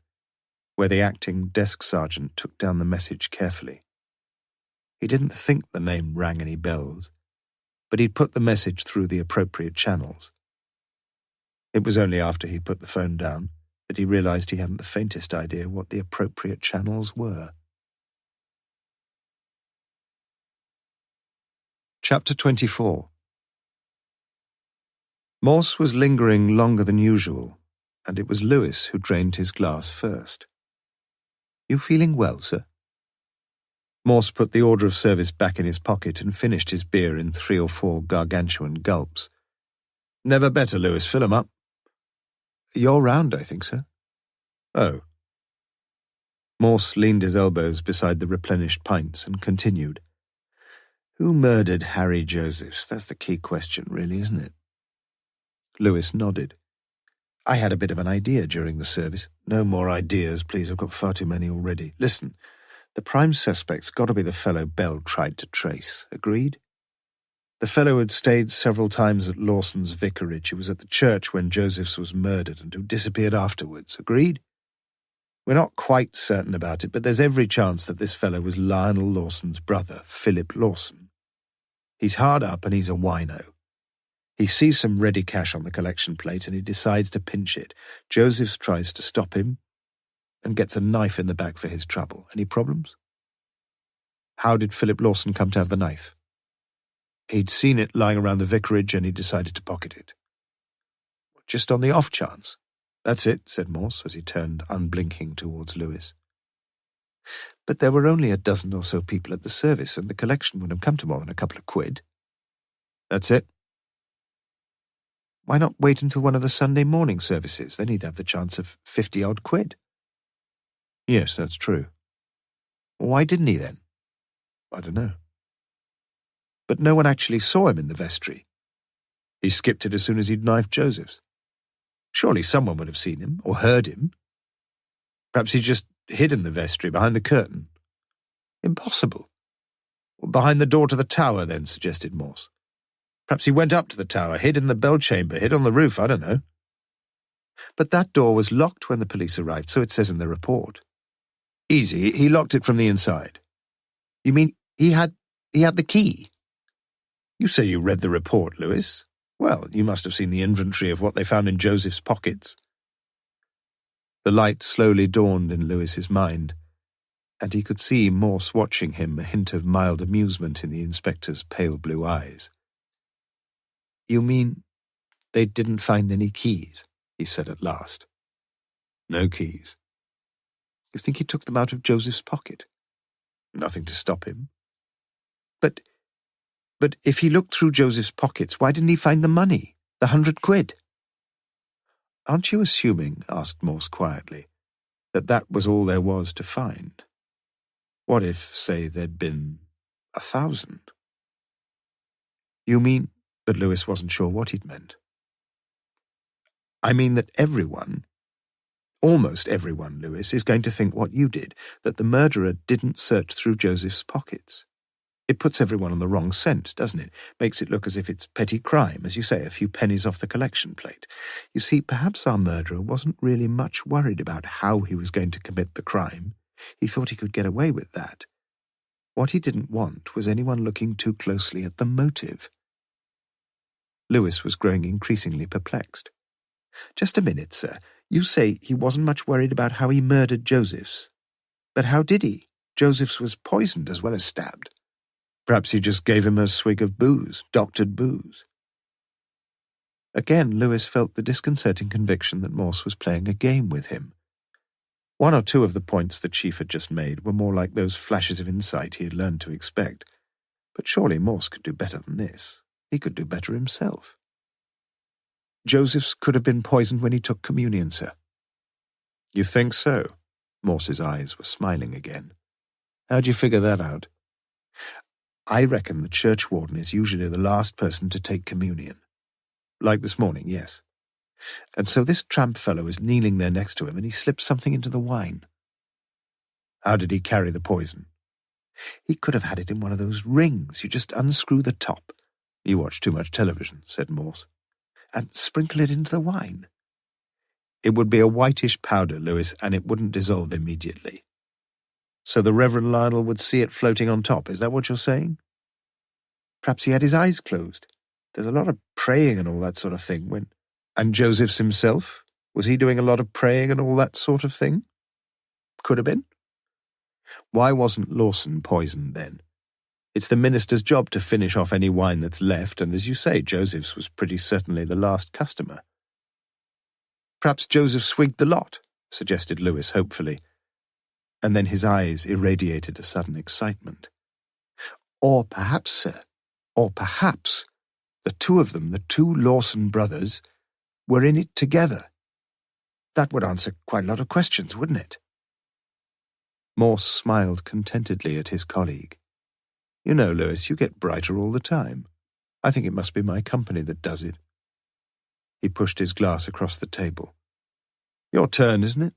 where the acting desk sergeant took down the message carefully. He didn't think the name rang any bells, but he'd put the message through the appropriate channels. It was only after he'd put the phone down that he realized he hadn't the faintest idea what the appropriate channels were. Chapter 24. Morse was lingering longer than usual, and it was Lewis who drained his glass first. "You feeling well, sir?" Morse put the order of service back in his pocket and finished his beer in 3 or 4 gargantuan gulps. "Never better, Lewis. Fill 'em up." "You're round, I think, sir." "Oh." Morse leaned his elbows beside the replenished pints and continued. "Who murdered Harry Josephs? That's the key question, really, isn't it?" Lewis nodded. "I had a bit of an idea during the service." "No more ideas, please. I've got far too many already. Listen, the prime suspect's got to be the fellow Bell tried to trace. Agreed? The fellow who'd stayed several times at Lawson's vicarage, who was at the church when Josephs was murdered and who disappeared afterwards. Agreed? We're not quite certain about it, but there's every chance that this fellow was Lionel Lawson's brother, Philip Lawson. He's hard up and he's a wino. He sees some ready cash on the collection plate and he decides to pinch it. Josephs tries to stop him and gets a knife in the back for his trouble. Any problems? How did Philip Lawson come to have the knife? He'd seen it lying around the vicarage and he decided to pocket it. Just on the off chance. That's it, said Morse as he turned unblinking towards Lewis. But there were only a dozen or so people at the service and the collection wouldn't have come to more than a couple of quid. That's it. Why not wait until one of the Sunday morning services? Then he'd have the chance of 50-odd quid. Yes, that's true. Why didn't he then? I don't know. But no one actually saw him in the vestry. He skipped it as soon as he'd knifed Josephs. Surely someone would have seen him, or heard him. Perhaps he just hid in the vestry behind the curtain. Impossible. Behind the door to the tower, then, suggested Morse. Perhaps he went up to the tower, hid in the bell chamber, hid on the roof, I don't know. But that door was locked when the police arrived, so it says in the report. Easy, he locked it from the inside. You mean he had the key? You say you read the report, Lewis. Well, you must have seen the inventory of what they found in Joseph's pockets. The light slowly dawned in Lewis's mind, and he could see Morse watching him, a hint of mild amusement in the inspector's pale blue eyes. You mean they didn't find any keys? He said at last. No keys. You think he took them out of Joseph's pocket? Nothing to stop him. But if he looked through Joseph's pockets, why didn't he find the money, the 100 quid? Aren't you assuming, asked Morse quietly, that was all there was to find? What if, say, there'd been 1,000? You mean, but Lewis wasn't sure what he'd meant. I mean that everyone, almost everyone, Lewis, is going to think what you did, that the murderer didn't search through Joseph's pockets. It puts everyone on the wrong scent, doesn't it? Makes it look as if it's petty crime, as you say, a few pennies off the collection plate. You see, perhaps our murderer wasn't really much worried about how he was going to commit the crime. He thought he could get away with that. What he didn't want was anyone looking too closely at the motive. Lewis was growing increasingly perplexed. "Just a minute, sir. You say he wasn't much worried about how he murdered Josephs. But how did he? Josephs was poisoned as well as stabbed. Perhaps he just gave him a swig of booze, doctored booze." Again, Lewis felt the disconcerting conviction that Morse was playing a game with him. One or two of the points the chief had just made were more like those flashes of insight he had learned to expect. But surely Morse could do better than this. He could do better himself. "Josephs could have been poisoned when he took communion, sir." "You think so?" Morse's eyes were smiling again. "How'd you figure that out?" "I reckon the church warden is usually the last person to take communion. Like this morning, yes. And so this tramp fellow is kneeling there next to him and he slips something into the wine." "How did he carry the poison?" "He could have had it in one of those rings. You just unscrew the top." "You watch too much television," said Morse. "And sprinkle it into the wine." "It would be a whitish powder, Lewis, and it wouldn't dissolve immediately." "So the Reverend Lionel would see it floating on top, is that what you're saying?" "Perhaps he had his eyes closed. There's a lot of praying and all that sort of thing when—" "And Josephs himself? Was he doing a lot of praying and all that sort of thing?" "Could have been." "Why wasn't Lawson poisoned then? It's the minister's job to finish off any wine that's left, and as you say, Joseph's was pretty certainly the last customer." "Perhaps Joseph swigged the lot," suggested Lewis hopefully, and then his eyes irradiated a sudden excitement. "Or perhaps, sir, the two of them, the two Lawson brothers, were in it together. That would answer quite a lot of questions, wouldn't it?" Morse smiled contentedly at his colleague. "You know, Lewis, you get brighter all the time. I think it must be my company that does it." He pushed his glass across the table. "Your turn, isn't it?"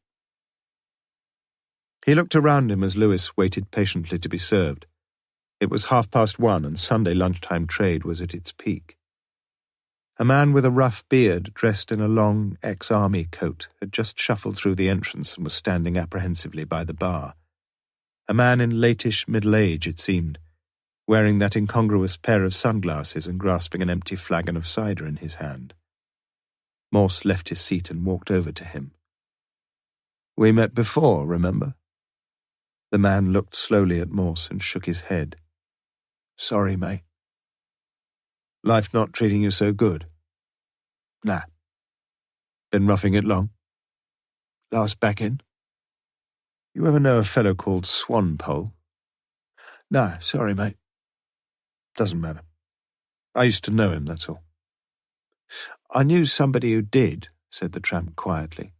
He looked around him as Lewis waited patiently to be served. It was 1:30, and Sunday lunchtime trade was at its peak. A man with a rough beard, dressed in a long ex-army coat, had just shuffled through the entrance and was standing apprehensively by the bar. A man in latish middle age, it seemed, wearing that incongruous pair of sunglasses and grasping an empty flagon of cider in his hand. Morse left his seat and walked over to him. "We met before, remember?" The man looked slowly at Morse and shook his head. "Sorry, mate." "Life not treating you so good?" "Nah." "Been roughing it long?" "Last back in." "You ever know a fellow called Swanpole?" "No, sorry, mate." "Doesn't matter. I used to know him, that's all." "I knew somebody who did," said the tramp quietly.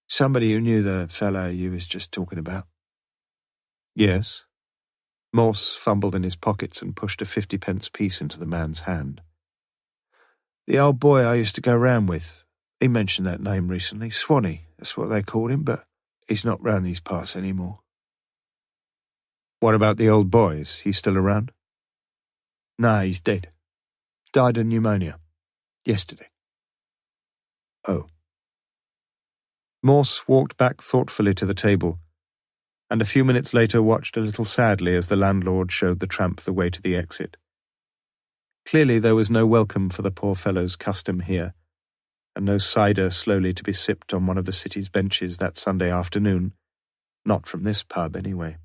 "Somebody who knew the fellow you was just talking about." "Yes." Morse fumbled in his pockets and pushed a 50-pence piece into the man's hand. "The old boy I used to go round with. He mentioned that name recently. Swanee, that's what they called him, but he's not round these parts anymore." "What about the old boy? Is he still around?" "No, he's dead. Died of pneumonia. Yesterday." "Oh." Morse walked back thoughtfully to the table, and a few minutes later watched a little sadly as the landlord showed the tramp the way to the exit. Clearly there was no welcome for the poor fellow's custom here, and no cider slowly to be sipped on one of the city's benches that Sunday afternoon. Not from this pub, anyway.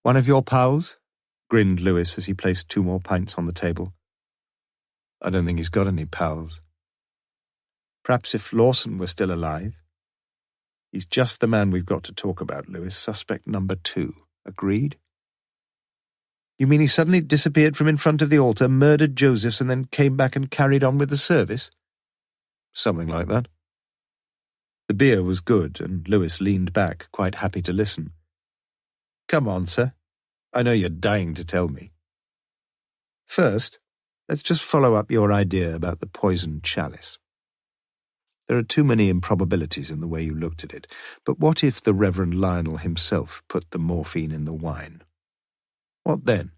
"One of your pals?" grinned Lewis as he placed 2 more pints on the table. "I don't think he's got any pals." "Perhaps if Lawson were still alive." "He's just the man we've got to talk about, Lewis. Suspect number 2. Agreed?" "You mean he suddenly disappeared from in front of the altar, murdered Josephs, and then came back and carried on with the service?" "Something like that." The beer was good, and Lewis leaned back, quite happy to listen. "Come on, sir. I know you're dying to tell me." "First, let's just follow up your idea about the poisoned chalice. There are too many improbabilities in the way you looked at it, but what if the Reverend Lionel himself put the morphine in the wine? What then?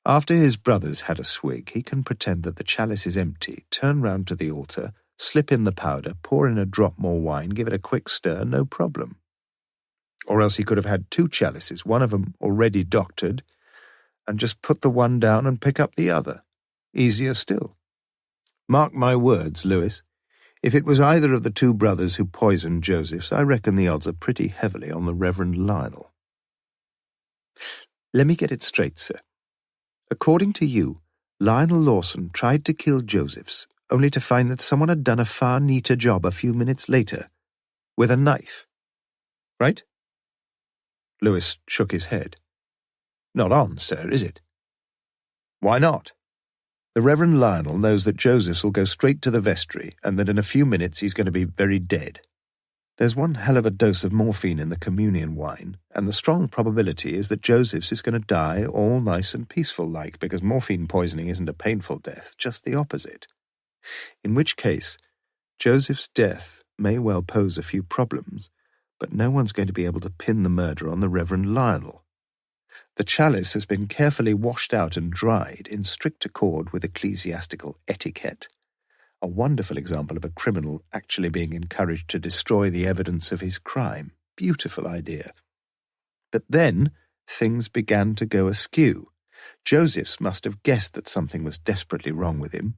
After his brothers had a swig, he can pretend that the chalice is empty, turn round to the altar, slip in the powder, pour in a drop more wine, give it a quick stir, no problem. Or else he could have had 2 chalices, one of them already doctored, and just put the one down and pick up the other. Easier still. Mark my words, Lewis. If it was either of the 2 brothers who poisoned Joseph's, I reckon the odds are pretty heavily on the Reverend Lionel. Let me get it straight, sir. According to you, Lionel Lawson tried to kill Joseph's, only to find that someone had done a far neater job a few minutes later, with a knife. Right? Lewis shook his head. Not on, sir, is it? Why not? The Reverend Lionel knows that Joseph's will go straight to the vestry, and that in a few minutes he's going to be very dead. There's one hell of a dose of morphine in the communion wine, and the strong probability is that Joseph's is going to die all nice and peaceful-like, because morphine poisoning isn't a painful death, just the opposite. In which case, Joseph's death may well pose a few problems, but no one's going to be able to pin the murder on the Reverend Lionel. The chalice has been carefully washed out and dried in strict accord with ecclesiastical etiquette. A wonderful example of a criminal actually being encouraged to destroy the evidence of his crime. Beautiful idea. But then things began to go askew. Joseph's must have guessed that something was desperately wrong with him,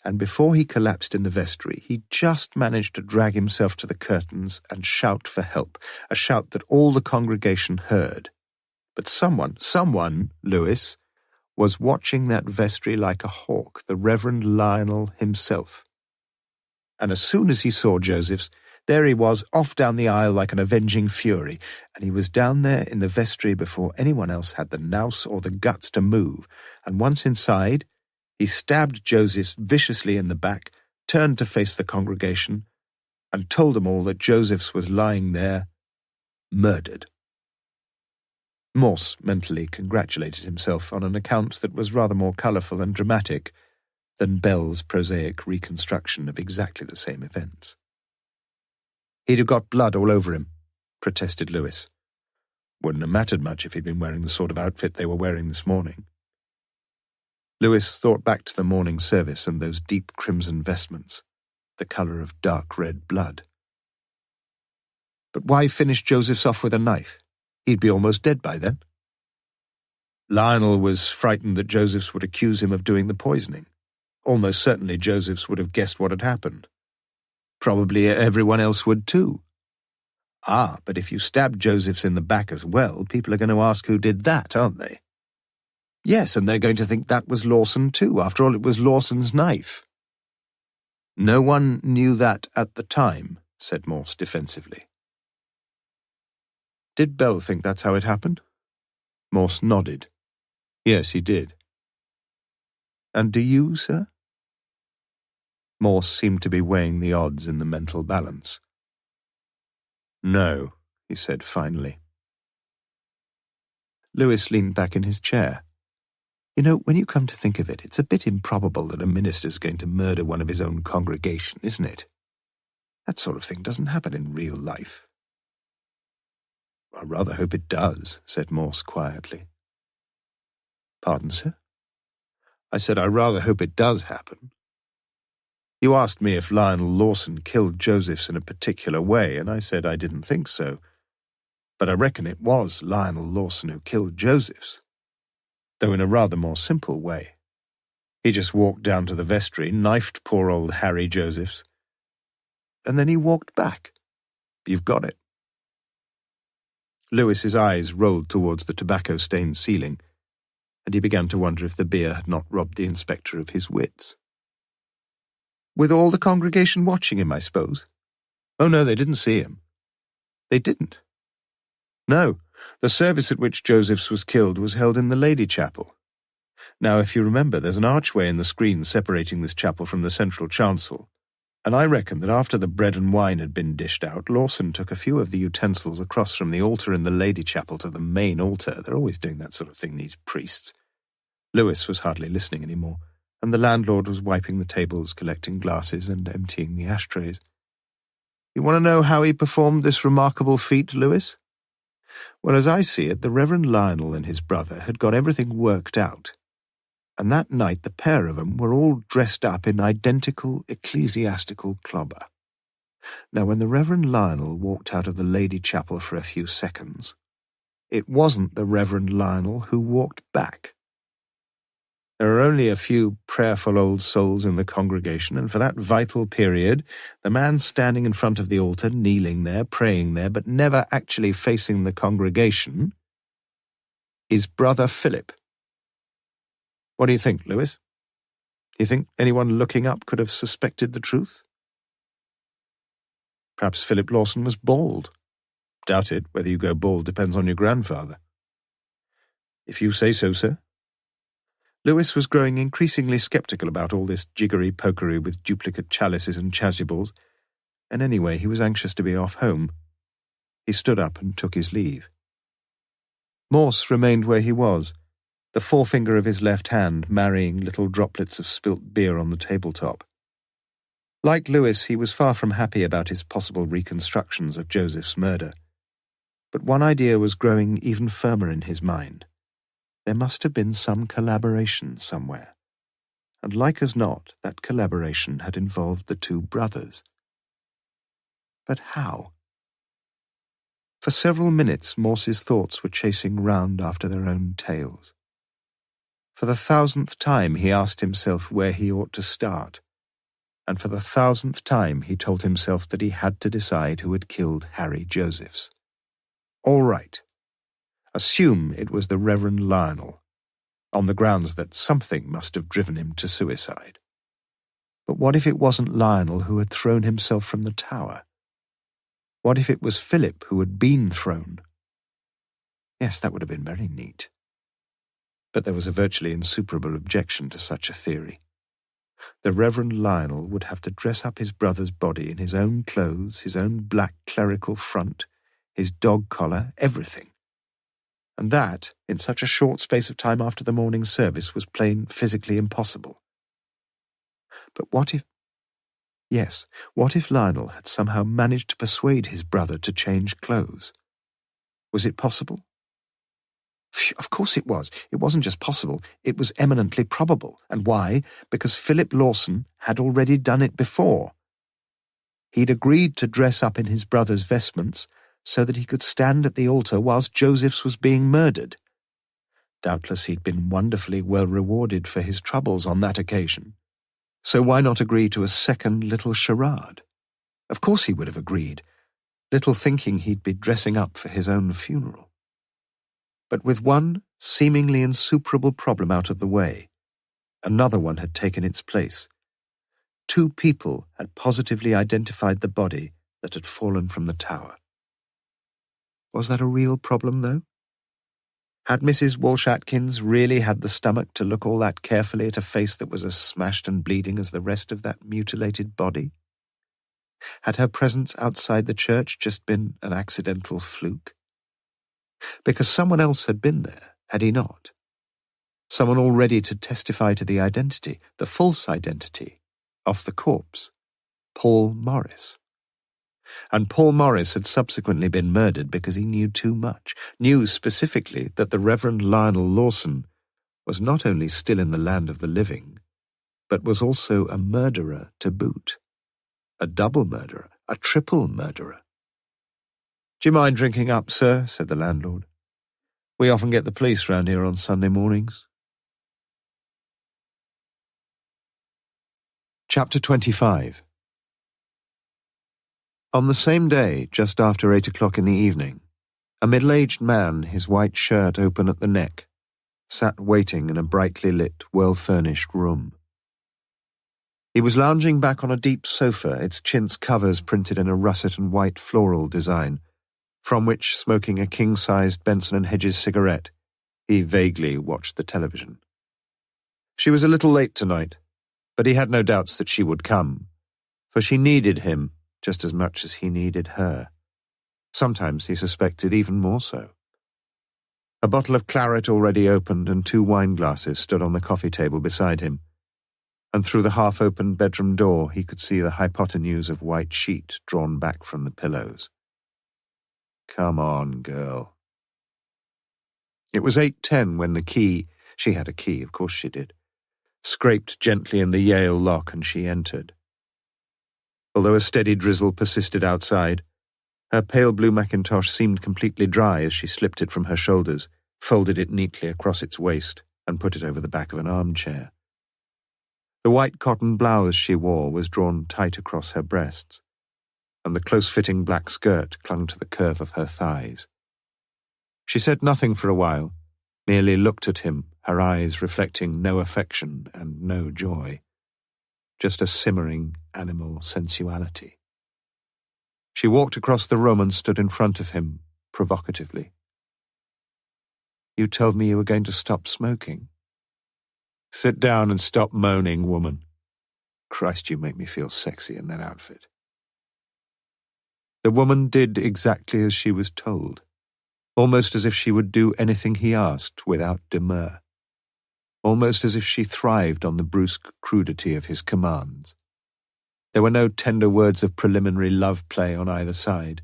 and before he collapsed in the vestry, he just managed to drag himself to the curtains and shout for help, a shout that all the congregation heard. But someone, Lewis, was watching that vestry like a hawk, the Reverend Lionel himself. And as soon as he saw Joseph's, there he was, off down the aisle like an avenging fury, and he was down there in the vestry before anyone else had the nous or the guts to move, and once inside, he stabbed Joseph's viciously in the back, turned to face the congregation, and told them all that Joseph's was lying there, murdered. Morse mentally congratulated himself on an account that was rather more colourful and dramatic than Bell's prosaic reconstruction of exactly the same events. He'd have got blood all over him, protested Lewis. Wouldn't have mattered much if he'd been wearing the sort of outfit they were wearing this morning. Lewis thought back to the morning service and those deep crimson vestments, the colour of dark red blood. But why finish Joseph's off with a knife? He'd be almost dead by then. Lionel was frightened that Joseph's would accuse him of doing the poisoning. Almost certainly Joseph's would have guessed what had happened. Probably everyone else would too. But if you stab Joseph's in the back as well, people are going to ask who did that, aren't they? Yes, and they're going to think that was Lawson too. After all, it was Lawson's knife. No one knew that at the time, said Morse defensively. Did Bell think that's how it happened? Morse nodded. Yes, he did. And do you, sir? Morse seemed to be weighing the odds in the mental balance. No, he said finally. Lewis leaned back in his chair. You know, when you come to think of it, it's a bit improbable that a minister's going to murder one of his own congregation, isn't it? That sort of thing doesn't happen in real life. I rather hope it does, said Morse quietly. Pardon, sir? I said I rather hope it does happen. You asked me if Lionel Lawson killed Joseph's in a particular way, and I said I didn't think so. But I reckon it was Lionel Lawson who killed Joseph's, though in a rather more simple way. He just walked down to the vestry, knifed poor old Harry Joseph's, and then he walked back. You've got it. Lewis's eyes rolled towards the tobacco-stained ceiling, and he began to wonder if the beer had not robbed the inspector of his wits. With all the congregation watching him, I suppose? Oh, no, they didn't see him. They didn't. No, the service at which Joseph's was killed was held in the Lady Chapel. Now, if you remember, there's an archway in the screen separating this chapel from the central chancel, and I reckon that after the bread and wine had been dished out, Lawson took a few of the utensils across from the altar in the Lady Chapel to the main altar. They're always doing that sort of thing, these priests. Lewis was hardly listening anymore, and the landlord was wiping the tables, collecting glasses, and emptying the ashtrays. You want to know how he performed this remarkable feat, Lewis? Well, as I see it, the Reverend Lionel and his brother had got everything worked out, and that night the pair of them were all dressed up in identical ecclesiastical clobber. Now, when the Reverend Lionel walked out of the Lady Chapel for a few seconds, it wasn't the Reverend Lionel who walked back. There are only a few prayerful old souls in the congregation, and for that vital period, the man standing in front of the altar, kneeling there, praying there, but never actually facing the congregation, is Brother Philip. What do you think, Lewis? Do you think anyone looking up could have suspected the truth? Perhaps Philip Lawson was bald. Doubt it. Whether you go bald depends on your grandfather. If you say so, sir. Lewis was growing increasingly sceptical about all this jiggery-pokery with duplicate chalices and chasubles, and anyway he was anxious to be off home. He stood up and took his leave. Morse remained where he was, the forefinger of his left hand marrying little droplets of spilt beer on the tabletop. Like Lewis, he was far from happy about his possible reconstructions of Joseph's murder. But one idea was growing even firmer in his mind. There must have been some collaboration somewhere, and like as not, that collaboration had involved the two brothers. But how? For several minutes, Morse's thoughts were chasing round after their own tails. For the 1000th time he asked himself where he ought to start, and for the 1000th time he told himself that he had to decide who had killed Harry Josephs. All right. Assume it was the Reverend Lionel, on the grounds that something must have driven him to suicide. But what if it wasn't Lionel who had thrown himself from the tower? What if it was Philip who had been thrown? Yes, that would have been very neat. But there was a virtually insuperable objection to such a theory. The Reverend Lionel would have to dress up his brother's body in his own clothes, his own black clerical front, his dog collar, everything. And that, in such a short space of time after the morning service, was plain physically impossible. But what if... Yes, what if Lionel had somehow managed to persuade his brother to change clothes? Was it possible? Phew, of course it was. It wasn't just possible, it was eminently probable. And why? Because Philip Lawson had already done it before. He'd agreed to dress up in his brother's vestments so that he could stand at the altar whilst Joseph's was being murdered. Doubtless he'd been wonderfully well rewarded for his troubles on that occasion. So why not agree to a second little charade? Of course he would have agreed, little thinking he'd be dressing up for his own funeral. But with one seemingly insuperable problem out of the way, another one had taken its place. Two people had positively identified the body that had fallen from the tower. Was that a real problem, though? Had Mrs. Walsh-Atkins really had the stomach to look all that carefully at a face that was as smashed and bleeding as the rest of that mutilated body? Had her presence outside the church just been an accidental fluke? Because someone else had been there, had he not? Someone all ready to testify to the identity, the false identity, of the corpse, Paul Morris. And Paul Morris had subsequently been murdered because he knew too much, knew specifically that the Reverend Lionel Lawson was not only still in the land of the living, but was also a murderer to boot. A double murderer, a triple murderer. "Do you mind drinking up, sir?" said the landlord. "We often get the police round here on Sunday mornings." Chapter 25. On the same day, just after 8 o'clock in the evening, a middle-aged man, his white shirt open at the neck, sat waiting in a brightly lit, well-furnished room. He was lounging back on a deep sofa, its chintz covers printed in a russet and white floral design, from which, smoking a king-sized Benson & Hedges cigarette, he vaguely watched the television. She was a little late tonight, but he had no doubts that she would come, for she needed him just as much as he needed her. Sometimes he suspected even more so. A bottle of claret already opened and 2 wine glasses stood on the coffee table beside him, and through the half-opened bedroom door he could see the hypotenuse of white sheet drawn back from the pillows. Come on, girl. It was 8:10 when the key, she had a key, of course she did, scraped gently in the Yale lock and she entered. Although a steady drizzle persisted outside, her pale blue mackintosh seemed completely dry as she slipped it from her shoulders, folded it neatly across its waist, and put it over the back of an armchair. The white cotton blouse she wore was drawn tight across her breasts, and the close-fitting black skirt clung to the curve of her thighs. She said nothing for a while, merely looked at him, her eyes reflecting no affection and no joy, just a simmering animal sensuality. She walked across the room and stood in front of him, provocatively. "You told me you were going to stop smoking." "Sit down and stop moaning, woman. Christ, you make me feel sexy in that outfit." The woman did exactly as she was told, almost as if she would do anything he asked without demur, almost as if she thrived on the brusque crudity of his commands. There were no tender words of preliminary love play on either side,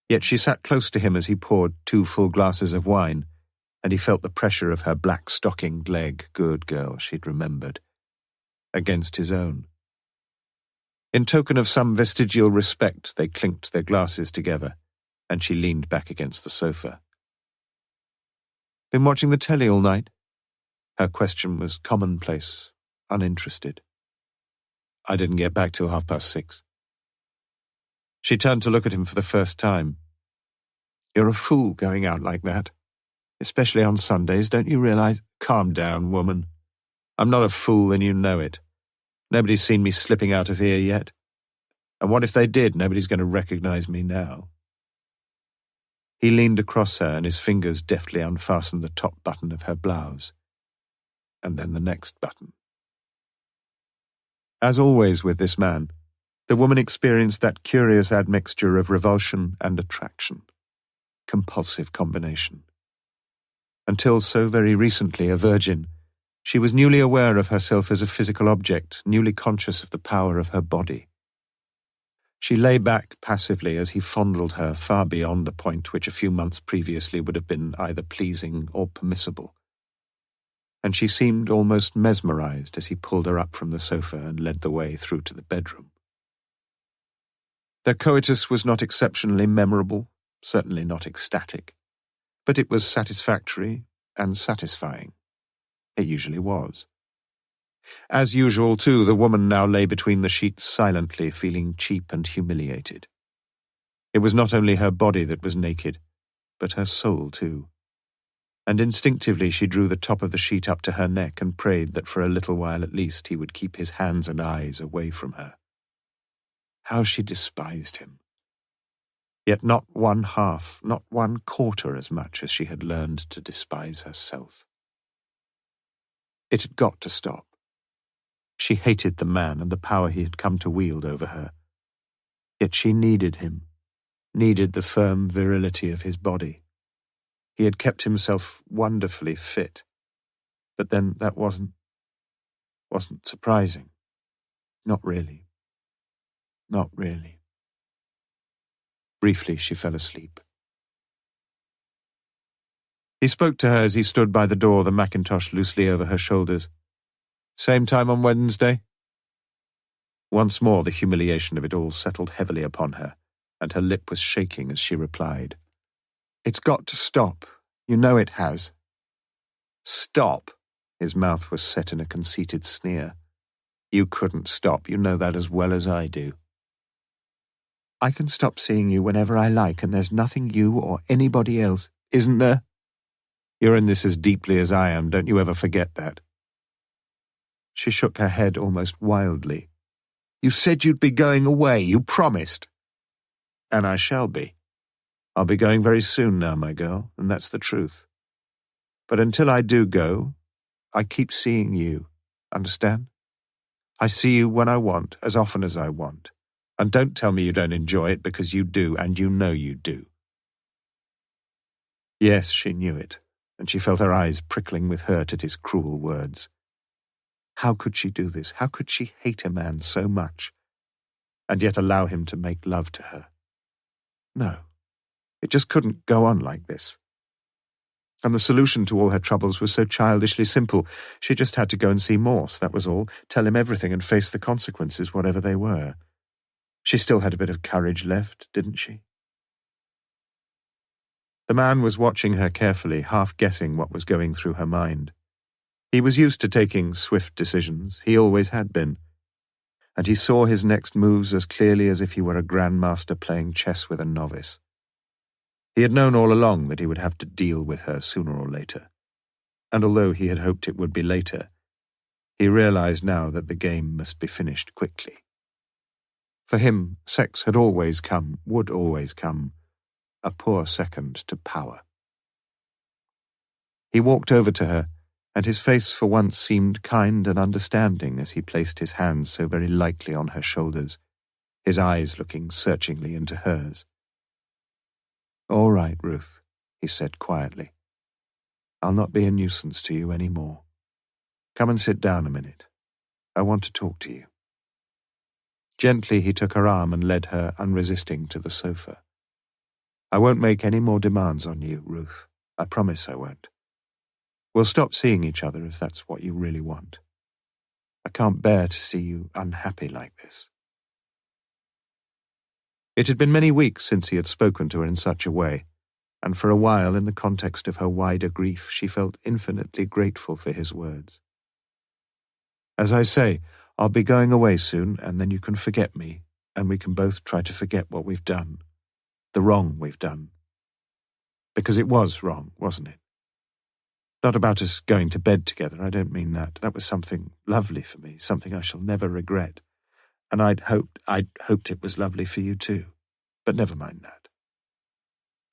yet she sat close to him as he poured 2 full glasses of wine, and he felt the pressure of her black-stockinged leg, good girl, she'd remembered, against his own. In token of some vestigial respect, they clinked their glasses together, and she leaned back against the sofa. "Been watching the telly all night?" Her question was commonplace, uninterested. "I didn't get back till 6:30. She turned to look at him for the first time. "You're a fool going out like that. Especially on Sundays, don't you realize—" "Calm down, woman. I'm not a fool and you know it. Nobody's seen me slipping out of here yet. And what if they did? Nobody's going to recognize me now." He leaned across her and his fingers deftly unfastened the top button of her blouse. And then the next button. As always with this man, the woman experienced that curious admixture of revulsion and attraction. Compulsive combination. Until so very recently a virgin, she was newly aware of herself as a physical object, newly conscious of the power of her body. She lay back passively as he fondled her far beyond the point which a few months previously would have been either pleasing or permissible. And she seemed almost mesmerized as he pulled her up from the sofa and led the way through to the bedroom. Their coitus was not exceptionally memorable, certainly not ecstatic, but it was satisfactory and satisfying. It usually was. As usual, too, the woman now lay between the sheets silently, feeling cheap and humiliated. It was not only her body that was naked, but her soul, too. And instinctively she drew the top of the sheet up to her neck and prayed that for a little while at least he would keep his hands and eyes away from her. How she despised him. Yet not 1/2, not 1/4 as much as she had learned to despise herself. It had got to stop. She hated the man and the power he had come to wield over her. Yet she needed him, needed the firm virility of his body. He had kept himself wonderfully fit, but then that wasn't surprising. Not really. Not really. Briefly, she fell asleep. He spoke to her as he stood by the door, the mackintosh loosely over her shoulders. "Same time on Wednesday?" Once more the humiliation of it all settled heavily upon her, and her lip was shaking as she replied. "It's got to stop. You know it has." "Stop?" His mouth was set in a conceited sneer. "You couldn't stop. You know that as well as I do." "I can stop seeing you whenever I like, and there's nothing you or anybody else, isn't there?" "You're in this as deeply as I am. Don't you ever forget that." She shook her head almost wildly. "You said you'd be going away. You promised." "And I shall be. I'll be going very soon now, my girl, and that's the truth. But until I do go, I keep seeing you. Understand? I see you when I want, as often as I want. And don't tell me you don't enjoy it, because you do, and you know you do." Yes, she knew it, and she felt her eyes prickling with hurt at his cruel words. How could she do this? How could she hate a man so much, and yet allow him to make love to her? No, it just couldn't go on like this. And the solution to all her troubles was so childishly simple. She just had to go and see Morse, that was all, tell him everything and face the consequences, whatever they were. She still had a bit of courage left, didn't she? The man was watching her carefully, half guessing what was going through her mind. He was used to taking swift decisions. He always had been. And he saw his next moves as clearly as if he were a grandmaster playing chess with a novice. He had known all along that he would have to deal with her sooner or later. And although he had hoped it would be later, he realized now that the game must be finished quickly. For him, sex had always come, would always come, a poor second to power. He walked over to her, and his face for once seemed kind and understanding as he placed his hands so very lightly on her shoulders, his eyes looking searchingly into hers. "All right, Ruth," he said quietly. "I'll not be a nuisance to you any more. Come and sit down a minute. I want to talk to you." Gently he took her arm and led her unresisting to the sofa. "I won't make any more demands on you, Ruth. I promise I won't. We'll stop seeing each other if that's what you really want. I can't bear to see you unhappy like this." It had been many weeks since he had spoken to her in such a way, and for a while, in the context of her wider grief, she felt infinitely grateful for his words. "As I say, I'll be going away soon, and then you can forget me, and we can both try to forget what we've done, the wrong we've done. Because it was wrong, wasn't it? Not about us going to bed together, I don't mean that. That was something lovely for me, something I shall never regret. And I'd hoped it was lovely for you too. But never mind that.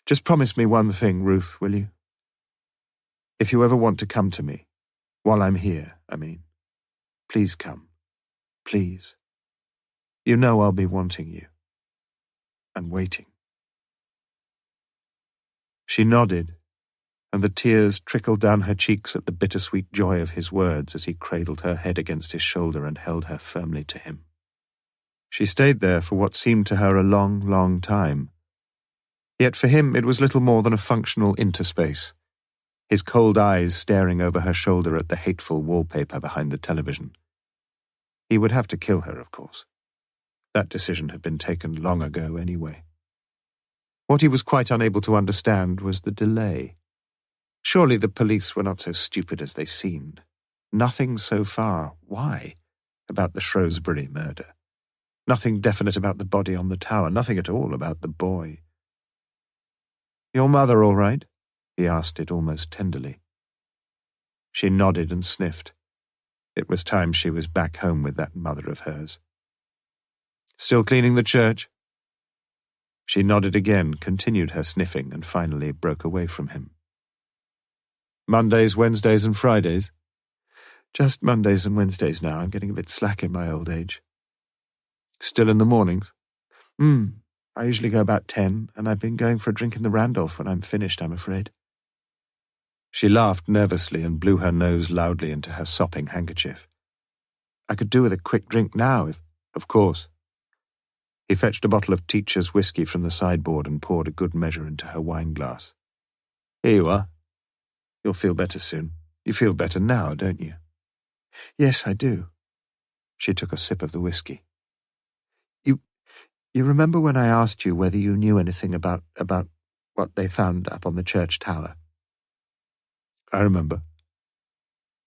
Just promise me one thing, Ruth, will you? If you ever want to come to me, while I'm here, I mean, please come. Please. You know I'll be wanting you. And waiting." She nodded, and the tears trickled down her cheeks at the bittersweet joy of his words as he cradled her head against his shoulder and held her firmly to him. She stayed there for what seemed to her a long, long time. Yet for him it was little more than a functional interspace, his cold eyes staring over her shoulder at the hateful wallpaper behind the television. He would have to kill her, of course. That decision had been taken long ago anyway. What he was quite unable to understand was the delay. Surely the police were not so stupid as they seemed. Nothing so far. Why? About the Shrewsbury murder. Nothing definite about the body on the tower. Nothing at all about the boy. "Your mother all right?" he asked it almost tenderly. She nodded and sniffed. It was time she was back home with that mother of hers. "Still cleaning the church?" She nodded again, continued her sniffing, and finally broke away from him. "Mondays, Wednesdays, and Fridays?" "Just Mondays and Wednesdays now. I'm getting a bit slack in my old age." "Still in the mornings?" I usually go about 10, and I've been going for a drink in the Randolph when I'm finished, I'm afraid." She laughed nervously and blew her nose loudly into her sopping handkerchief. "I could do with a quick drink now, if—" "Of course." He fetched a bottle of Teacher's whiskey from the sideboard and poured a good measure into her wine glass. "Here you are. You'll feel better soon. You feel better now, don't you?" "Yes, I do." She took a sip of the whiskey. You remember when I asked you whether you knew anything about what they found up on the church tower?" "I remember."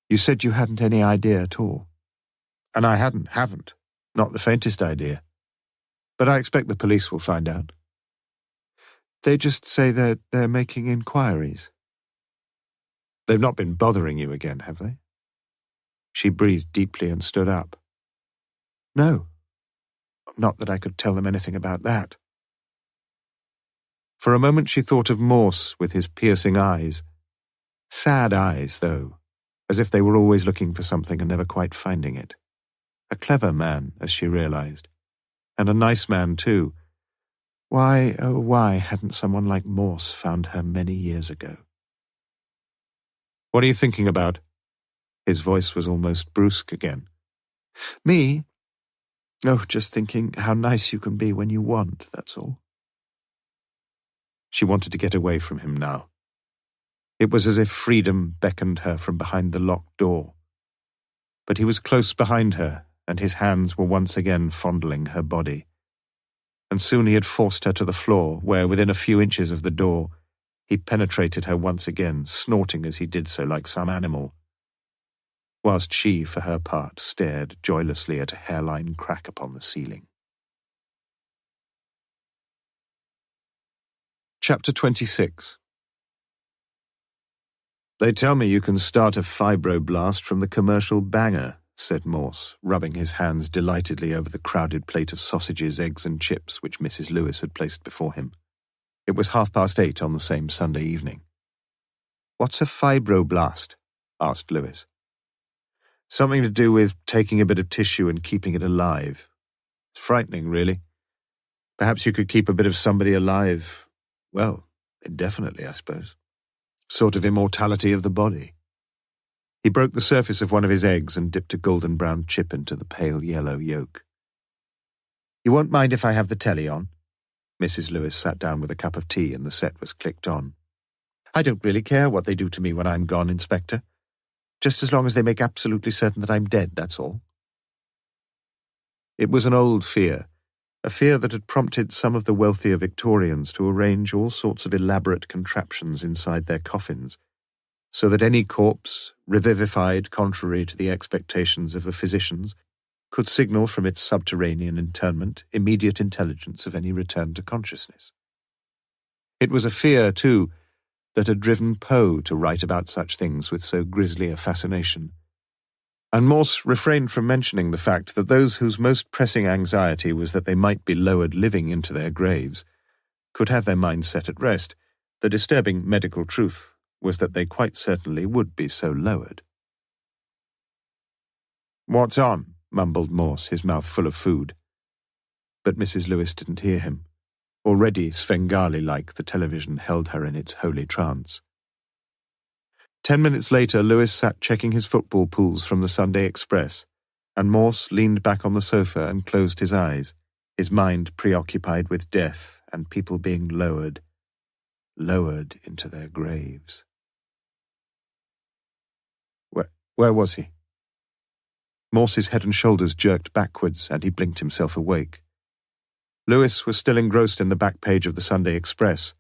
"You said you hadn't any idea at all." "And I haven't. Not the faintest idea. But I expect the police will find out." "They just say they're making inquiries." "They've not been bothering you again, have they?" She breathed deeply and stood up. "No. Not that I could tell them anything about that." For a moment she thought of Morse with his piercing eyes. Sad eyes, though, as if they were always looking for something and never quite finding it. A clever man, as she realized, and a nice man, too. Why, oh why, hadn't someone like Morse found her many years ago? "What are you thinking about?" His voice was almost brusque again. "Me? Oh, just thinking how nice you can be when you want, that's all." She wanted to get away from him now. It was as if freedom beckoned her from behind the locked door. But he was close behind her, and his hands were once again fondling her body, and soon he had forced her to the floor, where, within a few inches of the door, he penetrated her once again, snorting as he did so like some animal, whilst she, for her part, stared joylessly at a hairline crack upon the ceiling. Chapter 26. "They tell me you can start a fibroblast from the commercial banger," said Morse, rubbing his hands delightedly over the crowded plate of sausages, eggs and chips which Mrs. Lewis had placed before him. It was 8:30 on the same Sunday evening. "What's a fibroblast?" asked Lewis. "Something to do with taking a bit of tissue and keeping it alive. It's frightening, really. Perhaps you could keep a bit of somebody alive, well, indefinitely, I suppose. Sort of immortality of the body." He broke the surface of one of his eggs and dipped a golden-brown chip into the pale yellow yolk. "You won't mind if I have the telly on?" Mrs. Lewis sat down with a cup of tea and the set was clicked on. "I don't really care what they do to me when I'm gone, Inspector. Just as long as they make absolutely certain that I'm dead, that's all." It was an old fear, a fear that had prompted some of the wealthier Victorians to arrange all sorts of elaborate contraptions inside their coffins, so that any corpse, revivified contrary to the expectations of the physicians, could signal from its subterranean interment immediate intelligence of any return to consciousness. It was a fear, too, that had driven Poe to write about such things with so grisly a fascination, and Morse refrained from mentioning the fact that those whose most pressing anxiety was that they might be lowered living into their graves could have their minds set at rest. The disturbing medical truth was that they quite certainly would be so lowered. "What's on?" mumbled Morse, his mouth full of food. But Mrs. Lewis didn't hear him. Already, Svengali-like, the television held her in its holy trance. 10 minutes later, Lewis sat checking his football pools from the Sunday Express, and Morse leaned back on the sofa and closed his eyes, his mind preoccupied with death and people being lowered into their graves. Where was he? Morse's head and shoulders jerked backwards, and he blinked himself awake. Lewis was still engrossed in the back page of the Sunday Express,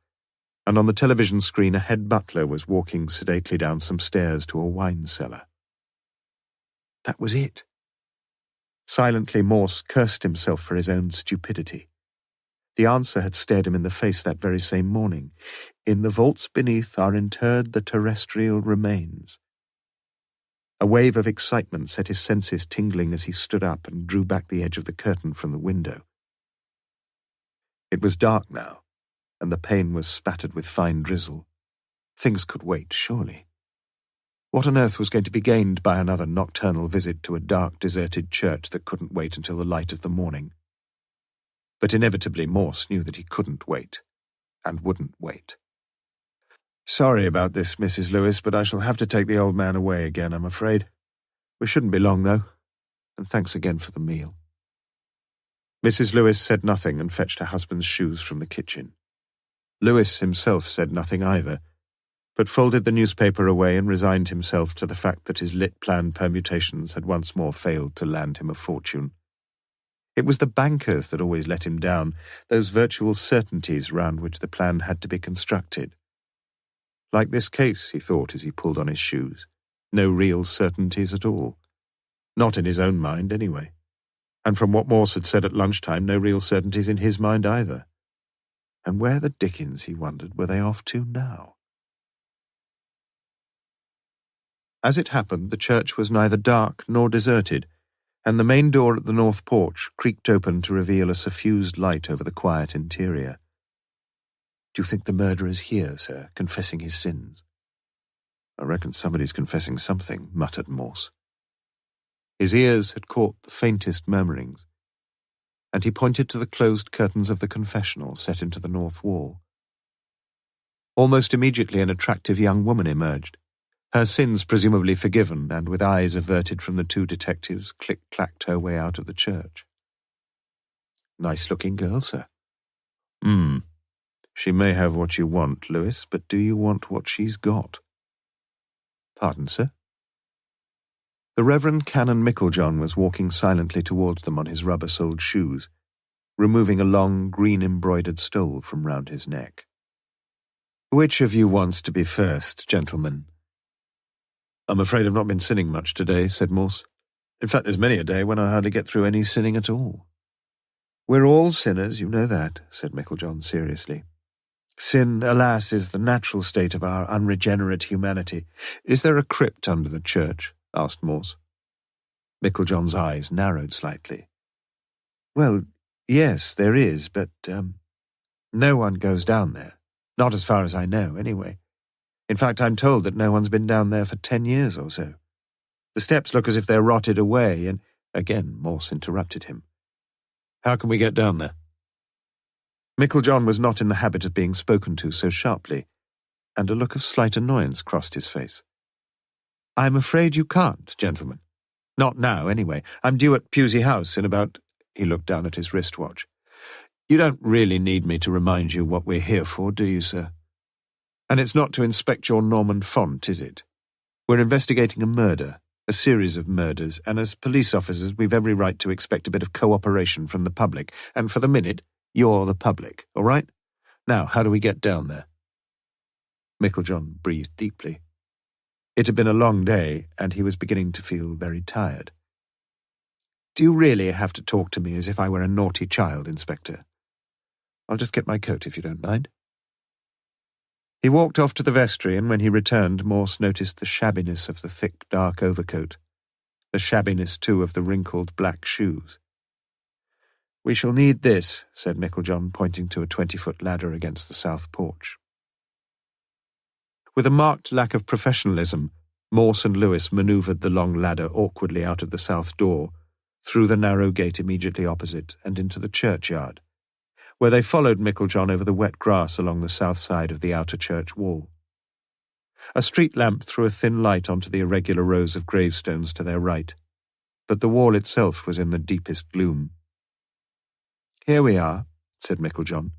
and on the television screen a head butler was walking sedately down some stairs to a wine cellar. That was it. Silently, Morse cursed himself for his own stupidity. The answer had stared him in the face that very same morning. "In the vaults beneath are interred the terrestrial remains." A wave of excitement set his senses tingling as he stood up and drew back the edge of the curtain from the window. It was dark now, and the pane was spattered with fine drizzle. Things could wait, surely. What on earth was going to be gained by another nocturnal visit to a dark, deserted church that couldn't wait until the light of the morning? But inevitably Morse knew that he couldn't wait, and wouldn't wait. "Sorry about this, Mrs. Lewis, but I shall have to take the old man away again, I'm afraid. We shouldn't be long, though, and thanks again for the meal." Mrs. Lewis said nothing and fetched her husband's shoes from the kitchen. Lewis himself said nothing either, but folded the newspaper away and resigned himself to the fact that his lit-plan permutations had once more failed to land him a fortune. It was the bankers that always let him down, those virtual certainties round which the plan had to be constructed. Like this case, he thought as he pulled on his shoes. No real certainties at all. Not in his own mind, anyway. And from what Morse had said at lunchtime, no real certainties in his mind either. And where the dickens, he wondered, were they off to now? As it happened, the church was neither dark nor deserted, and the main door at the north porch creaked open to reveal a suffused light over the quiet interior. "Do you think the murderer's here, sir, confessing his sins?" "I reckon somebody's confessing something," muttered Morse. His ears had caught the faintest murmurings, and he pointed to the closed curtains of the confessional set into the north wall. Almost immediately an attractive young woman emerged, her sins presumably forgiven, and with eyes averted from the two detectives, click-clacked her way out of the church. "Nice-looking girl, sir." She may have what you want, Lewis, but do you want what she's got?" "Pardon, sir?" The Reverend Canon Micklejohn was walking silently towards them on his rubber-soled shoes. removing a long, green-embroidered stole from round his neck. "Which of you wants to be first, gentlemen?" "I'm afraid I've not been sinning much today," said Morse. "In fact, there's many a day when I hardly get through any sinning at all." "We're all sinners, you know that," said Meiklejohn seriously. "Sin, alas, is the natural state of our unregenerate humanity." "Is there a crypt under the church?" asked Morse. Meiklejohn's eyes narrowed slightly. "Well, yes, there is, but no one goes down there. Not as far as I know, anyway. In fact, I'm told that no one's been down there for 10 years or so. The steps look as if they're rotted away, and—" Again, Morse interrupted him. "How can we get down there?" Meiklejohn was not in the habit of being spoken to so sharply, and a look of slight annoyance crossed his face. "I'm afraid you can't, gentlemen. Not now, anyway. I'm due at Pusey House in about—" He looked down at his wristwatch. "You don't really need me to remind you what we're here for, do you, sir? And it's not to inspect your Norman font, is it? We're investigating a murder, a series of murders, and as police officers we've every right to expect a bit of cooperation from the public, and for the minute, you're the public, all right? Now, how do we get down there?" Meiklejohn breathed deeply. It had been a long day, and he was beginning to feel very tired. "Do you really have to talk to me as if I were a naughty child, Inspector? I'll just get my coat if you don't mind." He walked off to the vestry, and when he returned, Morse noticed the shabbiness of the thick, dark overcoat, the shabbiness, too, of the wrinkled black shoes. "We shall need this," said Meiklejohn, pointing to a 20-foot ladder against the south porch. With a marked lack of professionalism, Morse and Lewis manoeuvred the long ladder awkwardly out of the south door, through the narrow gate immediately opposite, and into the churchyard, where they followed Meiklejohn over the wet grass along the south side of the outer church wall. A street lamp threw a thin light onto the irregular rows of gravestones to their right, but the wall itself was in the deepest gloom. "Here we are," said Meiklejohn.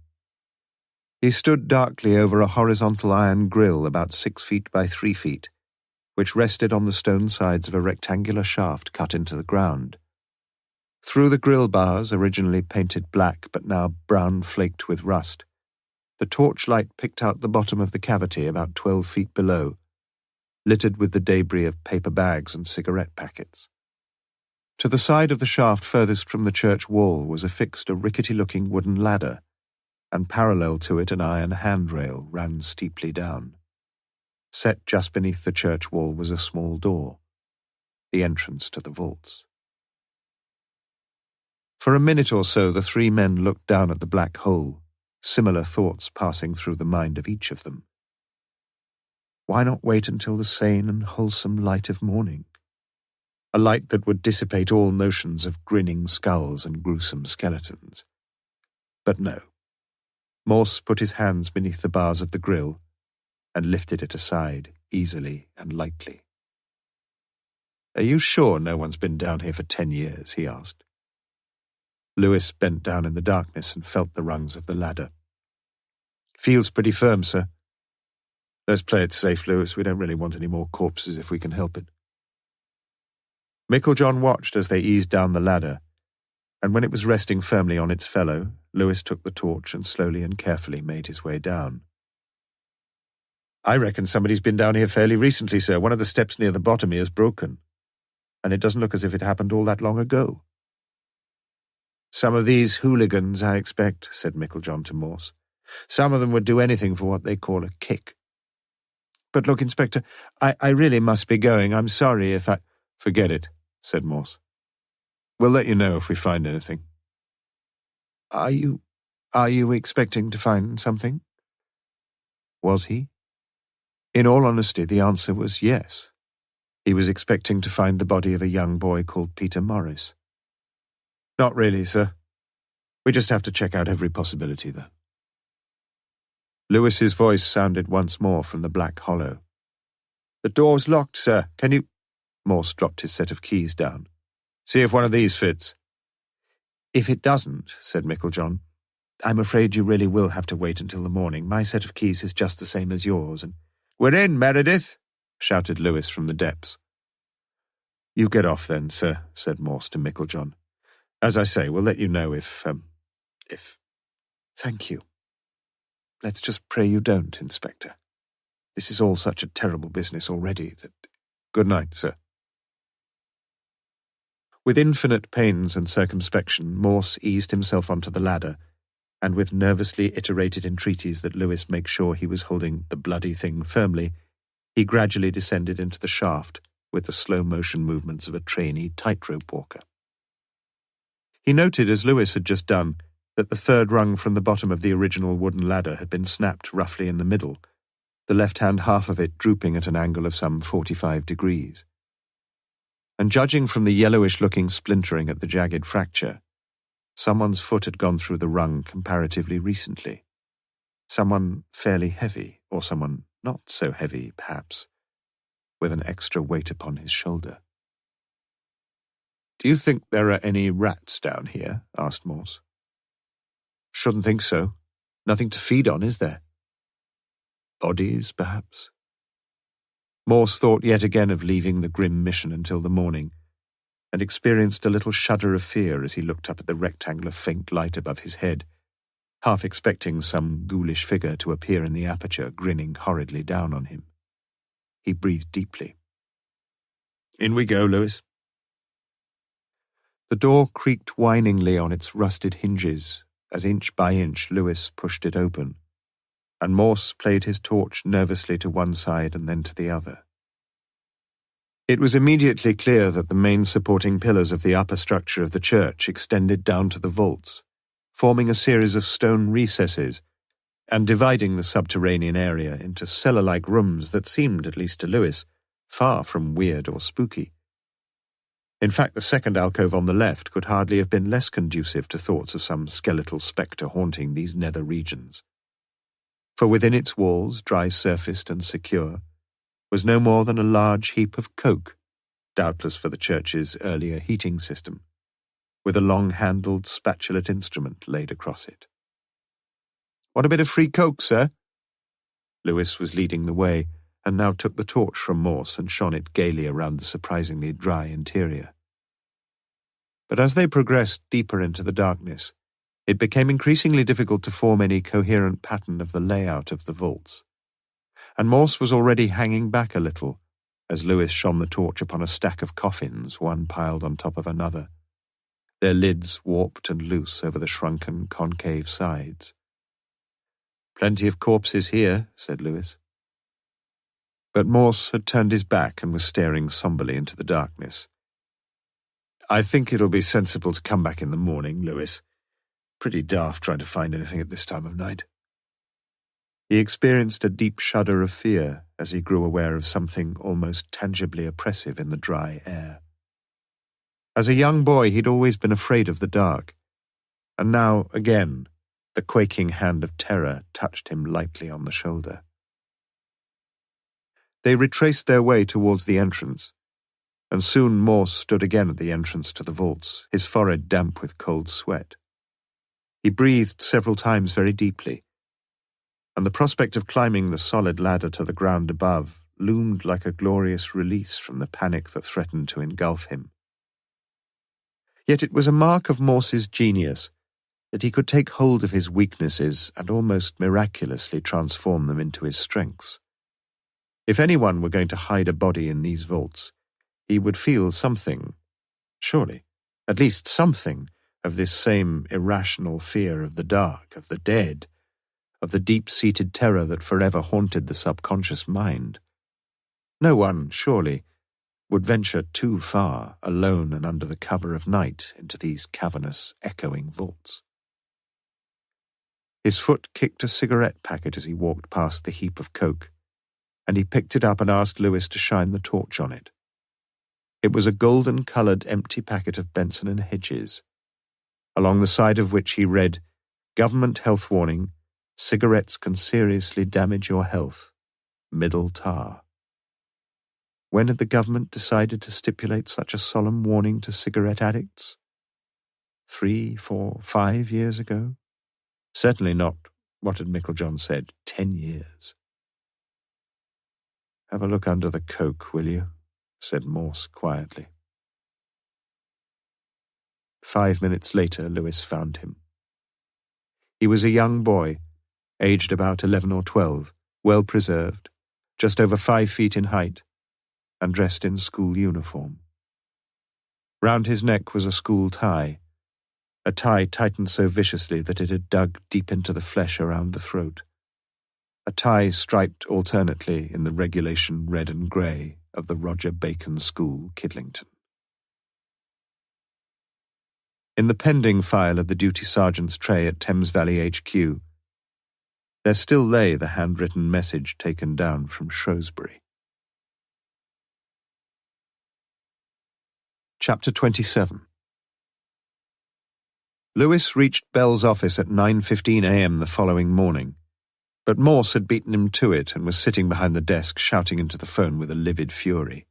He stood darkly over a horizontal iron grille about 6 feet by 3 feet, which rested on the stone sides of a rectangular shaft cut into the ground. Through the grille bars, originally painted black but now brown flaked with rust, the torchlight picked out the bottom of the cavity about 12 feet below, littered with the debris of paper bags and cigarette packets. To the side of the shaft furthest from the church wall was affixed a rickety-looking wooden ladder, and parallel to it an iron handrail ran steeply down. Set just beneath the church wall was a small door, the entrance to the vaults. For a minute or so the three men looked down at the black hole, similar thoughts passing through the mind of each of them. Why not wait until the sane and wholesome light of morning? A light that would dissipate all notions of grinning skulls and gruesome skeletons. But no. Morse put his hands beneath the bars of the grille and lifted it aside, easily and lightly. "Are you sure no one's been down here for 10 years?" he asked. Lewis bent down in the darkness and felt the rungs of the ladder. "Feels pretty firm, sir." "Let's play it safe, Lewis. We don't really want any more corpses if we can help it." Meiklejohn watched as they eased down the ladder, and when it was resting firmly on its fellow, Lewis took the torch and slowly and carefully made his way down. "I reckon somebody's been down here fairly recently, sir. One of the steps near the bottom here is broken, and it doesn't look as if it happened all that long ago." "Some of these hooligans, I expect," said Meiklejohn to Morse. "Some of them would do anything for what they call a kick. But look, Inspector, I really must be going. I'm sorry if I—" "Forget it," said Morse. "We'll let you know if we find anything." Are you expecting to find something?" Was he? In all honesty, the answer was yes. He was expecting to find the body of a young boy called Peter Morris. "Not really, sir. We just have to check out every possibility, though." Lewis's voice sounded once more from the black hollow. "The door's locked, sir. Can you—" Morse dropped his set of keys down. "See if one of these fits." "If it doesn't," said Meiklejohn, "I'm afraid you really will have to wait until the morning. My set of keys is just the same as yours, and—" "We're in, Meredith!" shouted Lewis from the depths. "You get off then, sir," said Morse to Meiklejohn. "As I say, we'll let you know if— Thank you. Let's just pray you don't, Inspector. This is all such a terrible business already that... Good night, sir. With infinite pains and circumspection, Morse eased himself onto the ladder, and with nervously iterated entreaties that Lewis make sure he was holding the bloody thing firmly, he gradually descended into the shaft with the slow-motion movements of a trainee tightrope walker. He noted, as Lewis had just done, that the third rung from the bottom of the original wooden ladder had been snapped roughly in the middle, the left-hand half of it drooping at an angle of some 45 degrees. And judging from the yellowish-looking splintering at the jagged fracture, someone's foot had gone through the rung comparatively recently. Someone fairly heavy, or someone not so heavy, perhaps, with an extra weight upon his shoulder. "Do you think there are any rats down here?" asked Morse. "Shouldn't think so. Nothing to feed on, is there?" "Bodies, perhaps?" Morse thought yet again of leaving the grim mission until the morning, and experienced a little shudder of fear as he looked up at the rectangular faint light above his head, half expecting some ghoulish figure to appear in the aperture, grinning horridly down on him. He breathed deeply. "In we go, Lewis." The door creaked whiningly on its rusted hinges as inch by inch Lewis pushed it open, and Morse played his torch nervously to one side and then to the other. It was immediately clear that the main supporting pillars of the upper structure of the church extended down to the vaults, forming a series of stone recesses and dividing the subterranean area into cellar-like rooms that seemed, at least to Lewis, far from weird or spooky. In fact, the second alcove on the left could hardly have been less conducive to thoughts of some skeletal spectre haunting these nether regions. For within its walls, dry-surfaced and secure, was no more than a large heap of coke, doubtless for the church's earlier heating system, with a long-handled spatulate instrument laid across it. "Want a bit of free coke, sir?" Lewis was leading the way, and now took the torch from Morse and shone it gaily around the surprisingly dry interior. But as they progressed deeper into the darkness, it became increasingly difficult to form any coherent pattern of the layout of the vaults, and Morse was already hanging back a little as Lewis shone the torch upon a stack of coffins, one piled on top of another, their lids warped and loose over the shrunken, concave sides. "Plenty of corpses here," said Lewis. But Morse had turned his back and was staring somberly into the darkness. "I think it'll be sensible to come back in the morning, Lewis. Pretty daft trying to find anything at this time of night." He experienced a deep shudder of fear as he grew aware of something almost tangibly oppressive in the dry air. As a young boy, he'd always been afraid of the dark, and now, again, the quaking hand of terror touched him lightly on the shoulder. They retraced their way towards the entrance, and soon Morse stood again at the entrance to the vaults, his forehead damp with cold sweat. He breathed several times very deeply, and the prospect of climbing the solid ladder to the ground above loomed like a glorious release from the panic that threatened to engulf him. Yet it was a mark of Morse's genius that he could take hold of his weaknesses and almost miraculously transform them into his strengths. If anyone were going to hide a body in these vaults, he would feel something, surely, at least something, of this same irrational fear of the dark, of the dead, of the deep-seated terror that forever haunted the subconscious mind. No one, surely, would venture too far, alone and under the cover of night, into these cavernous, echoing vaults. His foot kicked a cigarette packet as he walked past the heap of coke, and he picked it up and asked Lewis to shine the torch on it. It was a golden-coloured empty packet of Benson and Hedges, along the side of which he read, "Government health warning, cigarettes can seriously damage your health. Middle tar." When had the government decided to stipulate such a solemn warning to cigarette addicts? 3, 4, 5 years ago? Certainly not, what had Micklejohn said, 10 years. "Have a look under the coke, will you?" said Morse quietly. 5 minutes later, Lewis found him. He was a young boy, aged about 11 or 12, well preserved, just over 5 feet in height, and dressed in school uniform. Round his neck was a school tie, a tie tightened so viciously that it had dug deep into the flesh around the throat, a tie striped alternately in the regulation red and grey of the Roger Bacon School, Kidlington. In the pending file of the duty sergeant's tray at Thames Valley HQ, there still lay the handwritten message taken down from Shrewsbury. Chapter 27. Lewis reached Bell's office at 9:15 a.m. the following morning, but Morse had beaten him to it and was sitting behind the desk shouting into the phone with a livid fury.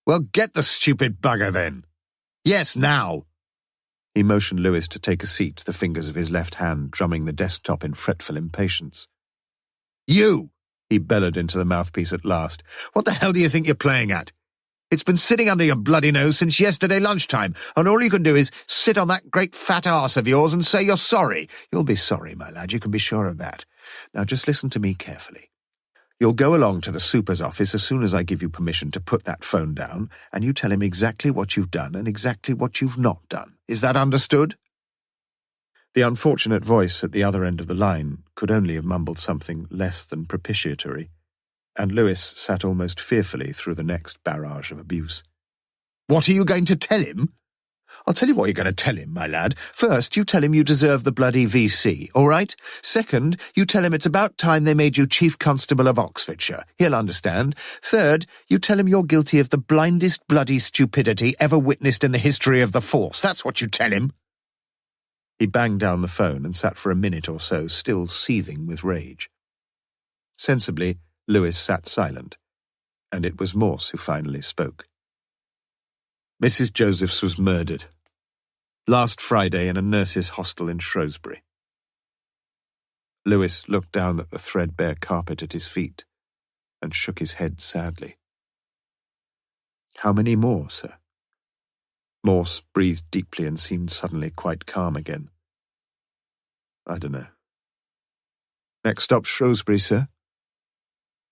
"Well, get the stupid bugger then. Yes, now." He motioned Lewis to take a seat, the fingers of his left hand drumming the desktop in fretful impatience. "You!" he bellowed into the mouthpiece at last. "What the hell do you think you're playing at? It's been sitting under your bloody nose since yesterday lunchtime, and all you can do is sit on that great fat arse of yours and say you're sorry. You'll be sorry, my lad, you can be sure of that. Now just listen to me carefully. You'll go along to the super's office as soon as I give you permission to put that phone down, and you tell him exactly what you've done and exactly what you've not done. Is that understood?" The unfortunate voice at the other end of the line could only have mumbled something less than propitiatory, and Lewis sat almost fearfully through the next barrage of abuse. "What are you going to tell him?" "I'll tell you what you're going to tell him, my lad. First, you tell him you deserve the bloody VC, all right? Second, you tell him it's about time they made you Chief Constable of Oxfordshire. He'll understand. Third, you tell him you're guilty of the blindest bloody stupidity ever witnessed in the history of the force. That's what you tell him." He banged down the phone and sat for a minute or so, still seething with rage. Sensibly, Lewis sat silent, and it was Morse who finally spoke. "Mrs. Josephs was murdered last Friday in a nurses' hostel in Shrewsbury." Lewis looked down at the threadbare carpet at his feet and shook his head sadly. "How many more, sir?" Morse breathed deeply and seemed suddenly quite calm again. "I don't know." "Next stop Shrewsbury, sir?"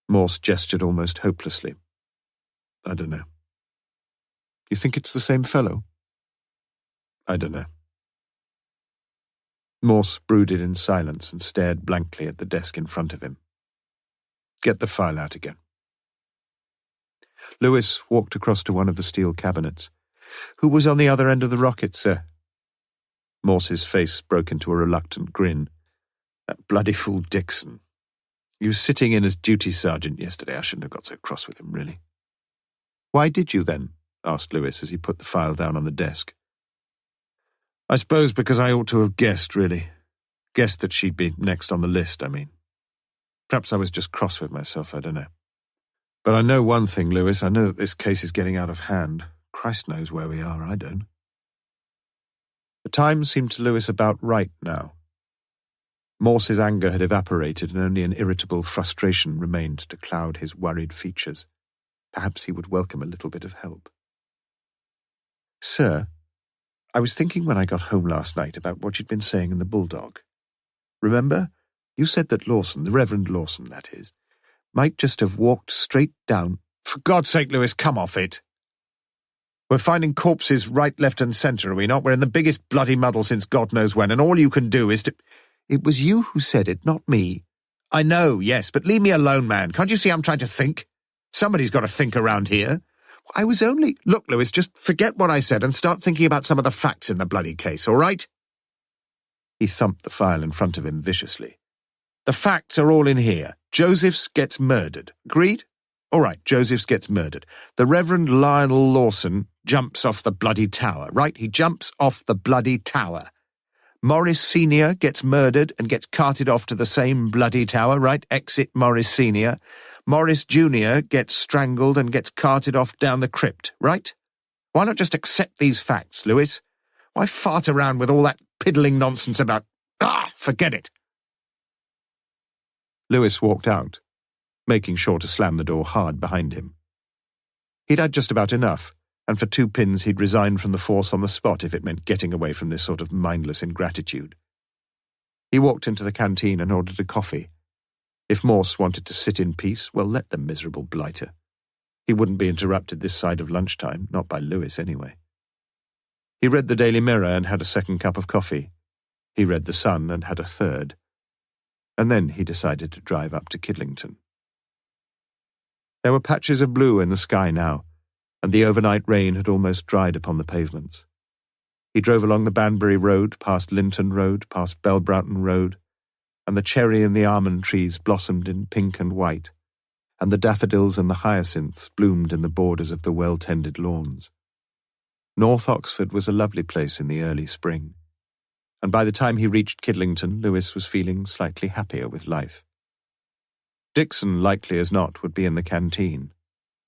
Morse gestured almost hopelessly. "I don't know." "You think it's the same fellow?" "I don't know." Morse brooded in silence and stared blankly at the desk in front of him. "Get the file out again." Lewis walked across to one of the steel cabinets. "Who was on the other end of the rocket, sir?" Morse's face broke into a reluctant grin. "That bloody fool Dixon. He was sitting in as duty sergeant yesterday. I shouldn't have got so cross with him, really." "Why did you, then?" asked Lewis as he put the file down on the desk. "I suppose because I ought to have guessed, really. Guessed that she'd be next on the list, I mean. Perhaps I was just cross with myself, I don't know. But I know one thing, Lewis. I know that this case is getting out of hand. Christ knows where we are, I don't." The time seemed to Lewis about right now. Morse's anger had evaporated and only an irritable frustration remained to cloud his worried features. Perhaps he would welcome a little bit of help. "Sir, I was thinking when I got home last night about what you'd been saying in the Bulldog. Remember? You said that Lawson, the Reverend Lawson, that is, might just have walked straight down—" "For God's sake, Lewis, come off it. We're finding corpses right, left and centre, are we not? We're in the biggest bloody muddle since God knows when, and all you can do is to—" "It was you who said it, not me." "I know, yes, but leave me alone, man. Can't you see I'm trying to think? Somebody's got to think around here." "I was only—" "Look, Lewis, just forget what I said and start thinking about some of the facts in the bloody case, all right?" He thumped the file in front of him viciously. "The facts are all in here. Josephs gets murdered. Agreed? All right, Josephs gets murdered. The Reverend Lionel Lawson jumps off the bloody tower, right? He jumps off the bloody tower. Morris Sr. gets murdered and gets carted off to the same bloody tower, right? Exit Morris Sr. Morris Jr. gets strangled and gets carted off down the crypt, right? Why not just accept these facts, Lewis? Why fart around with all that piddling nonsense about— forget it." Lewis walked out, making sure to slam the door hard behind him. He'd had just about enough, and for 2 pins he'd resign from the force on the spot if it meant getting away from this sort of mindless ingratitude. He walked into the canteen and ordered a coffee. If Morse wanted to sit in peace, well, let the miserable blighter. He wouldn't be interrupted this side of lunchtime, not by Lewis anyway. He read the Daily Mirror and had a second cup of coffee. He read the Sun and had a third. And then he decided to drive up to Kidlington. There were patches of blue in the sky now, and the overnight rain had almost dried upon the pavements. He drove along the Banbury Road, past Linton Road, past Belbroughton Road, and the cherry and the almond trees blossomed in pink and white, and the daffodils and the hyacinths bloomed in the borders of the well-tended lawns. North Oxford was a lovely place in the early spring, and by the time he reached Kidlington, Lewis was feeling slightly happier with life. Dixon, likely as not, would be in the canteen.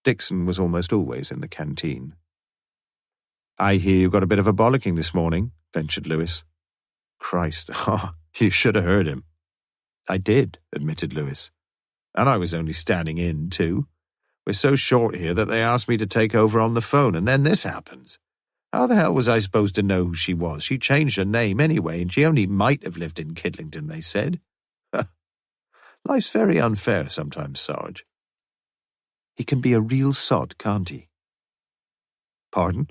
Dixon was almost always in the canteen. "I hear you got a bit of a bollocking this morning," ventured Lewis. "Christ, you should have heard him." "I did," admitted Lewis. "And I was only standing in, too. We're so short here that they asked me to take over on the phone, and then this happens. How the hell was I supposed to know who she was? She changed her name anyway, and she only might have lived in Kidlington, they said. Life's very unfair sometimes, Sarge." "He can be a real sod, can't he?" "Pardon?"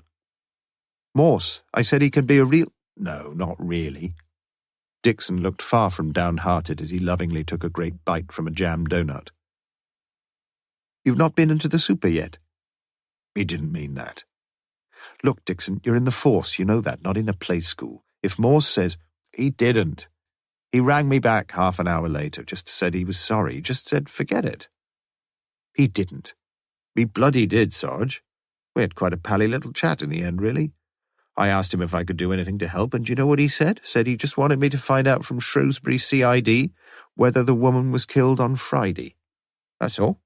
"Morse, I said he can be a real—" "No, not really." Dixon looked far from downhearted as he lovingly took a great bite from a jam donut. "You've not been into the super yet?" "He didn't mean that." "Look, Dixon, you're in the force, you know that, not in a play school. If Morse says—" "He didn't. He rang me back half an hour later, just said he was sorry, he just said forget it." "He didn't." "He bloody did, Sarge. We had quite a pally little chat in the end, really. I asked him if I could do anything to help, and do you know what he said? Said he just wanted me to find out from Shrewsbury CID whether the woman was killed on Friday. That's all.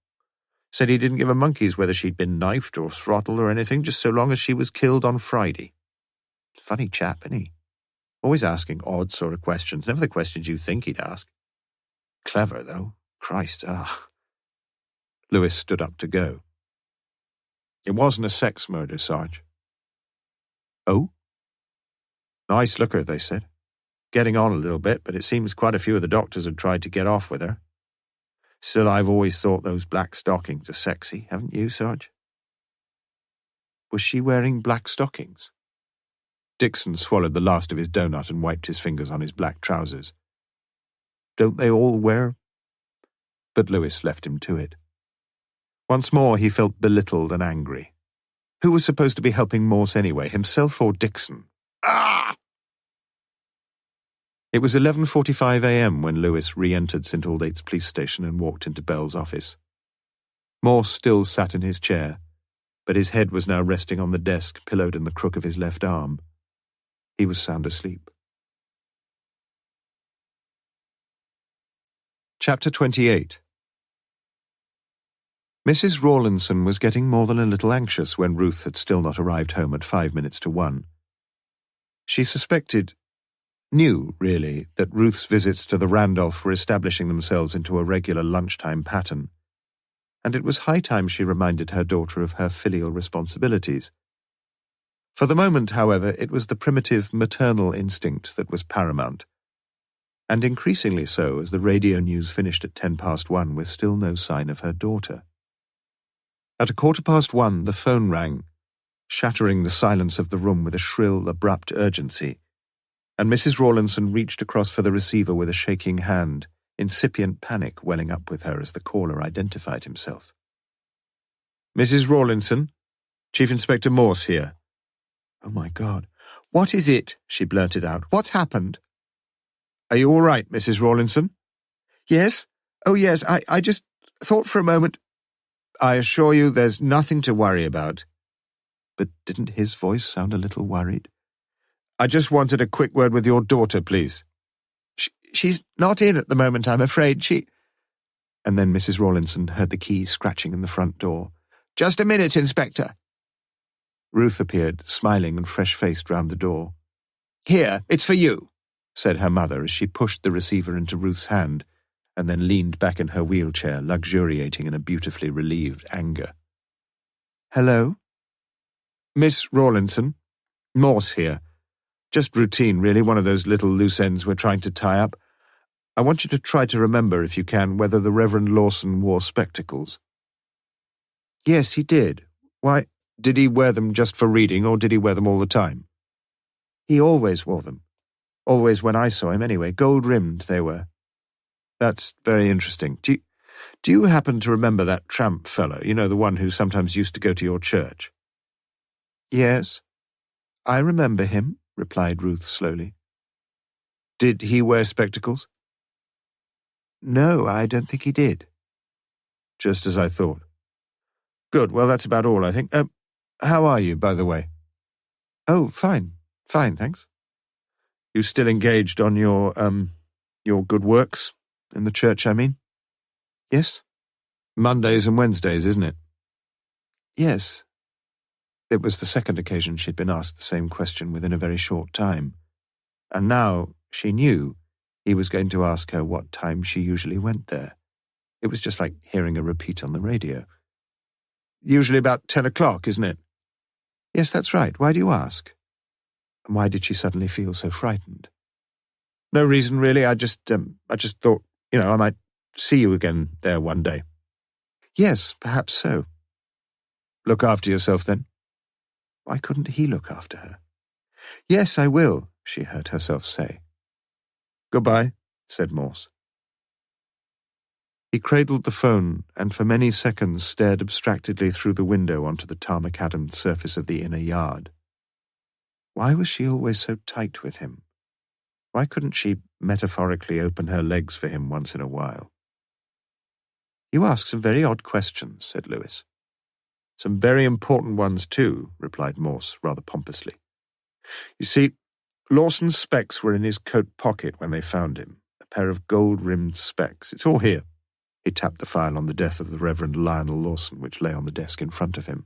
Said he didn't give a monkey's whether she'd been knifed or throttled or anything, just so long as she was killed on Friday. Funny chap, isn't he? Always asking odd sort of questions, never the questions you think he'd ask. Clever, though. Christ, Lewis stood up to go. "It wasn't a sex murder, Sarge." "Oh?" "Nice looker, they said. Getting on a little bit, but it seems quite a few of the doctors have tried to get off with her. Still, I've always thought those black stockings are sexy, haven't you, Sarge?" Was she wearing black stockings? Dixon swallowed the last of his donut and wiped his fingers on his black trousers. "Don't they all wear—" But Lewis left him to it. Once more he felt belittled and angry. Who was supposed to be helping Morse anyway, himself or Dixon? Ah! It was 11:45 a.m. when Lewis re-entered St. Aldate's police station and walked into Bell's office. Morse still sat in his chair, but his head was now resting on the desk, pillowed in the crook of his left arm. He was sound asleep. Chapter 28. Mrs. Rawlinson was getting more than a little anxious when Ruth had still not arrived home at 5 minutes to 1. She knew, really, that Ruth's visits to the Randolph were establishing themselves into a regular lunchtime pattern, and it was high time she reminded her daughter of her filial responsibilities. For the moment, however, it was the primitive maternal instinct that was paramount, and increasingly so as the radio news finished at 1:10 with still no sign of her daughter. At 1:15, the phone rang, shattering the silence of the room with a shrill, abrupt urgency, and Mrs. Rawlinson reached across for the receiver with a shaking hand, incipient panic welling up with her as the caller identified himself. "Mrs. Rawlinson, Chief Inspector Morse here." "Oh, my God. What is it?" she blurted out. "What's happened?" "Are you all right, Mrs. Rawlinson?" "Yes. Oh, yes. I just thought for a moment—" "I assure you there's nothing to worry about." But didn't his voice sound a little worried? "I just wanted a quick word with your daughter, please." She's not in at the moment, I'm afraid. And then Mrs. Rawlinson heard the key scratching in the front door. "Just a minute, Inspector." Ruth appeared, smiling and fresh-faced round the door. "Here, it's for you," said her mother as she pushed the receiver into Ruth's hand and then leaned back in her wheelchair, luxuriating in a beautifully relieved anger. "Hello?" "Miss Rawlinson, Morse here. Just routine, really, one of those little loose ends we're trying to tie up. I want you to try to remember, if you can, whether the Reverend Lawson wore spectacles. Yes, he did. Why, did he wear them just for reading, or did he wear them all the time? He always wore them. Always when I saw him, anyway. Gold-rimmed they were. That's very interesting. Do you happen to remember that tramp fellow, the one who sometimes used to go to your church? Yes, I remember him, replied Ruth slowly. Did he wear spectacles? No, I don't think he did. Just as I thought. Good, well, that's about all, I think. How are you, by the way? Oh, fine. Fine, thanks. You still engaged on your good works? In the church, I mean? Yes. Mondays and Wednesdays, isn't it? Yes. It was the second occasion she'd been asked the same question within a very short time. And now she knew he was going to ask her what time she usually went there. It was just like hearing a repeat on the radio. Usually about 10 o'clock, isn't it? Yes, that's right. Why do you ask? And why did she suddenly feel so frightened? No reason, really. I just thought, I might see you again there one day. Yes, perhaps so. Look after yourself, then. Why couldn't he look after her? Yes, I will, she heard herself say. Goodbye, said Morse. He cradled the phone and for many seconds stared abstractedly through the window onto the tarmacadammed surface of the inner yard. Why was she always so tight with him? Why couldn't she metaphorically open her legs for him once in a while? You ask some very odd questions, said Lewis. Some very important ones, too, replied Morse rather pompously. You see, Lawson's specs were in his coat pocket when they found him, a pair of gold-rimmed specs. It's all here. He tapped the file on the death of the Reverend Lionel Lawson, which lay on the desk in front of him.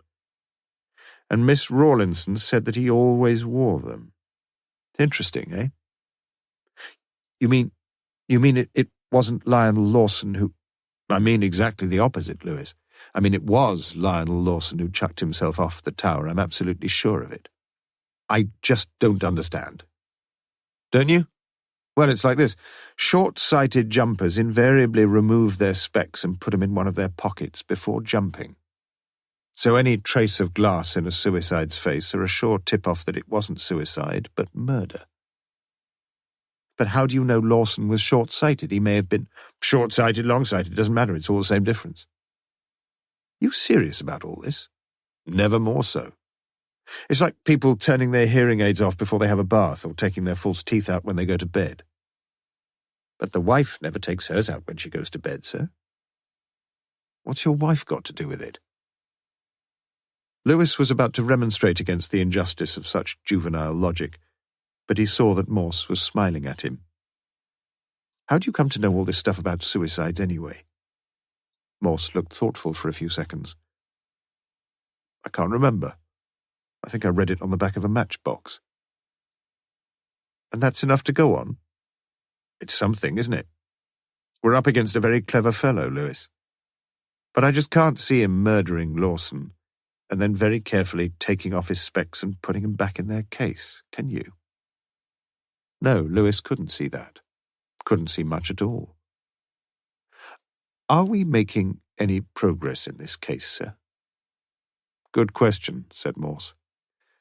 And Miss Rawlinson said that he always wore them. Interesting, eh? You mean it wasn't Lionel Lawson who... I mean exactly the opposite, Lewis. I mean it was Lionel Lawson who chucked himself off the tower. I'm absolutely sure of it. I just don't understand. Don't you? Well, it's like this. Short-sighted jumpers invariably remove their specs and put them in one of their pockets before jumping. So any trace of glass in a suicide's face are a sure tip-off that it wasn't suicide, but murder. But how do you know Lawson was short-sighted? He may have been short-sighted, long-sighted. It doesn't matter. It's all the same difference. You serious about all this? Never more so. It's like people turning their hearing aids off before they have a bath or taking their false teeth out when they go to bed. But the wife never takes hers out when she goes to bed, sir. What's your wife got to do with it? Lewis was about to remonstrate against the injustice of such juvenile logic, but he saw that Morse was smiling at him. How do you come to know all this stuff about suicides anyway? Morse looked thoughtful for a few seconds. I can't remember. I think I read it on the back of a matchbox. And that's enough to go on? It's something, isn't it? We're up against a very clever fellow, Lewis. But I just can't see him murdering Lawson and then very carefully taking off his specs and putting him back in their case, can you? No, Lewis couldn't see that. Couldn't see much at all. Are we making any progress in this case, sir? Good question, said Morse.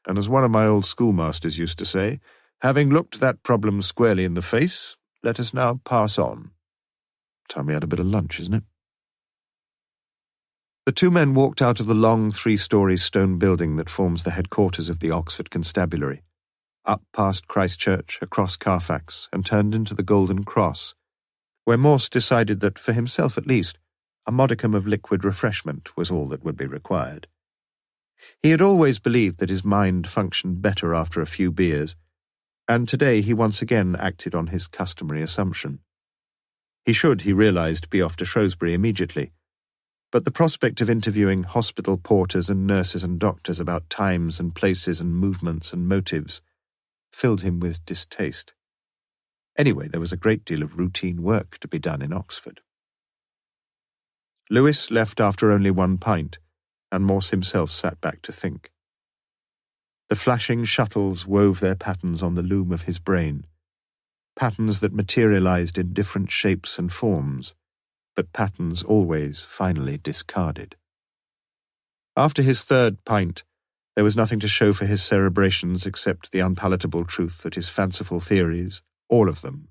And as one of my old schoolmasters used to say, having looked that problem squarely in the face, let us now pass on. Time we had a bit of lunch, isn't it? The two men walked out of the long 3-story stone building that forms the headquarters of the Oxford Constabulary, up past Christchurch, across Carfax, and turned into the Golden Cross, where Morse decided that, for himself at least, a modicum of liquid refreshment was all that would be required. He had always believed that his mind functioned better after a few beers, and today he once again acted on his customary assumption. He should, he realized, be off to Shrewsbury immediately, but the prospect of interviewing hospital porters and nurses and doctors about times and places and movements and motives filled him with distaste. Anyway, there was a great deal of routine work to be done in Oxford. Lewis left after only 1 pint, and Morse himself sat back to think. The flashing shuttles wove their patterns on the loom of his brain, patterns that materialized in different shapes and forms, but patterns always finally discarded. After his third pint, there was nothing to show for his cerebrations except the unpalatable truth that his fanciful theories, all of them,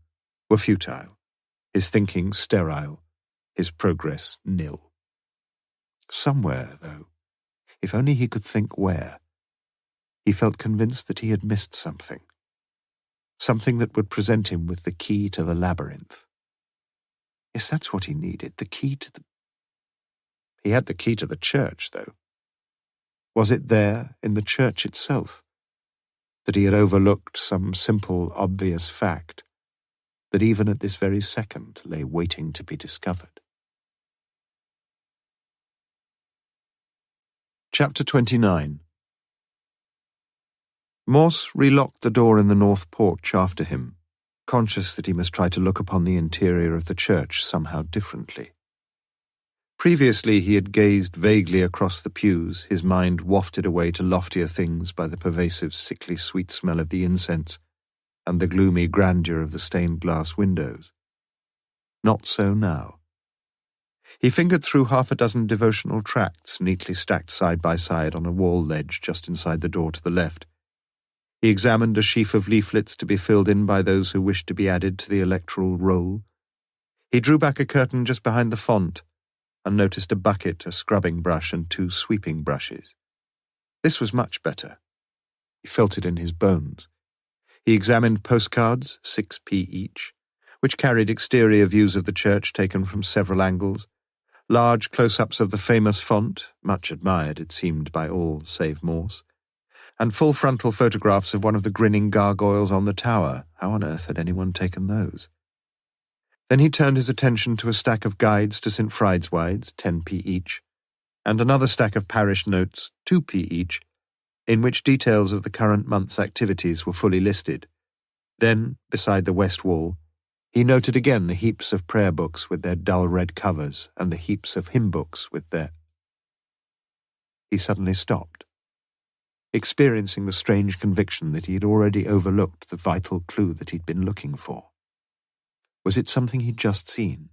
were futile, his thinking sterile, his progress nil. Somewhere, though, if only he could think where, he felt convinced that he had missed something that would present him with the key to the labyrinth. Yes, that's what he needed, the key to the... He had the key to the church, though. Was it there, in the church itself, that he had overlooked some simple, obvious fact that even at this very second lay waiting to be discovered? Chapter 29. Morse relocked the door in the north porch after him, conscious that he must try to look upon the interior of the church somehow differently. Previously he had gazed vaguely across the pews, his mind wafted away to loftier things by the pervasive sickly sweet smell of the incense and the gloomy grandeur of the stained glass windows. Not so now. He fingered through half a dozen devotional tracts neatly stacked side by side on a wall ledge just inside the door to the left. He examined a sheaf of leaflets to be filled in by those who wished to be added to the electoral roll. He drew back a curtain just behind the font and noticed a bucket, a scrubbing brush, and 2 sweeping brushes. This was much better. He felt it in his bones. He examined postcards, 6p each, which carried exterior views of the church taken from several angles, large close-ups of the famous font, much admired, it seemed, by all save Morse, and full frontal photographs of one of the grinning gargoyles on the tower. How on earth had anyone taken those? Then he turned his attention to a stack of guides to St. Fride's, 10p each, and another stack of parish notes, 2p each, in which details of the current month's activities were fully listed. Then, beside the west wall, he noted again the heaps of prayer books with their dull red covers and the heaps of hymn books with their... He suddenly stopped, experiencing the strange conviction that he had already overlooked the vital clue that he'd been looking for. Was it something he'd just seen?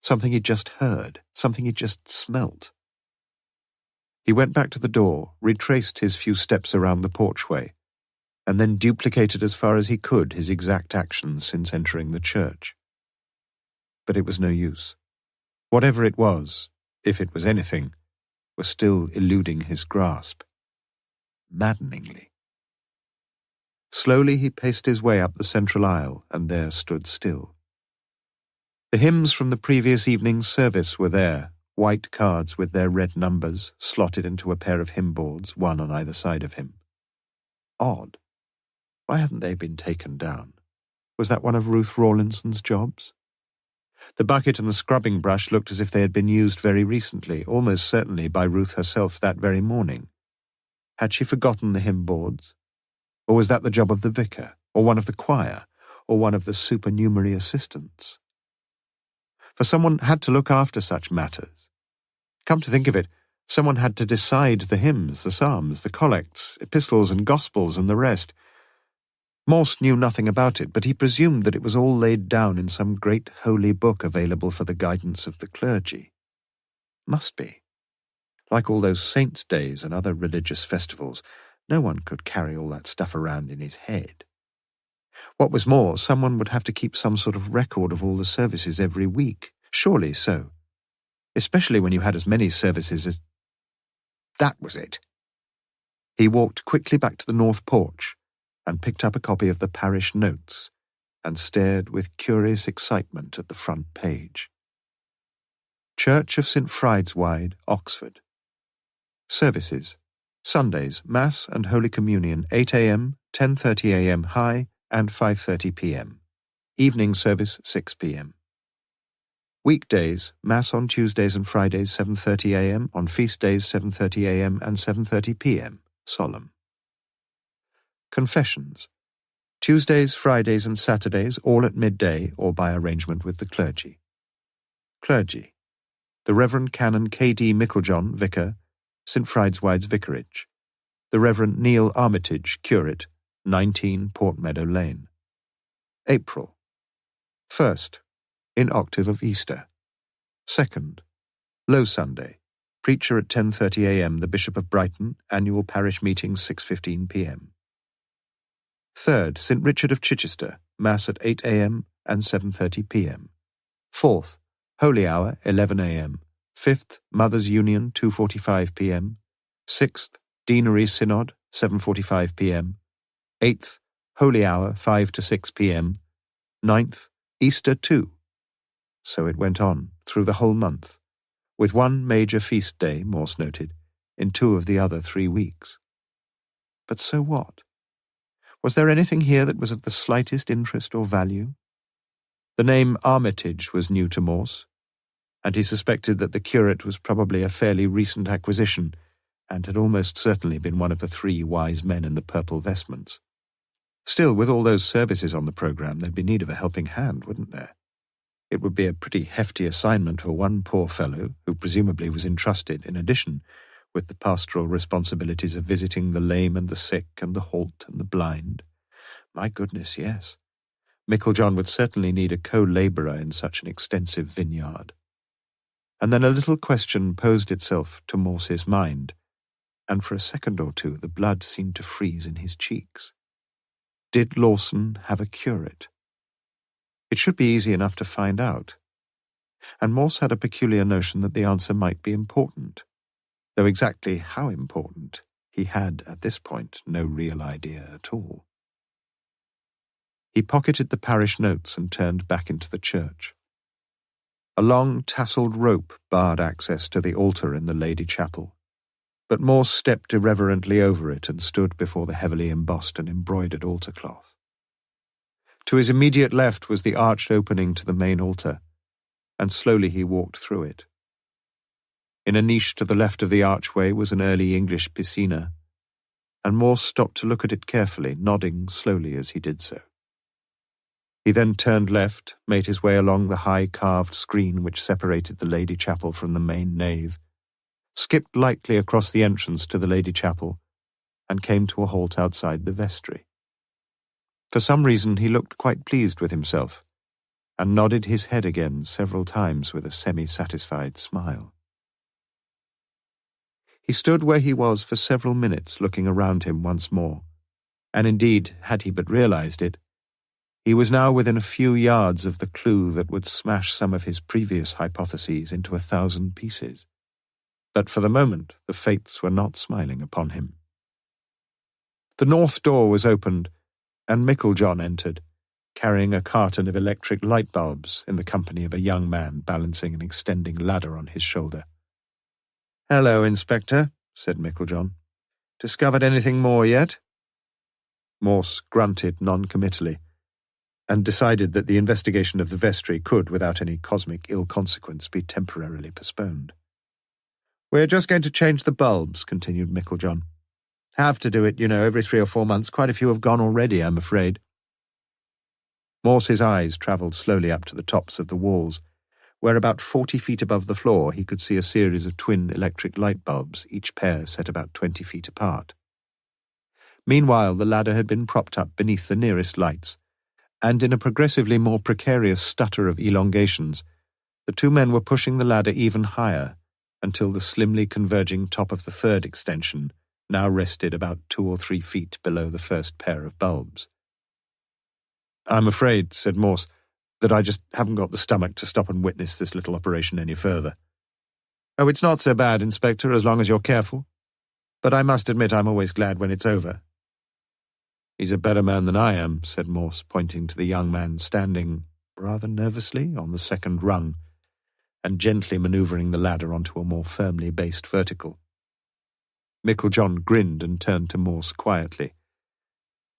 Something he'd just heard? Something he'd just smelt? He went back to the door, retraced his few steps around the porchway, and then duplicated as far as he could his exact actions since entering the church. But it was no use. Whatever it was, if it was anything, was still eluding his grasp. Maddeningly. Slowly he paced his way up the central aisle, and there stood still. The hymns from the previous evening's service were there, white cards with their red numbers slotted into a pair of hymn boards, one on either side of him. Odd. Why hadn't they been taken down? Was that one of Ruth Rawlinson's jobs? The bucket and the scrubbing brush looked as if they had been used very recently, almost certainly by Ruth herself that very morning. Had she forgotten the hymn boards? Or was that the job of the vicar, or one of the choir, or one of the supernumerary assistants? For someone had to look after such matters. Come to think of it, someone had to decide the hymns, the psalms, the collects, epistles and gospels and the rest. Morse knew nothing about it, but he presumed that it was all laid down in some great holy book available for the guidance of the clergy. Must be. Like all those saints' days and other religious festivals, no one could carry all that stuff around in his head. What was more, someone would have to keep some sort of record of all the services every week. Surely so. Especially when you had as many services as... That was it. He walked quickly back to the north porch and picked up a copy of the parish notes and stared with curious excitement at the front page. Church of St. Fride's, Oxford. Services. Sundays, Mass and Holy Communion, 8 a.m., 10:30 a.m. high, and 5:30 p.m. Evening service, 6 p.m. Weekdays, Mass on Tuesdays and Fridays, 7:30 a.m., on feast days, 7:30 a.m. and 7:30 p.m. Solemn. Confessions. Tuesdays, Fridays and Saturdays, all at midday or by arrangement with the clergy. Clergy. The Reverend Canon K.D. Micklejohn, Vicar, St. Fride's Vicarage. The Reverend Neil Armitage, Curate, 19 Portmeadow Lane. April. 1st, in octave of Easter. 2nd, Low Sunday. Preacher at 10:30 a.m. The Bishop of Brighton. Annual parish meeting 6:15 p.m. 3rd, St. Richard of Chichester. Mass at 8 a.m. and 7:30 p.m. 4th, Holy Hour 11 a.m. 5th, Mothers' Union 2:45 p.m. 6th, Deanery Synod 7:45 p.m. 8th, Holy Hour 5 to 6 p.m. 9th, Easter 2. So it went on through the whole month, with one major feast day, Morse noted, in 2 of the other 3 weeks. But so what? Was there anything here that was of the slightest interest or value? The name Armitage was new to Morse, and he suspected that the curate was probably a fairly recent acquisition and had almost certainly been one of the 3 wise men in the purple vestments. Still, with all those services on the programme, there'd be need of a helping hand, wouldn't there? It would be a pretty hefty assignment for one poor fellow who presumably was entrusted, in addition, with the pastoral responsibilities of visiting the lame and the sick and the halt and the blind. My goodness, yes. Micklejohn would certainly need a co-labourer in such an extensive vineyard. And then a little question posed itself to Morse's mind, and for a second or two the blood seemed to freeze in his cheeks. Did Lawson have a curate? It should be easy enough to find out. And Morse had a peculiar notion that the answer might be important, though exactly how important he had, at this point, no real idea at all. He pocketed the parish notes and turned back into the church. A long tasselled rope barred access to the altar in the Lady Chapel, but Morse stepped irreverently over it and stood before the heavily embossed and embroidered altar cloth. To his immediate left was the arched opening to the main altar, and slowly he walked through it. In a niche to the left of the archway was an early English piscina, and Morse stopped to look at it carefully, nodding slowly as he did so. He then turned left, made his way along the high carved screen which separated the Lady Chapel from the main nave, skipped lightly across the entrance to the Lady Chapel, and came to a halt outside the vestry. For some reason he looked quite pleased with himself, and nodded his head again several times with a semi-satisfied smile. He stood where he was for several minutes looking around him once more, and indeed, had he but realized it, he was now within a few yards of the clue that would smash some of his previous hypotheses into 1,000 pieces. But for the moment, the fates were not smiling upon him. The north door was opened, and Micklejohn entered, carrying a carton of electric light bulbs in the company of a young man balancing an extending ladder on his shoulder. "Hello, Inspector," said Micklejohn. "Discovered anything more yet?" Morse grunted non-committally, and decided that the investigation of the vestry could, without any cosmic ill consequence, be temporarily postponed. "We're just going to change the bulbs," continued Micklejohn. "Have to do it, every 3 or 4 months. Quite a few have gone already, I'm afraid." Morse's eyes travelled slowly up to the tops of the walls, where about 40 feet above the floor he could see a series of twin electric light bulbs, each pair set about 20 feet apart. Meanwhile, the ladder had been propped up beneath the nearest lights, and in a progressively more precarious stutter of elongations, the 2 men were pushing the ladder even higher, until the slimly converging top of the 3rd extension now rested about 2 or 3 feet below the first pair of bulbs. "I'm afraid," said Morse, "that I just haven't got the stomach to stop and witness this little operation any further." "Oh, it's not so bad, Inspector, as long as you're careful. But I must admit I'm always glad when it's over." "He's a better man than I am," said Morse, pointing to the young man standing, rather nervously, on the 2nd rung, and gently manoeuvring the ladder onto a more firmly based vertical. Micklejohn grinned and turned to Morse quietly.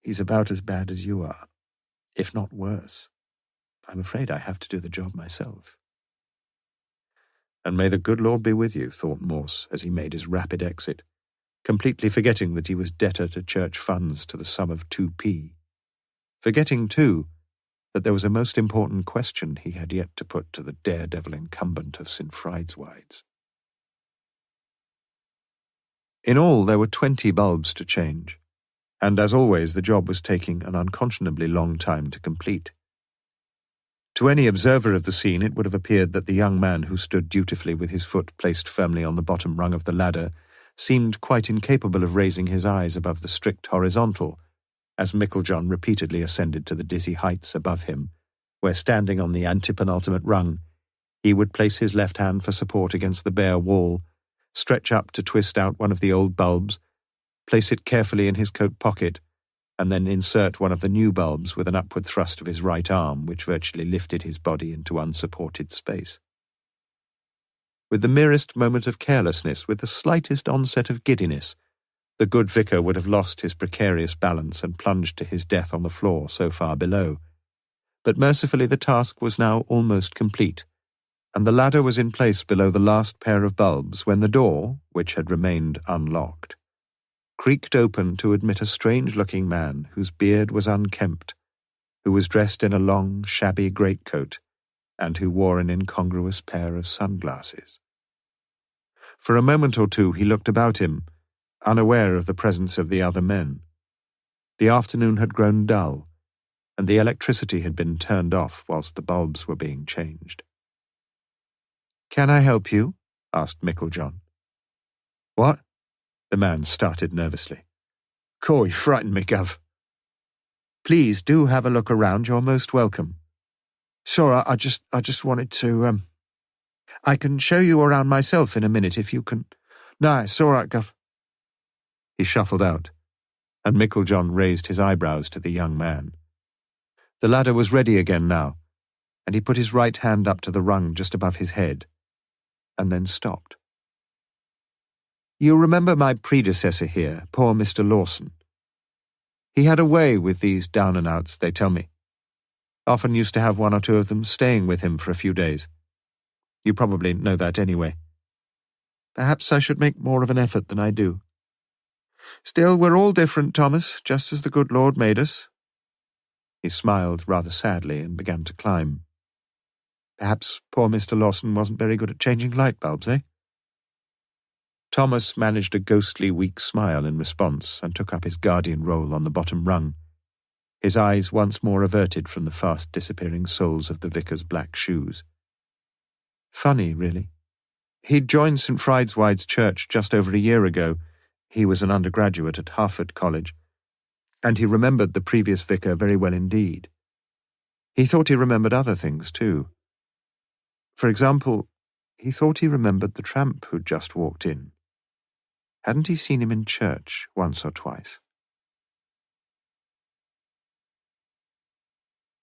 "He's about as bad as you are, if not worse. I'm afraid I have to do the job myself." "And may the good Lord be with you," thought Morse as he made his rapid exit, completely forgetting that he was debtor to church funds to the sum of 2p. Forgetting, too, that there was a most important question he had yet to put to the daredevil incumbent of St. Fride's. In all, there were 20 bulbs to change, and as always the job was taking an unconscionably long time to complete. To any observer of the scene, it would have appeared that the young man who stood dutifully with his foot placed firmly on the bottom rung of the ladder seemed quite incapable of raising his eyes above the strict horizontal, as Micklejohn repeatedly ascended to the dizzy heights above him, where, standing on the antepenultimate rung, he would place his left hand for support against the bare wall, stretch up to twist out one of the old bulbs, place it carefully in his coat pocket, and then insert one of the new bulbs with an upward thrust of his right arm, which virtually lifted his body into unsupported space. With the merest moment of carelessness, with the slightest onset of giddiness, the good vicar would have lost his precarious balance and plunged to his death on the floor so far below. But mercifully the task was now almost complete, and the ladder was in place below the last pair of bulbs when the door, which had remained unlocked, creaked open to admit a strange-looking man whose beard was unkempt, who was dressed in a long, shabby greatcoat, and who wore an incongruous pair of sunglasses. For a moment or two he looked about him, unaware of the presence of the other men. The afternoon had grown dull, and the electricity had been turned off whilst the bulbs were being changed. "Can I help you?" asked Micklejohn. "What?" The man started nervously. "Coy, frightened me, Gov." "Please do have a look around. You're most welcome." "Sorry, I just wanted to, I can show you around myself in a minute if you can—" "No, it's all right, Gov." He shuffled out, and Micklejohn raised his eyebrows to the young man. The ladder was ready again now, and he put his right hand up to the rung just above his head, and then stopped. "You remember my predecessor here, poor Mr. Lawson? He had a way with these down-and-outs, they tell me. Often used to have one or two of them staying with him for a few days. You probably know that anyway. Perhaps I should make more of an effort than I do. Still, we're all different, Thomas, just as the good Lord made us." He smiled rather sadly and began to climb. "Perhaps poor Mr. Lawson wasn't very good at changing light bulbs, eh?" Thomas managed a ghostly weak smile in response and took up his guardian role on the bottom rung, his eyes once more averted from the fast-disappearing soles of the vicar's black shoes. Funny, really. He'd joined St. Friedwide's Church just over a year ago. He was an undergraduate at Harford College, and he remembered the previous vicar very well indeed. He thought he remembered other things, too. For example, he thought he remembered the tramp who'd just walked in. Hadn't he seen him in church once or twice?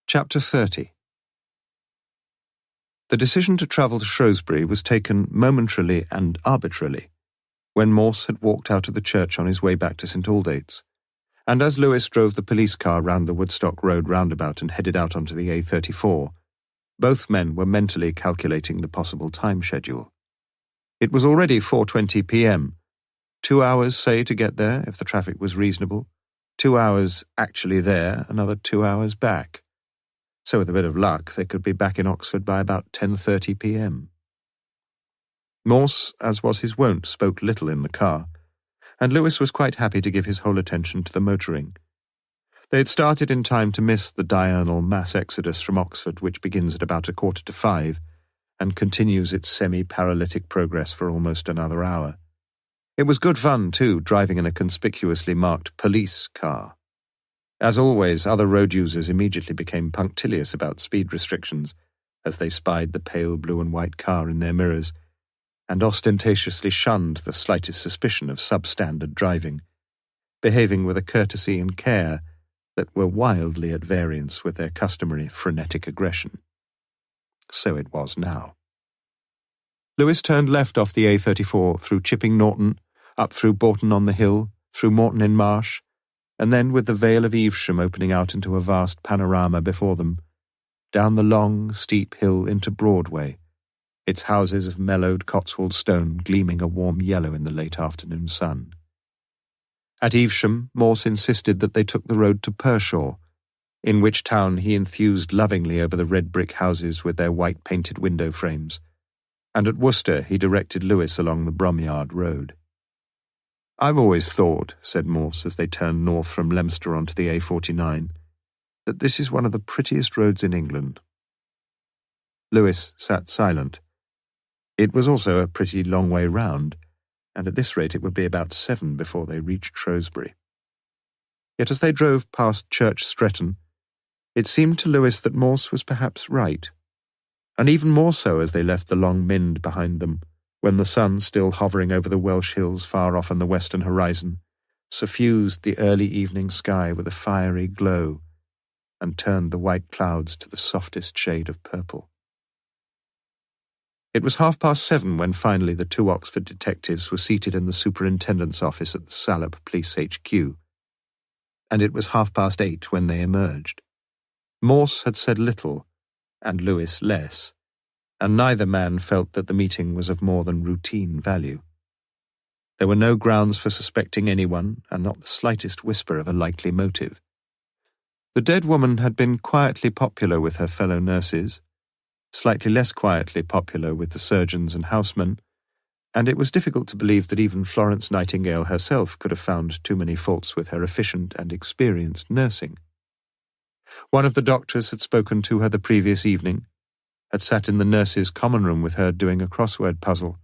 Chapter 30. The decision to travel to Shrewsbury was taken momentarily and arbitrarily when Morse had walked out of the church on his way back to St. Aldate's, and as Lewis drove the police car round the Woodstock Road roundabout and headed out onto the A34, both men were mentally calculating the possible time schedule. It was already 4:20 p.m., 2 hours, say, to get there, if the traffic was reasonable, 2 hours actually there, another 2 hours back. So with a bit of luck, they could be back in Oxford by about 10:30 p.m. Morse, as was his wont, spoke little in the car, and Lewis was quite happy to give his whole attention to the motoring. They had started in time to miss the diurnal mass exodus from Oxford, which begins at about 4:45 and continues its semi-paralytic progress for almost another hour. It was good fun, too, driving in a conspicuously marked police car. As always, other road users immediately became punctilious about speed restrictions as they spied the pale blue and white car in their mirrors, and ostentatiously shunned the slightest suspicion of substandard driving, behaving with a courtesy and care that were wildly at variance with their customary frenetic aggression. So it was now. Lewis turned left off the A34 through Chipping Norton, up through Bourton-on-the-Hill, through Morton-in-Marsh, and then with the Vale of Evesham opening out into a vast panorama before them, down the long, steep hill into Broadway, its houses of mellowed Cotswold stone gleaming a warm yellow in the late afternoon sun. At Evesham, Morse insisted that they took the road to Pershaw, in which town he enthused lovingly over the red brick houses with their white-painted window frames, and at Worcester he directed Lewis along the Bromyard Road. "I've always thought," said Morse as they turned north from Leominster onto the A49, "that this is one of the prettiest roads in England. Lewis sat silent. It was also a pretty long way round, and at this rate it would be about 7 before they reached Shrewsbury. Yet as they drove past Church Stretton, it seemed to Lewis that Morse was perhaps right, and even more so as they left the long Mynd behind them, when the sun, still hovering over the Welsh hills far off on the western horizon, suffused the early evening sky with a fiery glow and turned the white clouds to the softest shade of purple. It was 7:30 when finally the 2 Oxford detectives were seated in the superintendent's office at the Salop Police HQ, and it was 8:30 when they emerged. Morse had said little, and Lewis less, and neither man felt that the meeting was of more than routine value. There were no grounds for suspecting anyone, and not the slightest whisper of a likely motive. The dead woman had been quietly popular with her fellow nurses, slightly less quietly popular with the surgeons and housemen, and it was difficult to believe that even Florence Nightingale herself could have found too many faults with her efficient and experienced nursing. One of the doctors had spoken to her the previous evening, had sat in the nurses' common room with her doing a crossword puzzle,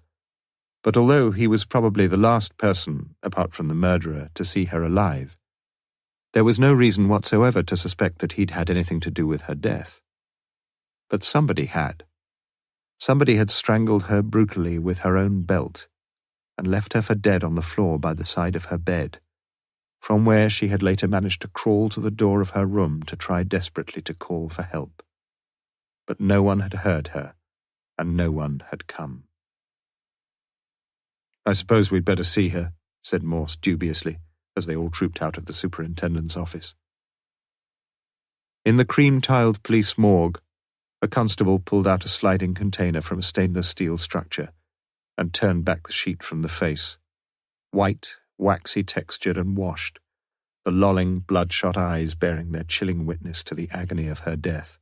but although he was probably the last person, apart from the murderer, to see her alive, there was no reason whatsoever to suspect that he'd had anything to do with her death. But somebody had. Somebody had strangled her brutally with her own belt and left her for dead on the floor by the side of her bed, from where she had later managed to crawl to the door of her room to try desperately to call for help. But no one had heard her, and no one had come. "I suppose we'd better see her," said Morse dubiously, as they all trooped out of the superintendent's office. In the cream-tiled police morgue, a constable pulled out a sliding container from a stainless steel structure and turned back the sheet from the face, white, waxy textured and washed, the lolling, bloodshot eyes bearing their chilling witness to the agony of her death.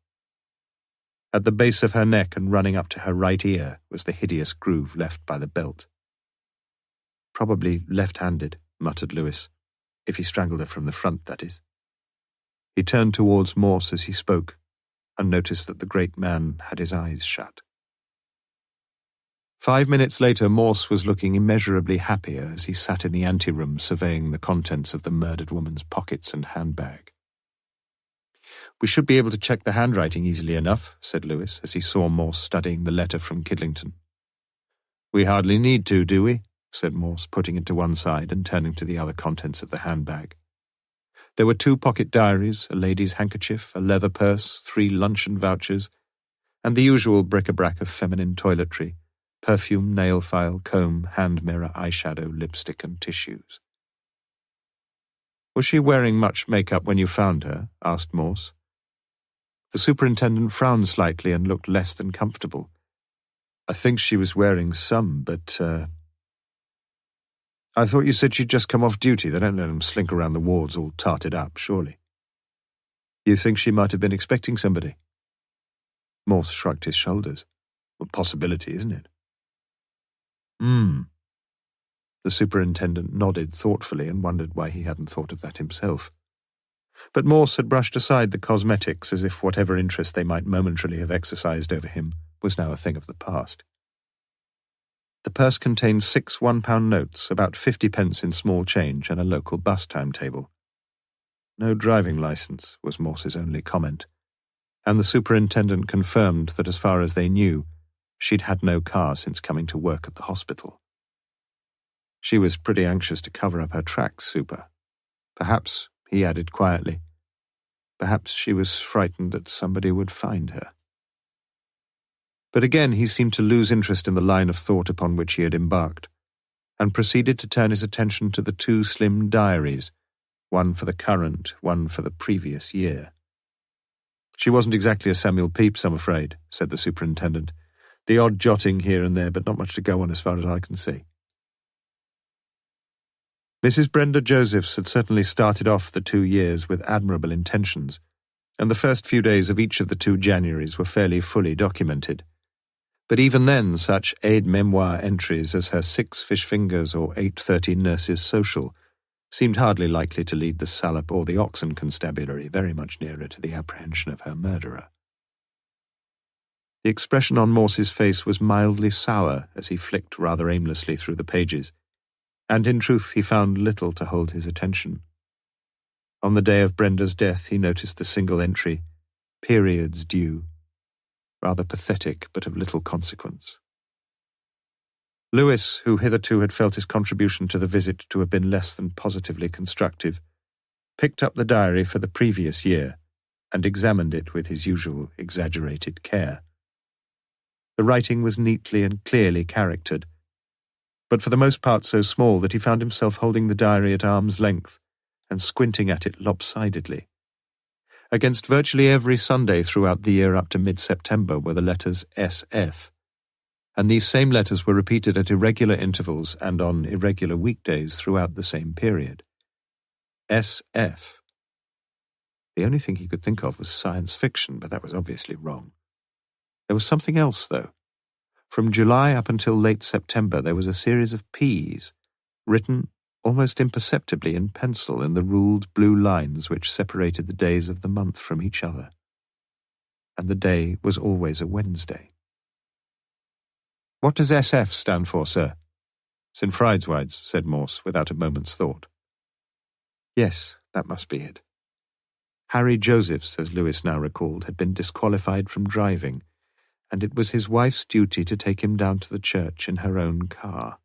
At the base of her neck and running up to her right ear was the hideous groove left by the belt. "Probably left-handed," muttered Lewis. "If he strangled her from the front, that is." He turned towards Morse as he spoke, and noticed that the great man had his eyes shut. 5 minutes later, Morse was looking immeasurably happier as he sat in the anteroom surveying the contents of the murdered woman's pockets and handbag. "We should be able to check the handwriting easily enough," said Lewis, as he saw Morse studying the letter from Kidlington. "We hardly need to, do we?" said Morse, putting it to one side and turning to the other contents of the handbag. There were 2 pocket diaries, a lady's handkerchief, a leather purse, 3 luncheon vouchers, and the usual bric-a-brac of feminine toiletry: perfume, nail file, comb, hand mirror, eyeshadow, lipstick, and tissues. "Was she wearing much makeup when you found her?" asked Morse. The superintendent frowned slightly and looked less than comfortable. "I think she was wearing some, but, I thought you said she'd just come off duty. They don't let them slink around the wards all tarted up, surely." "You think she might have been expecting somebody?" Morse shrugged his shoulders. "A possibility, isn't it?" The superintendent nodded thoughtfully and wondered why he hadn't thought of that himself. But Morse had brushed aside the cosmetics as if whatever interest they might momentarily have exercised over him was now a thing of the past. The purse contained 6 £1 notes, about 50 pence in small change, and a local bus timetable. "No driving licence," was Morse's only comment, and the superintendent confirmed that as far as they knew, she'd had no car since coming to work at the hospital. "She was pretty anxious to cover up her tracks, Super. Perhaps," he added quietly, "perhaps she was frightened that somebody would find her." But again he seemed to lose interest in the line of thought upon which he had embarked, and proceeded to turn his attention to the 2 slim diaries, one for the current, one for the previous year. "She wasn't exactly a Samuel Pepys, I'm afraid," said the superintendent. "The odd jotting here and there, but not much to go on as far as I can see." Mrs. Brenda Josephs had certainly started off the 2 years with admirable intentions, and the first few days of each of the 2 Januaries were fairly fully documented. But even then, such aide-memoire entries as her 6 fish fingers or 8:30 nurses' social seemed hardly likely to lead the Salop or the Oxon constabulary very much nearer to the apprehension of her murderer. The expression on Morse's face was mildly sour as he flicked rather aimlessly through the pages, and in truth he found little to hold his attention. On the day of Brenda's death he noticed the single entry, "Periods due," rather pathetic but of little consequence. Lewis, who hitherto had felt his contribution to the visit to have been less than positively constructive, picked up the diary for the previous year and examined it with his usual exaggerated care. The writing was neatly and clearly charactered, but for the most part so small that he found himself holding the diary at arm's length and squinting at it lopsidedly. Against virtually every Sunday throughout the year up to mid-September were the letters SF, and these same letters were repeated at irregular intervals and on irregular weekdays throughout the same period. SF. The only thing he could think of was science fiction, but that was obviously wrong. There was something else, though. From July up until late September there was a series of P's, written almost imperceptibly in pencil in the ruled blue lines which separated the days of the month from each other. And the day was always a Wednesday. "What does SF stand for, sir?" "St. Friedeweids," said Morse without a moment's thought. Yes, that must be it. Harry Josephs, as Lewis now recalled, had been disqualified from driving, and it was his wife's duty to take him down to the church in her own car.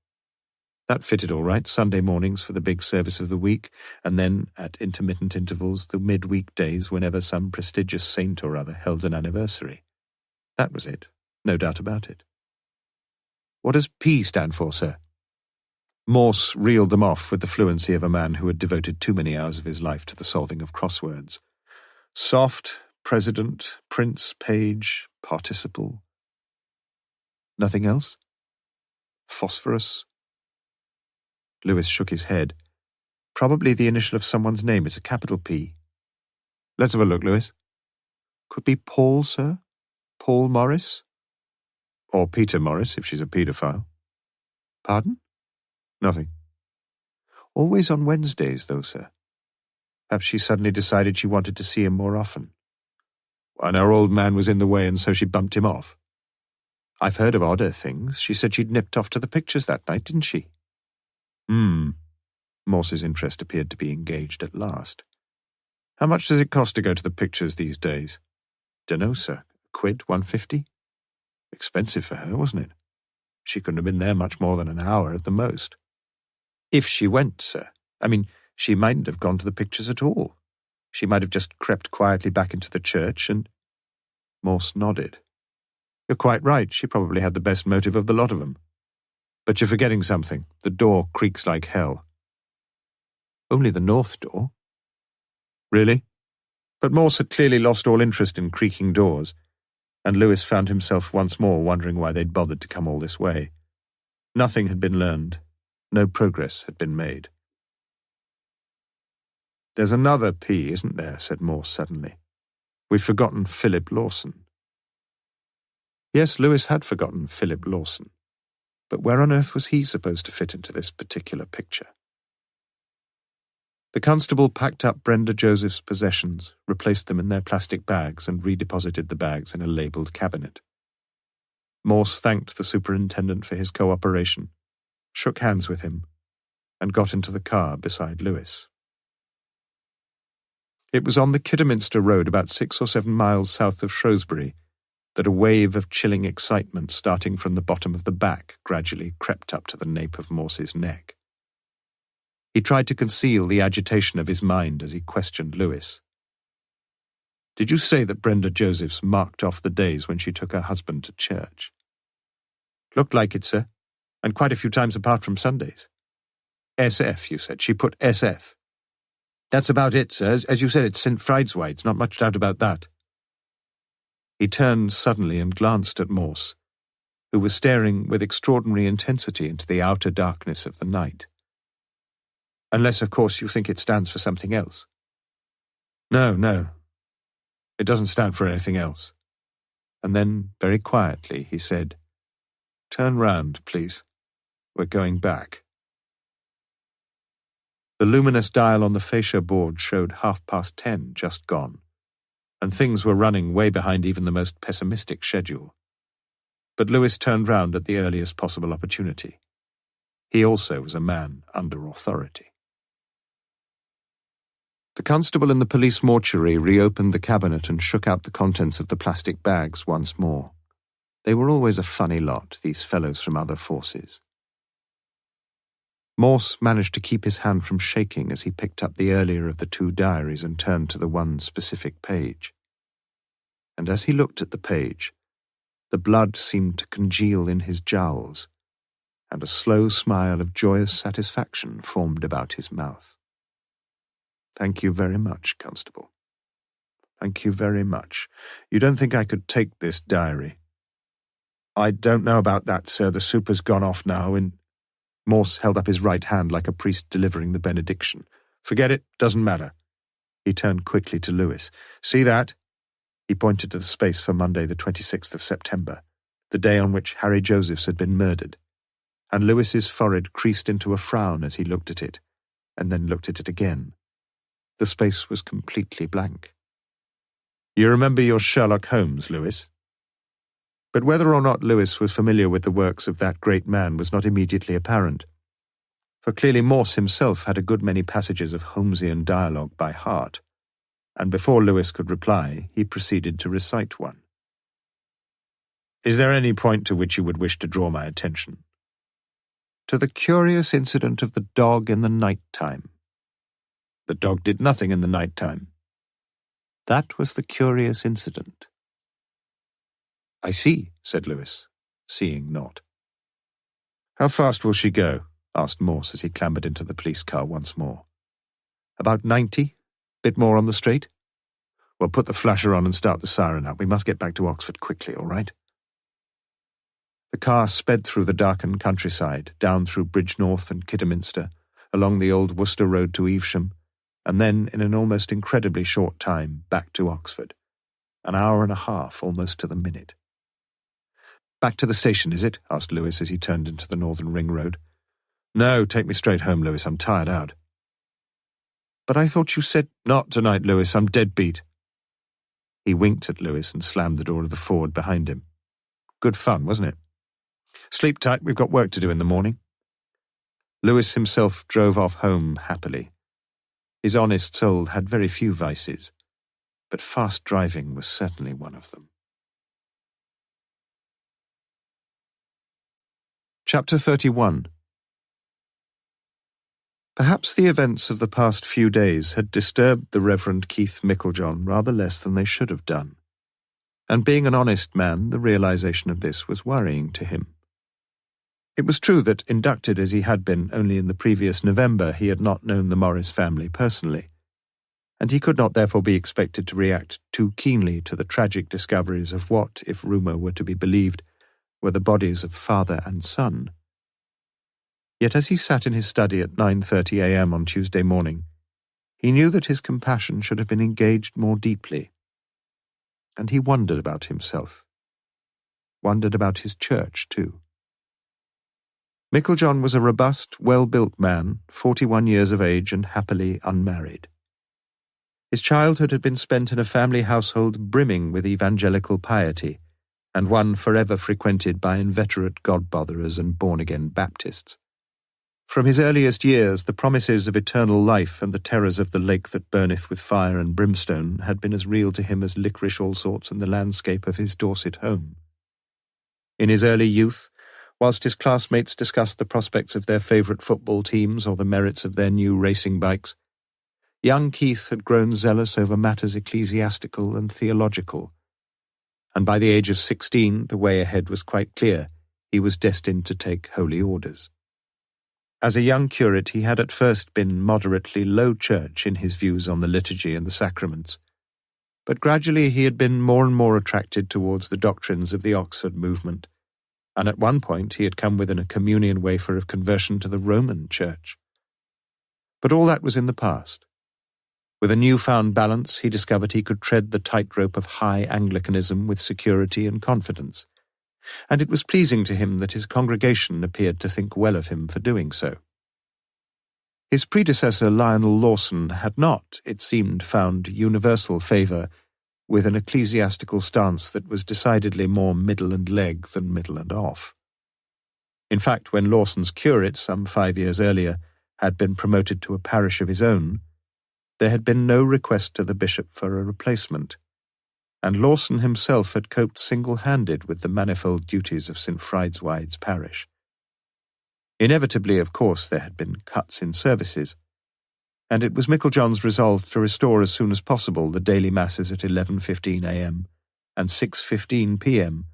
That fitted all right, Sunday mornings for the big service of the week, and then, at intermittent intervals, the midweek days whenever some prestigious saint or other held an anniversary. That was it, no doubt about it. "What does P stand for, sir?" Morse reeled them off with the fluency of a man who had devoted too many hours of his life to the solving of crosswords. Soft, president, prince, page, participle. Nothing else? Phosphorus? Lewis shook his head. Probably the initial of someone's name. It's a capital P. Let's have a look, Lewis. Could be Paul, sir? Paul Morris? Or Peter Morris, if she's a paedophile. Pardon? Nothing. Always on Wednesdays, though, sir. Perhaps she suddenly decided she wanted to see him more often. And our old man was in the way, and so she bumped him off. I've heard of odder things. She said she'd nipped off to the pictures that night, didn't she? Morse's interest appeared to be engaged at last. How much does it cost to go to the pictures these days? Dunno, sir. £1, £1.50? Expensive for her, wasn't it? She couldn't have been there much more than an hour at the most. If she went, sir. I mean, she mightn't have gone to the pictures at all. She might have just crept quietly back into the church and... Morse nodded. You're quite right. She probably had the best motive of the lot of them. But you're forgetting something. The door creaks like hell. Only the north door. Really? But Morse had clearly lost all interest in creaking doors, and Lewis found himself once more wondering why they'd bothered to come all this way. Nothing had been learned. No progress had been made. There's another P, isn't there? Said Morse suddenly. We've forgotten Philip Lawson. Yes, Lewis had forgotten Philip Lawson. But where on earth was he supposed to fit into this particular picture? The constable packed up Brenda Joseph's possessions, replaced them in their plastic bags, and redeposited the bags in a labelled cabinet. Morse thanked the superintendent for his cooperation, shook hands with him, and got into the car beside Lewis. It was on the Kidderminster Road, about 6 or 7 miles south of Shrewsbury, that a wave of chilling excitement starting from the bottom of the back gradually crept up to the nape of Morse's neck. He tried to conceal the agitation of his mind as he questioned Lewis. Did you say that Brenda Josephs marked off the days when she took her husband to church? Looked like it, sir, and quite a few times apart from Sundays. SF, you said. She put SF. That's about it, sir. As you said, it's St. Friedeweids, not much doubt about that. He turned suddenly and glanced at Morse, who was staring with extraordinary intensity into the outer darkness of the night. Unless, of course, you think it stands for something else. No. It doesn't stand for anything else. And then, very quietly, he said, Turn round, please. We're going back. The luminous dial on the fascia board showed 10:30 just gone, and things were running way behind even the most pessimistic schedule. but Lewis turned round at the earliest possible opportunity. He also was a man under authority. The constable in the police mortuary reopened the cabinet and shook out the contents of the plastic bags once more. They were always a funny lot, these fellows from other forces. Morse managed to keep his hand from shaking as he picked up the earlier of the two diaries and turned to the one specific page. And as he looked at the page, the blood seemed to congeal in his jowls, and a slow smile of joyous satisfaction formed about his mouth. "Thank you very much, Constable. Thank you very much. You don't think I could take this diary?" "I don't know about that, sir. The super's gone off now, and—" Morse held up his right hand like a priest delivering the benediction. "Forget it. Doesn't matter." He turned quickly to Lewis. "See that?" He pointed to the space for Monday the 26th of September, the day on which Harry Josephs had been murdered, and Lewis's forehead creased into a frown as he looked at it, and then looked at it again. The space was completely blank. "You remember your Sherlock Holmes, Lewis?" But whether or not Lewis was familiar with the works of that great man was not immediately apparent, for clearly Morse himself had a good many passages of Holmesian dialogue by heart, and before Lewis could reply, he proceeded to recite one. "Is there any point to which you would wish to draw my attention?" "To the curious incident of the dog in the night-time." "The dog did nothing in the night-time." "That was the curious incident." "I see," said Lewis, seeing not. "How fast will she go?" asked Morse as he clambered into the police car once more. "About 90? Bit more on the straight?" "Well, put the flasher on and start the siren up. We must get back to Oxford quickly, all right?" The car sped through the darkened countryside, down through Bridgnorth and Kidderminster, along the old Worcester road to Evesham, and then, in an almost incredibly short time, back to Oxford. An hour and a half, almost to the minute. "Back to the station, is it?" asked Lewis as he turned into the Northern Ring Road. "No, take me straight home, Lewis. I'm tired out." "But I thought you said—" "Not tonight, Lewis. I'm dead beat." He winked at Lewis and slammed the door of the Ford behind him. "Good fun, wasn't it? Sleep tight. We've got work to do in the morning." Lewis himself drove off home happily. His honest soul had very few vices, but fast driving was certainly one of them. Chapter 31. Perhaps the events of the past few days had disturbed the Reverend Keith Micklejohn rather less than they should have done, and being an honest man, the realization of this was worrying to him. It was true that, inducted as he had been only in the previous November, he had not known the Morris family personally, and he could not therefore be expected to react too keenly to the tragic discoveries of what, if rumour were to be believed, were the bodies of father and son. Yet as he sat in his study at 9:30 a.m. on Tuesday morning, he knew that his compassion should have been engaged more deeply, and he wondered about himself, wondered about his church too. Micklejohn was a robust, well-built man, 41 years of age and happily unmarried. His childhood had been spent in a family household brimming with evangelical piety, and one forever frequented by inveterate God-botherers and born-again Baptists. From his earliest years, the promises of eternal life and the terrors of the lake that burneth with fire and brimstone had been as real to him as licorice all sorts in the landscape of his Dorset home. In his early youth, whilst his classmates discussed the prospects of their favourite football teams or the merits of their new racing bikes, young Keith had grown zealous over matters ecclesiastical and theological, and by the age of 16 the way ahead was quite clear. He was destined to take holy orders. As a young curate, he had at first been moderately low church in his views on the liturgy and the sacraments, but gradually he had been more and more attracted towards the doctrines of the Oxford movement, and at one point he had come within a communion wafer of conversion to the Roman Church. But all that was in the past. With a newfound balance, he discovered he could tread the tightrope of high Anglicanism with security and confidence, and it was pleasing to him that his congregation appeared to think well of him for doing so. His predecessor, Lionel Lawson, had not, it seemed, found universal favour with an ecclesiastical stance that was decidedly more middle and leg than middle and off. In fact, when Lawson's curate, some 5 years earlier, had been promoted to a parish of his own, there had been no request to the bishop for a replacement, and Lawson himself had coped single-handed with the manifold duties of St. Fride's parish. Inevitably, of course, there had been cuts in services, and it was Micklejohn's resolve to restore as soon as possible the daily masses at 11:15 a.m. and 6:15 p.m.,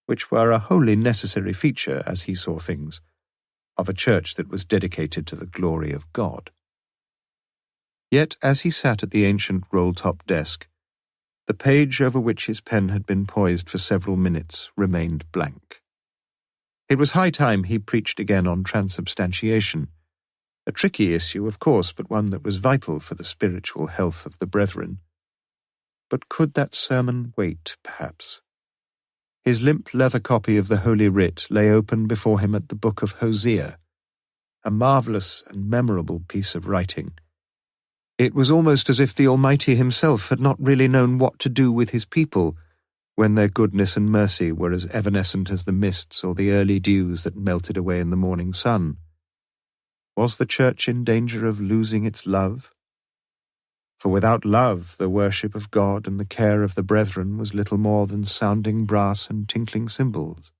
which were a wholly necessary feature, as he saw things, of a church that was dedicated to the glory of God. Yet, as he sat at the ancient roll-top desk, the page over which his pen had been poised for several minutes remained blank. It was high time he preached again on transubstantiation, a tricky issue, of course, but one that was vital for the spiritual health of the brethren. But could that sermon wait, perhaps? His limp leather copy of the Holy Writ lay open before him at the book of Hosea, a marvellous and memorable piece of writing. It was almost as if the Almighty himself had not really known what to do with his people when their goodness and mercy were as evanescent as the mists or the early dews that melted away in the morning sun. Was the church in danger of losing its love? For without love, the worship of God and the care of the brethren was little more than sounding brass and tinkling cymbals.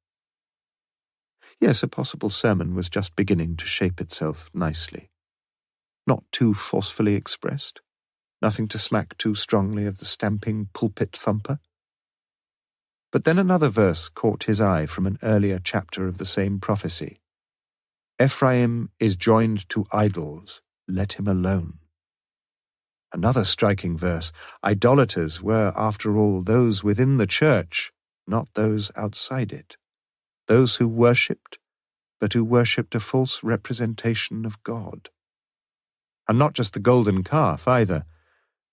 Yes, a possible sermon was just beginning to shape itself nicely. Not too forcefully expressed, nothing to smack too strongly of the stamping pulpit thumper. But then another verse caught his eye from an earlier chapter of the same prophecy. Ephraim is joined to idols, let him alone. Another striking verse. Idolaters were, after all, those within the church, not those outside it. Those who worshipped, but who worshipped a false representation of God. And not just the golden calf, either.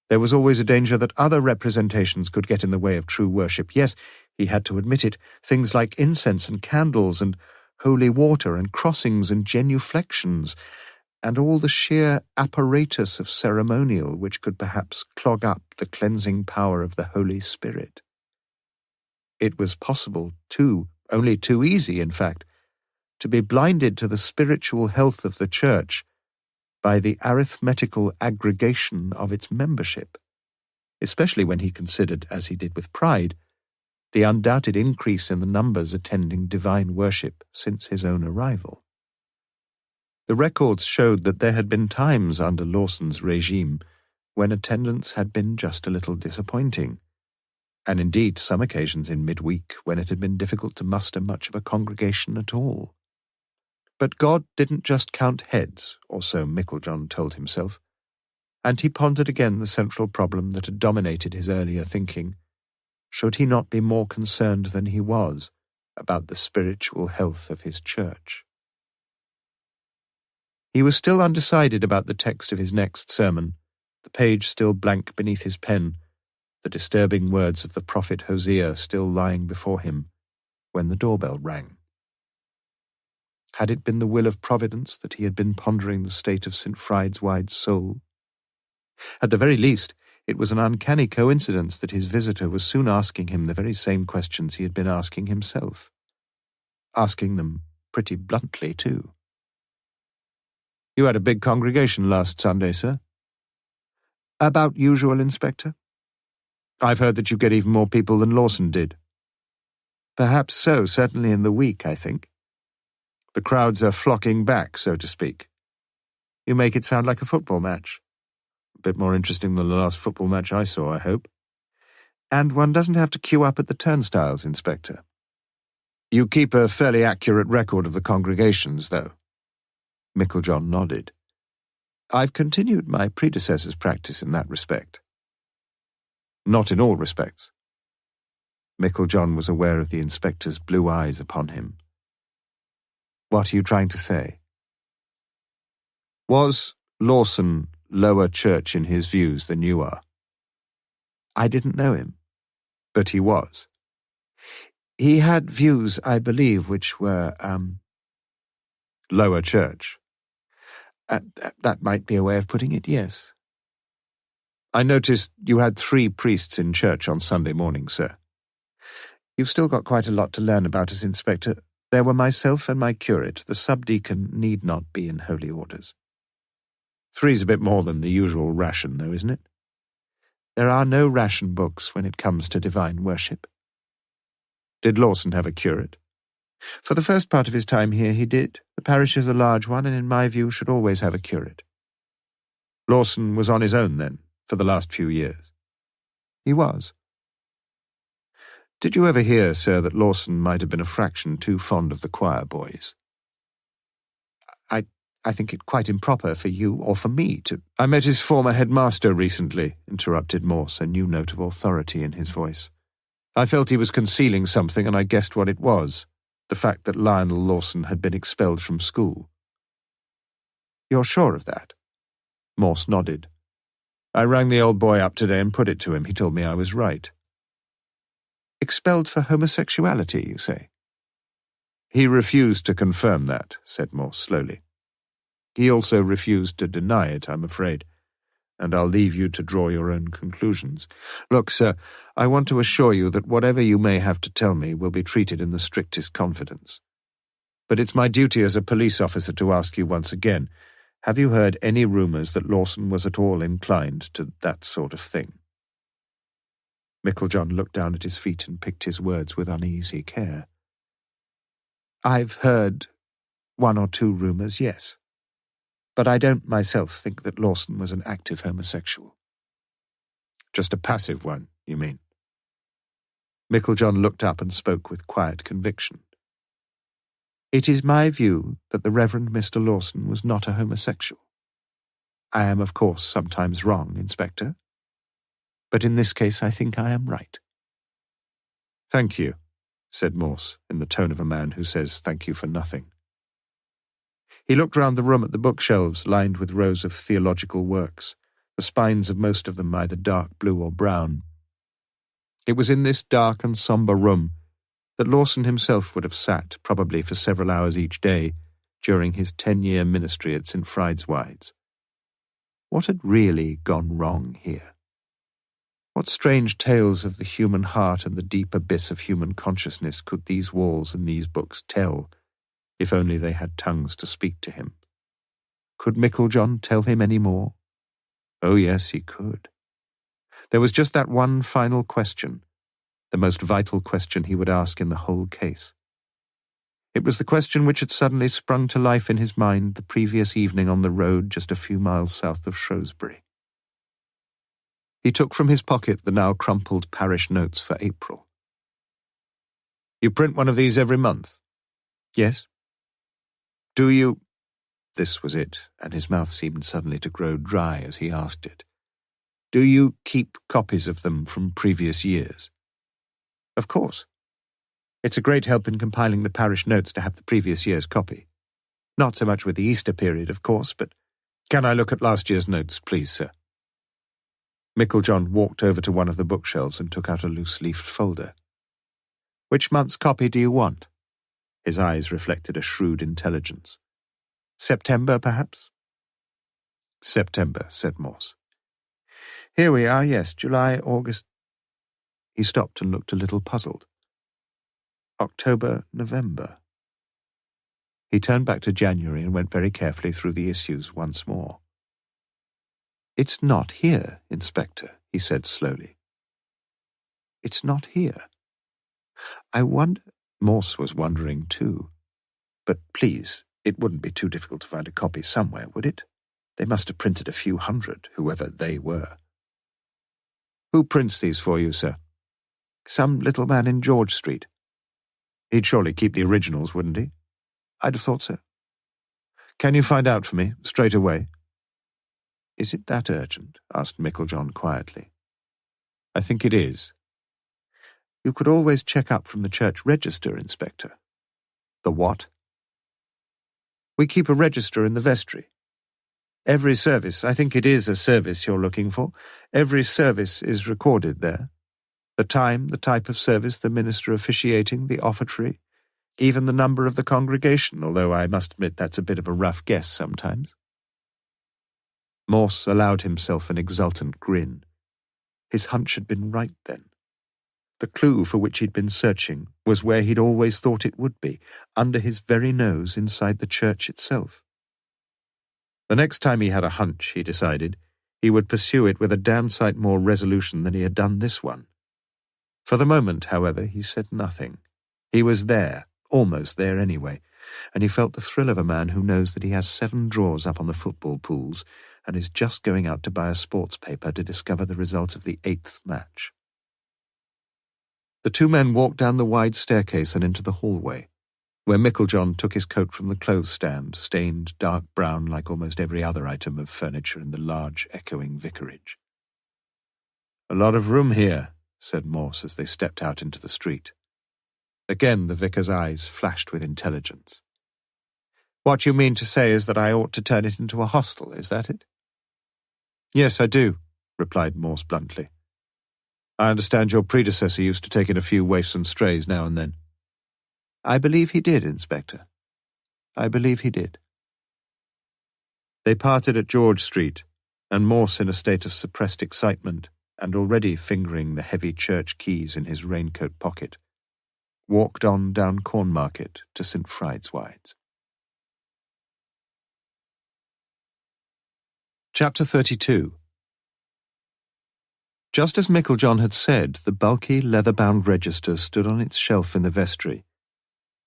There was always a danger that other representations could get in the way of true worship. Yes, he had to admit it, things like incense and candles and holy water and crossings and genuflections, and all the sheer apparatus of ceremonial which could perhaps clog up the cleansing power of the Holy Spirit. It was possible, too, only too easy, in fact, to be blinded to the spiritual health of the church by the arithmetical aggregation of its membership, especially when he considered, as he did with pride, the undoubted increase in the numbers attending divine worship since his own arrival. The records showed that there had been times under Lawson's regime when attendance had been just a little disappointing, and indeed some occasions in midweek when it had been difficult to muster much of a congregation at all. But God didn't just count heads, or so Micklejohn told himself, and he pondered again the central problem that had dominated his earlier thinking. Should he not be more concerned than he was about the spiritual health of his church? He was still undecided about the text of his next sermon, the page still blank beneath his pen, the disturbing words of the prophet Hosea still lying before him, when the doorbell rang. Had it been the will of Providence that he had been pondering the state of St. Fride's soul? At the very least, it was an uncanny coincidence that his visitor was soon asking him the very same questions he had been asking himself. Asking them pretty bluntly, too. "You had a big congregation last Sunday, sir?" "About usual, Inspector." "I've heard that you get even more people than Lawson did." "Perhaps so, certainly in the week, I think." "The crowds are flocking back, so to speak." "You make it sound like a football match." "A bit more interesting than the last football match I saw, I hope." "And one doesn't have to queue up at the turnstiles, Inspector." "You keep a fairly accurate record of the congregations, though." Micklejohn nodded. "I've continued my predecessor's practice in that respect." "Not in all respects." Micklejohn was aware of the inspector's blue eyes upon him. "What are you trying to say?" "Was Lawson lower church in his views than you are?" "I didn't know him." "But he was." "He had views, I believe, which were, lower church." That might be a way of putting it, yes." I noticed you had 3 priests in church on Sunday morning, sir. You've still got quite a lot to learn about us, Inspector. There were myself and my curate. The subdeacon need not be in holy orders. 3's a bit more than the usual ration, though, isn't it? There are no ration books when it comes to divine worship. Did Lawson have a curate? For the first part of his time here, he did. The parish is a large one, and in my view should always have a curate. Lawson was on his own, then, for the last few years? He was. Did you ever hear, sir, that Lawson might have been a fraction too fond of the choir boys? I think it quite improper for you or for me to— I met his former headmaster recently, interrupted Morse, a new note of authority in his voice. I felt he was concealing something, and I guessed what it was, the fact that Lionel Lawson had been expelled from school. You're sure of that? Morse nodded. I rang the old boy up today and put it to him. He told me I was right. Expelled for homosexuality, you say? He refused to confirm that, said Morse slowly. He also refused to deny it, I'm afraid, and I'll leave you to draw your own conclusions. Look, sir, I want to assure you that whatever you may have to tell me will be treated in the strictest confidence. But it's my duty as a police officer to ask you once again, have you heard any rumours that Lawson was at all inclined to that sort of thing? Micklejohn looked down at his feet and picked his words with uneasy care. I've heard 1 or 2 rumours, yes. But I don't myself think that Lawson was an active homosexual. Just a passive one, you mean? Micklejohn looked up and spoke with quiet conviction. It is my view that the Reverend Mr. Lawson was not a homosexual. I am, of course, sometimes wrong, Inspector. But in this case I think I am right. Thank you, said Morse, in the tone of a man who says thank you for nothing. He looked round the room at the bookshelves lined with rows of theological works, the spines of most of them either dark blue or brown. It was in this dark and sombre room that Lawson himself would have sat, probably for several hours each day, during his 10-year ministry at St. Fride's. What had really gone wrong here? What strange tales of the human heart and the deep abyss of human consciousness could these walls and these books tell, if only they had tongues to speak to him? Could Micklejohn tell him any more? Oh yes, he could. There was just that one final question, the most vital question he would ask in the whole case. It was the question which had suddenly sprung to life in his mind the previous evening on the road just a few miles south of Shrewsbury. He took from his pocket the now crumpled parish notes for April. You print one of these every month? Yes. Do you— This was it, and his mouth seemed suddenly to grow dry as he asked it. Do you keep copies of them from previous years? Of course. It's a great help in compiling the parish notes to have the previous year's copy. Not so much with the Easter period, of course, but— Can I look at last year's notes, please, sir? Micklejohn walked over to one of the bookshelves and took out a loose-leafed folder. Which month's copy do you want? His eyes reflected a shrewd intelligence. September, perhaps? September, said Morse. Here we are, yes, July, August. He stopped and looked a little puzzled. October, November. He turned back to January and went very carefully through the issues once more. It's not here, Inspector, he said slowly. It's not here. I wonder— Morse was wondering too. But please, it wouldn't be too difficult to find a copy somewhere, would it? They must have printed a few hundred, whoever they were. Who prints these for you, sir? Some little man in George Street. He'd surely keep the originals, wouldn't he? I'd have thought so. Can you find out for me, straight away? Is it that urgent? Asked Micklejohn quietly. I think it is. You could always check up from the church register, Inspector. The what? We keep a register in the vestry. Every service— I think it is a service you're looking for— every service is recorded there. The time, the type of service, the minister officiating, the offertory, even the number of the congregation, although I must admit that's a bit of a rough guess sometimes. Morse allowed himself an exultant grin. His hunch had been right then. The clue for which he'd been searching was where he'd always thought it would be, under his very nose inside the church itself. The next time he had a hunch, he decided, he would pursue it with a damn sight more resolution than he had done this one. For the moment, however, he said nothing. He was there, almost there anyway, and he felt the thrill of a man who knows that he has 7 drawers up on the football pools and is just going out to buy a sports paper to discover the result of the 8th match. The 2 men walked down the wide staircase and into the hallway, where Micklejohn took his coat from the clothes stand, stained dark brown like almost every other item of furniture in the large, echoing vicarage. "A lot of room here," said Morse as they stepped out into the street. Again the vicar's eyes flashed with intelligence. "What you mean to say is that I ought to turn it into a hostel, is that it?" "Yes, I do," replied Morse bluntly. "I understand your predecessor used to take in a few waifs and strays now and then." "I believe he did, Inspector. I believe he did." They parted at George Street, and Morse, in a state of suppressed excitement, and already fingering the heavy church keys in his raincoat pocket, walked on down Cornmarket to St. Fride's. Chapter 32. Just as Micklejohn had said, the bulky, leather-bound register stood on its shelf in the vestry,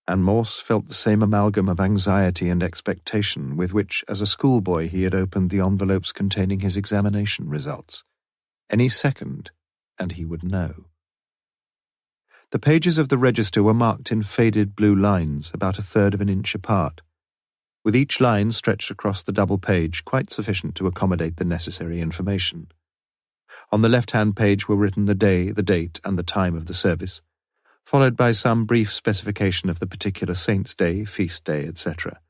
and Morse felt the same amalgam of anxiety and expectation with which, as a schoolboy, he had opened the envelopes containing his examination results. Any second, and he would know. The pages of the register were marked in faded blue lines, about 1/3 of an inch apart, with each line stretched across the double page, quite sufficient to accommodate the necessary information. On the left-hand page were written the day, the date, and the time of the service, followed by some brief specification of the particular saint's day, feast day, etc.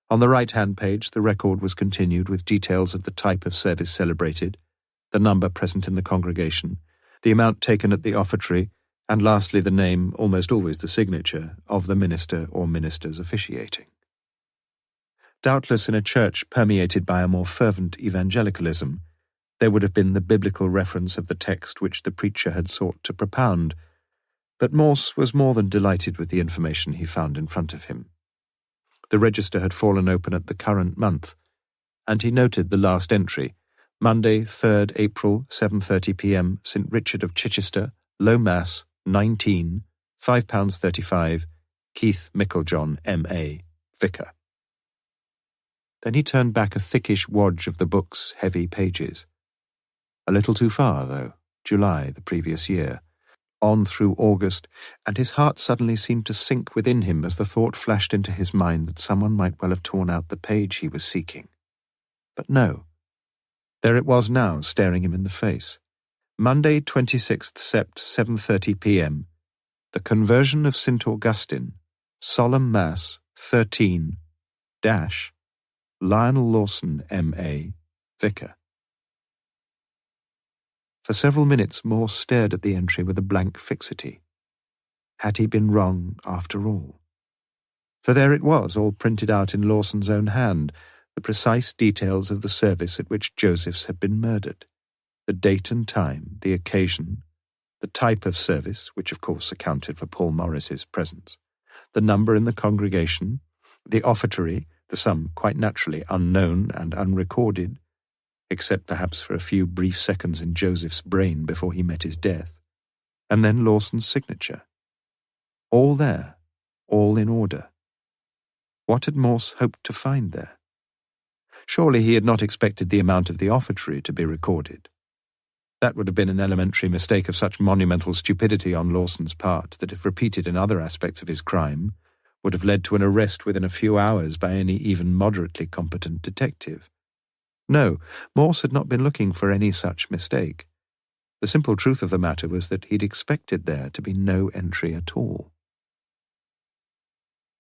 On the right-hand page, the record was continued with details of the type of service celebrated, the number present in the congregation, the amount taken at the offertory, and lastly the name, almost always the signature, of the minister or ministers officiating. Doubtless in a church permeated by a more fervent evangelicalism, there would have been the biblical reference of the text which the preacher had sought to propound, but Morse was more than delighted with the information he found in front of him. The register had fallen open at the current month, and he noted the last entry, Monday, 3rd April, 7:30 p.m., St. Richard of Chichester, Low Mass, 19, £5.35, Keith Micklejohn, M.A., Vicar. Then he turned back a thickish wodge of the book's heavy pages. A little too far, though, July the previous year, on through August, and his heart suddenly seemed to sink within him as the thought flashed into his mind that someone might well have torn out the page he was seeking. But no. There it was now, staring him in the face. Monday, 26th Sept, 7:30 p.m. The Conversion of St. Augustine, Solemn Mass, 13, Lionel Lawson, M.A., Vicar. For several minutes Morse stared at the entry with a blank fixity. Had he been wrong after all? For there it was, all printed out in Lawson's own hand, the precise details of the service at which Josephs had been murdered, the date and time, the occasion, the type of service, which of course accounted for Paul Morris's presence, the number in the congregation, the offertory, the sum quite naturally unknown and unrecorded, except perhaps for a few brief seconds in Joseph's brain before he met his death, and then Lawson's signature. All there, all in order. What had Morse hoped to find there? Surely he had not expected the amount of the offertory to be recorded. That would have been an elementary mistake of such monumental stupidity on Lawson's part that, if repeated in other aspects of his crime, would have led to an arrest within a few hours by any even moderately competent detective. No, Morse had not been looking for any such mistake. The simple truth of the matter was that he'd expected there to be no entry at all.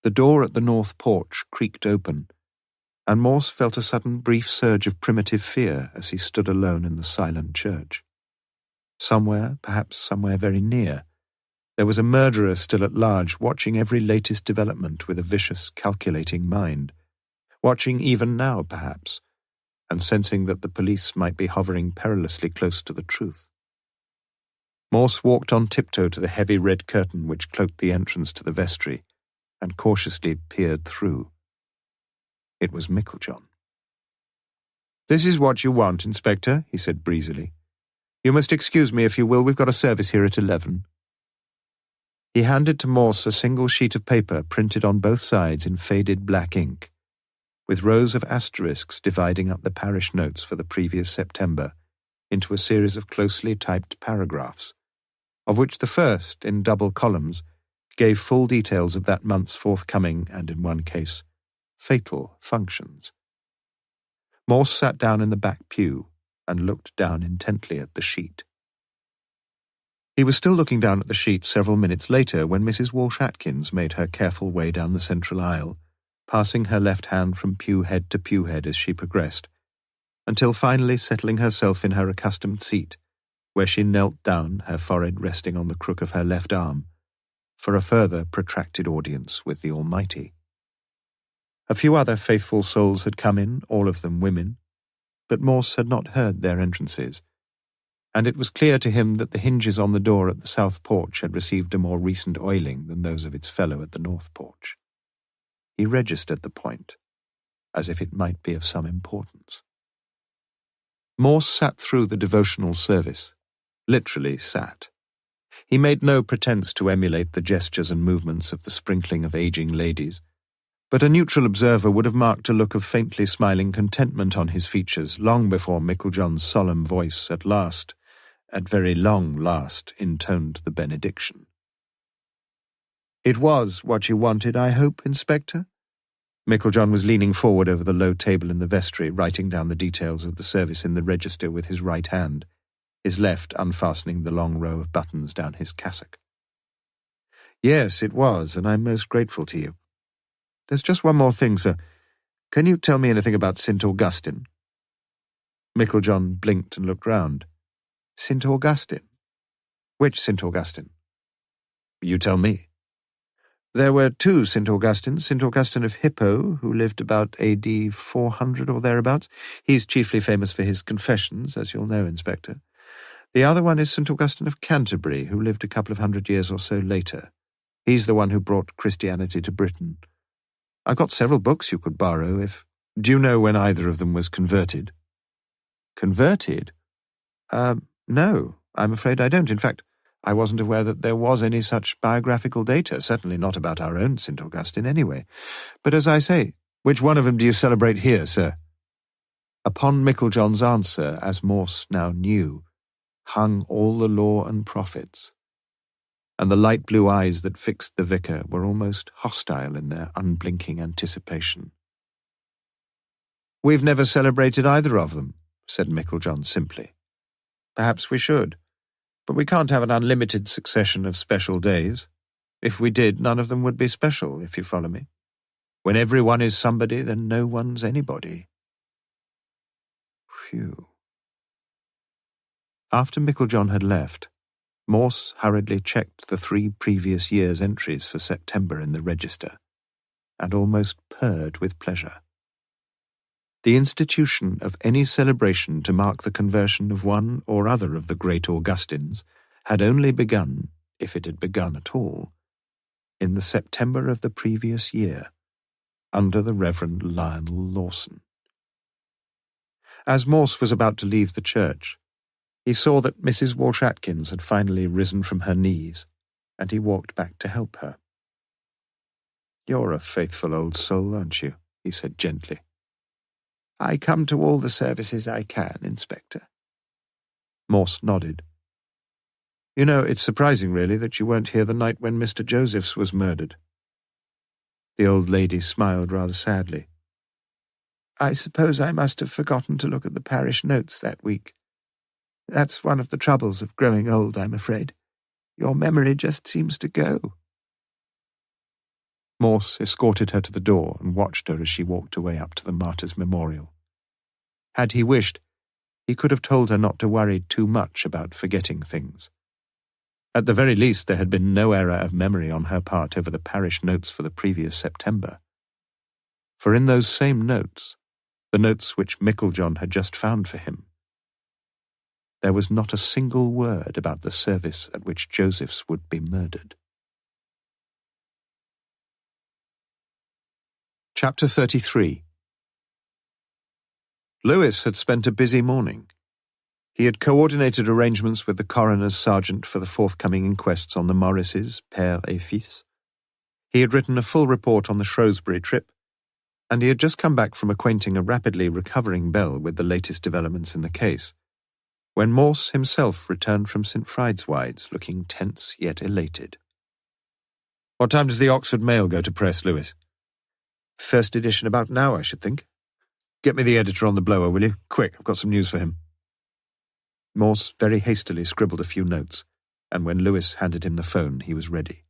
The door at the north porch creaked open, and Morse felt a sudden brief surge of primitive fear as he stood alone in the silent church. Somewhere, perhaps somewhere very near, there was a murderer still at large, watching every latest development with a vicious, calculating mind, watching even now, perhaps, and sensing that the police might be hovering perilously close to the truth. Morse walked on tiptoe to the heavy red curtain which cloaked the entrance to the vestry, and cautiously peered through. It was Meiklejohn. "This is what you want, Inspector," he said breezily. "You must excuse me if you will, we've got a service here at 11. He handed to Morse a single sheet of paper printed on both sides in faded black ink, with rows of asterisks dividing up the parish notes for the previous September into a series of closely typed paragraphs, of which the first, in double columns, gave full details of that month's forthcoming and, in one case, fatal functions. Morse sat down in the back pew and looked down intently at the sheet. He was still looking down at the sheet several minutes later when Mrs. Walsh-Atkins made her careful way down the central aisle, passing her left hand from pew head to pew head as she progressed, until finally settling herself in her accustomed seat, where she knelt down, her forehead resting on the crook of her left arm, for a further protracted audience with the Almighty. A few other faithful souls had come in, all of them women, but Morse had not heard their entrances, and it was clear to him that the hinges on the door at the south porch had received a more recent oiling than those of its fellow at the north porch. He registered the point, as if it might be of some importance. Morse sat through the devotional service, literally sat. He made no pretense to emulate the gestures and movements of the sprinkling of aging ladies, but a neutral observer would have marked a look of faintly smiling contentment on his features long before Meiklejohn's solemn voice at very long last, intoned the benediction. "It was what you wanted, I hope, Inspector?" Meiklejohn was leaning forward over the low table in the vestry, writing down the details of the service in the register with his right hand, his left unfastening the long row of buttons down his cassock. "Yes, it was, and I'm most grateful to you. There's just one more thing, sir. Can you tell me anything about St. Augustine?" Meiklejohn blinked and looked round. "St. Augustine? Which St. Augustine?" "You tell me." "There were two St. Augustines, St. Augustine of Hippo, who lived about AD 400 or thereabouts. He's chiefly famous for his confessions, as you'll know, Inspector. The other one is St. Augustine of Canterbury, who lived a couple of 100 years or so later. He's the one who brought Christianity to Britain. I've got several books you could borrow if... Do you know when either of them was converted?" "Converted? No, I'm afraid I don't. In fact, I wasn't aware that there was any such biographical data, certainly not about our own St. Augustine anyway. But as I say, which one of them do you celebrate here, sir?" Upon Meiklejohn's answer, as Morse now knew, hung all the law and prophets, and the light blue eyes that fixed the vicar were almost hostile in their unblinking anticipation. "We've never celebrated either of them," said Meiklejohn simply. "Perhaps we should, but we can't have an unlimited succession of special days. If we did, none of them would be special, if you follow me. When everyone is somebody, then no one's anybody." Phew. After Meiklejohn had left, Morse hurriedly checked the 3 previous years' entries for September in the register, and almost purred with pleasure. The institution of any celebration to mark the conversion of one or other of the great Augustines had only begun, if it had begun at all, in the September of the previous year, under the Reverend Lionel Lawson. As Morse was about to leave the church, he saw that Mrs. Walsh-Atkins had finally risen from her knees, and he walked back to help her. "You're a faithful old soul, aren't you?" he said gently. "I come to all the services I can, Inspector." Morse nodded. "You know, it's surprising, really, that you weren't here the night when Mr. Josephs was murdered." The old lady smiled rather sadly. "I suppose I must have forgotten to look at the parish notes that week. That's one of the troubles of growing old, I'm afraid. Your memory just seems to go." Morse escorted her to the door and watched her as she walked away up to the Martyrs' Memorial. Had he wished, he could have told her not to worry too much about forgetting things. At the very least, there had been no error of memory on her part over the parish notes for the previous September. For in those same notes, the notes which Micklejohn had just found for him. There was not a single word about the service at which Josephs would be murdered. Chapter 33. Lewis had spent a busy morning. He had coordinated arrangements with the coroner's sergeant for the forthcoming inquests on the Morrises, père et fils. He had written a full report on the Shrewsbury trip, and he had just come back from acquainting a rapidly recovering Belle with the latest developments in the case, when Morse himself returned from St. Friedeswide's looking tense yet elated. "What time does the Oxford Mail go to press, Lewis?" "First edition about now, I should think." "Get me the editor on the blower, will you? Quick, I've got some news for him." Morse very hastily scribbled a few notes, and when Lewis handed him the phone, he was ready.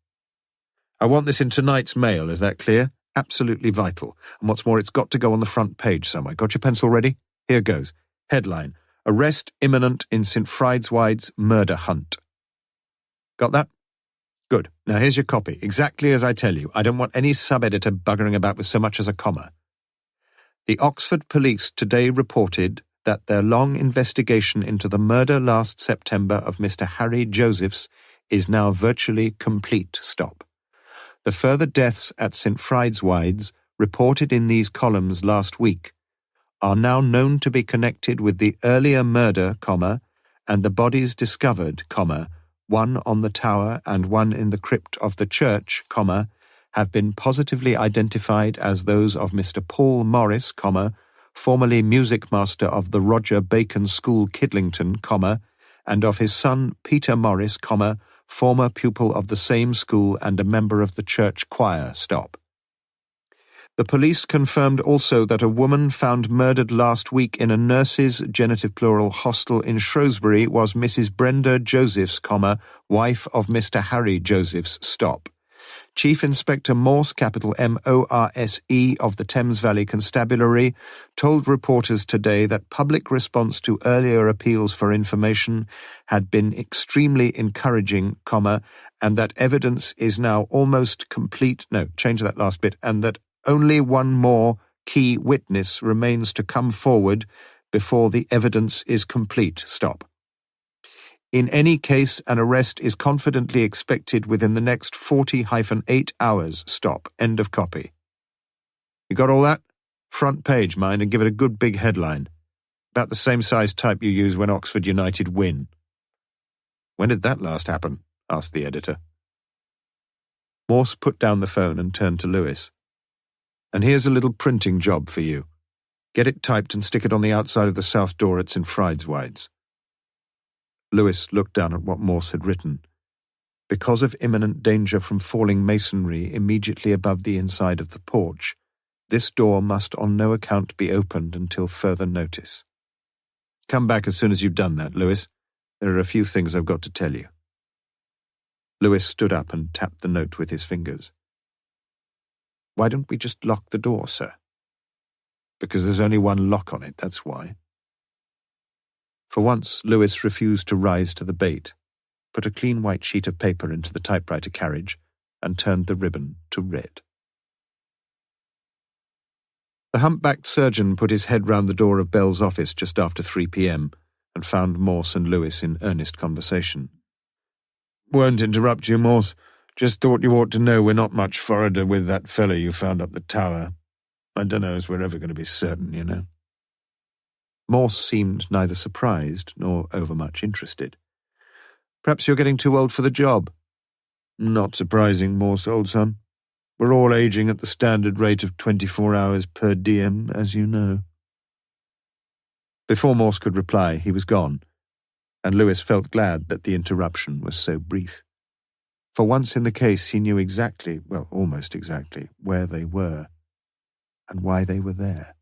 "I want this in tonight's Mail, is that clear? Absolutely vital. And what's more, it's got to go on the front page somewhere. Got your pencil ready? Here goes. Headline: Arrest imminent in St. Friedeswide's murder hunt. Got that? Good. Now here's your copy, exactly as I tell you. I don't want any sub-editor buggering about with so much as a comma. The Oxford police today reported that their long investigation into the murder last September of Mr. Harry Josephs is now virtually complete. Stop. The further deaths at St. Friedeswide's, reported in these columns last week, are now known to be connected with the earlier murder, and the bodies discovered, one on the tower and one in the crypt of the church, have been positively identified as those of Mr. Paul Morris, formerly music master of the Roger Bacon School, Kidlington, and of his son Peter Morris, former pupil of the same school and a member of the church choir. Stop. The police confirmed also that a woman found murdered last week in a nurses' genitive plural hostel in Shrewsbury was Mrs. Brenda Josephs, wife of Mr. Harry Josephs. Stop. Chief Inspector Morse, capital M-O-R-S-E, of the Thames Valley Constabulary, told reporters today that public response to earlier appeals for information had been extremely encouraging, and that evidence is now almost complete. No, change that last bit. And that only one more key witness remains to come forward before the evidence is complete. Stop. In any case, an arrest is confidently expected within the next 40-8 hours. Stop. End of copy. You got all that? Front page, mind, and give it a good big headline. About the same size type you use when Oxford United win. When did that last happen? Asked the editor. Morse put down the phone and turned to Lewis. And here's a little printing job for you. Get it typed and stick it on the outside of the south door at St. Friedeswide's. Lewis looked down at what Morse had written. Because of imminent danger from falling masonry immediately above the inside of the porch, this door must on no account be opened until further notice. Come back as soon as you've done that, Lewis. There are a few things I've got to tell you. Lewis stood up and tapped the note with his fingers. Why don't we just lock the door, sir? Because there's only one lock on it, that's why. For once, Lewis refused to rise to the bait, put a clean white sheet of paper into the typewriter carriage, and turned the ribbon to red. The humpbacked surgeon put his head round the door of Bell's office just after 3 p.m. and found Morse and Lewis in earnest conversation. Won't interrupt you, Morse. Just thought you ought to know we're not much forwarder with that fellow you found up the tower. I dunno as we're ever going to be certain, you know. Morse seemed neither surprised nor overmuch interested. Perhaps you're getting too old for the job. Not surprising, Morse, old son. We're all aging at the standard rate of 24 hours per diem, as you know. Before Morse could reply, he was gone, and Lewis felt glad that the interruption was so brief. For once in the case, he knew exactly, well, almost exactly, where they were and why they were there.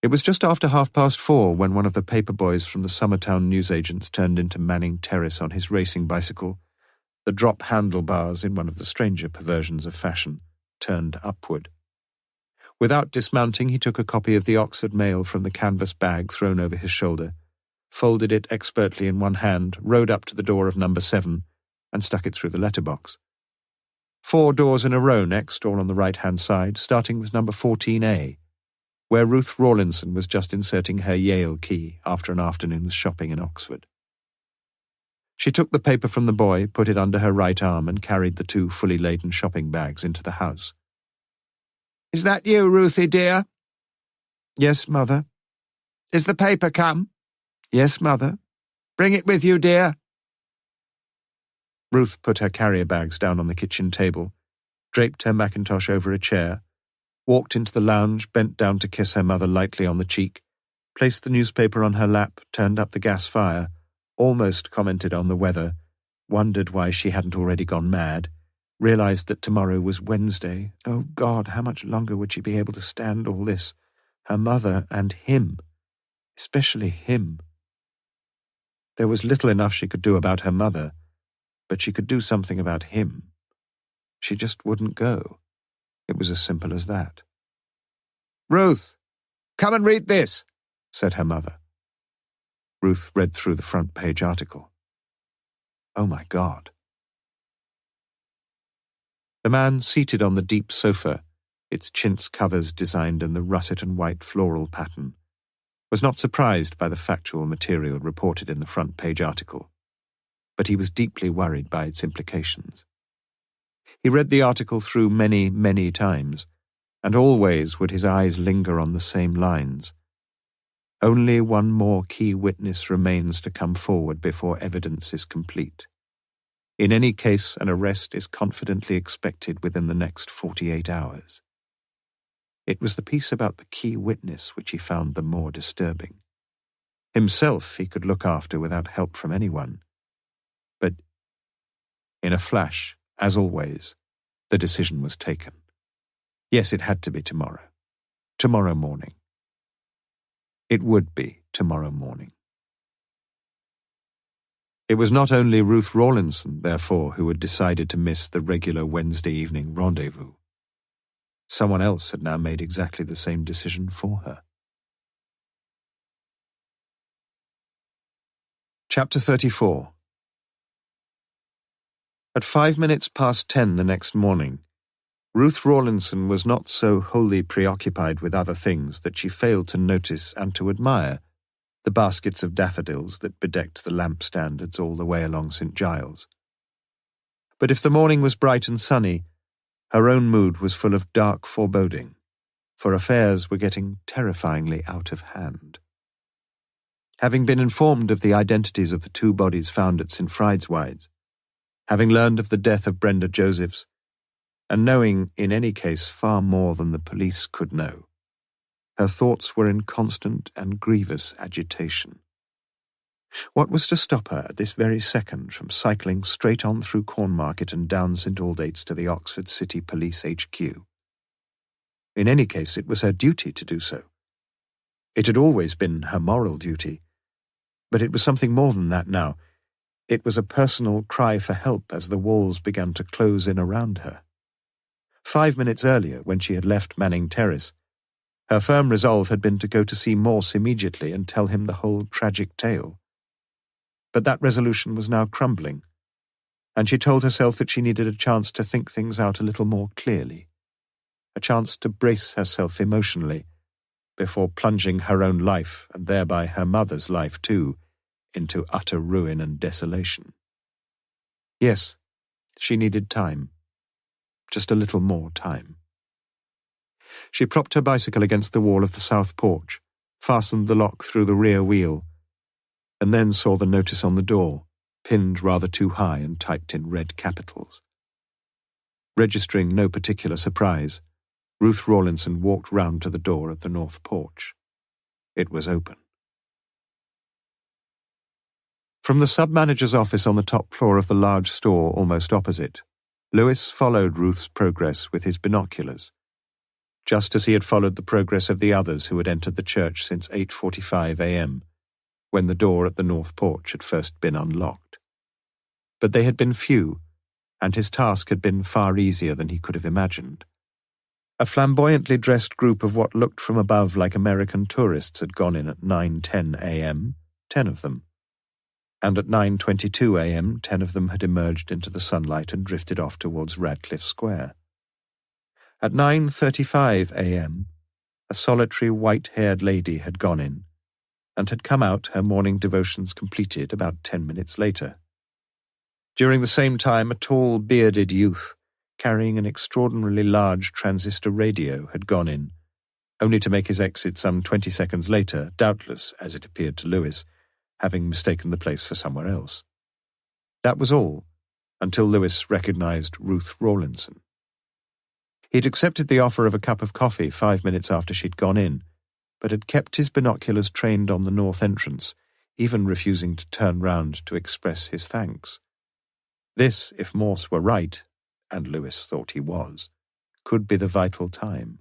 It was just after 4:30 when one of the paper boys from the Summertown newsagents turned into Manning Terrace on his racing bicycle, the drop handlebars, in one of the stranger perversions of fashion, turned upward. Without dismounting, he took a copy of the Oxford Mail from the canvas bag thrown over his shoulder, folded it expertly in one hand, rode up to the door of number 7, and stuck it through the letterbox. 4 doors in a row next, all on the right-hand side, starting with number 14A, where Ruth Rawlinson was just inserting her Yale key after an afternoon's shopping in Oxford. She took the paper from the boy, put it under her right arm, and carried the 2 fully laden shopping bags into the house. "Is that you, Ruthie, dear?" "Yes, Mother." "Is the paper come?" "Yes, Mother." "Bring it with you, dear." Ruth put her carrier bags down on the kitchen table, draped her mackintosh over a chair, walked into the lounge, bent down to kiss her mother lightly on the cheek, placed the newspaper on her lap, turned up the gas fire, almost commented on the weather, wondered why she hadn't already gone mad, realized that tomorrow was Wednesday. Oh God, how much longer would she be able to stand all this? Her mother and him. Especially him. There was little enough she could do about her mother, but she could do something about him. She just wouldn't go. It was as simple as that. "Ruth, come and read this," said her mother. Ruth read through the front page article. Oh my God. The man seated on the deep sofa, its chintz covers designed in the russet and white floral pattern, was not surprised by the factual material reported in the front page article, but he was deeply worried by its implications. He read the article through many, many times, and always would his eyes linger on the same lines. Only one more key witness remains to come forward before evidence is complete. In any case, an arrest is confidently expected within the next 48 hours. It was the piece about the key witness which he found the more disturbing. Himself he could look after without help from anyone. But in a flash, as always, the decision was taken. Yes, it had to be tomorrow. Tomorrow morning. It would be tomorrow morning. It was not only Ruth Rawlinson, therefore, who had decided to miss the regular Wednesday evening rendezvous. Someone else had now made exactly the same decision for her. Chapter 34. At 10:05 the next morning, Ruth Rawlinson was not so wholly preoccupied with other things that she failed to notice and to admire the baskets of daffodils that bedecked the lamp standards all the way along St. Giles. But if the morning was bright and sunny, her own mood was full of dark foreboding, for affairs were getting terrifyingly out of hand. Having been informed of the identities of the 2 bodies found at St. Fried's, having learned of the death of Brenda Josephs, and knowing, in any case, far more than the police could know, her thoughts were in constant and grievous agitation. What was to stop her at this very second from cycling straight on through Cornmarket and down St. Aldate's to the Oxford City Police HQ? In any case, it was her duty to do so. It had always been her moral duty, but it was something more than that now. It was a personal cry for help as the walls began to close in around her. 5 minutes earlier, when she had left Manning Terrace, her firm resolve had been to go to see Morse immediately and tell him the whole tragic tale. But that resolution was now crumbling, and she told herself that she needed a chance to think things out a little more clearly, a chance to brace herself emotionally before plunging her own life, and thereby her mother's life too, into utter ruin and desolation. Yes, she needed time. Just a little more time. She propped her bicycle against the wall of the south porch, fastened the lock through the rear wheel, and then saw the notice on the door, pinned rather too high and typed in red capitals. Registering no particular surprise, Ruth Rawlinson walked round to the door at the north porch. It was open. From the sub-manager's office on the top floor of the large store almost opposite, Lewis followed Ruth's progress with his binoculars, just as he had followed the progress of the others who had entered the church since 8:45 a.m., when the door at the north porch had first been unlocked. But they had been few, and his task had been far easier than he could have imagined. A flamboyantly dressed group of what looked from above like American tourists had gone in at 9:10 a.m., 10 of them. and at 9:22 a.m. 10 of them had emerged into the sunlight and drifted off towards Radcliffe Square. At 9:35 a.m., a solitary white-haired lady had gone in, and had come out, her morning devotions completed, about 10 minutes later. During the same time, a tall, bearded youth, carrying an extraordinarily large transistor radio, had gone in, only to make his exit some 20 seconds later, doubtless, as it appeared to Lewis, having mistaken the place for somewhere else. That was all, until Lewis recognized Ruth Rawlinson. He'd accepted the offer of a cup of coffee 5 minutes after she'd gone in, but had kept his binoculars trained on the north entrance, even refusing to turn round to express his thanks. This, if Morse were right, and Lewis thought he was, could be the vital time.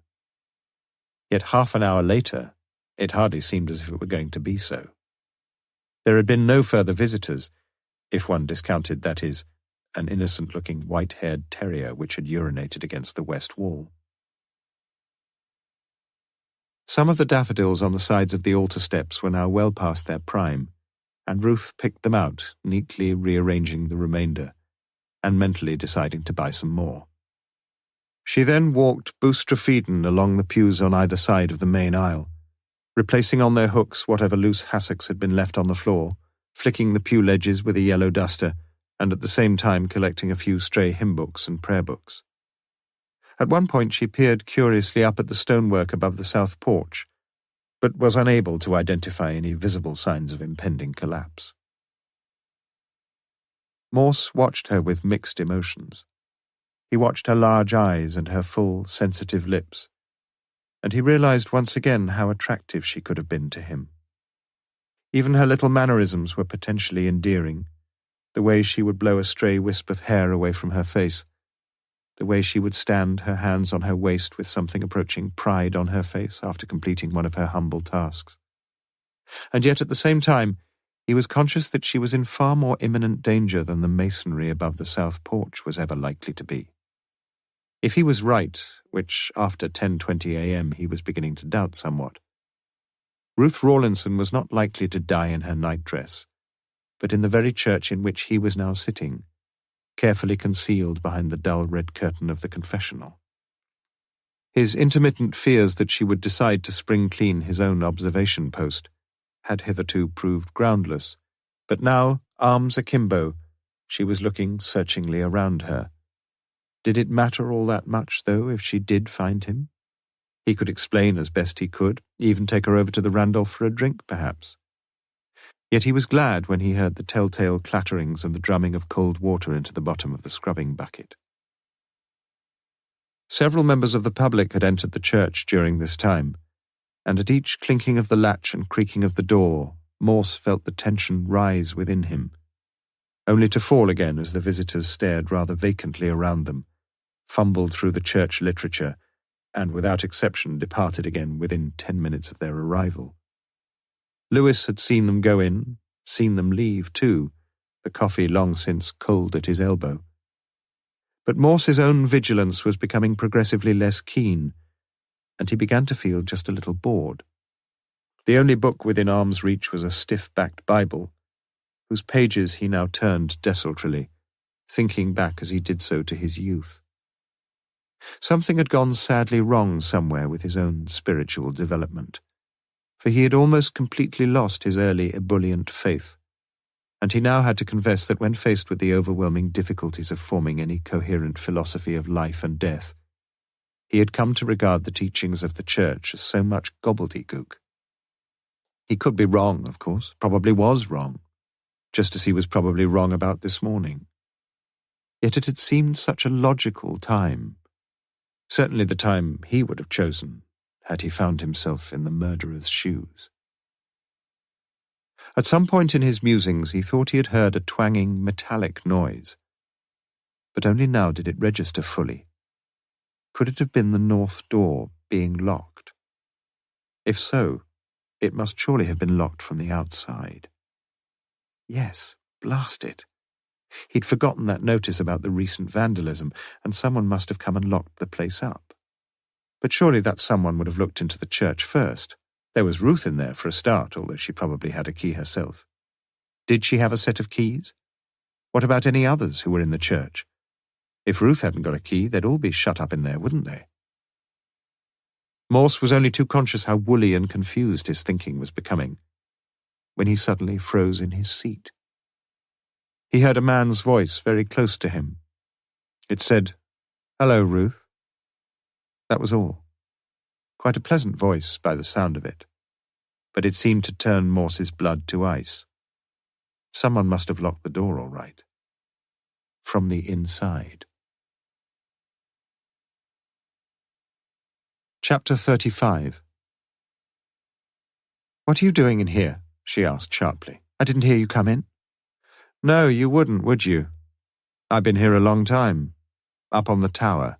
Yet half an hour later, it hardly seemed as if it were going to be so. There had been no further visitors, if one discounted, that is, an innocent-looking white-haired terrier which had urinated against the west wall. Some of the daffodils on the sides of the altar steps were now well past their prime, and Ruth picked them out, neatly rearranging the remainder, and mentally deciding to buy some more. She then walked boustrafiden along the pews on either side of the main aisle, replacing on their hooks whatever loose hassocks had been left on the floor, flicking the pew ledges with a yellow duster, and at the same time collecting a few stray hymn books and prayer books. At one point she peered curiously up at the stonework above the south porch, but was unable to identify any visible signs of impending collapse. Morse watched her with mixed emotions. He watched her large eyes and her full, sensitive lips, and he realized once again how attractive she could have been to him. Even her little mannerisms were potentially endearing, the way she would blow a stray wisp of hair away from her face, the way she would stand, her hands on her waist with something approaching pride on her face after completing one of her humble tasks. And yet at the same time, he was conscious that she was in far more imminent danger than the masonry above the south porch was ever likely to be. If he was right, which after 10:20 a.m. he was beginning to doubt somewhat, Ruth Rawlinson was not likely to die in her nightdress, but in the very church in which he was now sitting, carefully concealed behind the dull red curtain of the confessional. His intermittent fears that she would decide to spring clean his own observation post had hitherto proved groundless, but now, arms akimbo, she was looking searchingly around her. Did it matter all that much, though, if she did find him? He could explain as best he could, even take her over to the Randolph for a drink, perhaps. Yet he was glad when he heard the telltale clatterings and the drumming of cold water into the bottom of the scrubbing bucket. Several members of the public had entered the church during this time, and at each clinking of the latch and creaking of the door, Morse felt the tension rise within him, only to fall again as the visitors stared rather vacantly around them, fumbled through the church literature, and without exception departed again within 10 minutes of their arrival. Lewis had seen them go in, seen them leave too, the coffee long since cold at his elbow. But Morse's own vigilance was becoming progressively less keen, and he began to feel just a little bored. The only book within arm's reach was a stiff-backed Bible, whose pages he now turned desultorily, thinking back as he did so to his youth. Something had gone sadly wrong somewhere with his own spiritual development, for he had almost completely lost his early ebullient faith, and he now had to confess that when faced with the overwhelming difficulties of forming any coherent philosophy of life and death, he had come to regard the teachings of the church as so much gobbledygook. He could be wrong, of course, probably was wrong, just as he was probably wrong about this morning. Yet it had seemed such a logical time, certainly the time he would have chosen had he found himself in the murderer's shoes. At some point in his musings he thought he had heard a twanging metallic noise, but only now did it register fully. Could it have been the north door being locked? If so, it must surely have been locked from the outside. Yes, blast it. He'd forgotten that notice about the recent vandalism, and someone must have come and locked the place up. But surely that someone would have looked into the church first. There was Ruth in there for a start, although she probably had a key herself. Did she have a set of keys? What about any others who were in the church? If Ruth hadn't got a key, they'd all be shut up in there, wouldn't they? Morse was only too conscious how woolly and confused his thinking was becoming when he suddenly froze in his seat. He heard a man's voice very close to him. It said, "Hello, Ruth." That was all. Quite a pleasant voice by the sound of it, but it seemed to turn Morse's blood to ice. Someone must have locked the door all right. From the inside. Chapter 35. "What are you doing in here?" she asked sharply. "I didn't hear you come in." "No, you wouldn't, would you? I've been here a long time, up on the tower.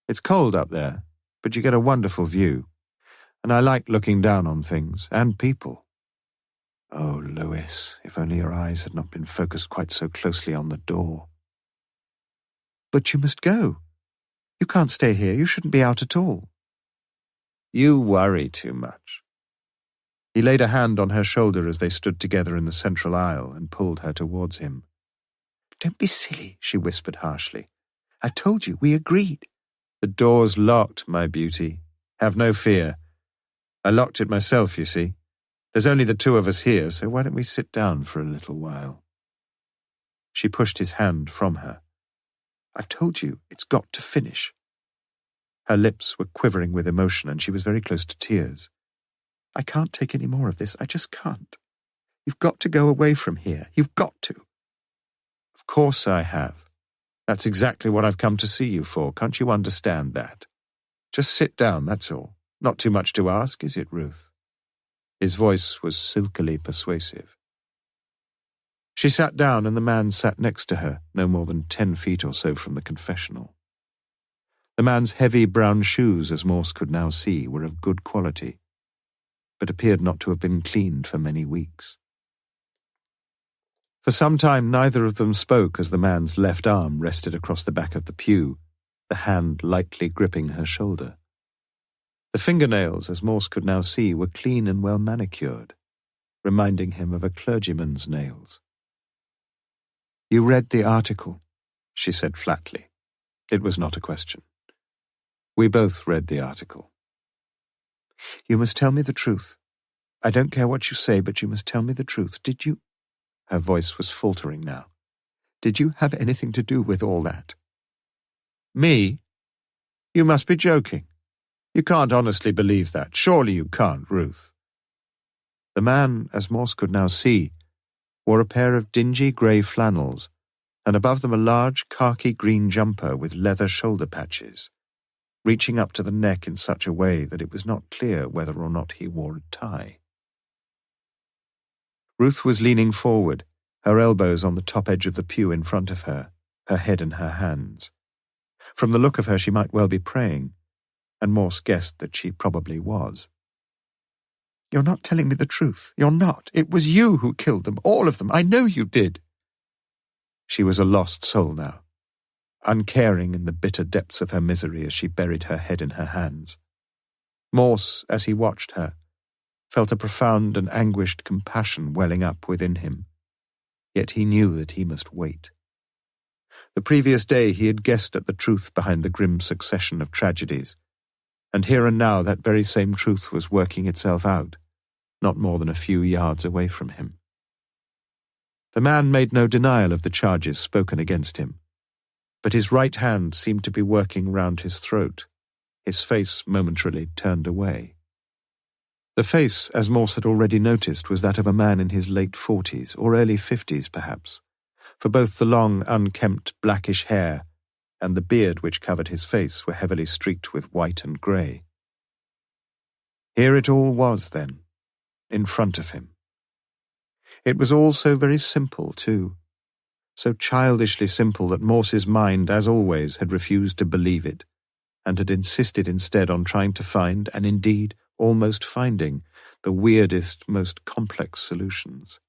It's cold up there, but you get a wonderful view, and I like looking down on things, and people." Oh, Louis, if only your eyes had not been focused quite so closely on the door. "But you must go. You can't stay here. You shouldn't be out at all." "You worry too much." He laid a hand on her shoulder as they stood together in the central aisle and pulled her towards him. "Don't be silly," she whispered harshly. "I told you, we agreed." "The door's locked, my beauty. Have no fear. I locked it myself, you see. There's only the two of us here, so why don't we sit down for a little while?" She pushed his hand from her. "I've told you, it's got to finish." Her lips were quivering with emotion and she was very close to tears. "I can't take any more of this. I just can't. You've got to go away from here. You've got to." "Of course I have. That's exactly what I've come to see you for. Can't you understand that? Just sit down, that's all. Not too much to ask, is it, Ruth?" His voice was silkily persuasive. She sat down and the man sat next to her, no more than 10 feet or so from the confessional. The man's heavy brown shoes, as Morse could now see, were of good quality, but appeared not to have been cleaned for many weeks. For some time neither of them spoke as the man's left arm rested across the back of the pew, the hand lightly gripping her shoulder. The fingernails, as Morse could now see, were clean and well manicured, reminding him of a clergyman's nails. "You read the article," she said flatly. It was not a question. "We both read the article." "You must tell me the truth. I don't care what you say, but you must tell me the truth. Did you—" Her voice was faltering now. "Did you have anything to do with all that?" "Me? You must be joking. You can't honestly believe that. Surely you can't, Ruth." The man, as Morse could now see, wore a pair of dingy grey flannels, and above them a large khaki green jumper with leather shoulder patches, reaching up to the neck in such a way that it was not clear whether or not he wore a tie. Ruth was leaning forward, her elbows on the top edge of the pew in front of her, her head in her hands. From the look of her she might well be praying, and Morse guessed that she probably was. "You're not telling me the truth. You're not. It was you who killed them, all of them. I know you did." She was a lost soul now, uncaring in the bitter depths of her misery as she buried her head in her hands. Morse, as he watched her, felt a profound and anguished compassion welling up within him, yet he knew that he must wait. The previous day he had guessed at the truth behind the grim succession of tragedies, and here and now that very same truth was working itself out, not more than a few yards away from him. The man made no denial of the charges spoken against him, but his right hand seemed to be working round his throat, his face momentarily turned away. The face, as Morse had already noticed, was that of a man in his late 40s, or early 50s perhaps, for both the long, unkempt, blackish hair and the beard which covered his face were heavily streaked with white and grey. Here it all was, then, in front of him. It was all so very simple, too, so childishly simple that Morse's mind, as always, had refused to believe it, and had insisted instead on trying to find, and indeed almost finding, the weirdest, most complex solutions.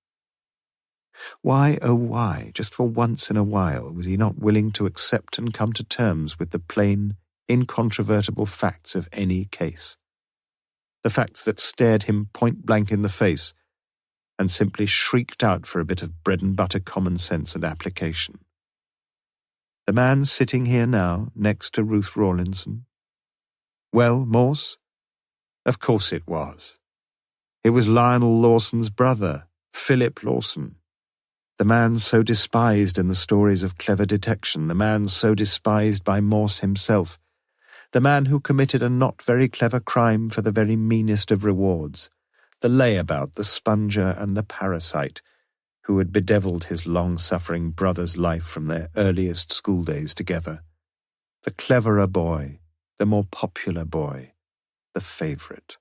Why, oh why, just for once in a while, was he not willing to accept and come to terms with the plain, incontrovertible facts of any case? The facts that stared him point-blank in the face, and simply shrieked out for a bit of bread-and-butter common sense and application. The man sitting here now, next to Ruth Rawlinson? Well, Morse? Of course it was. It was Lionel Lawson's brother, Philip Lawson. The man so despised in the stories of clever detection, the man so despised by Morse himself, the man who committed a not very clever crime for the very meanest of rewards, the layabout, the sponger, and the parasite, who had bedevilled his long-suffering brother's life from their earliest schooldays together. The cleverer boy, the more popular boy, the favourite.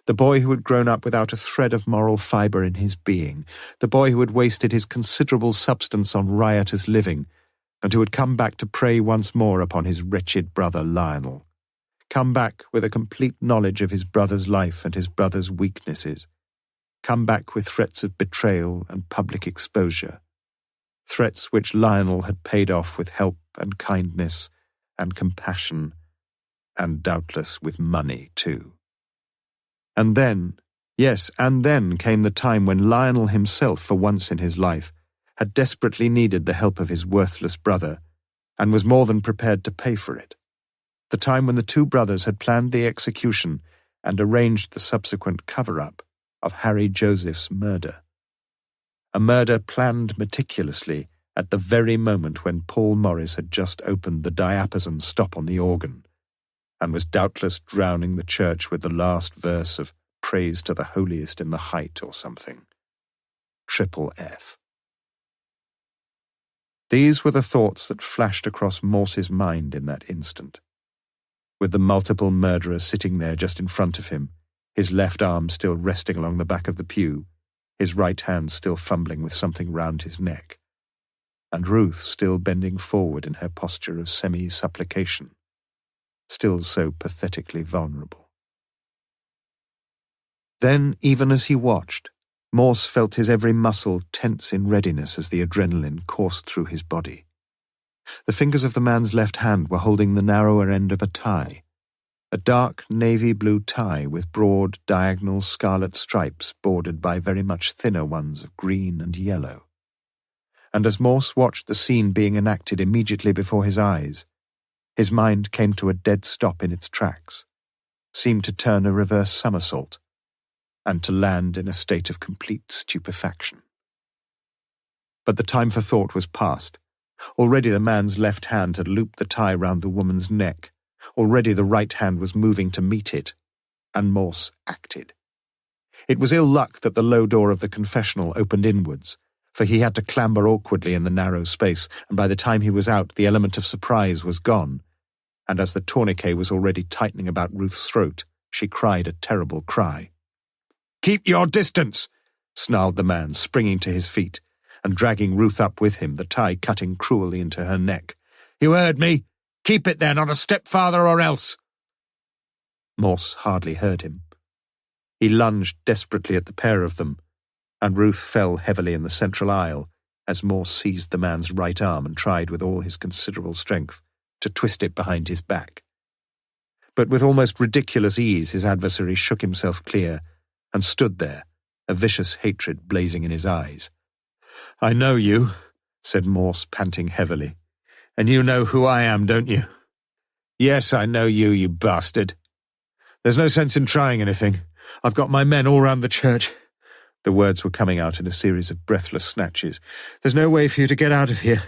The boy who had grown up without a thread of moral fibre in his being, the boy who had wasted his considerable substance on riotous living, and who had come back to prey once more upon his wretched brother Lionel. Come back with a complete knowledge of his brother's life and his brother's weaknesses. Come back with threats of betrayal and public exposure. Threats which Lionel had paid off with help and kindness and compassion, and doubtless with money too. And then, yes, and then came the time when Lionel himself, for once in his life, had desperately needed the help of his worthless brother, and was more than prepared to pay for it. The time when the two brothers had planned the execution and arranged the subsequent cover-up of Harry Joseph's murder. A murder planned meticulously at the very moment when Paul Morris had just opened the diapason stop on the organ, and was doubtless drowning the church with the last verse of Praise to the Holiest in the Height or something. Triple F. These were the thoughts that flashed across Morse's mind in that instant. With the multiple murderer sitting there just in front of him, his left arm still resting along the back of the pew, his right hand still fumbling with something round his neck, and Ruth still bending forward in her posture of semi-supplication, still so pathetically vulnerable. Then, even as he watched, Morse felt his every muscle tense in readiness as the adrenaline coursed through his body. The fingers of the man's left hand were holding the narrower end of a tie, a dark navy blue tie with broad, diagonal scarlet stripes bordered by very much thinner ones of green and yellow. And as Morse watched the scene being enacted immediately before his eyes, his mind came to a dead stop in its tracks, seemed to turn a reverse somersault, and to land in a state of complete stupefaction. But the time for thought was past. Already the man's left hand had looped the tie round the woman's neck. Already the right hand was moving to meet it, and Morse acted. It was ill luck that the low door of the confessional opened inwards, for he had to clamber awkwardly in the narrow space, and by the time he was out the element of surprise was gone, and as the tourniquet was already tightening about Ruth's throat, she cried a terrible cry. "Keep your distance!" snarled the man, springing to his feet, and dragging Ruth up with him, the tie cutting cruelly into her neck. "You heard me! Keep it there, not a step farther or else!" Morse hardly heard him. He lunged desperately at the pair of them, and Ruth fell heavily in the central aisle as Morse seized the man's right arm and tried with all his considerable strength to twist it behind his back. But with almost ridiculous ease his adversary shook himself clear and stood there, a vicious hatred blazing in his eyes. "I know you," said Morse, panting heavily. "And you know who I am, don't you?" "Yes, I know you, you bastard." "There's no sense in trying anything. I've got my men all round the church." The words were coming out in a series of breathless snatches. "There's no way for you to get out of here.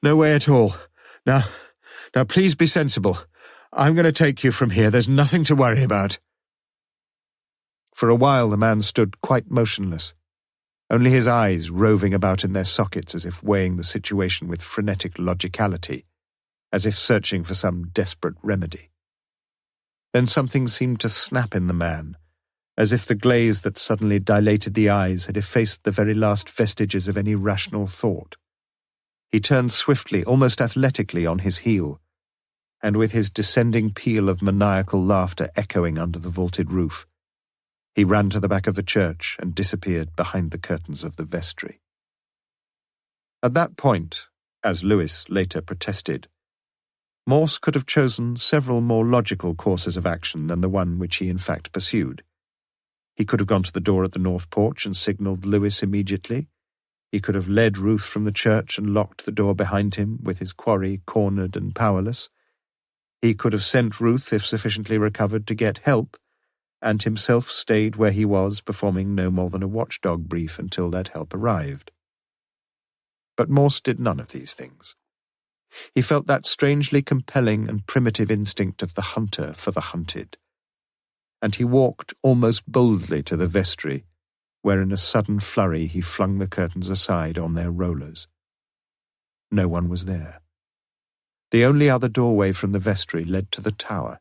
No way at all. Now please be sensible. I'm going to take you from here. There's nothing to worry about." For a while the man stood quite motionless, only his eyes roving about in their sockets as if weighing the situation with frenetic logicality, as if searching for some desperate remedy. Then something seemed to snap in the man, as if the glaze that suddenly dilated the eyes had effaced the very last vestiges of any rational thought. He turned swiftly, almost athletically, on his heel, and with his descending peal of maniacal laughter echoing under the vaulted roof, he ran to the back of the church and disappeared behind the curtains of the vestry. At that point, as Lewis later protested, Morse could have chosen several more logical courses of action than the one which he in fact pursued. He could have gone to the door at the north porch and signalled Lewis immediately. He could have led Ruth from the church and locked the door behind him, with his quarry cornered and powerless. He could have sent Ruth, if sufficiently recovered, to get help, and himself stayed where he was, performing no more than a watchdog brief until that help arrived. But Morse did none of these things. He felt that strangely compelling and primitive instinct of the hunter for the hunted, and he walked almost boldly to the vestry, where in a sudden flurry he flung the curtains aside on their rollers. No one was there. The only other doorway from the vestry led to the tower,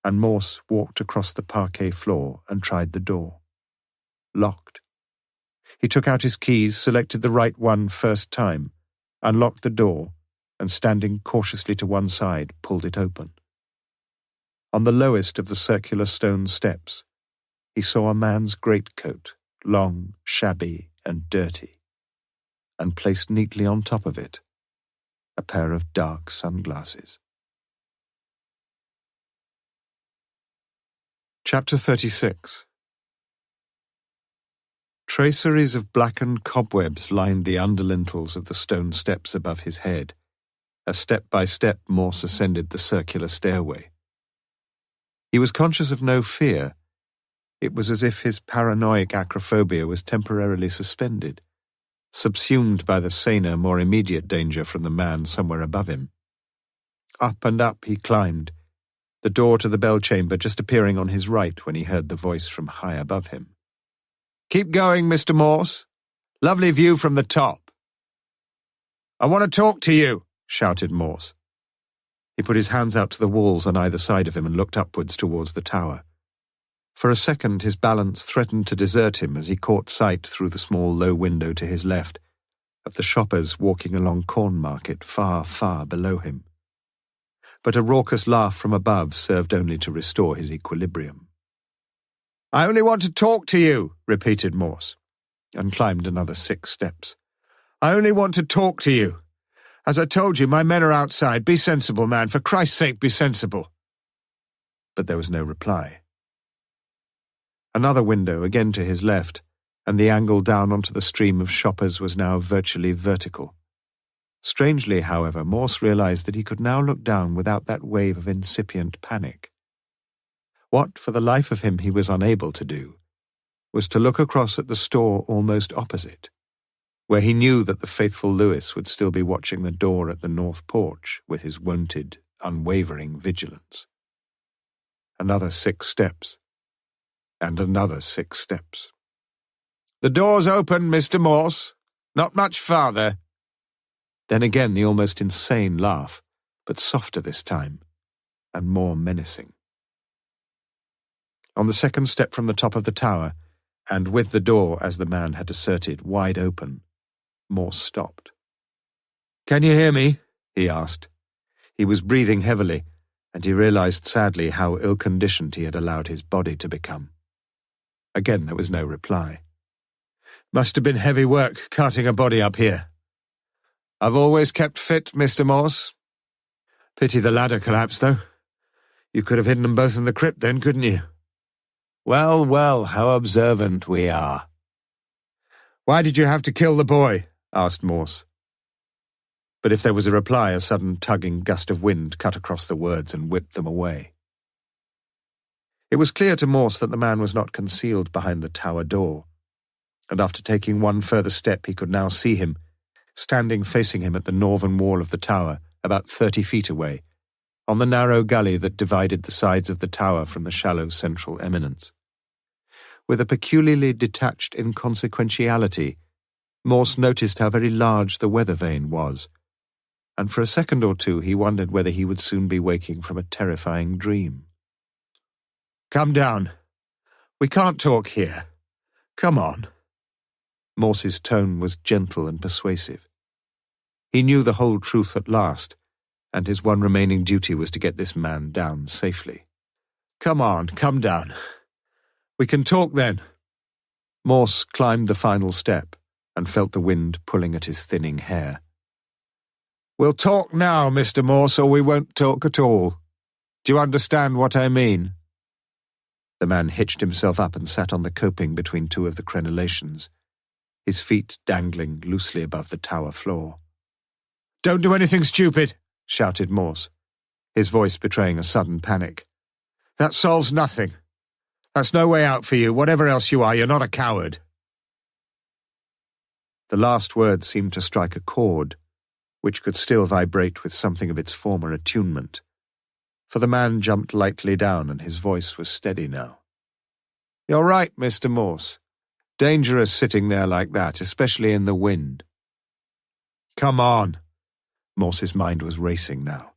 and Morse walked across the parquet floor and tried the door. Locked. He took out his keys, selected the right one first time, unlocked the door, and standing cautiously to one side, pulled it open. On the lowest of the circular stone steps, he saw a man's greatcoat, long, shabby, and dirty, and placed neatly on top of it, a pair of dark sunglasses. Chapter 36. Traceries of blackened cobwebs lined the underlintels of the stone steps above his head, as step by step Morse ascended the circular stairway. He was conscious of no fear. It was as if his paranoid acrophobia was temporarily suspended, subsumed by the saner, more immediate danger from the man somewhere above him. Up and up he climbed, the door to the bell chamber just appearing on his right when he heard the voice from high above him. "Keep going, Mr. Morse. Lovely view from the top." "I want to talk to you," shouted Morse. He put his hands out to the walls on either side of him and looked upwards towards the tower. For a second his balance threatened to desert him as he caught sight through the small low window to his left of the shoppers walking along Corn Market far, far below him. But a raucous laugh from above served only to restore his equilibrium. "I only want to talk to you," repeated Morse, and climbed another 6 steps. "I only want to talk to you. As I told you, my men are outside. Be sensible, man. For Christ's sake, be sensible." But there was no reply. Another window, again to his left, and the angle down onto the stream of shoppers was now virtually vertical. Strangely, however, Morse realized that he could now look down without that wave of incipient panic. What, for the life of him, he was unable to do, was to look across at the store almost opposite, where he knew that the faithful Lewis would still be watching the door at the north porch with his wonted, unwavering vigilance. Another 6 steps, and another 6 steps. "The door's open, Mr. Morse. Not much farther." Then again the almost insane laugh, but softer this time, and more menacing. On the second step from the top of the tower, and with the door, as the man had asserted, wide open, Morse stopped. "Can you hear me?" he asked. He was breathing heavily, and he realized sadly how ill-conditioned he had allowed his body to become. Again there was no reply. "Must have been heavy work carting a body up here." "I've always kept fit, Mr. Morse." "Pity the ladder collapsed, though. You could have hidden them both in the crypt then, couldn't you?" "Well, well, how observant we are." "Why did you have to kill the boy?" asked Morse. But if there was a reply, a sudden tugging gust of wind cut across the words and whipped them away. It was clear to Morse that the man was not concealed behind the tower door, and after taking one further step he could now see him, standing facing him at the northern wall of the tower, about 30 feet away, on the narrow gully that divided the sides of the tower from the shallow central eminence. With a peculiarly detached inconsequentiality, Morse noticed how very large the weather vane was, and for a second or two he wondered whether he would soon be waking from a terrifying dream. "Come down. We can't talk here. Come on." Morse's tone was gentle and persuasive. He knew the whole truth at last, and his one remaining duty was to get this man down safely. "Come on, come down. We can talk then." Morse climbed the final step and felt the wind pulling at his thinning hair. "We'll talk now, Mr. Morse, or we won't talk at all. Do you understand what I mean?" The man hitched himself up and sat on the coping between two of the crenellations, his feet dangling loosely above the tower floor. "Don't do anything stupid," shouted Morse, his voice betraying a sudden panic. "That solves nothing. That's no way out for you. Whatever else you are, you're not a coward." The last word seemed to strike a chord, which could still vibrate with something of its former attunement, for the man jumped lightly down and his voice was steady now. "You're right, Mr. Morse. Dangerous sitting there like that, especially in the wind." "Come on." Morse's mind was racing now.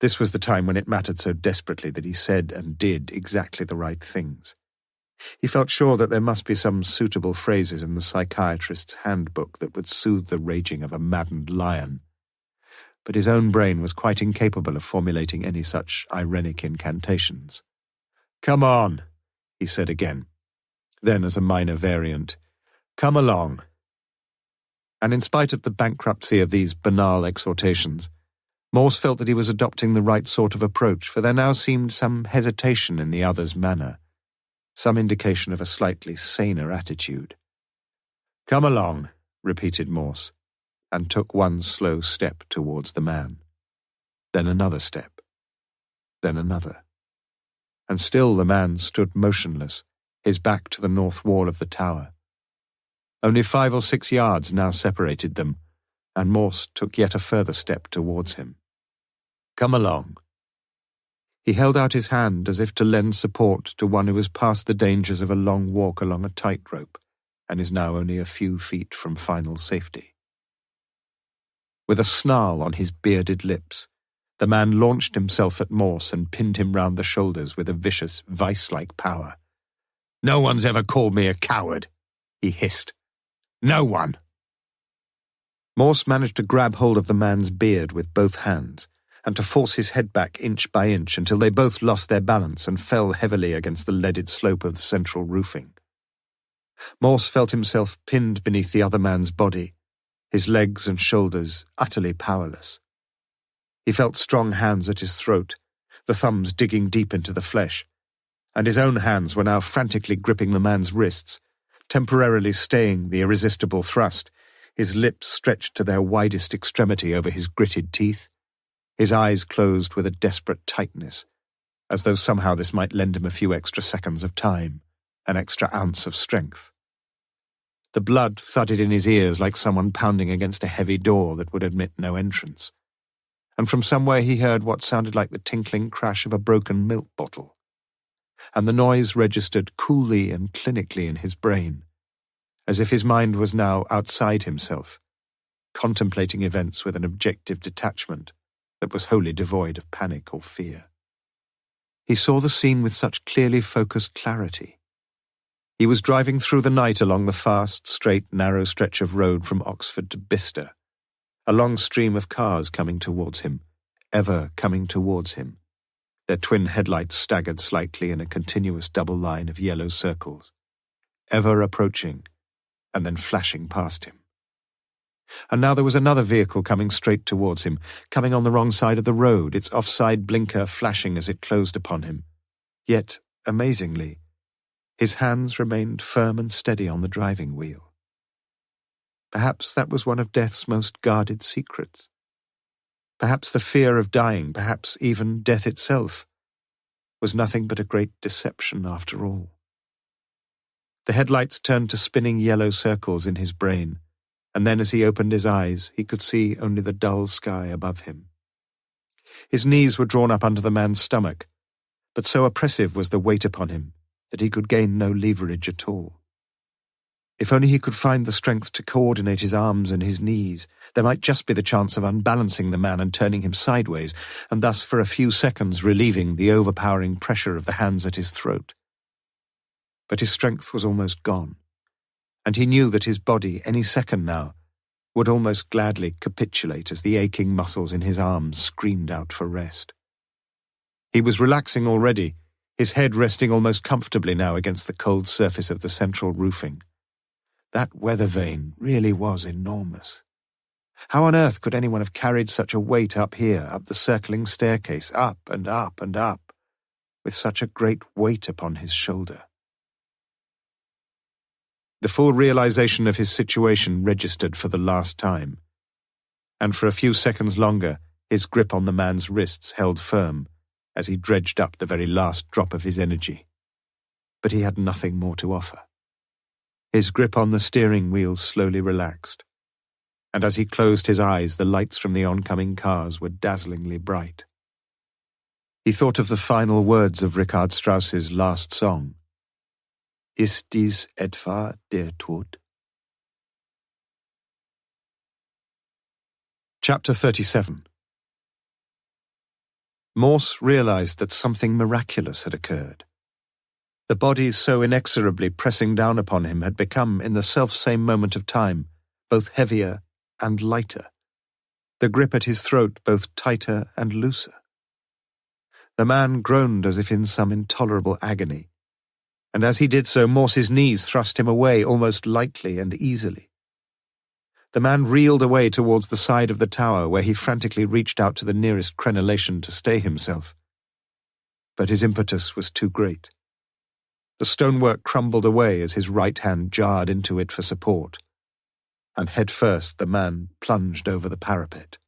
This was the time when it mattered so desperately that he said and did exactly the right things. He felt sure that there must be some suitable phrases in the psychiatrist's handbook that would soothe the raging of a maddened lion, but his own brain was quite incapable of formulating any such irenic incantations. "Come on," he said again. Then, as a minor variant, "Come along." And in spite of the bankruptcy of these banal exhortations, Morse felt that he was adopting the right sort of approach, for there now seemed some hesitation in the other's manner, some indication of a slightly saner attitude. "Come along," repeated Morse, and took one slow step towards the man. Then another step. Then another. And still the man stood motionless, his back to the north wall of the tower. Only 5 or 6 yards now separated them, and Morse took yet a further step towards him. "Come along." He held out his hand as if to lend support to one who was past the dangers of a long walk along a tightrope and is now only a few feet from final safety. With a snarl on his bearded lips, the man launched himself at Morse and pinned him round the shoulders with a vicious, vice-like power. "No one's ever called me a coward," he hissed. "No one." Morse managed to grab hold of the man's beard with both hands and to force his head back inch by inch until they both lost their balance and fell heavily against the leaded slope of the central roofing. Morse felt himself pinned beneath the other man's body, his legs and shoulders utterly powerless. He felt strong hands at his throat, the thumbs digging deep into the flesh, and his own hands were now frantically gripping the man's wrists, temporarily staying the irresistible thrust, his lips stretched to their widest extremity over his gritted teeth, his eyes closed with a desperate tightness, as though somehow this might lend him a few extra seconds of time, an extra ounce of strength. The blood thudded in his ears like someone pounding against a heavy door that would admit no entrance, and from somewhere he heard what sounded like the tinkling crash of a broken milk bottle, and the noise registered coolly and clinically in his brain, as if his mind was now outside himself, contemplating events with an objective detachment that was wholly devoid of panic or fear. He saw the scene with such clearly focused clarity. He was driving through the night along the fast, straight, narrow stretch of road from Oxford to Bicester, a long stream of cars coming towards him, ever coming towards him. Their twin headlights staggered slightly in a continuous double line of yellow circles, ever approaching and then flashing past him. And now there was another vehicle coming straight towards him, coming on the wrong side of the road, its offside blinker flashing as it closed upon him. Yet, amazingly, his hands remained firm and steady on the driving wheel. Perhaps that was one of death's most guarded secrets. Perhaps the fear of dying, perhaps even death itself, was nothing but a great deception after all. The headlights turned to spinning yellow circles in his brain, and then as he opened his eyes, he could see only the dull sky above him. His knees were drawn up under the man's stomach, but so oppressive was the weight upon him that he could gain no leverage at all. If only he could find the strength to coordinate his arms and his knees, there might just be the chance of unbalancing the man and turning him sideways, and thus for a few seconds relieving the overpowering pressure of the hands at his throat. But his strength was almost gone, and he knew that his body, any second now, would almost gladly capitulate as the aching muscles in his arms screamed out for rest. He was relaxing already, his head resting almost comfortably now against the cold surface of the central roofing. That weather vane really was enormous. How on earth could anyone have carried such a weight up here, up the circling staircase, up and up and up? with such a great weight upon his shoulder. The full realization of his situation registered for the last time, and for a few seconds longer his grip on the man's wrists held firm as he dredged up the very last drop of his energy. But he had nothing more to offer. His grip on the steering wheel slowly relaxed, and as he closed his eyes the lights from the oncoming cars were dazzlingly bright. He thought of the final words of Richard Strauss's last song, Ist dies etwa der Tod? Chapter 37. Morse realized that something miraculous had occurred. The body so inexorably pressing down upon him had become, in the self-same moment of time, both heavier and lighter, the grip at his throat both tighter and looser. The man groaned as if in some intolerable agony, and as he did so Morse's knees thrust him away almost lightly and easily. The man reeled away towards the side of the tower where he frantically reached out to the nearest crenellation to stay himself. But his impetus was too great. The stonework crumbled away as his right hand jarred into it for support, and head first the man plunged over the parapet.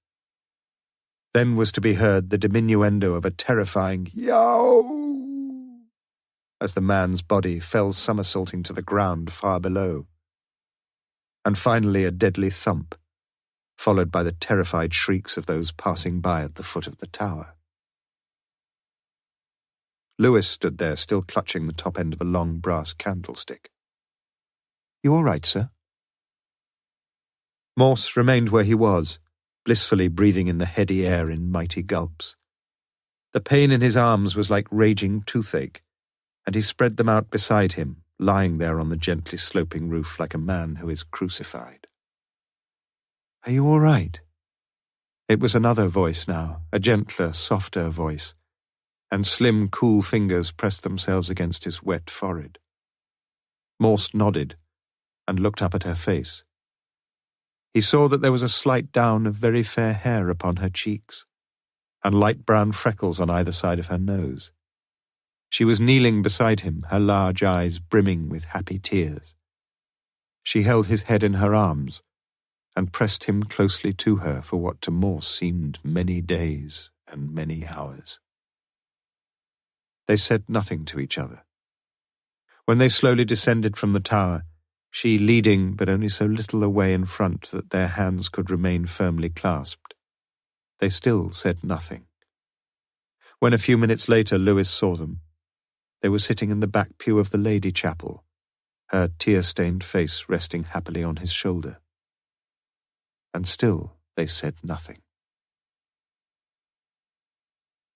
Then was to be heard the diminuendo of a terrifying yow as the man's body fell somersaulting to the ground far below, and finally a deadly thump, followed by the terrified shrieks of those passing by at the foot of the tower. Lewis stood there, still clutching the top end of a long brass candlestick. "You all right, sir?" Morse remained where he was, blissfully breathing in the heady air in mighty gulps. The pain in his arms was like raging toothache, and he spread them out beside him, lying there on the gently sloping roof like a man who is crucified. "Are you all right?" It was another voice now, a gentler, softer voice, and slim, cool fingers pressed themselves against his wet forehead. Morse nodded and looked up at her face. He saw that there was a slight down of very fair hair upon her cheeks, and light brown freckles on either side of her nose. She was kneeling beside him, her large eyes brimming with happy tears. She held his head in her arms and pressed him closely to her for what to Morse seemed many days and many hours. They said nothing to each other. When they slowly descended from the tower, she leading but only so little away in front that their hands could remain firmly clasped, they still said nothing. When a few minutes later Lewis saw them, they were sitting in the back pew of the Lady Chapel, her tear-stained face resting happily on his shoulder. And still they said nothing.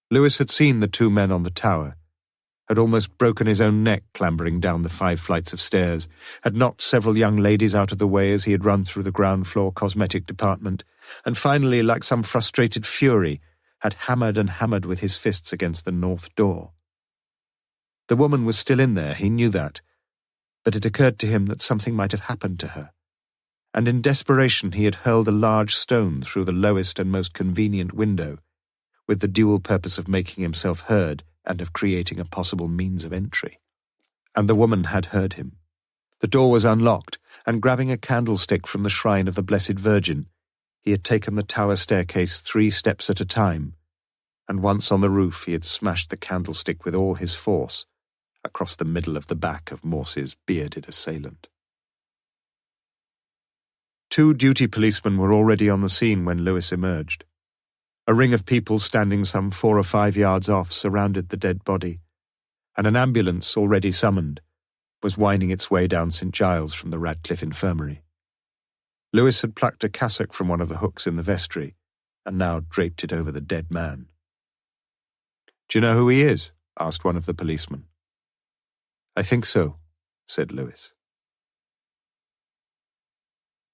Lewis had seen the two men on the tower, had almost broken his own neck clambering down the 5 flights of stairs, had knocked several young ladies out of the way as he had run through the ground-floor cosmetic department, and finally, like some frustrated fury, had hammered and hammered with his fists against the north door. The woman was still in there, he knew that, but it occurred to him that something might have happened to her, and in desperation he had hurled a large stone through the lowest and most convenient window, with the dual purpose of making himself heard and of creating a possible means of entry. And the woman had heard him. The door was unlocked, and grabbing a candlestick from the shrine of the Blessed Virgin, he had taken the tower staircase 3 steps at a time, and once on the roof he had smashed the candlestick with all his force across the middle of the back of Morse's bearded assailant. 2 duty policemen were already on the scene when Lewis emerged. A ring of people standing some 4 or 5 yards off surrounded the dead body, and an ambulance, already summoned, was winding its way down St. Giles from the Radcliffe Infirmary. Lewis had plucked a cassock from one of the hooks in the vestry, and now draped it over the dead man. "Do you know who he is?" asked one of the policemen. "I think so," said Lewis.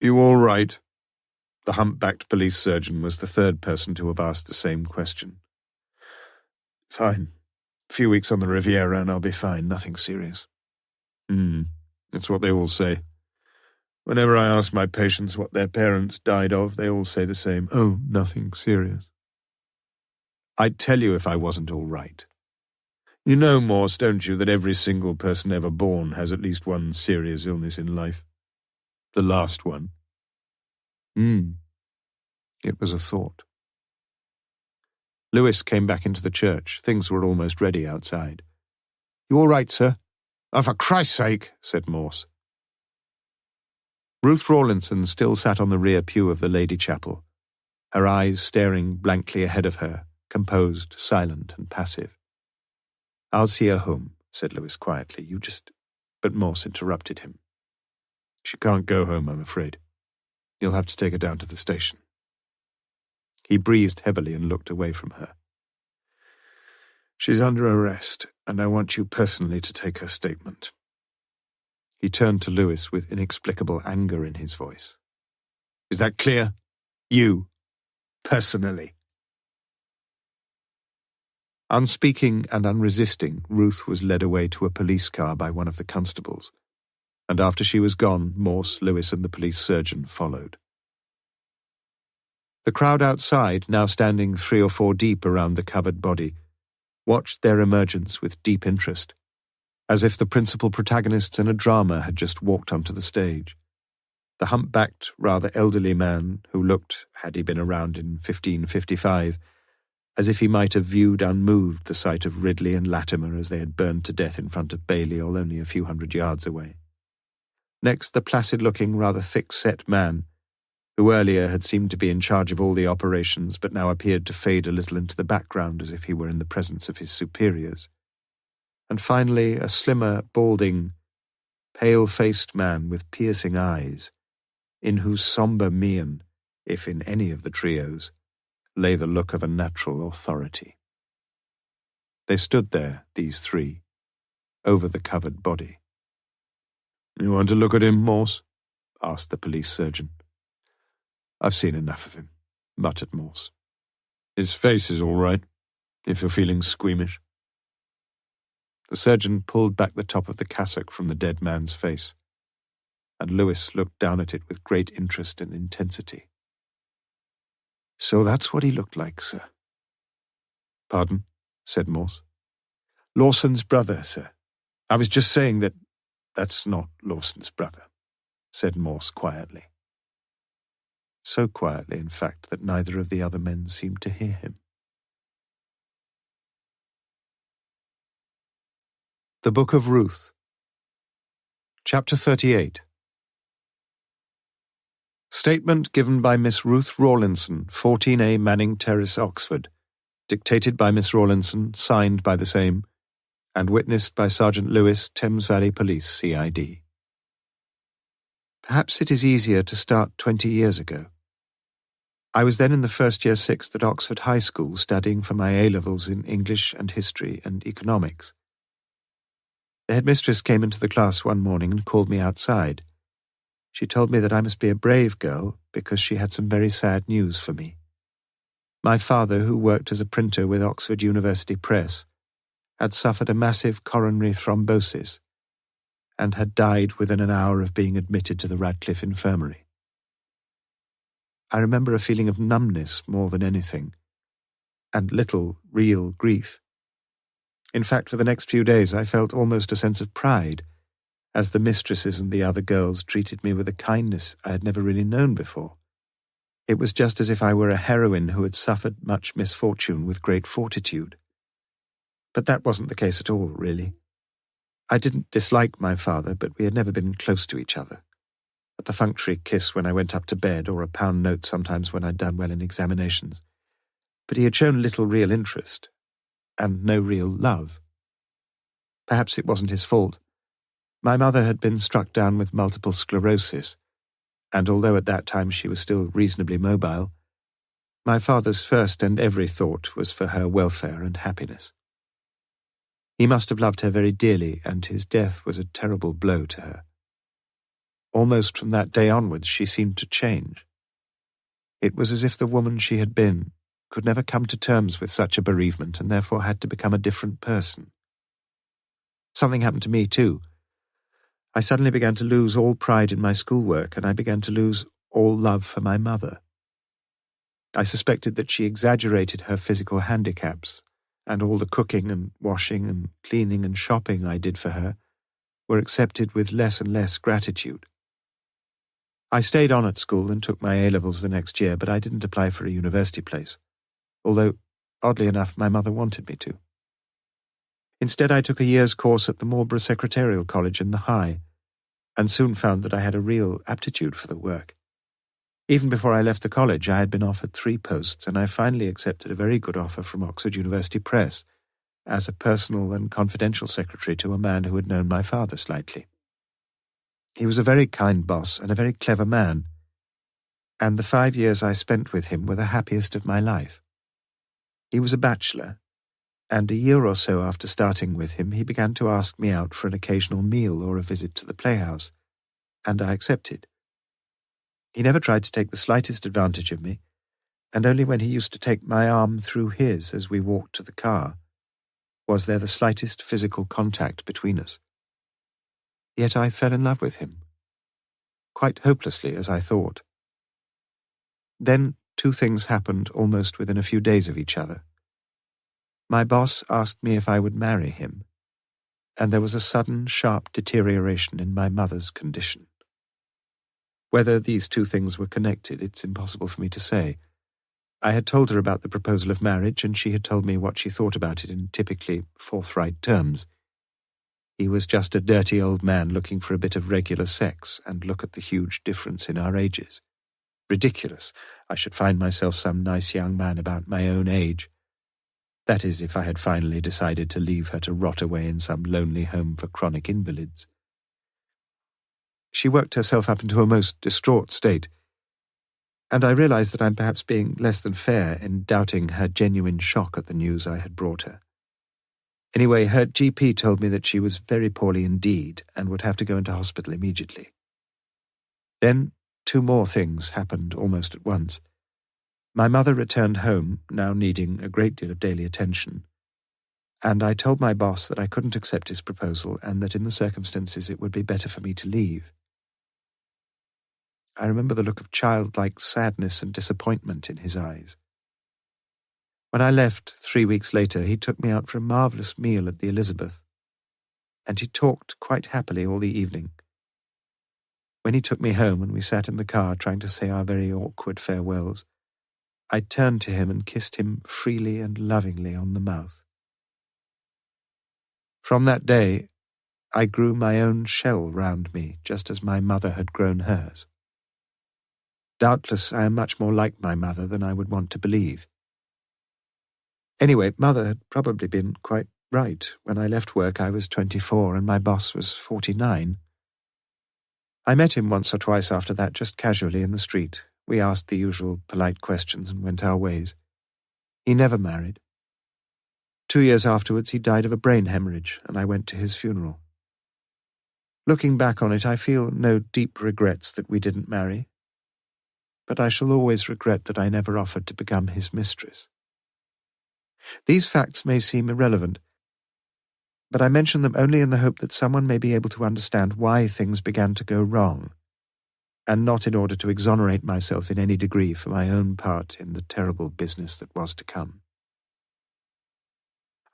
"You all right?" The humpbacked police surgeon was the 3rd person to have asked the same question. "Fine. A few weeks on the Riviera and I'll be fine. Nothing serious." That's what they all say. Whenever I ask my patients what their parents died of, they all say the same. "Oh, nothing serious." "I'd tell you if I wasn't all right. You know, Morse, don't you, that every single person ever born has at least one serious illness in life? The last one. It was a thought. Lewis came back into the church. Things were almost ready outside. You all right, sir? Oh, for Christ's sake, said Morse. Ruth Rawlinson still sat on the rear pew of the Lady Chapel, her eyes staring blankly ahead of her, composed, silent, and passive. I'll see her home, said Lewis quietly. You just... But Morse interrupted him. She can't go home, I'm afraid. You'll have to take her down to the station. He breathed heavily and looked away from her. She's under arrest, and I want you personally to take her statement. He turned to Lewis with inexplicable anger in his voice. Is that clear? You, personally. Unspeaking and unresisting, Ruth was led away to a police car by one of the constables, and after she was gone, Morse, Lewis, and the police surgeon followed. The crowd outside, now standing 3 or 4 deep around the covered body, watched their emergence with deep interest, as if the principal protagonists in a drama had just walked onto the stage. The humpbacked, rather elderly man, who looked, had he been around in 1555, as if he might have viewed unmoved the sight of Ridley and Latimer as they had burned to death in front of Balliol only a few hundred yards away. Next, the placid-looking, rather thick-set man, who earlier had seemed to be in charge of all the operations but now appeared to fade a little into the background as if he were in the presence of his superiors. And finally, a slimmer, balding, pale-faced man with piercing eyes, in whose sombre mien, if in any of the trios, lay the look of a natural authority. They stood there, these 3, over the covered body. You want to look at him, Morse? Asked the police surgeon. I've seen enough of him, muttered Morse. His face is all right, if you're feeling squeamish. The surgeon pulled back the top of the cassock from the dead man's face, and Lewis looked down at it with great interest and intensity. So that's what he looked like, sir. Pardon, said Morse. Lawson's brother, sir. I was just saying that that's not Lawson's brother, said Morse quietly. So quietly, in fact, that neither of the other men seemed to hear him. The Book of Ruth, Chapter 38. Statement given by Miss Ruth Rawlinson, 14A Manning Terrace, Oxford, dictated by Miss Rawlinson, signed by the same, and witnessed by Sergeant Lewis, Thames Valley Police, CID. Perhaps it is easier to start 20 years ago. I was then in the first year 6th at Oxford High School studying for my A-levels in English and History and Economics. The headmistress came into the class one morning and called me outside. She told me that I must be a brave girl because she had some very sad news for me. My father, who worked as a printer with Oxford University Press, had suffered a massive coronary thrombosis and had died within an hour of being admitted to the Radcliffe Infirmary. I remember a feeling of numbness more than anything, and little real grief. In fact, for the next few days I felt almost a sense of pride, as the mistresses and the other girls treated me with a kindness I had never really known before. It was just as if I were a heroine who had suffered much misfortune with great fortitude. But that wasn't the case at all, really. I didn't dislike my father, but we had never been close to each other. A perfunctory kiss when I went up to bed, or a pound note sometimes when I'd done well in examinations. But he had shown little real interest, and no real love. Perhaps it wasn't his fault. My mother had been struck down with multiple sclerosis, and although at that time she was still reasonably mobile, my father's first and every thought was for her welfare and happiness. He must have loved her very dearly, and his death was a terrible blow to her. Almost from that day onwards she seemed to change. It was as if the woman she had been could never come to terms with such a bereavement and therefore had to become a different person. Something happened to me too. I suddenly began to lose all pride in my schoolwork, and I began to lose all love for my mother. I suspected that she exaggerated her physical handicaps, and all the cooking and washing and cleaning and shopping I did for her were accepted with less and less gratitude. I stayed on at school and took my A-levels the next year, but I didn't apply for a university place, although, oddly enough, my mother wanted me to. Instead, I took a year's course at the Marlborough Secretarial College in the High, and soon found that I had a real aptitude for the work. Even before I left the college, I had been offered 3 posts, and I finally accepted a very good offer from Oxford University Press as a personal and confidential secretary to a man who had known my father slightly. He was a very kind boss and a very clever man, and the 5 years I spent with him were the happiest of my life. He was a bachelor, and a year or so after starting with him, he began to ask me out for an occasional meal or a visit to the playhouse, and I accepted. He never tried to take the slightest advantage of me, and only when he used to take my arm through his as we walked to the car was there the slightest physical contact between us. Yet I fell in love with him, quite hopelessly as I thought. Then 2 things happened almost within a few days of each other. My boss asked me if I would marry him, and there was a sudden, sharp deterioration in my mother's condition. Whether these 2 things were connected, it's impossible for me to say. I had told her about the proposal of marriage, and she had told me what she thought about it in typically forthright terms. He was just a dirty old man looking for a bit of regular sex, and look at the huge difference in our ages. Ridiculous. I should find myself some nice young man about my own age. That is, if I had finally decided to leave her to rot away in some lonely home for chronic invalids. She worked herself up into a most distraught state, and I realized that I'm perhaps being less than fair in doubting her genuine shock at the news I had brought her. Anyway, her GP told me that she was very poorly indeed and would have to go into hospital immediately. Then 2 more things happened almost at once. My mother returned home, now needing a great deal of daily attention, and I told my boss that I couldn't accept his proposal and that in the circumstances it would be better for me to leave. I remember the look of childlike sadness and disappointment in his eyes. When I left 3 weeks later, he took me out for a marvellous meal at the Elizabeth, and he talked quite happily all the evening. When he took me home and we sat in the car trying to say our very awkward farewells, I turned to him and kissed him freely and lovingly on the mouth. From that day, I grew my own shell round me, just as my mother had grown hers. Doubtless I am much more like my mother than I would want to believe. Anyway, Mother had probably been quite right. When I left work, I was 24 and my boss was 49. I met him once or twice after that, just casually in the street. We asked the usual polite questions and went our ways. He never married. 2 years afterwards, he died of a brain hemorrhage, and I went to his funeral. Looking back on it, I feel no deep regrets that we didn't marry, but I shall always regret that I never offered to become his mistress. These facts may seem irrelevant, but I mention them only in the hope that someone may be able to understand why things began to go wrong, and not in order to exonerate myself in any degree for my own part in the terrible business that was to come.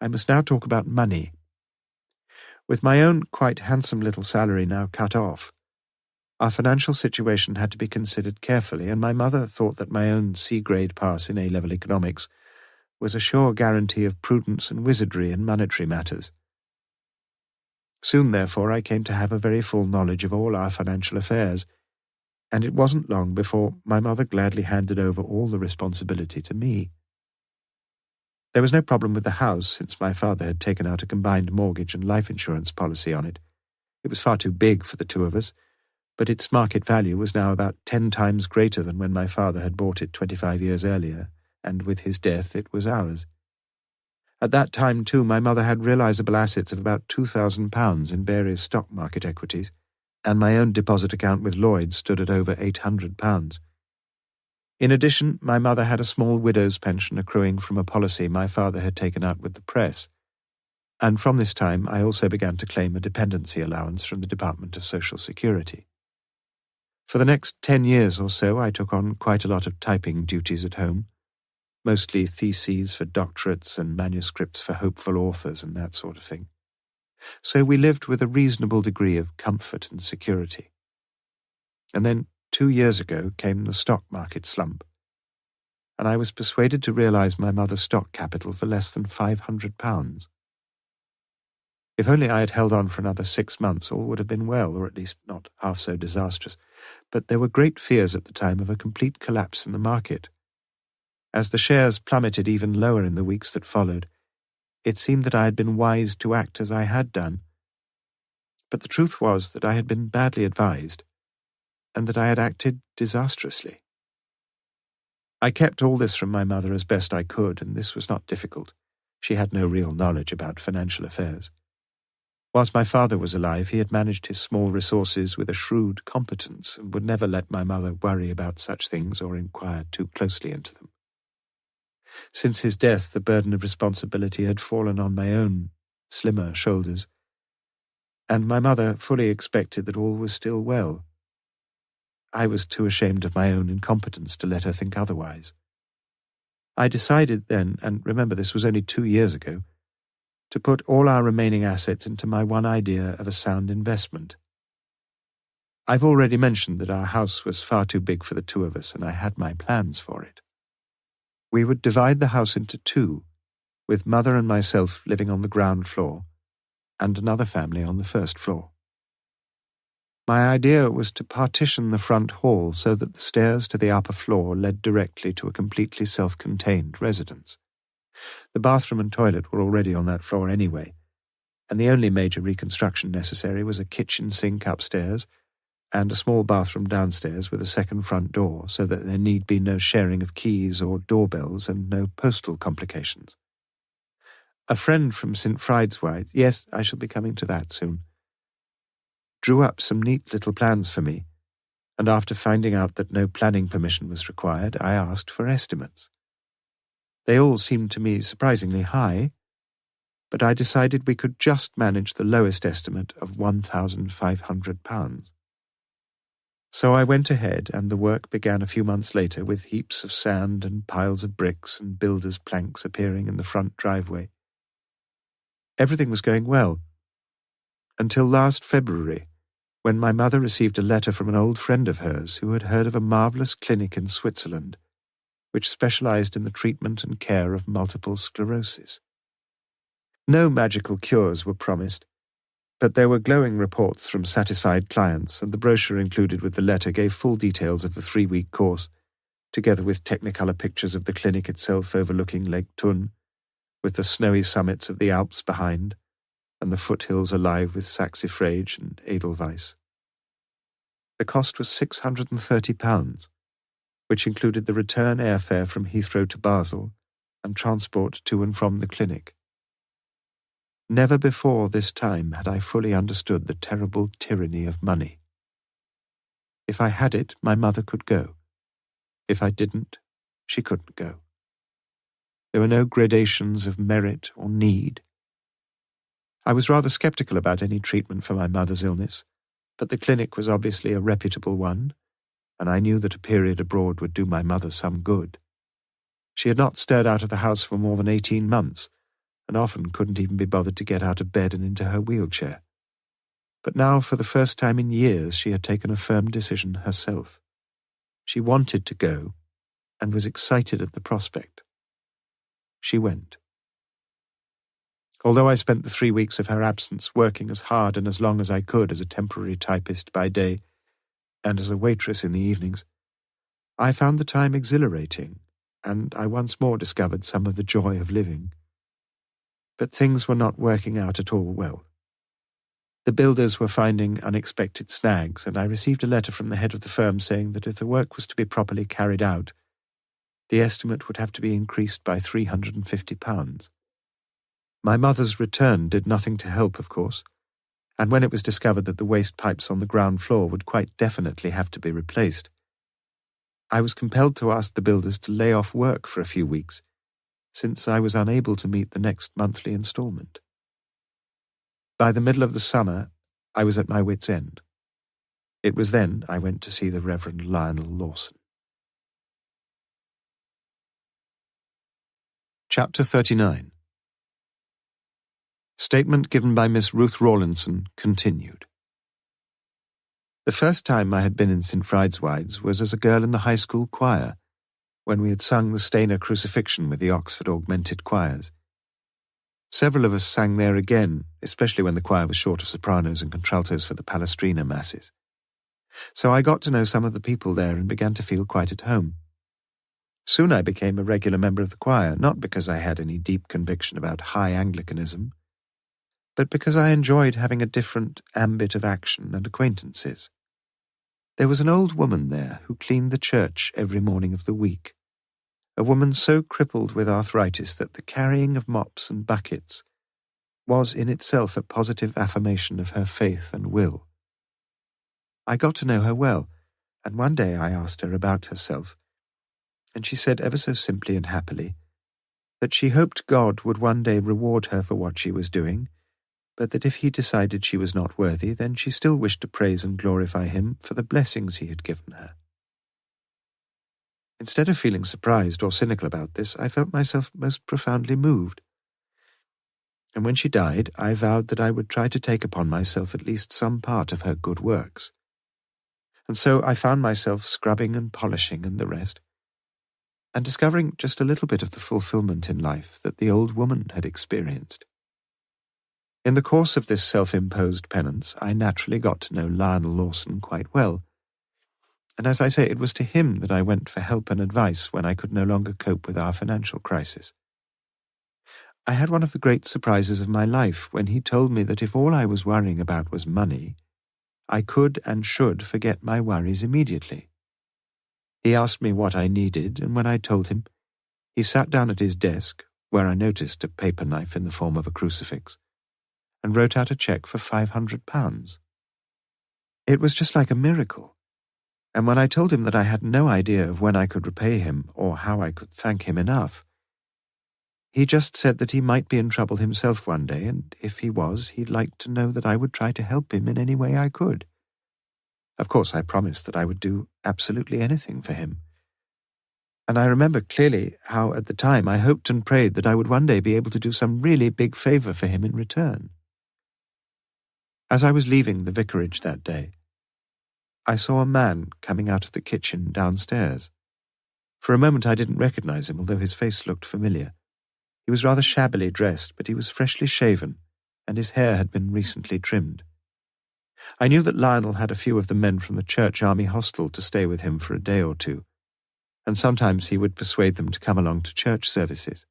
I must now talk about money. With my own quite handsome little salary now cut off, our financial situation had to be considered carefully, and my mother thought that my own C-grade pass in A-level economics was a sure guarantee of prudence and wizardry in monetary matters. Soon, therefore, I came to have a very full knowledge of all our financial affairs, and it wasn't long before my mother gladly handed over all the responsibility to me. There was no problem with the house, since my father had taken out a combined mortgage and life insurance policy on it. It was far too big for the 2 of us, but its market value was now about 10 times greater than when my father had bought it 25 years earlier, and with his death it was ours. At that time, too, my mother had realizable assets of about £2,000 in various stock market equities, and my own deposit account with Lloyd's stood at over £800. In addition, my mother had a small widow's pension accruing from a policy my father had taken out with the press, and from this time I also began to claim a dependency allowance from the Department of Social Security. For the next 10 years or so, I took on quite a lot of typing duties at home, mostly theses for doctorates and manuscripts for hopeful authors and that sort of thing. So we lived with a reasonable degree of comfort and security. And then 2 years ago came the stock market slump, and I was persuaded to realize my mother's stock capital for less than £500. If only I had held on for another 6 months, all would have been well, or at least not half so disastrous. But there were great fears at the time of a complete collapse in the market. As the shares plummeted even lower in the weeks that followed, it seemed that I had been wise to act as I had done. But the truth was that I had been badly advised, and that I had acted disastrously. I kept all this from my mother as best I could, and this was not difficult. She had no real knowledge about financial affairs. Whilst my father was alive, he had managed his small resources with a shrewd competence and would never let my mother worry about such things or inquire too closely into them. Since his death, the burden of responsibility had fallen on my own, slimmer shoulders, and my mother fully expected that all was still well. I was too ashamed of my own incompetence to let her think otherwise. I decided then, and remember this was only 2 years ago, to put all our remaining assets into my one idea of a sound investment. I've already mentioned that our house was far too big for the two of us, and I had my plans for it. We would divide the house into 2, with Mother and myself living on the ground floor, and another family on the first floor. My idea was to partition the front hall so that the stairs to the upper floor led directly to a completely self-contained residence. The bathroom and toilet were already on that floor anyway, and the only major reconstruction necessary was a kitchen sink upstairs and a small bathroom downstairs with a second front door, so that there need be no sharing of keys or doorbells and no postal complications. A friend from St. Fried's, yes, I shall be coming to that soon, drew up some neat little plans for me, and after finding out that no planning permission was required, I asked for estimates. They all seemed to me surprisingly high, but I decided we could just manage the lowest estimate of £1,500. So I went ahead, and the work began a few months later with heaps of sand and piles of bricks and builders' planks appearing in the front driveway. Everything was going well, until last February, when my mother received a letter from an old friend of hers who had heard of a marvellous clinic in Switzerland which specialized in the treatment and care of multiple sclerosis. No magical cures were promised, but there were glowing reports from satisfied clients, and the brochure included with the letter gave full details of the 3-week course, together with technicolor pictures of the clinic itself overlooking Lake Thun, with the snowy summits of the Alps behind, and the foothills alive with saxifrage and edelweiss. The cost was £630, which included the return airfare from Heathrow to Basel and transport to and from the clinic. Never before this time had I fully understood the terrible tyranny of money. If I had it, my mother could go. If I didn't, she couldn't go. There were no gradations of merit or need. I was rather sceptical about any treatment for my mother's illness, but the clinic was obviously a reputable one, and I knew that a period abroad would do my mother some good. She had not stirred out of the house for more than 18 months, and often couldn't even be bothered to get out of bed and into her wheelchair. But now, for the first time in years, she had taken a firm decision herself. She wanted to go, and was excited at the prospect. She went. Although I spent the 3 weeks of her absence working as hard and as long as I could as a temporary typist by day, and as a waitress in the evenings, I found the time exhilarating, and I once more discovered some of the joy of living. But things were not working out at all well. The builders were finding unexpected snags, and I received a letter from the head of the firm saying that if the work was to be properly carried out, the estimate would have to be increased by £350. My mother's return did nothing to help, of course, and when it was discovered that the waste pipes on the ground floor would quite definitely have to be replaced, I was compelled to ask the builders to lay off work for a few weeks, since I was unable to meet the next monthly instalment. By the middle of the summer, I was at my wit's end. It was then I went to see the Reverend Lionel Lawson. Chapter 39. Statement given by Miss Ruth Rawlinson continued. The first time I had been in St. Friedeswide's was as a girl in the high school choir, when we had sung the Stainer Crucifixion with the Oxford Augmented Choirs. Several of us sang there again, especially when the choir was short of sopranos and contraltos for the Palestrina masses. So I got to know some of the people there and began to feel quite at home. Soon I became a regular member of the choir, not because I had any deep conviction about high Anglicanism, but because I enjoyed having a different ambit of action and acquaintances. There was an old woman there who cleaned the church every morning of the week, a woman so crippled with arthritis that the carrying of mops and buckets was in itself a positive affirmation of her faith and will. I got to know her well, and one day I asked her about herself, and she said ever so simply and happily that she hoped God would one day reward her for what she was doing, but that if he decided she was not worthy, then she still wished to praise and glorify him for the blessings he had given her. Instead of feeling surprised or cynical about this, I felt myself most profoundly moved. And when she died, I vowed that I would try to take upon myself at least some part of her good works. And so I found myself scrubbing and polishing and the rest, and discovering just a little bit of the fulfillment in life that the old woman had experienced. In the course of this self-imposed penance, I naturally got to know Lionel Lawson quite well, and as I say, it was to him that I went for help and advice when I could no longer cope with our financial crisis. I had one of the great surprises of my life when he told me that if all I was worrying about was money, I could and should forget my worries immediately. He asked me what I needed, and when I told him, he sat down at his desk, where I noticed a paper knife in the form of a crucifix, and wrote out a cheque for £500. It was just like a miracle, and when I told him that I had no idea of when I could repay him or how I could thank him enough, he just said that he might be in trouble himself one day, and if he was, he'd like to know that I would try to help him in any way I could. Of course, I promised that I would do absolutely anything for him. And I remember clearly how at the time I hoped and prayed that I would one day be able to do some really big favour for him in return. As I was leaving the vicarage that day, I saw a man coming out of the kitchen downstairs. For a moment I didn't recognize him, although his face looked familiar. He was rather shabbily dressed, but he was freshly shaven, and his hair had been recently trimmed. I knew that Lionel had a few of the men from the Church Army Hostel to stay with him for a day or two, and sometimes he would persuade them to come along to church services.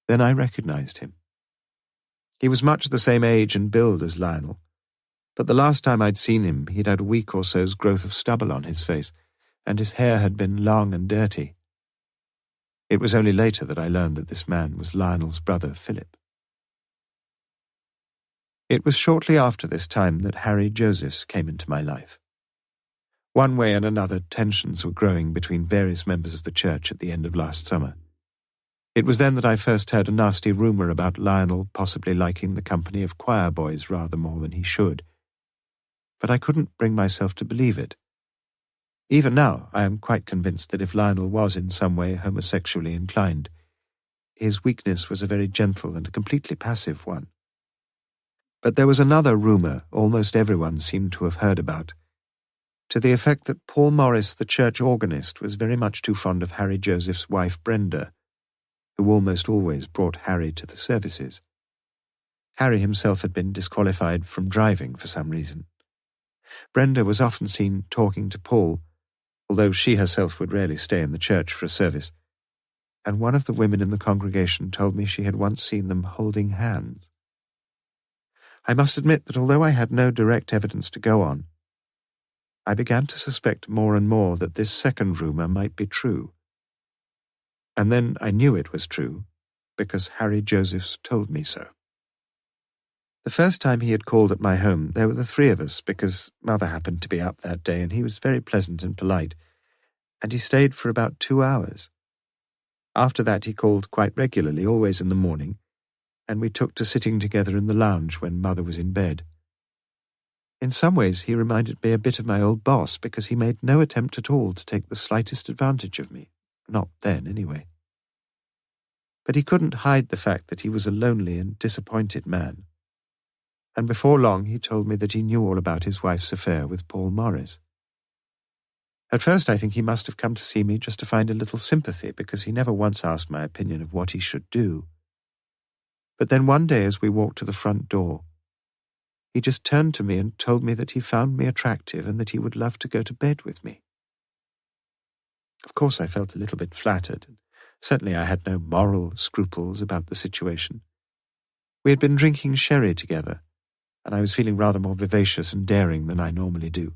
Then I recognized him. He was much the same age and build as Lionel, but the last time I'd seen him he'd had a week or so's growth of stubble on his face, and his hair had been long and dirty. It was only later that I learned that this man was Lionel's brother, Philip. It was shortly after this time that Harry Josephs came into my life. One way and another, tensions were growing between various members of the church at the end of last summer. It was then that I first heard a nasty rumour about Lionel possibly liking the company of choir boys rather more than he should. But I couldn't bring myself to believe it. Even now, I am quite convinced that if Lionel was in some way homosexually inclined, his weakness was a very gentle and completely passive one. But there was another rumour almost everyone seemed to have heard about, to the effect that Paul Morris, the church organist, was very much too fond of Harry Joseph's wife Brenda, who almost always brought Harry to the services. Harry himself had been disqualified from driving for some reason. Brenda was often seen talking to Paul, although she herself would rarely stay in the church for a service, and one of the women in the congregation told me she had once seen them holding hands. I must admit that although I had no direct evidence to go on, I began to suspect more and more that this second rumour might be true. And then I knew it was true, because Harry Josephs told me so. The first time he had called at my home, there were the three of us, because Mother happened to be up that day, and he was very pleasant and polite, and he stayed for about 2 hours. After that he called quite regularly, always in the morning, and we took to sitting together in the lounge when Mother was in bed. In some ways he reminded me a bit of my old boss, because he made no attempt at all to take the slightest advantage of me. Not then, anyway. But he couldn't hide the fact that he was a lonely and disappointed man. And before long he told me that he knew all about his wife's affair with Paul Morris. At first I think he must have come to see me just to find a little sympathy, because he never once asked my opinion of what he should do. But then one day as we walked to the front door, he just turned to me and told me that he found me attractive and that he would love to go to bed with me. Of course I felt a little bit flattered. Certainly I had no moral scruples about the situation. We had been drinking sherry together, and I was feeling rather more vivacious and daring than I normally do.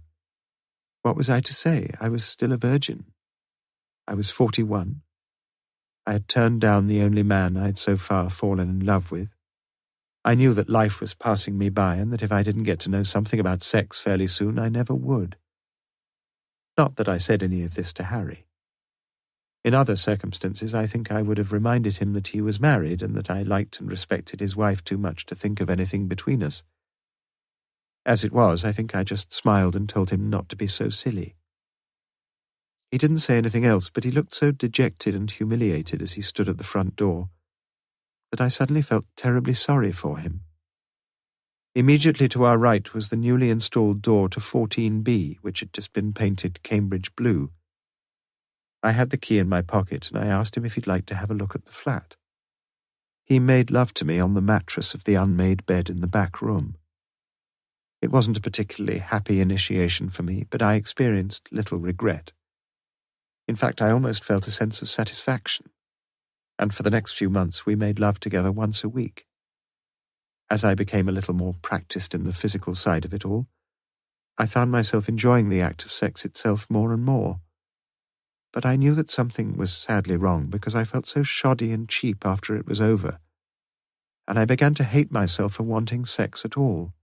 What was I to say? I was still a virgin. I was 41. I had turned down the only man I had so far fallen in love with. I knew that life was passing me by, and that if I didn't get to know something about sex fairly soon, I never would. Not that I said any of this to Harry. In other circumstances, I think I would have reminded him that he was married and that I liked and respected his wife too much to think of anything between us. As it was, I think I just smiled and told him not to be so silly. He didn't say anything else, but he looked so dejected and humiliated as he stood at the front door that I suddenly felt terribly sorry for him. Immediately to our right was the newly installed door to 14B, which had just been painted Cambridge blue. I had the key in my pocket, and I asked him if he'd like to have a look at the flat. He made love to me on the mattress of the unmade bed in the back room. It wasn't a particularly happy initiation for me, but I experienced little regret. In fact, I almost felt a sense of satisfaction, and for the next few months we made love together once a week. As I became a little more practiced in the physical side of it all, I found myself enjoying the act of sex itself more and more. But I knew that something was sadly wrong, because I felt so shoddy and cheap after it was over, and I began to hate myself for wanting sex at all.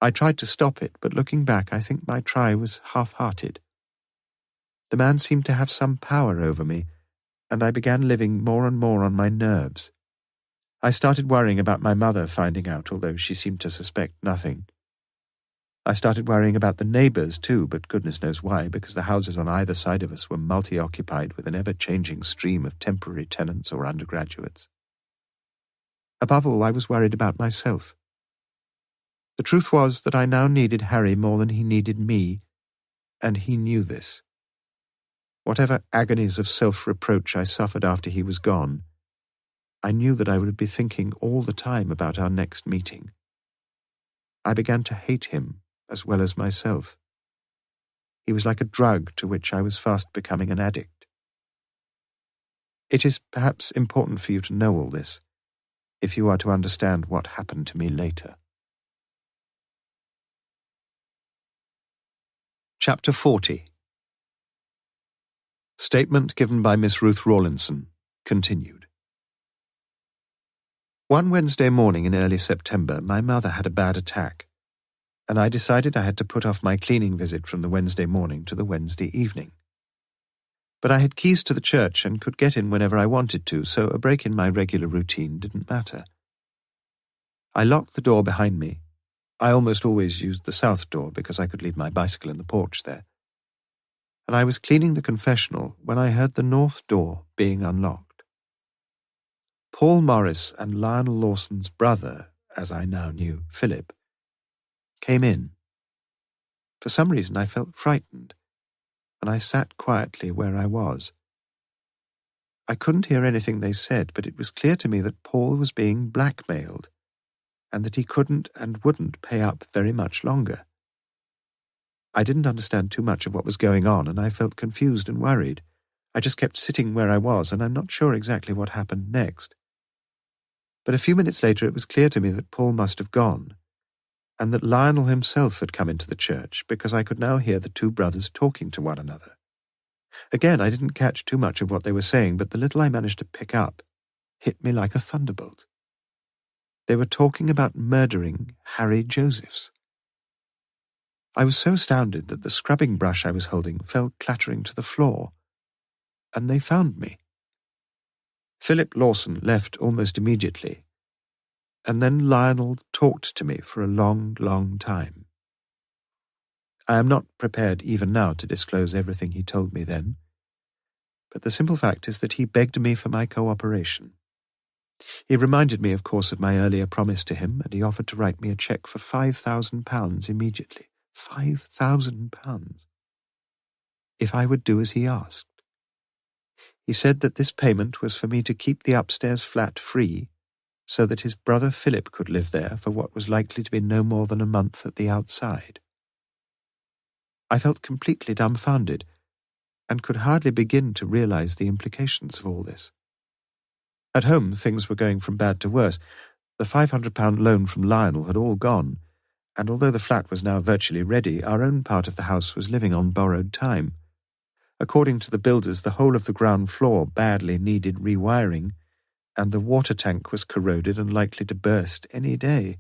I tried to stop it, but looking back, I think my try was half-hearted. The man seemed to have some power over me, and I began living more and more on my nerves. I started worrying about my mother finding out, although she seemed to suspect nothing. I started worrying about the neighbours too, but goodness knows why, because the houses on either side of us were multi-occupied with an ever-changing stream of temporary tenants or undergraduates. Above all, I was worried about myself. The truth was that I now needed Harry more than he needed me, and he knew this. Whatever agonies of self-reproach I suffered after he was gone, I knew that I would be thinking all the time about our next meeting. I began to hate him as well as myself. He was like a drug to which I was fast becoming an addict. It is perhaps important for you to know all this, if you are to understand what happened to me later. Chapter 40. Statement given by Miss Ruth Rawlinson, continued. One Wednesday morning in early September, my mother had a bad attack, and I decided I had to put off my cleaning visit from the Wednesday morning to the Wednesday evening. But I had keys to the church and could get in whenever I wanted to, so a break in my regular routine didn't matter. I locked the door behind me. I almost always used the south door because I could leave my bicycle in the porch there. And I was cleaning the confessional when I heard the north door being unlocked. Paul Morris and Lionel Lawson's brother, as I now knew, Philip, came in. For some reason I felt frightened, and I sat quietly where I was. I couldn't hear anything they said, but it was clear to me that Paul was being blackmailed, and that he couldn't and wouldn't pay up very much longer. I didn't understand too much of what was going on, and I felt confused and worried. I just kept sitting where I was, and I'm not sure exactly what happened next. But a few minutes later it was clear to me that Paul must have gone, and that Lionel himself had come into the church, because I could now hear the two brothers talking to one another. Again, I didn't catch too much of what they were saying, but the little I managed to pick up hit me like a thunderbolt. They were talking about murdering Harry Josephs. I was so astounded that the scrubbing brush I was holding fell clattering to the floor, and they found me. Philip Lawson left almost immediately, and then Lionel talked to me for a long, long time. I am not prepared even now to disclose everything he told me then, but the simple fact is that he begged me for my cooperation. He reminded me, of course, of my earlier promise to him, and he offered to write me a cheque for £5,000 immediately. £5,000. If I would do as he asked. He said that this payment was for me to keep the upstairs flat free, so that his brother Philip could live there for what was likely to be no more than a month at the outside. I felt completely dumbfounded, and could hardly begin to realize the implications of all this. At home, things were going from bad to worse. The £500 loan from Lionel had all gone, and although the flat was now virtually ready, our own part of the house was living on borrowed time. According to the builders, the whole of the ground floor badly needed rewiring, and the water tank was corroded and likely to burst any day.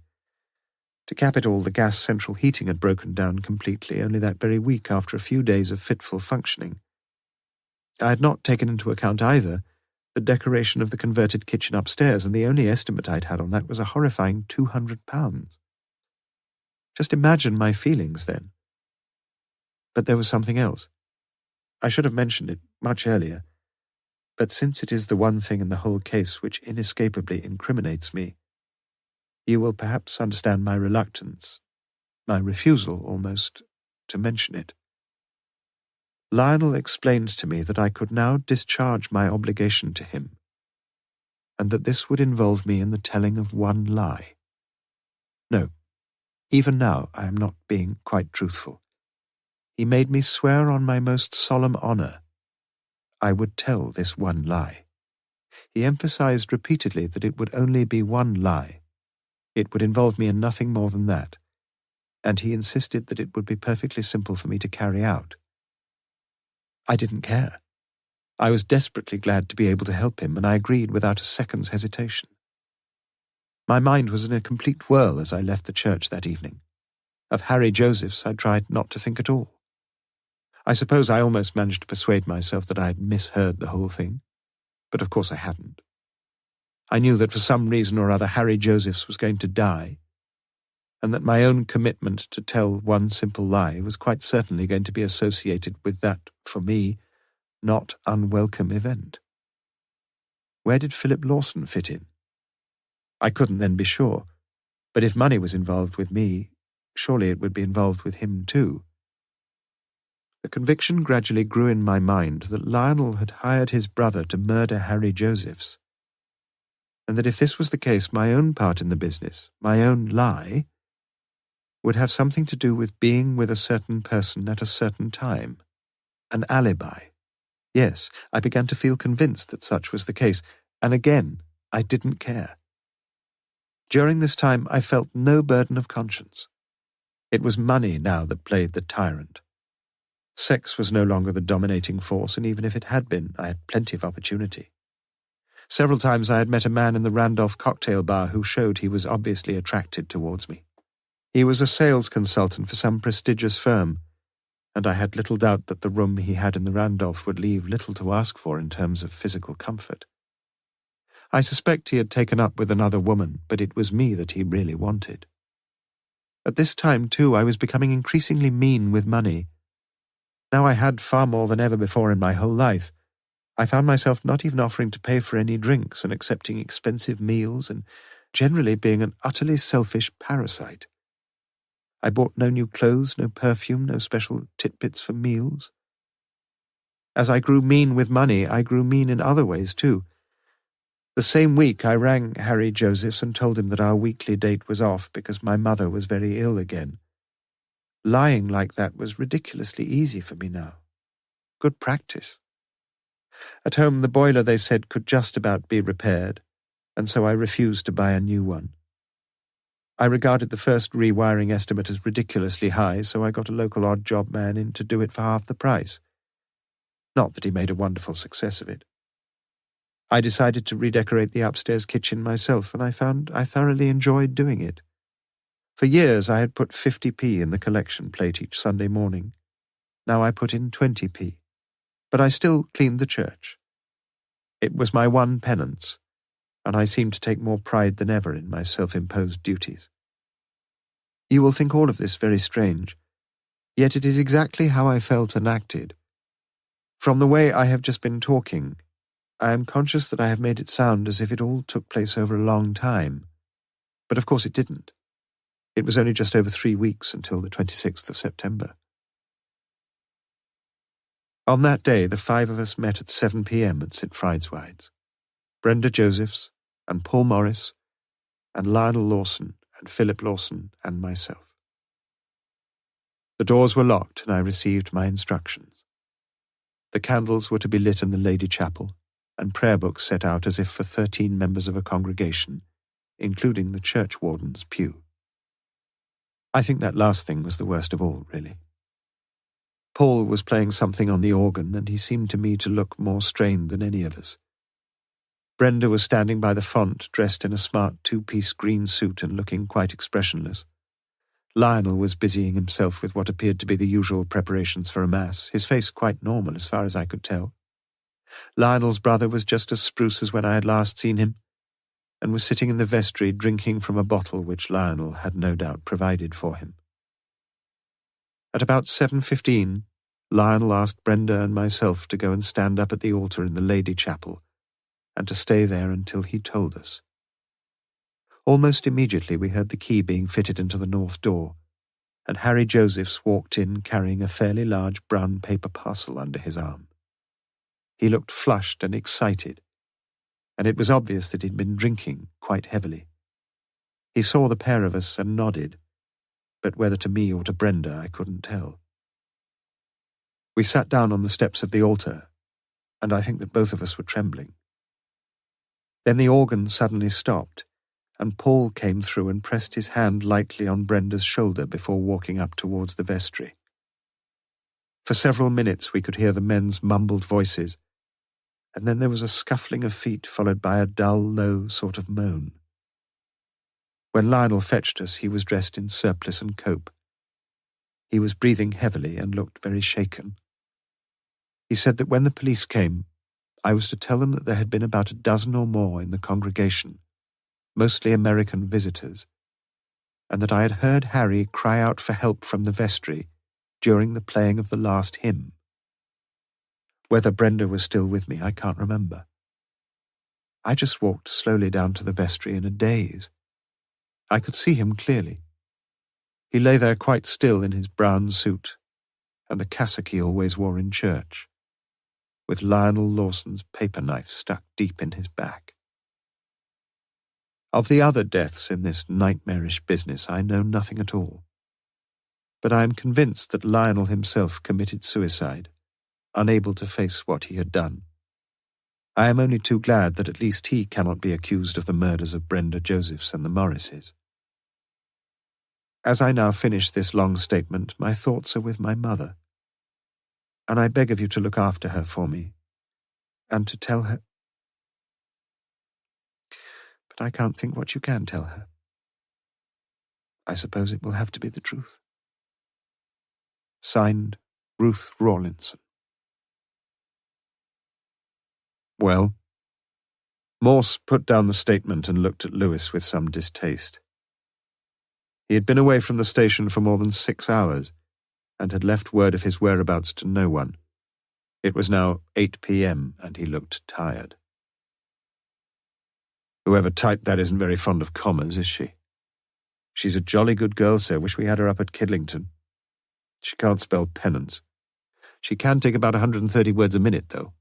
To cap it all, the gas central heating had broken down completely only that very week after a few days of fitful functioning. I had not taken into account either the decoration of the converted kitchen upstairs, and the only estimate I'd had on that was a horrifying £200. Just imagine my feelings then. But there was something else. I should have mentioned it much earlier, but since it is the one thing in the whole case which inescapably incriminates me, you will perhaps understand my reluctance, my refusal almost, to mention it. Lionel explained to me that I could now discharge my obligation to him, and that this would involve me in the telling of one lie. No, even now I am not being quite truthful. He made me swear on my most solemn honour I would tell this one lie. He emphasized repeatedly that it would only be one lie. It would involve me in nothing more than that, and he insisted that it would be perfectly simple for me to carry out. I didn't care. I was desperately glad to be able to help him, and I agreed without a second's hesitation. My mind was in a complete whirl as I left the church that evening. Of Harry Josephs I tried not to think at all. I suppose I almost managed to persuade myself that I had misheard the whole thing, but of course I hadn't. I knew that for some reason or other Harry Josephs was going to die, and that my own commitment to tell one simple lie was quite certainly going to be associated with that, for me, not unwelcome event. Where did Philip Lawson fit in? I couldn't then be sure, but if money was involved with me, surely it would be involved with him too. The conviction gradually grew in my mind that Lionel had hired his brother to murder Harry Josephs, and that if this was the case, my own part in the business, my own lie, would have something to do with being with a certain person at a certain time. An alibi. Yes, I began to feel convinced that such was the case, and again, I didn't care. During this time, I felt no burden of conscience. It was money now that played the tyrant. Sex was no longer the dominating force, and even if it had been, I had plenty of opportunity. Several times I had met a man in the Randolph cocktail bar who showed he was obviously attracted towards me. He was a sales consultant for some prestigious firm, and I had little doubt that the room he had in the Randolph would leave little to ask for in terms of physical comfort. I suspect he had taken up with another woman, but it was me that he really wanted. At this time, too, I was becoming increasingly mean with money. Now I had far more than ever before in my whole life. I found myself not even offering to pay for any drinks and accepting expensive meals and generally being an utterly selfish parasite. I bought no new clothes, no perfume, no special titbits for meals. As I grew mean with money, I grew mean in other ways too. The same week I rang Harry Josephs and told him that our weekly date was off because my mother was very ill again. Lying like that was ridiculously easy for me now. Good practice. At home, the boiler, they said, could just about be repaired, and so I refused to buy a new one. I regarded the first rewiring estimate as ridiculously high, so I got a local odd job man in to do it for half the price. Not that he made a wonderful success of it. I decided to redecorate the upstairs kitchen myself, and I found I thoroughly enjoyed doing it. For years I had put 50p in the collection plate each Sunday morning. Now I put in 20p. But I still cleaned the church. It was my one penance, and I seemed to take more pride than ever in my self-imposed duties. You will think all of this very strange, yet it is exactly how I felt and acted. From the way I have just been talking, I am conscious that I have made it sound as if it all took place over a long time, but of course it didn't. It was only just over 3 weeks until the 26th of September. On that day, the 5 of us met at 7 p.m. at St. Friedeswide's. Brenda Josephs and Paul Morris and Lionel Lawson and Philip Lawson and myself. The doors were locked and I received my instructions. The candles were to be lit in the Lady Chapel and prayer books set out as if for 13 members of a congregation, including the churchwarden's pew. I think that last thing was the worst of all, really. Paul was playing something on the organ, and he seemed to me to look more strained than any of us. Brenda was standing by the font, dressed in a smart 2-piece green suit and looking quite expressionless. Lionel was busying himself with what appeared to be the usual preparations for a mass, his face quite normal as far as I could tell. Lionel's brother was just as spruce as when I had last seen him, and was sitting in the vestry drinking from a bottle which Lionel had no doubt provided for him. At about 7:15, Lionel asked Brenda and myself to go and stand up at the altar in the Lady Chapel, and to stay there until he told us. Almost immediately we heard the key being fitted into the north door, and Harry Josephs walked in carrying a fairly large brown paper parcel under his arm. He looked flushed and excited, and it was obvious that he'd been drinking quite heavily. He saw the pair of us and nodded, but whether to me or to Brenda I couldn't tell. We sat down on the steps of the altar, and I think that both of us were trembling. Then the organ suddenly stopped, and Paul came through and pressed his hand lightly on Brenda's shoulder before walking up towards the vestry. For several minutes we could hear the men's mumbled voices, and then there was a scuffling of feet followed by a dull, low sort of moan. When Lionel fetched us, he was dressed in surplice and cope. He was breathing heavily and looked very shaken. He said that when the police came, I was to tell them that there had been about a dozen or more in the congregation, mostly American visitors, and that I had heard Harry cry out for help from the vestry during the playing of the last hymn. Whether Brenda was still with me, I can't remember. I just walked slowly down to the vestry in a daze. I could see him clearly. He lay there quite still in his brown suit, and the cassock he always wore in church, with Lionel Lawson's paper knife stuck deep in his back. Of the other deaths in this nightmarish business I know nothing at all, but I am convinced that Lionel himself committed suicide, unable to face what he had done. I am only too glad that at least he cannot be accused of the murders of Brenda Josephs and the Morrises. As I now finish this long statement, my thoughts are with my mother, and I beg of you to look after her for me, and to tell her... But I can't think what you can tell her. I suppose it will have to be the truth. Signed, Ruth Rawlinson. Well, Morse put down the statement and looked at Lewis with some distaste. He had been away from the station for more than 6 hours, and had left word of his whereabouts to no one. It was now 8 p.m., and he looked tired. Whoever typed that isn't very fond of commas, is she? She's a jolly good girl, sir. Wish we had her up at Kidlington. She can't spell penance. She can take about 130 words a minute, though.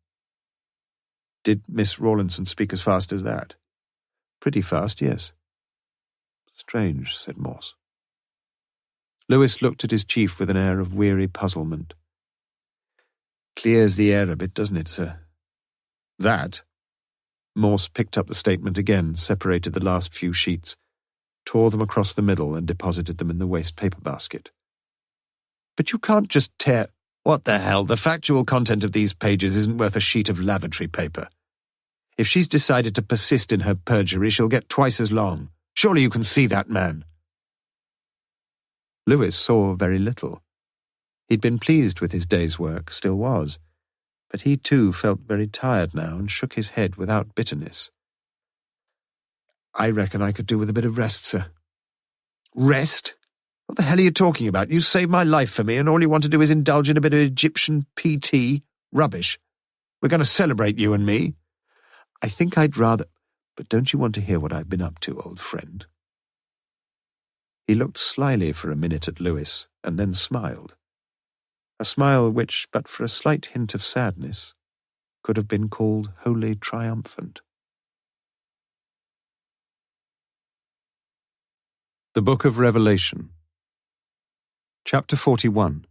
Did Miss Rawlinson speak as fast as that? Pretty fast, yes. Strange, said Morse. Lewis looked at his chief with an air of weary puzzlement. Clears the air a bit, doesn't it, sir? That? Morse picked up the statement again, separated the last few sheets, tore them across the middle and deposited them in the waste paper basket. But you can't just tear... What the hell? The factual content of these pages isn't worth a sheet of lavatory paper. If she's decided to persist in her perjury, she'll get twice as long. Surely you can see that, man. Lewis saw very little. He'd been pleased with his day's work, still was, but he too felt very tired now and shook his head without bitterness. I reckon I could do with a bit of rest, sir. Rest? What the hell are you talking about? You saved my life for me, and all you want to do is indulge in a bit of Egyptian PT? Rubbish. We're going to celebrate, you and me. I think I'd rather... But don't you want to hear what I've been up to, old friend?" He looked slyly for a minute at Lewis, and then smiled. A smile which, but for a slight hint of sadness, could have been called wholly triumphant. The Book of Revelation, Chapter 41.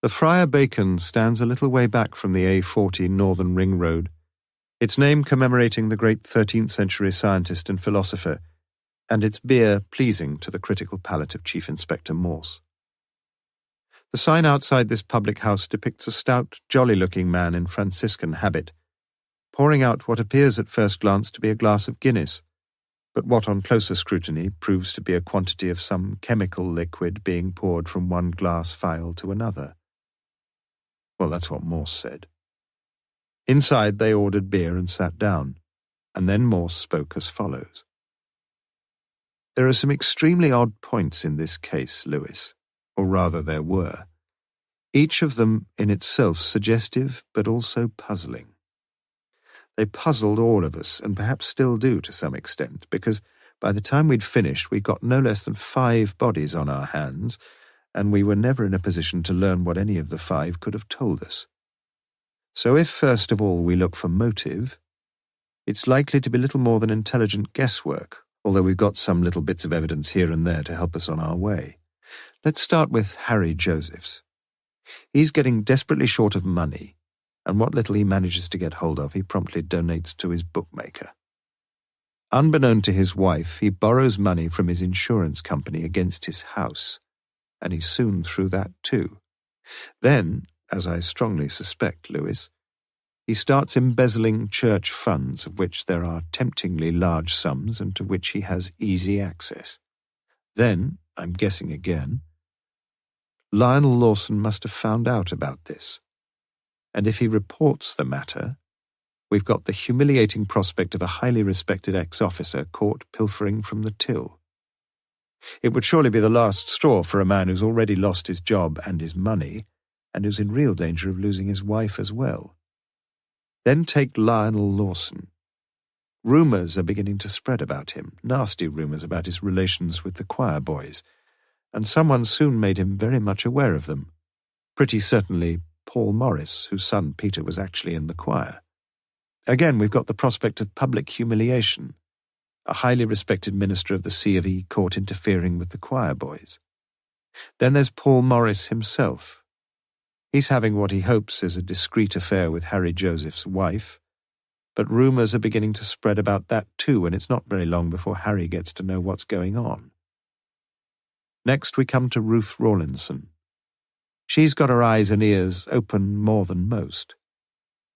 The Friar Bacon stands a little way back from the A40 Northern Ring Road, its name commemorating the great 13th century scientist and philosopher, and its beer pleasing to the critical palate of Chief Inspector Morse. The sign outside this public house depicts a stout, jolly-looking man in Franciscan habit, pouring out what appears at first glance to be a glass of Guinness, but what on closer scrutiny proves to be a quantity of some chemical liquid being poured from one glass phial to another. Well, that's what Morse said. Inside they ordered beer and sat down, and then Morse spoke as follows. "There are some extremely odd points in this case, Lewis, or rather there were, each of them in itself suggestive but also puzzling. They puzzled all of us, and perhaps still do to some extent, because by the time we'd finished we got no less than 5 bodies on our hands, and we were never in a position to learn what any of the 5 could have told us. So if first of all we look for motive, it's likely to be little more than intelligent guesswork, although we've got some little bits of evidence here and there to help us on our way. Let's start with Harry Josephs. He's getting desperately short of money, and what little he manages to get hold of he promptly donates to his bookmaker. Unbeknown to his wife, he borrows money from his insurance company against his house, and he's soon through that too. Then, as I strongly suspect, Lewis, he starts embezzling church funds, of which there are temptingly large sums and to which he has easy access. Then, I'm guessing again, Lionel Lawson must have found out about this, and if he reports the matter, we've got the humiliating prospect of a highly respected ex-officer caught pilfering from the till. It would surely be the last straw for a man who's already lost his job and his money, and who's in real danger of losing his wife as well. Then take Lionel Lawson. Rumours are beginning to spread about him, nasty rumours about his relations with the choir boys, and someone soon made him very much aware of them. Pretty certainly Paul Morris, whose son Peter was actually in the choir. Again, we've got the prospect of public humiliation, a highly respected minister of the C of E caught interfering with the choir boys. Then there's Paul Morris himself. He's having what he hopes is a discreet affair with Harry Joseph's wife, but rumours are beginning to spread about that too, and it's not very long before Harry gets to know what's going on. Next we come to Ruth Rawlinson. She's got her eyes and ears open more than most,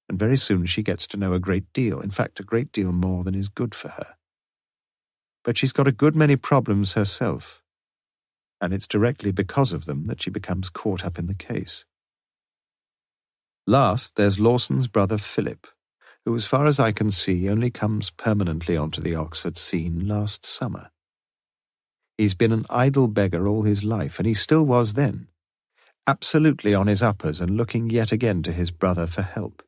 and very soon she gets to know a great deal, in fact a great deal more than is good for her. But she's got a good many problems herself, and it's directly because of them that she becomes caught up in the case. Last, there's Lawson's brother Philip, who, as far as I can see, only comes permanently onto the Oxford scene last summer. He's been an idle beggar all his life, and he still was then, absolutely on his uppers and looking yet again to his brother for help.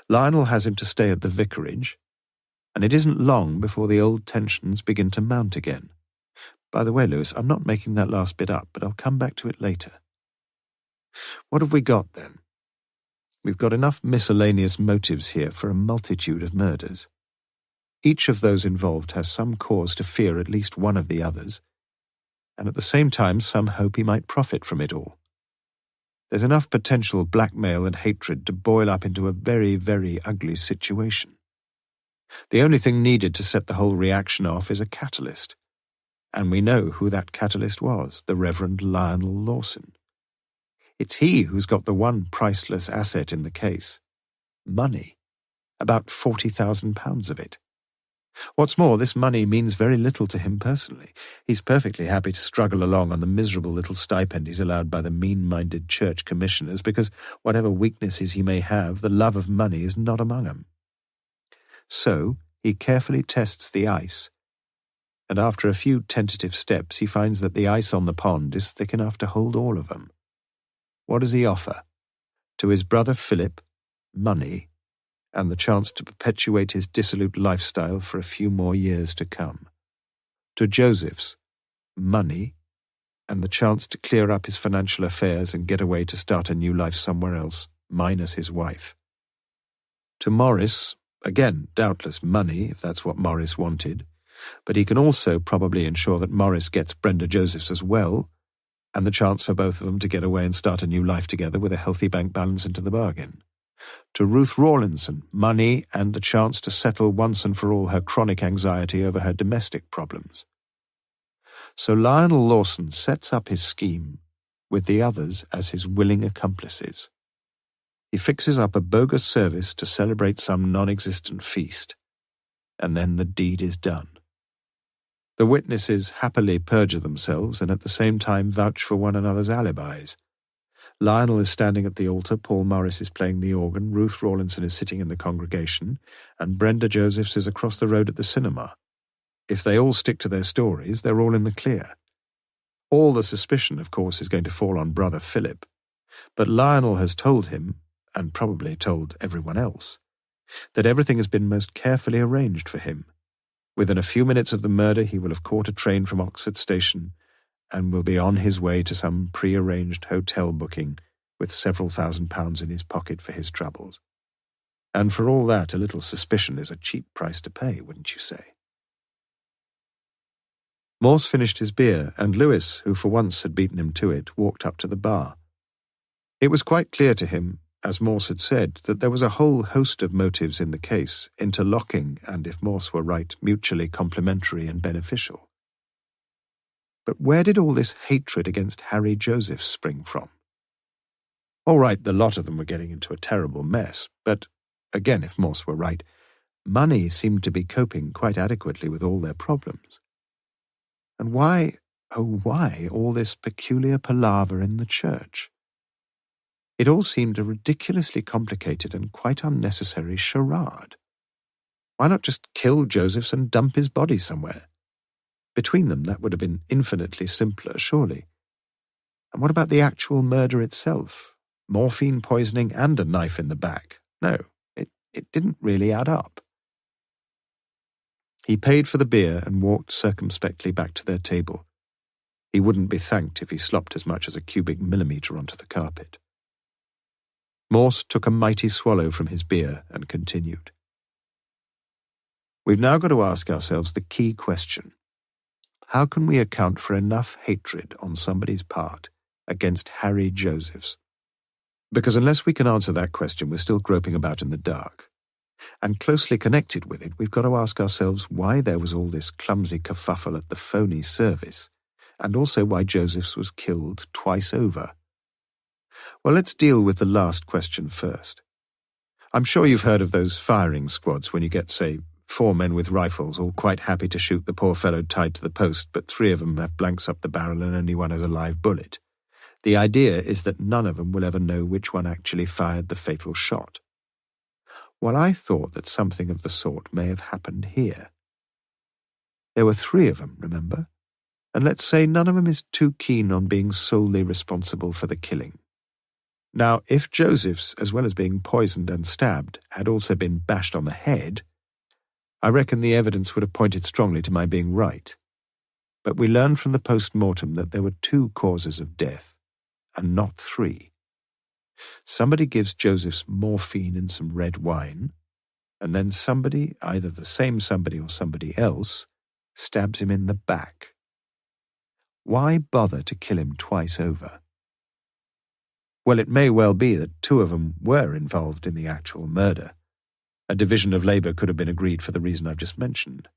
Lionel has him to stay at the vicarage, and it isn't long before the old tensions begin to mount again. By the way, Lewis, I'm not making that last bit up, but I'll come back to it later. What have we got then? We've got enough miscellaneous motives here for a multitude of murders. Each of those involved has some cause to fear at least one of the others, and at the same time some hope he might profit from it all. There's enough potential blackmail and hatred to boil up into a very, very ugly situation. The only thing needed to set the whole reaction off is a catalyst, and we know who that catalyst was, the Reverend Lionel Lawson. It's he who's got the one priceless asset in the case, money, about £40,000 of it. What's more, this money means very little to him personally. He's perfectly happy to struggle along on the miserable little stipend he's allowed by the mean-minded church commissioners because, whatever weaknesses he may have, the love of money is not among them. So he carefully tests the ice, and after a few tentative steps he finds that the ice on the pond is thick enough to hold all of them. What does he offer? To his brother Philip, money, and the chance to perpetuate his dissolute lifestyle for a few more years to come. To Joseph's, money and the chance to clear up his financial affairs and get away to start a new life somewhere else, minus his wife. To Morris, again, doubtless money, if that's what Morris wanted, but he can also probably ensure that Morris gets Brenda Josephs as well, and the chance for both of them to get away and start a new life together with a healthy bank balance into the bargain. To Ruth Rawlinson, money and the chance to settle once and for all her chronic anxiety over her domestic problems. So Lionel Lawson sets up his scheme with the others as his willing accomplices. He fixes up a bogus service to celebrate some non-existent feast, and then the deed is done. The witnesses happily perjure themselves and at the same time vouch for one another's alibis. Lionel is standing at the altar, Paul Morris is playing the organ, Ruth Rawlinson is sitting in the congregation, and Brenda Josephs is across the road at the cinema. If they all stick to their stories, they're all in the clear. All the suspicion, of course, is going to fall on brother Philip, but Lionel has told him, and probably told everyone else, that everything has been most carefully arranged for him. Within a few minutes of the murder, he will have caught a train from Oxford Station and will be on his way to some pre-arranged hotel booking with several £1,000s in his pocket for his troubles. And for all that, a little suspicion is a cheap price to pay, wouldn't you say? Morse finished his beer, and Lewis, who for once had beaten him to it, walked up to the bar. It was quite clear to him, as Morse had said, that there was a whole host of motives in the case, interlocking and, if Morse were right, mutually complementary and beneficial. But where did all this hatred against Harry Joseph spring from? All right, the lot of them were getting into a terrible mess, but, again, if Morse were right, money seemed to be coping quite adequately with all their problems. And why, oh why, all this peculiar palaver in the church? It all seemed a ridiculously complicated and quite unnecessary charade. Why not just kill Josephs and dump his body somewhere? Between them, that would have been infinitely simpler, surely. And what about the actual murder itself? Morphine poisoning and a knife in the back. No, it didn't really add up. He paid for the beer and walked circumspectly back to their table. He wouldn't be thanked if he slopped as much as a cubic millimetre onto the carpet. Morse took a mighty swallow from his beer and continued. We've now got to ask ourselves the key question. How can we account for enough hatred on somebody's part against Harry Josephs? Because unless we can answer that question, we're still groping about in the dark. And closely connected with it, we've got to ask ourselves why there was all this clumsy kerfuffle at the phony service, and also why Josephs was killed twice over. Well, let's deal with the last question first. I'm sure you've heard of those firing squads when you get, say, 4 men with rifles, all quite happy to shoot the poor fellow tied to the post, but 3 of them have blanks up the barrel and only one has a live bullet. The idea is that none of them will ever know which one actually fired the fatal shot. Well, I thought that something of the sort may have happened here. There were 3 of them, remember? And let's say none of them is too keen on being solely responsible for the killing. Now, if Josephs, as well as being poisoned and stabbed, had also been bashed on the head, I reckon the evidence would have pointed strongly to my being right. But we learned from the post-mortem that there were 2 causes of death, and not 3. Somebody gives Josephs morphine and some red wine, and then somebody, either the same somebody or somebody else, stabs him in the back. Why bother to kill him twice over? Well, it may well be that 2 of them were involved in the actual murder. A division of labour could have been agreed for the reason I've just mentioned.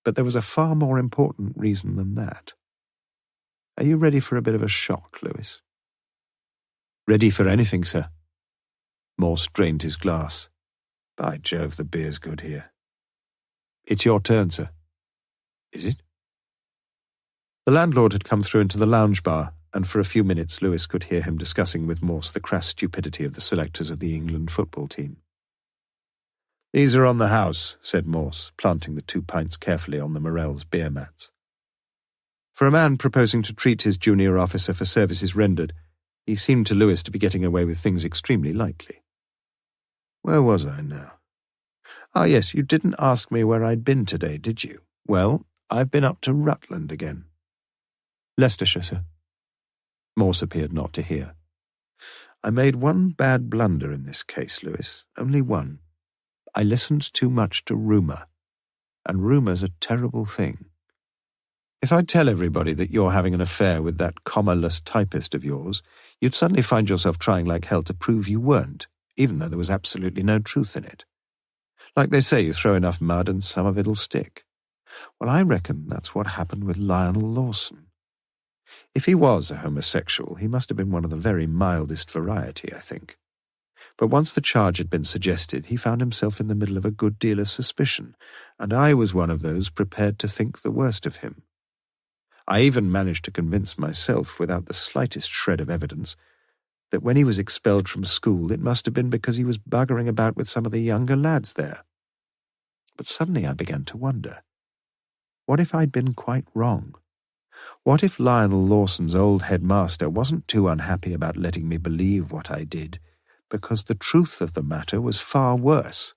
But there was a far more important reason than that. Are you ready for a bit of a shock, Lewis? Ready for anything, sir. Morse drained his glass. By Jove, the beer's good here. It's your turn, sir. Is it? The landlord had come through into the lounge bar, and for a few minutes Lewis could hear him discussing with Morse the crass stupidity of the selectors of the England football team. These are on the house, said Morse, planting the 2 pints carefully on the Morell's beer mats. For a man proposing to treat his junior officer for services rendered, he seemed to Lewis to be getting away with things extremely lightly. Where was I now? Ah, yes, you didn't ask me where I'd been today, did you? Well, I've been up to Rutland again. Leicestershire, sir. Morse appeared not to hear. I made one bad blunder in this case, Lewis, only one. I listened too much to rumour, and rumour's a terrible thing. If I tell everybody that you're having an affair with that comma-less typist of yours, you'd suddenly find yourself trying like hell to prove you weren't, even though there was absolutely no truth in it. Like they say, you throw enough mud and some of it'll stick. Well, I reckon that's what happened with Lionel Lawson. If he was a homosexual, he must have been one of the very mildest variety, I think. But once the charge had been suggested, he found himself in the middle of a good deal of suspicion, and I was one of those prepared to think the worst of him. I even managed to convince myself, without the slightest shred of evidence, that when he was expelled from school it must have been because he was buggering about with some of the younger lads there. But suddenly I began to wonder, what if I'd been quite wrong? What if Lionel Lawson's old headmaster wasn't too unhappy about letting me believe what I did, because the truth of the matter was far worse?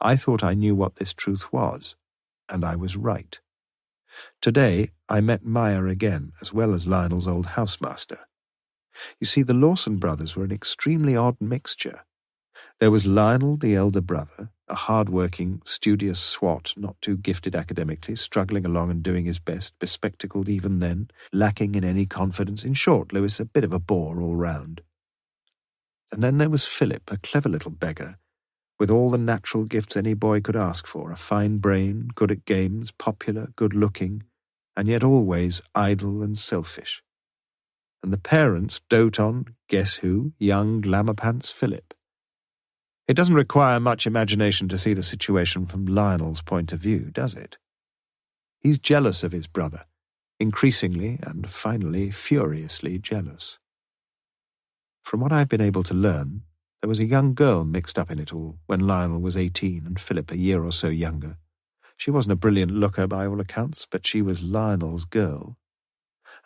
I thought I knew what this truth was, and I was right. Today I met Meyer again, as well as Lionel's old housemaster. You see, the Lawson brothers were an extremely odd mixture. There was Lionel, the elder brother, a hard-working, studious swot, not too gifted academically, struggling along and doing his best, bespectacled even then, lacking in any confidence. In short, Lewis, a bit of a bore all round. And then there was Philip, a clever little beggar, with all the natural gifts any boy could ask for, a fine brain, good at games, popular, good-looking, and yet always idle and selfish. And the parents dote on, guess who, young glamour-pants Philip. It doesn't require much imagination to see the situation from Lionel's point of view, does it? He's jealous of his brother, increasingly and finally furiously jealous. From what I've been able to learn, there was a young girl mixed up in it all when Lionel was 18 and Philip a year or so younger. She wasn't a brilliant looker by all accounts, but she was Lionel's girl.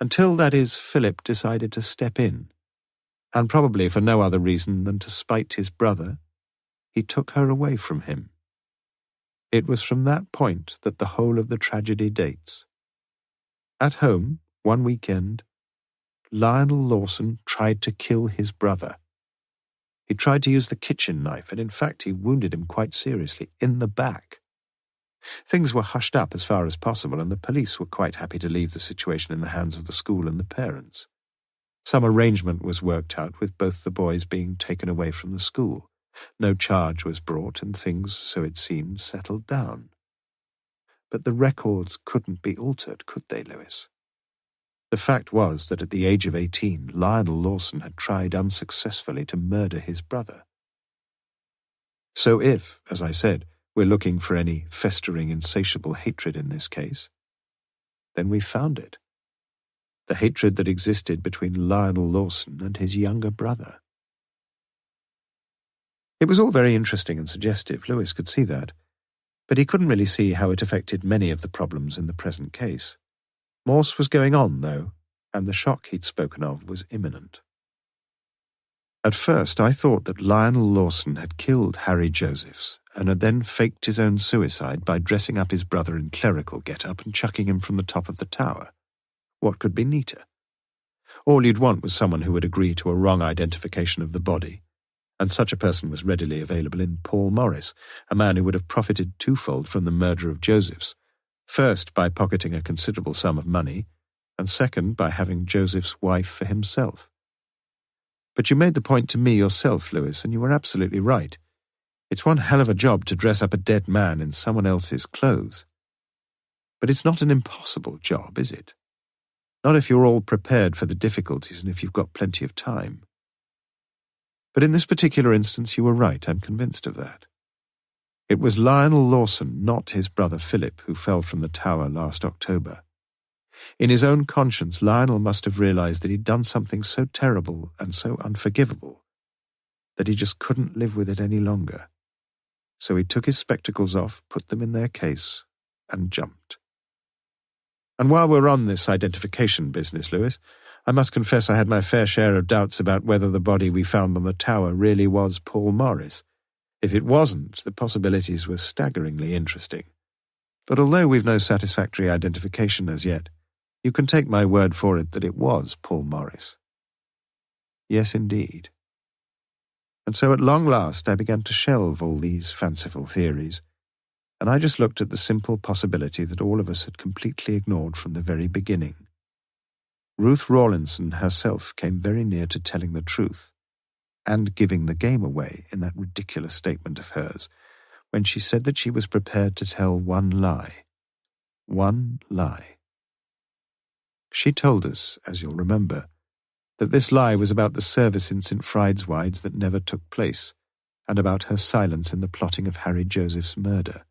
Until, that is, Philip decided to step in, and probably for no other reason than to spite his brother, he took her away from him. It was from that point that the whole of the tragedy dates. At home, one weekend, Lionel Lawson tried to kill his brother. He tried to use the kitchen knife, and in fact he wounded him quite seriously, in the back. Things were hushed up as far as possible, and the police were quite happy to leave the situation in the hands of the school and the parents. Some arrangement was worked out with both the boys being taken away from the school. No charge was brought, and things, so it seemed, settled down. But the records couldn't be altered, could they, Lewis? The fact was that at the age of 18, Lionel Lawson had tried unsuccessfully to murder his brother. So if, as I said, we're looking for any festering, insatiable hatred in this case, then we found it. The hatred that existed between Lionel Lawson and his younger brother. It was all very interesting and suggestive, Lewis could see that, but he couldn't really see how it affected many of the problems in the present case. Morse was going on, though, and the shock he'd spoken of was imminent. At first I thought that Lionel Lawson had killed Harry Josephs and had then faked his own suicide by dressing up his brother in clerical get-up and chucking him from the top of the tower. What could be neater? All you'd want was someone who would agree to a wrong identification of the body, and such a person was readily available in Paul Morris, a man who would have profited twofold from the murder of Josephs, first by pocketing a considerable sum of money, and second by having Joseph's wife for himself. But you made the point to me yourself, Lewis, and you were absolutely right. It's one hell of a job to dress up a dead man in someone else's clothes. But it's not an impossible job, is it? Not if you're all prepared for the difficulties and if you've got plenty of time. But in this particular instance you were right, I'm convinced of that. It was Lionel Lawson, not his brother Philip, who fell from the tower last October. In his own conscience, Lionel must have realized that he'd done something so terrible and so unforgivable that he just couldn't live with it any longer. So he took his spectacles off, put them in their case, and jumped. And while we're on this identification business, Lewis, I must confess I had my fair share of doubts about whether the body we found on the tower really was Paul Morris. If it wasn't, the possibilities were staggeringly interesting. But although we've no satisfactory identification as yet, you can take my word for it that it was Paul Morris. Yes, indeed. And so at long last I began to shelve all these fanciful theories, and I just looked at the simple possibility that all of us had completely ignored from the very beginning. Ruth Rawlinson herself came very near to telling the truth, and giving the game away in that ridiculous statement of hers, when she said that she was prepared to tell one lie. One lie. She told us, as you'll remember, that this lie was about the service in St. Friedeswide's that never took place, and about her silence in the plotting of Harry Joseph's murder.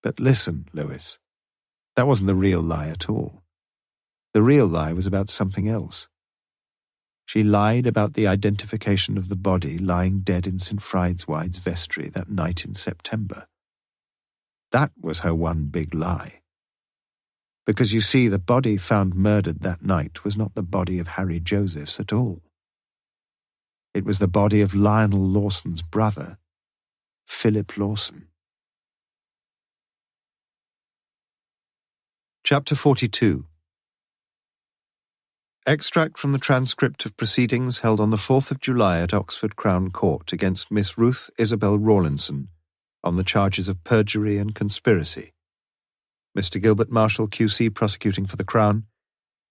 But listen, Lewis, that wasn't the real lie at all. The real lie was about something else. She lied about the identification of the body lying dead in St. Friedeswide's vestry that night in September. That was her one big lie. Because you see, the body found murdered that night was not the body of Harry Joseph's at all. It was the body of Lionel Lawson's brother, Philip Lawson. Chapter 42. Extract from the transcript of proceedings held on the 4th of July at Oxford Crown Court against Miss Ruth Isabel Rawlinson on the charges of perjury and conspiracy. Mr. Gilbert Marshall, QC, prosecuting for the Crown.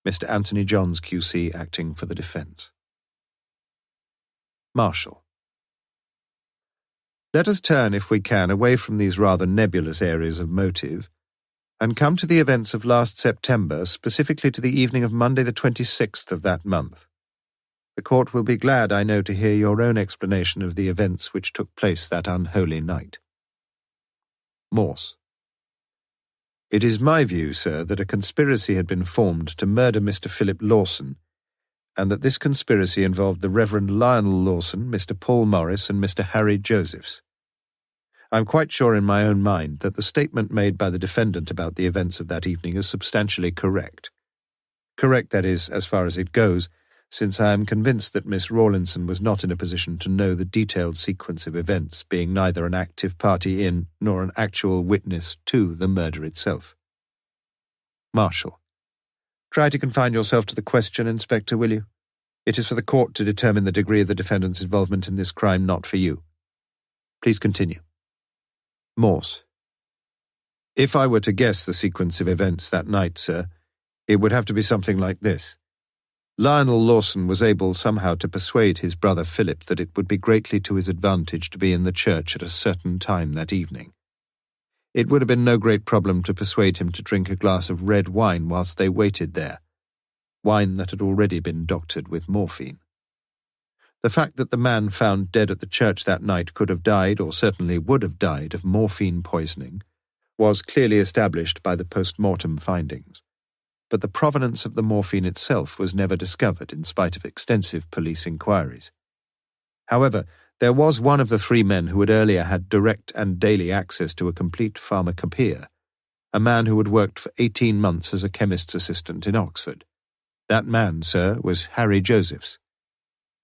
Mr. Anthony Johns, QC, acting for the defence. Marshall. Let us turn, if we can, away from these rather nebulous areas of motive and come to the events of last September, specifically to the evening of Monday the 26th of that month. The court will be glad, I know, to hear your own explanation of the events which took place that unholy night. Morse. It is my view, sir, that a conspiracy had been formed to murder Mr. Philip Lawson, and that this conspiracy involved the Reverend Lionel Lawson, Mr. Paul Morris, and Mr. Harry Josephs. I am quite sure in my own mind that the statement made by the defendant about the events of that evening is substantially correct. Correct, that is, as far as it goes, since I am convinced that Miss Rawlinson was not in a position to know the detailed sequence of events, being neither an active party in nor an actual witness to the murder itself. Marshall. Try to confine yourself to the question, Inspector, will you? It is for the court to determine the degree of the defendant's involvement in this crime, not for you. Please continue. Morse. If I were to guess the sequence of events that night, sir, it would have to be something like this. Lionel Lawson was able somehow to persuade his brother Philip that it would be greatly to his advantage to be in the church at a certain time that evening. It would have been no great problem to persuade him to drink a glass of red wine whilst they waited there, wine that had already been doctored with morphine. The fact that the man found dead at the church that night could have died, or certainly would have died, of morphine poisoning was clearly established by the post-mortem findings. But the provenance of the morphine itself was never discovered in spite of extensive police inquiries. However, there was one of the three men who had earlier had direct and daily access to a complete pharmacopoeia, a man who had worked for 18 months as a chemist's assistant in Oxford. That man, sir, was Harry Josephs.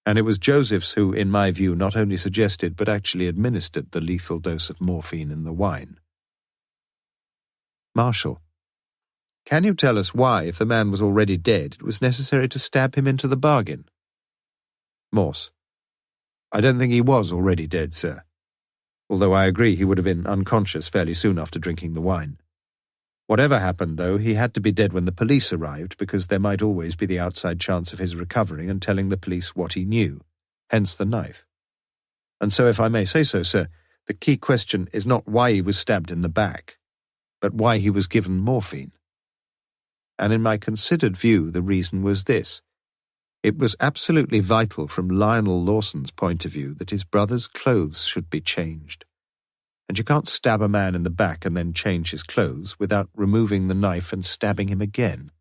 And it was Josephs who, in my view, not only suggested but actually administered the lethal dose of morphine in the wine. Marshall. Can you tell us why, if the man was already dead, it was necessary to stab him into the bargain? Morse. I don't think he was already dead, sir. Although I agree he would have been unconscious fairly soon after drinking the wine. Whatever happened, though, he had to be dead when the police arrived, because there might always be the outside chance of his recovering and telling the police what he knew, hence the knife. And so, if I may say so, sir, the key question is not why he was stabbed in the back, but why he was given morphine. And in my considered view, the reason was this. It was absolutely vital from Lionel Lawson's point of view that his brother's clothes should be changed. And you can't stab a man in the back and then change his clothes without removing the knife and stabbing him again.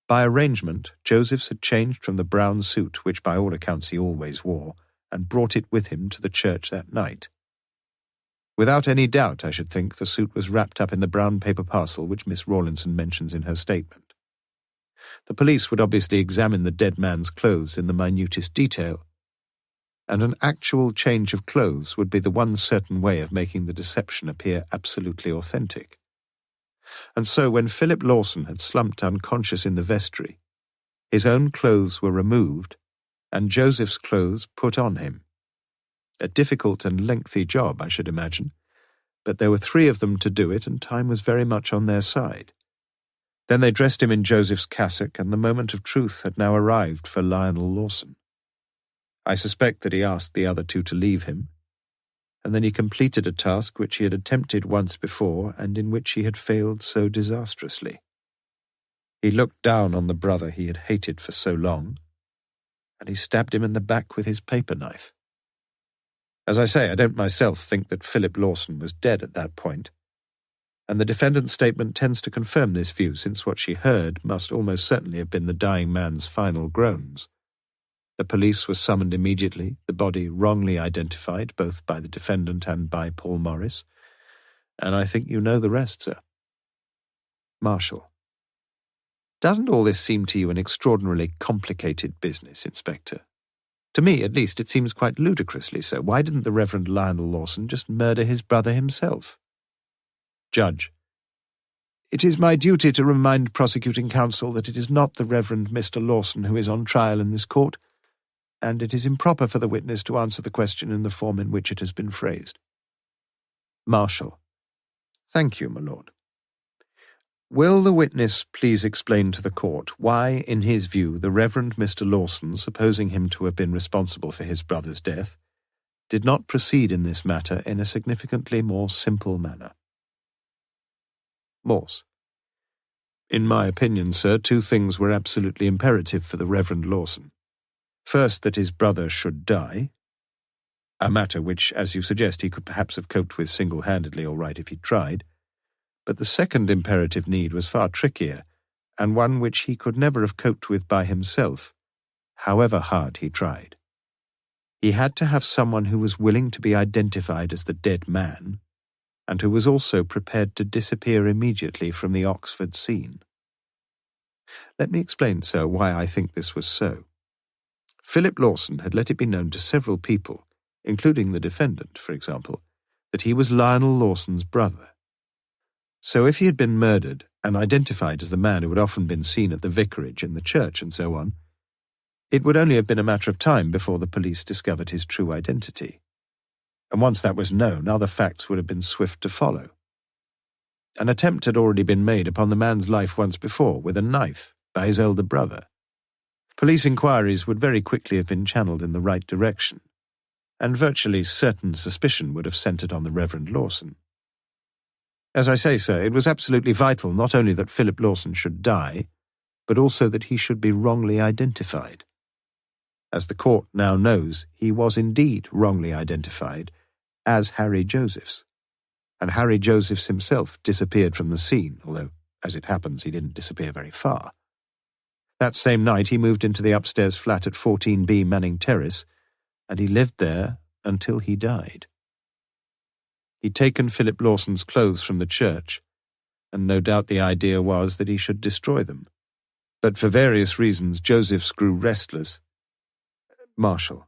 By arrangement, Josephs had changed from the brown suit, which by all accounts he always wore, and brought it with him to the church that night. Without any doubt, I should think, the suit was wrapped up in the brown paper parcel which Miss Rawlinson mentions in her statement. The police would obviously examine the dead man's clothes in the minutest detail, and an actual change of clothes would be the one certain way of making the deception appear absolutely authentic. And so when Philip Lawson had slumped unconscious in the vestry, his own clothes were removed and Joseph's clothes put on him. A difficult and lengthy job, I should imagine, but there were 3 of them to do it, and time was very much on their side. Then they dressed him in Joseph's cassock, and the moment of truth had now arrived for Lionel Lawson. I suspect that he asked the other 2 to leave him, and then he completed a task which he had attempted once before and in which he had failed so disastrously. He looked down on the brother he had hated for so long, and he stabbed him in the back with his paper knife. As I say, I don't myself think that Philip Lawson was dead at that point, and the defendant's statement tends to confirm this view, since what she heard must almost certainly have been the dying man's final groans. The police were summoned immediately, the body wrongly identified both by the defendant and by Paul Morris, and I think you know the rest, sir. Marshal. Doesn't all this seem to you an extraordinarily complicated business, Inspector? To me, at least, it seems quite ludicrously so. Why didn't the Reverend Lionel Lawson just murder his brother himself? Judge. It is my duty to remind prosecuting counsel that it is not the Reverend Mr. Lawson who is on trial in this court, and it is improper for the witness to answer the question in the form in which it has been phrased. Marshal. Thank you, my lord. Will the witness please explain to the court why, in his view, the Reverend Mr. Lawson, supposing him to have been responsible for his brother's death, did not proceed in this matter in a significantly more simple manner? Morse. In my opinion, sir, 2 things were absolutely imperative for the Reverend Lawson. First, that his brother should die, a matter which, as you suggest, he could perhaps have coped with single-handedly all right if he tried. But the second imperative need was far trickier, and one which he could never have coped with by himself, however hard he tried. He had to have someone who was willing to be identified as the dead man, and who was also prepared to disappear immediately from the Oxford scene. Let me explain, sir, why I think this was so. Philip Lawson had let it be known to several people, including the defendant, for example, that he was Lionel Lawson's brother. So if he had been murdered and identified as the man who had often been seen at the vicarage, in the church, and so on, it would only have been a matter of time before the police discovered his true identity. And once that was known, other facts would have been swift to follow. An attempt had already been made upon the man's life once before, with a knife, by his elder brother. Police inquiries would very quickly have been channeled in the right direction, and virtually certain suspicion would have centred on the Reverend Lawson. As I say, sir, it was absolutely vital not only that Philip Lawson should die, but also that he should be wrongly identified. As the court now knows, he was indeed wrongly identified as Harry Josephs, and Harry Josephs himself disappeared from the scene, although, as it happens, he didn't disappear very far. That same night he moved into the upstairs flat at 14B Manning Terrace, and he lived there until he died. He'd taken Philip Lawson's clothes from the church, and no doubt the idea was that he should destroy them. But for various reasons, Josephs grew restless. Marshal,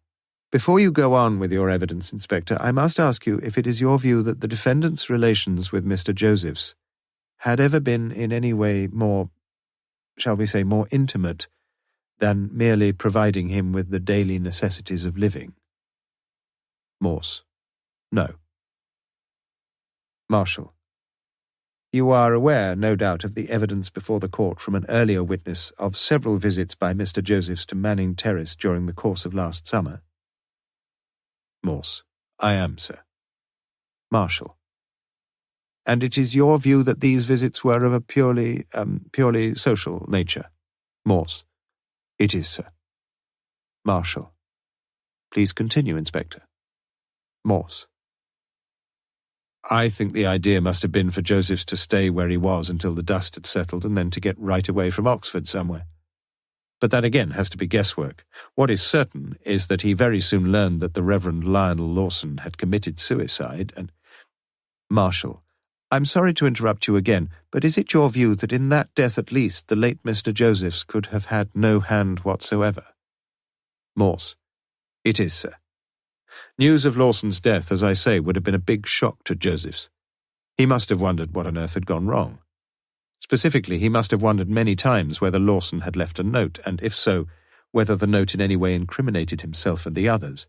before you go on with your evidence, Inspector, I must ask you if it is your view that the defendant's relations with Mr. Josephs had ever been in any way more, shall we say, more intimate than merely providing him with the daily necessities of living? Morse. No. Marshal. You are aware, no doubt, of the evidence before the court from an earlier witness of several visits by Mr. Josephs to Manning Terrace during the course of last summer? Morse. I am, sir. Marshal. And it is your view that these visits were of a purely social nature? Morse. It is, sir. Marshal. Please continue, Inspector. Morse. I think the idea must have been for Josephs to stay where he was until the dust had settled and then to get right away from Oxford somewhere. But that again has to be guesswork. What is certain is that he very soon learned that the Reverend Lionel Lawson had committed suicide and... Marshal, I'm sorry to interrupt you again, but is it your view that in that death at least the late Mr. Josephs could have had no hand whatsoever? Morse. It is, sir. News of Lawson's death, as I say, would have been a big shock to Josephs. He must have wondered what on earth had gone wrong. Specifically, he must have wondered many times whether Lawson had left a note, and if so, whether the note in any way incriminated himself and the others.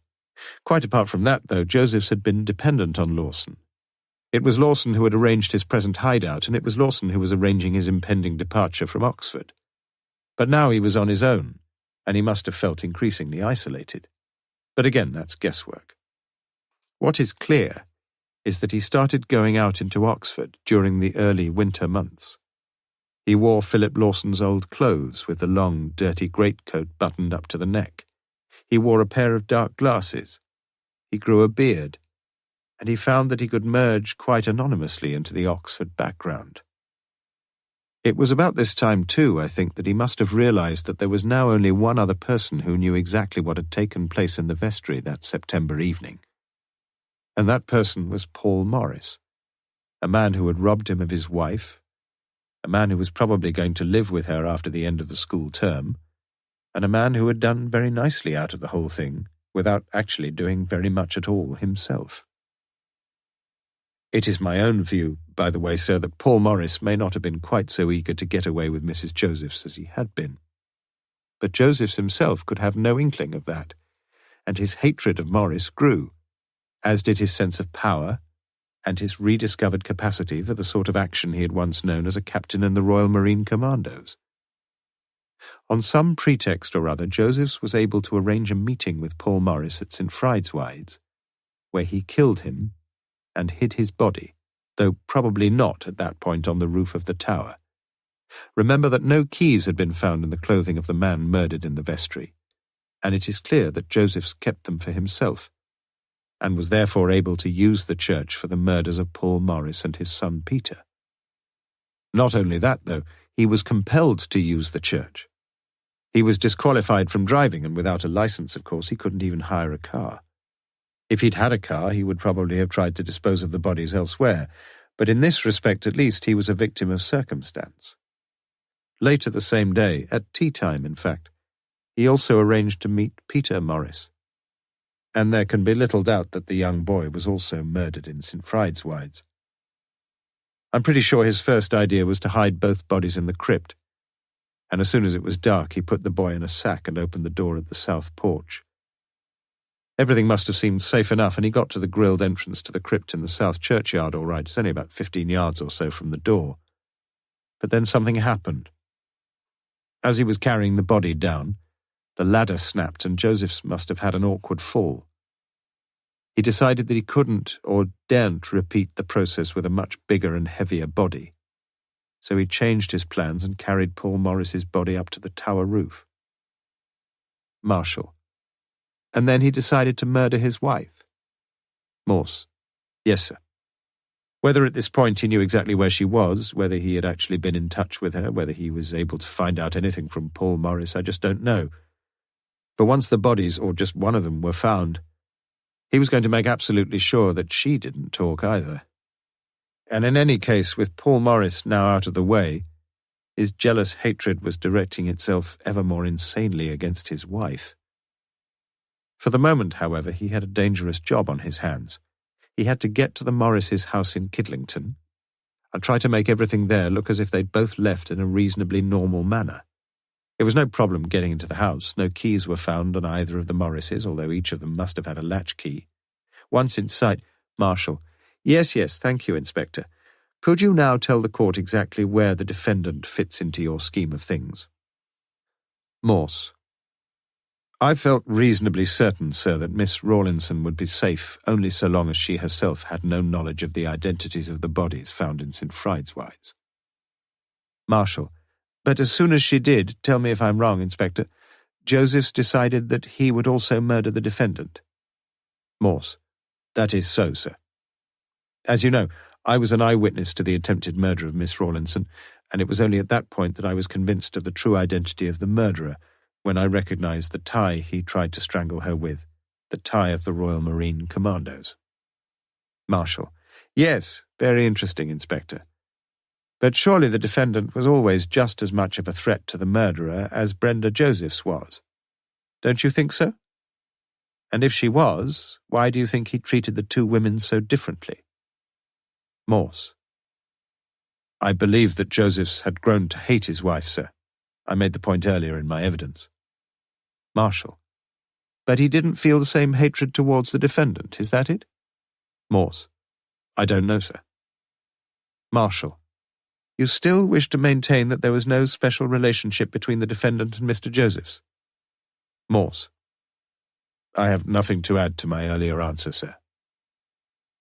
Quite apart from that, though, Josephs had been dependent on Lawson. It was Lawson who had arranged his present hideout, and it was Lawson who was arranging his impending departure from Oxford. But now he was on his own, and he must have felt increasingly isolated. But again, that's guesswork. What is clear is that he started going out into Oxford during the early winter months. He wore Philip Lawson's old clothes with the long, dirty greatcoat buttoned up to the neck. He wore a pair of dark glasses. He grew a beard, and he found that he could merge quite anonymously into the Oxford background. It was about this time, too, I think, that he must have realized that there was now only one other person who knew exactly what had taken place in the vestry that September evening. And that person was Paul Morse, a man who had robbed him of his wife, a man who was probably going to live with her after the end of the school term, and a man who had done very nicely out of the whole thing, without actually doing very much at all himself. It is my own view, by the way, sir, that Paul Morse may not have been quite so eager to get away with Mrs. Josephs as he had been. But Josephs himself could have no inkling of that, and his hatred of Morse grew, as did his sense of power and his rediscovered capacity for the sort of action he had once known as a captain in the Royal Marine Commandos. On some pretext or other, Josephs was able to arrange a meeting with Paul Morse at St. Fride's, where he killed him and hid his body, though probably not at that point on the roof of the tower. Remember that no keys had been found in the clothing of the man murdered in the vestry, and it is clear that Josephs kept them for himself, and was therefore able to use the church for the murders of Paul Morse and his son Peter. Not only that, though, he was compelled to use the church. He was disqualified from driving, and without a license, of course, he couldn't even hire a car. If he'd had a car, he would probably have tried to dispose of the bodies elsewhere, but in this respect at least he was a victim of circumstance. Later the same day, at tea time in fact, he also arranged to meet Peter Morse, and there can be little doubt that the young boy was also murdered in St. Fride's. I'm pretty sure his first idea was to hide both bodies in the crypt, and as soon as it was dark he put the boy in a sack and opened the door at the south porch. Everything must have seemed safe enough, and he got to the grilled entrance to the crypt in the south churchyard all right. It's only about 15 yards or so from the door. But then something happened. As he was carrying the body down, the ladder snapped and Josephs must have had an awkward fall. He decided that he couldn't or daren't repeat the process with a much bigger and heavier body. So he changed his plans and carried Paul Morse's body up to the tower roof. Marshall. And then he decided to murder his wife. Morse. Yes, sir. Whether at this point he knew exactly where she was, whether he had actually been in touch with her, whether he was able to find out anything from Paul Morse, I just don't know. But once the bodies, or just one of them, were found, he was going to make absolutely sure that she didn't talk either. And in any case, with Paul Morse now out of the way, his jealous hatred was directing itself ever more insanely against his wife. For the moment, however, he had a dangerous job on his hands. He had to get to the Morrises' house in Kidlington and try to make everything there look as if they'd both left in a reasonably normal manner. It was no problem getting into the house. No keys were found on either of the Morrises, although each of them must have had a latchkey. Once in sight, Marshall. Yes, thank you, Inspector. Could you now tell the court exactly where the defendant fits into your scheme of things? Morse. I felt reasonably certain, sir, that Miss Rawlinson would be safe only so long as she herself had no knowledge of the identities of the bodies found in St. Fride's. Marshall. But as soon as she did, tell me if I'm wrong, Inspector, Josephs decided that he would also murder the defendant. Morse. That is so, sir. As you know, I was an eyewitness to the attempted murder of Miss Rawlinson, and it was only at that point that I was convinced of the true identity of the murderer, when I recognized the tie he tried to strangle her with, the tie of the Royal Marine Commandos. Marshall. Yes, Very interesting, Inspector. But surely the defendant was always just as much of a threat to the murderer as Brenda Josephs was. Don't you think so? And if she was, why do you think he treated the two women so differently? Morse. I believe that Josephs had grown to hate his wife, sir. I made the point earlier in my evidence. Marshall. But he didn't feel the same hatred towards the defendant, is that it? Morse. I don't know, sir. Marshall. You still wish to maintain that there was no special relationship between the defendant and Mr. Josephs? Morse. I have nothing to add to my earlier answer, sir.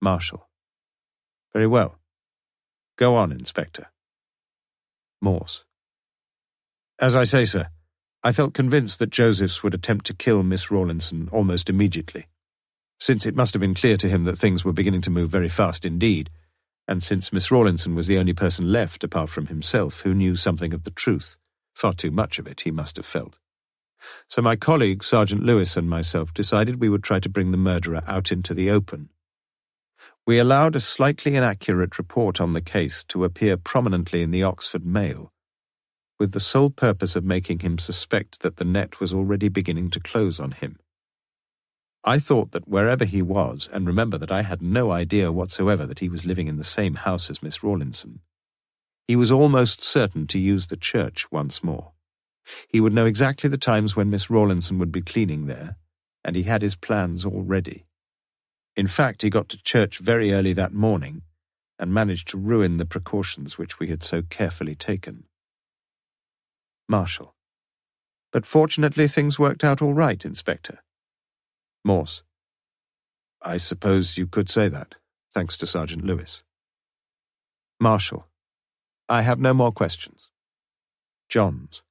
Marshall. Very well. Go on, Inspector. Morse. As I say, sir, I felt convinced that Josephs would attempt to kill Miss Rawlinson almost immediately, since it must have been clear to him that things were beginning to move very fast indeed, and since Miss Rawlinson was the only person left apart from himself who knew something of the truth, far too much of it, he must have felt. So my colleague, Sergeant Lewis, and myself decided we would try to bring the murderer out into the open. We allowed a slightly inaccurate report on the case to appear prominently in the Oxford Mail, with the sole purpose of making him suspect that the net was already beginning to close on him. I thought that wherever he was, and remember that I had no idea whatsoever that he was living in the same house as Miss Rawlinson, he was almost certain to use the church once more. He would know exactly the times when Miss Rawlinson would be cleaning there, and he had his plans all ready. In fact, he got to church very early that morning and managed to ruin the precautions which we had so carefully taken. Marshall. But fortunately things worked out all right, Inspector. Morse. I suppose you could say that, thanks to Sergeant Lewis. Marshall. I have no more questions. Johns.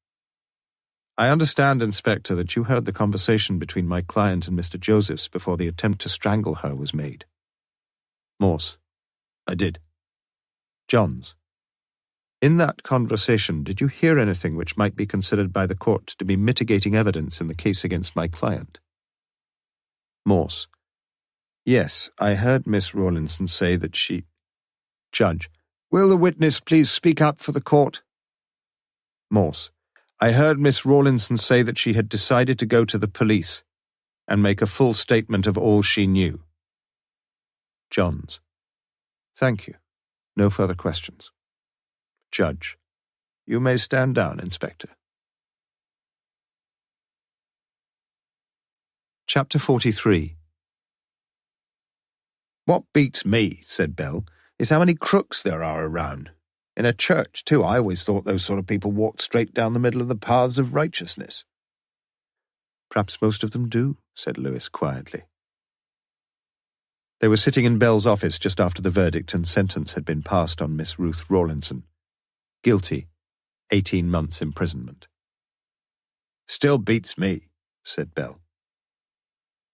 I understand, Inspector, that you heard the conversation between my client and Mr. Josephs before the attempt to strangle her was made. Morse. I did. Johns. In that conversation, did you hear anything which might be considered by the court to be mitigating evidence in the case against my client? Morse. Yes, I heard Miss Rawlinson say that she... Judge. Will the witness please speak up for the court? Morse. I heard Miss Rawlinson say that she had decided to go to the police and make a full statement of all she knew. Johns. Thank you. No further questions. Judge. You may stand down, Inspector. Chapter 43. What beats me, said Bell, is how many crooks there are around. In a church, too, I always thought those sort of people walked straight down the middle of the paths of righteousness. Perhaps most of them do, said Lewis quietly. They were sitting in Bell's office just after the verdict and sentence had been passed on Miss Ruth Rawlinson. Guilty, 18 months imprisonment. Still beats me, said Bell.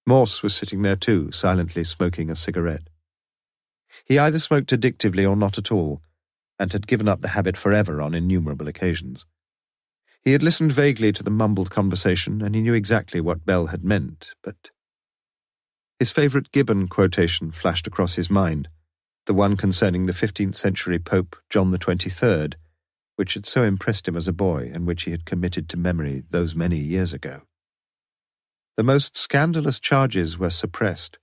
Morse was sitting there too, silently smoking a cigarette. He either smoked addictively or not at all, and had given up the habit forever on innumerable occasions. He had listened vaguely to the mumbled conversation, and he knew exactly what Bell had meant, but... His favourite Gibbon quotation flashed across his mind, the one concerning the 15th century Pope John the 23rd, which had so impressed him as a boy and which he had committed to memory those many years ago. The most scandalous charges were suppressed.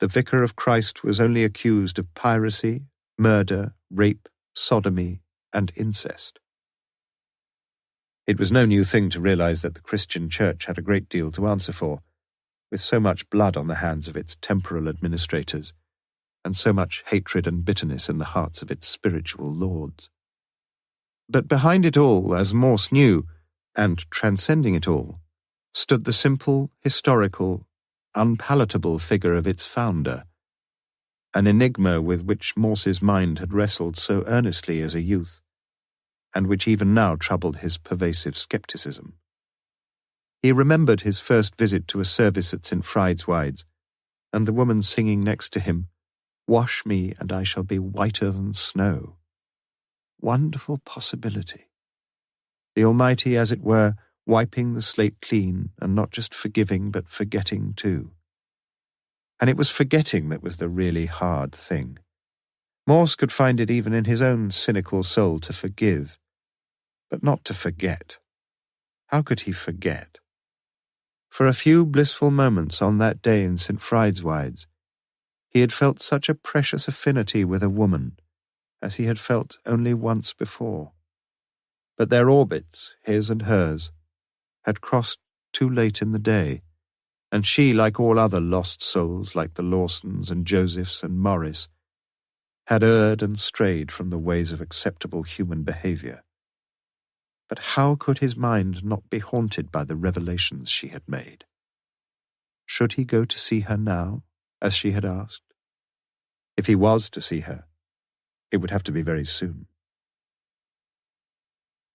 The Vicar of Christ was only accused of piracy, murder, rape, sodomy, and incest. It was no new thing to realize that the Christian Church had a great deal to answer for, with so much blood on the hands of its temporal administrators, and so much hatred and bitterness in the hearts of its spiritual lords. But behind it all, as Morse knew, and transcending it all, stood the simple, historical, unpalatable figure of its founder, an enigma with which Morse's mind had wrestled so earnestly as a youth, and which even now troubled his pervasive skepticism. He remembered his first visit to a service at St. Fried's, and the woman singing next to him, "Wash me, and I shall be whiter than snow." Wonderful possibility. The Almighty, as it were, wiping the slate clean, and not just forgiving, but forgetting too. And it was forgetting that was the really hard thing. Morse could find it even in his own cynical soul to forgive, but not to forget. How could he forget? For a few blissful moments on that day in St. Friedeswide's, he had felt such a precious affinity with a woman as he had felt only once before. But their orbits, his and hers, had crossed too late in the day, and she, like all other lost souls, like the Lawsons and Josephs and Morris, had erred and strayed from the ways of acceptable human behavior. But how could his mind not be haunted by the revelations she had made? Should he go to see her now, as she had asked? If he was to see her, it would have to be very soon.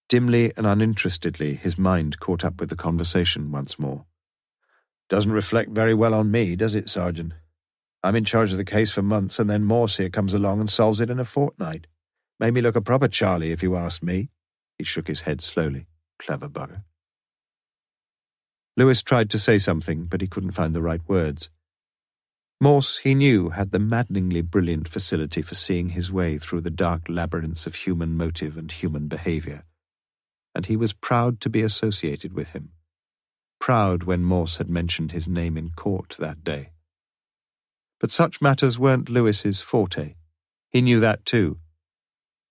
Dimly and uninterestedly, his mind caught up with the conversation once more. "Doesn't reflect very well on me, does it, Sergeant? I'm in charge of the case for months, and then Morse here comes along and solves it in a fortnight. Made me look a proper Charlie, if you ask me." He shook his head slowly. Clever bugger. Lewis tried to say something, but he couldn't find the right words. Morse, he knew, had the maddeningly brilliant facility for seeing his way through the dark labyrinths of human motive and human behavior, and he was proud to be associated with him. Proud when Morse had mentioned his name in court that day. But such matters weren't Lewis's forte. He knew that too.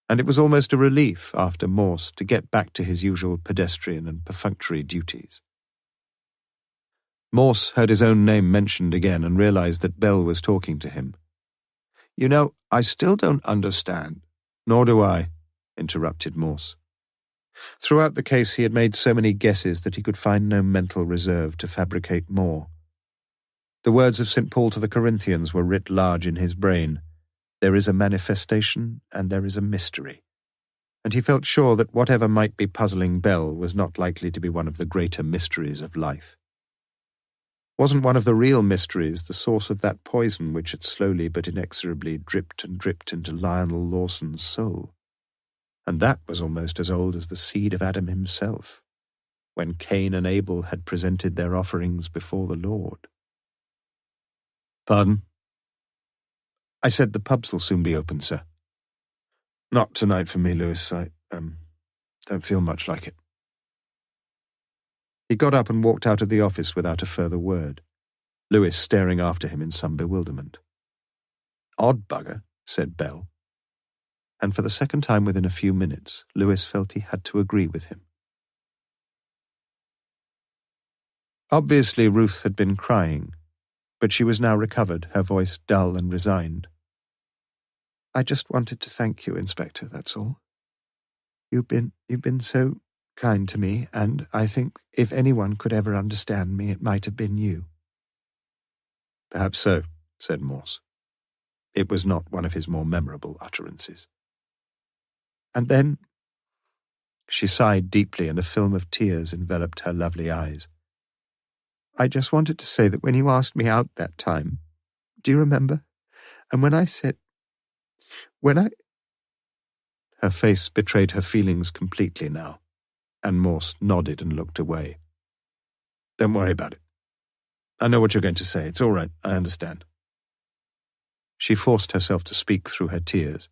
And it was almost a relief after Morse to get back to his usual pedestrian and perfunctory duties. Morse heard his own name mentioned again and realized that Bell was talking to him. "You know, I still don't understand." "Nor do I," interrupted Morse. Throughout the case he had made so many guesses that he could find no mental reserve to fabricate more. The words of St. Paul to the Corinthians were writ large in his brain. There is a manifestation and there is a mystery. And he felt sure that whatever might be puzzling Bell was not likely to be one of the greater mysteries of life. Wasn't one of the real mysteries the source of that poison which had slowly but inexorably dripped and dripped into Lionel Lawson's soul? And that was almost as old as the seed of Adam himself, when Cain and Abel had presented their offerings before the Lord. "Pardon?" "I said the pubs will soon be open, sir." "Not tonight for me, Lewis. I don't feel much like it." He got up and walked out of the office without a further word, Lewis staring after him in some bewilderment. "Odd bugger," said Bell. And for the second time within a few minutes, Lewis felt he had to agree with him. Obviously, Ruth had been crying, but she was now recovered, her voice dull and resigned. "I just wanted to thank you, Inspector, that's all. You've been so kind to me, and I think if anyone could ever understand me, it might have been you." "Perhaps so," said Morse. It was not one of his more memorable utterances. "And then—" She sighed deeply, and a film of tears enveloped her lovely eyes. "I just wanted to say that when you asked me out that time, do you remember? And when I said— Her face betrayed her feelings completely now, and Morse nodded and looked away. "Don't worry about it. I know what you're going to say. It's all right. I understand." She forced herself to speak through her tears.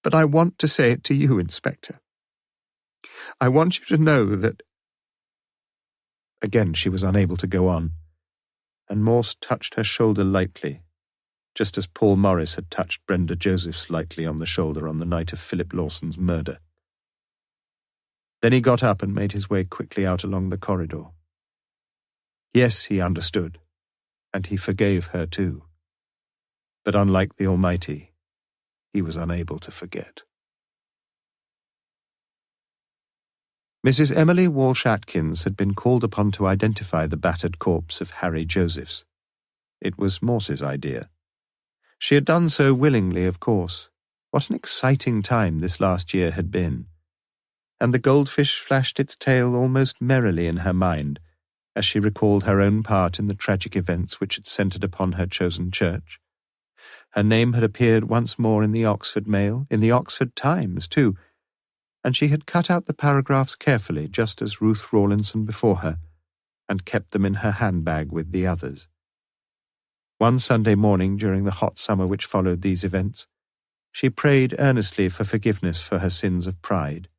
"But I want to say it to you, Inspector. I want you to know that—" Again she was unable to go on, and Morse touched her shoulder lightly, just as Paul Morris had touched Brenda Josephs lightly on the shoulder on the night of Philip Lawson's murder. Then he got up and made his way quickly out along the corridor. Yes, he understood, and he forgave her too. But unlike the Almighty, he was unable to forget. Mrs. Emily Walsh-Atkins had been called upon to identify the battered corpse of Harry Josephs. It was Morse's idea. She had done so willingly, of course. What an exciting time this last year had been. And the goldfish flashed its tail almost merrily in her mind as she recalled her own part in the tragic events which had centred upon her chosen church. Her name had appeared once more in the Oxford Mail, in the Oxford Times, too, and she had cut out the paragraphs carefully, just as Ruth Rawlinson before her, and kept them in her handbag with the others. One Sunday morning during the hot summer which followed these events, She prayed earnestly for forgiveness for her sins of pride,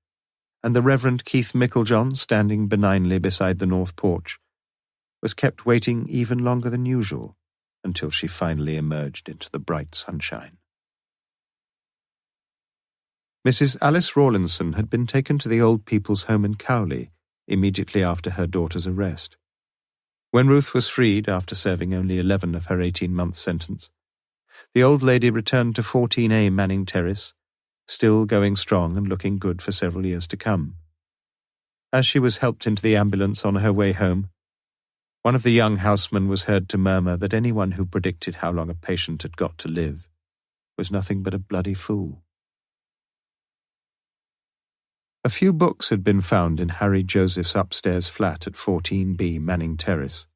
and the Reverend Keith Micklejohn, standing benignly beside the north porch, was kept waiting even longer than usual until she finally emerged into the bright sunshine. Mrs. Alice Rawlinson had been taken to the old people's home in Cowley immediately after her daughter's arrest. When Ruth was freed after serving only 11 of her 18-month sentence, the old lady returned to 14A Manning Terrace, still going strong and looking good for several years to come. As she was helped into the ambulance on her way home, one of the young housemen was heard to murmur that anyone who predicted how long a patient had got to live was nothing but a bloody fool. A few books had been found in Harry Joseph's upstairs flat at 14B Manning Terrace,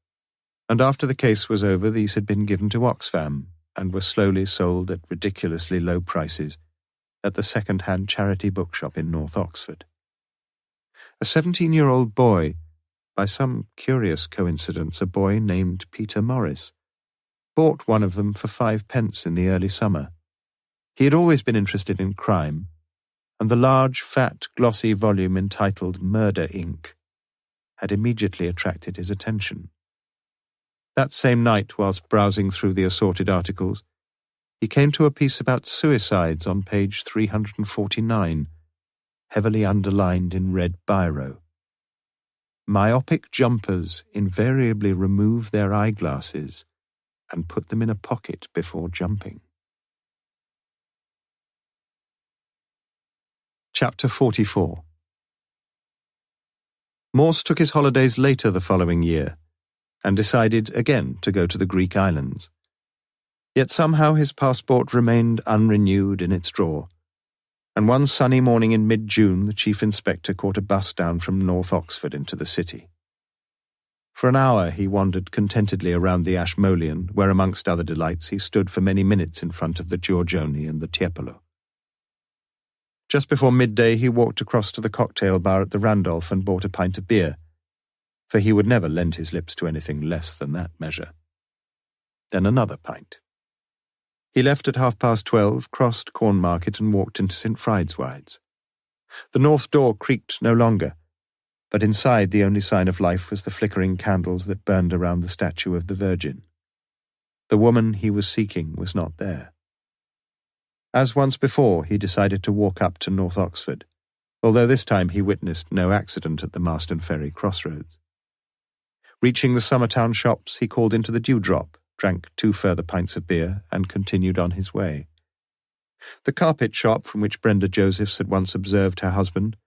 and after the case was over these had been given to Oxfam and were slowly sold at ridiculously low prices at the second-hand charity bookshop in North Oxford. A 17-year-old boy, by some curious coincidence a boy named Peter Morris, bought one of them for 5 pence in the early summer. He had always been interested in crime, and the large, fat, glossy volume entitled Murder, Inc. had immediately attracted his attention. That same night, whilst browsing through the assorted articles, he came to a piece about suicides on page 349, heavily underlined in red biro. Myopic jumpers invariably remove their eyeglasses and put them in a pocket before jumping. Chapter 44. Morse took his holidays later the following year and decided again to go to the Greek islands. Yet somehow his passport remained unrenewed in its drawer, and one sunny morning in mid-June the chief inspector caught a bus down from North Oxford into the city. For an hour he wandered contentedly around the Ashmolean, where amongst other delights he stood for many minutes in front of the Giorgione and the Tiepolo. Just before midday he walked across to the cocktail bar at the Randolph and bought a pint of beer, for he would never lend his lips to anything less than that measure. Then another pint. He left at 12:30, crossed Cornmarket and walked into St. Fride's. The north door creaked no longer, but inside the only sign of life was the flickering candles that burned around the statue of the Virgin. The woman he was seeking was not there. As once before, he decided to walk up to North Oxford, although this time he witnessed no accident at the Marston Ferry crossroads. Reaching the Summertown shops, he called into the Dewdrop, drank 2 further pints of beer, and continued on his way. The carpet shop from which Brenda Josephs had once observed her husband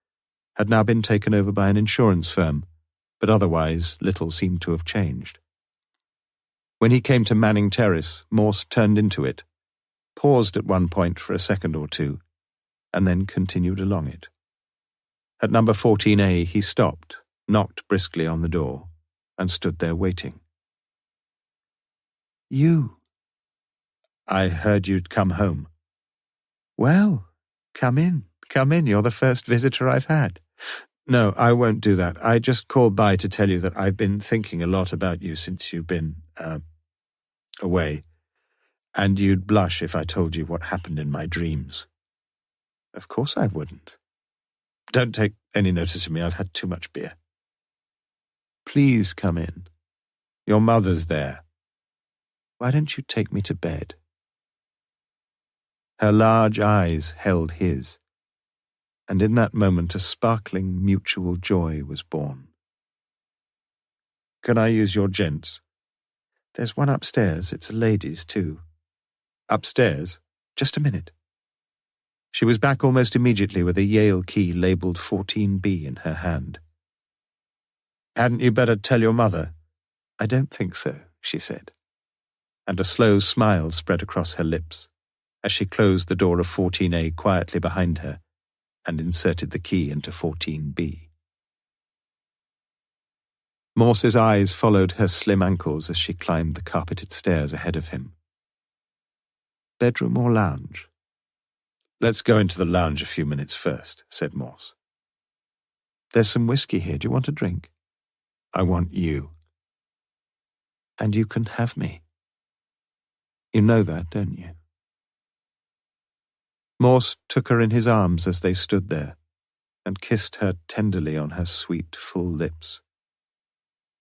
had now been taken over by an insurance firm, but otherwise little seemed to have changed. When he came to Manning Terrace, Morse turned into it, paused at one point for a second or two, and then continued along it. At number 14A he stopped, knocked briskly on the door, and stood there waiting. "You." "I heard you'd come home." "Well, come in, you're the first visitor I've had." "No, I won't do that. I just called by to tell you that I've been thinking a lot about you since you've been, away, and you'd blush if I told you what happened in my dreams." "Of course I wouldn't." "Don't take any notice of me, I've had too much beer." "Please come in. Your mother's there. Why don't you take me to bed?" Her large eyes held his, and in that moment a sparkling mutual joy was born. "Can I use your gents?" "There's one upstairs, it's a lady's too." "Upstairs? Just a minute." She was back almost immediately with a Yale key labelled 14B in her hand. "Hadn't you better tell your mother?" "I don't think so," she said, and a slow smile spread across her lips as she closed the door of 14A quietly behind her and inserted the key into 14B. Morse's eyes followed her slim ankles as she climbed the carpeted stairs ahead of him. "Bedroom or lounge?" "Let's go into the lounge a few minutes first," said Morse. "There's some whiskey here. Do you want a drink?" "I want you." "And you can have me. You know that, don't you?" Morse took her in his arms as they stood there, and kissed her tenderly on her sweet, full lips.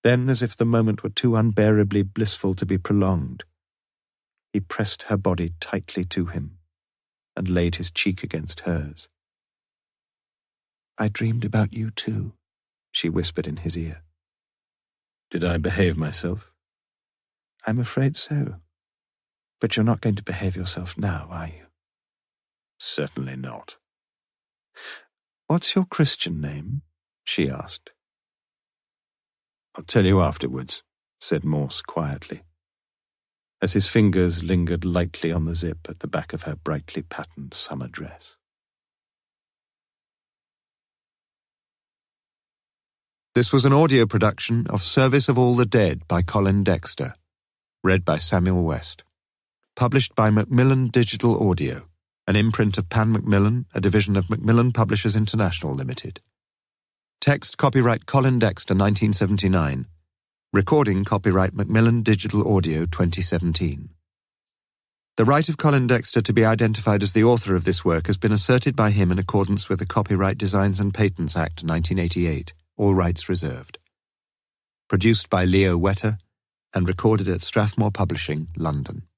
Then, as if the moment were too unbearably blissful to be prolonged, he pressed her body tightly to him and laid his cheek against hers. "I dreamed about you too," she whispered in his ear. "Did I behave myself?" "I'm afraid so. But you're not going to behave yourself now, are you?" "Certainly not." "What's your Christian name?" she asked. "I'll tell you afterwards," said Morse quietly, as his fingers lingered lightly on the zip at the back of her brightly patterned summer dress. This was an audio production of Service of All the Dead by Colin Dexter, read by Samuel West. Published by Macmillan Digital Audio, an imprint of Pan Macmillan, a division of Macmillan Publishers International Limited. Text copyright Colin Dexter 1979. Recording copyright Macmillan Digital Audio 2017. The right of Colin Dexter to be identified as the author of this work has been asserted by him in accordance with the Copyright Designs and Patents Act 1988, all rights reserved. Produced by Leo Wetter and recorded at Strathmore Publishing, London.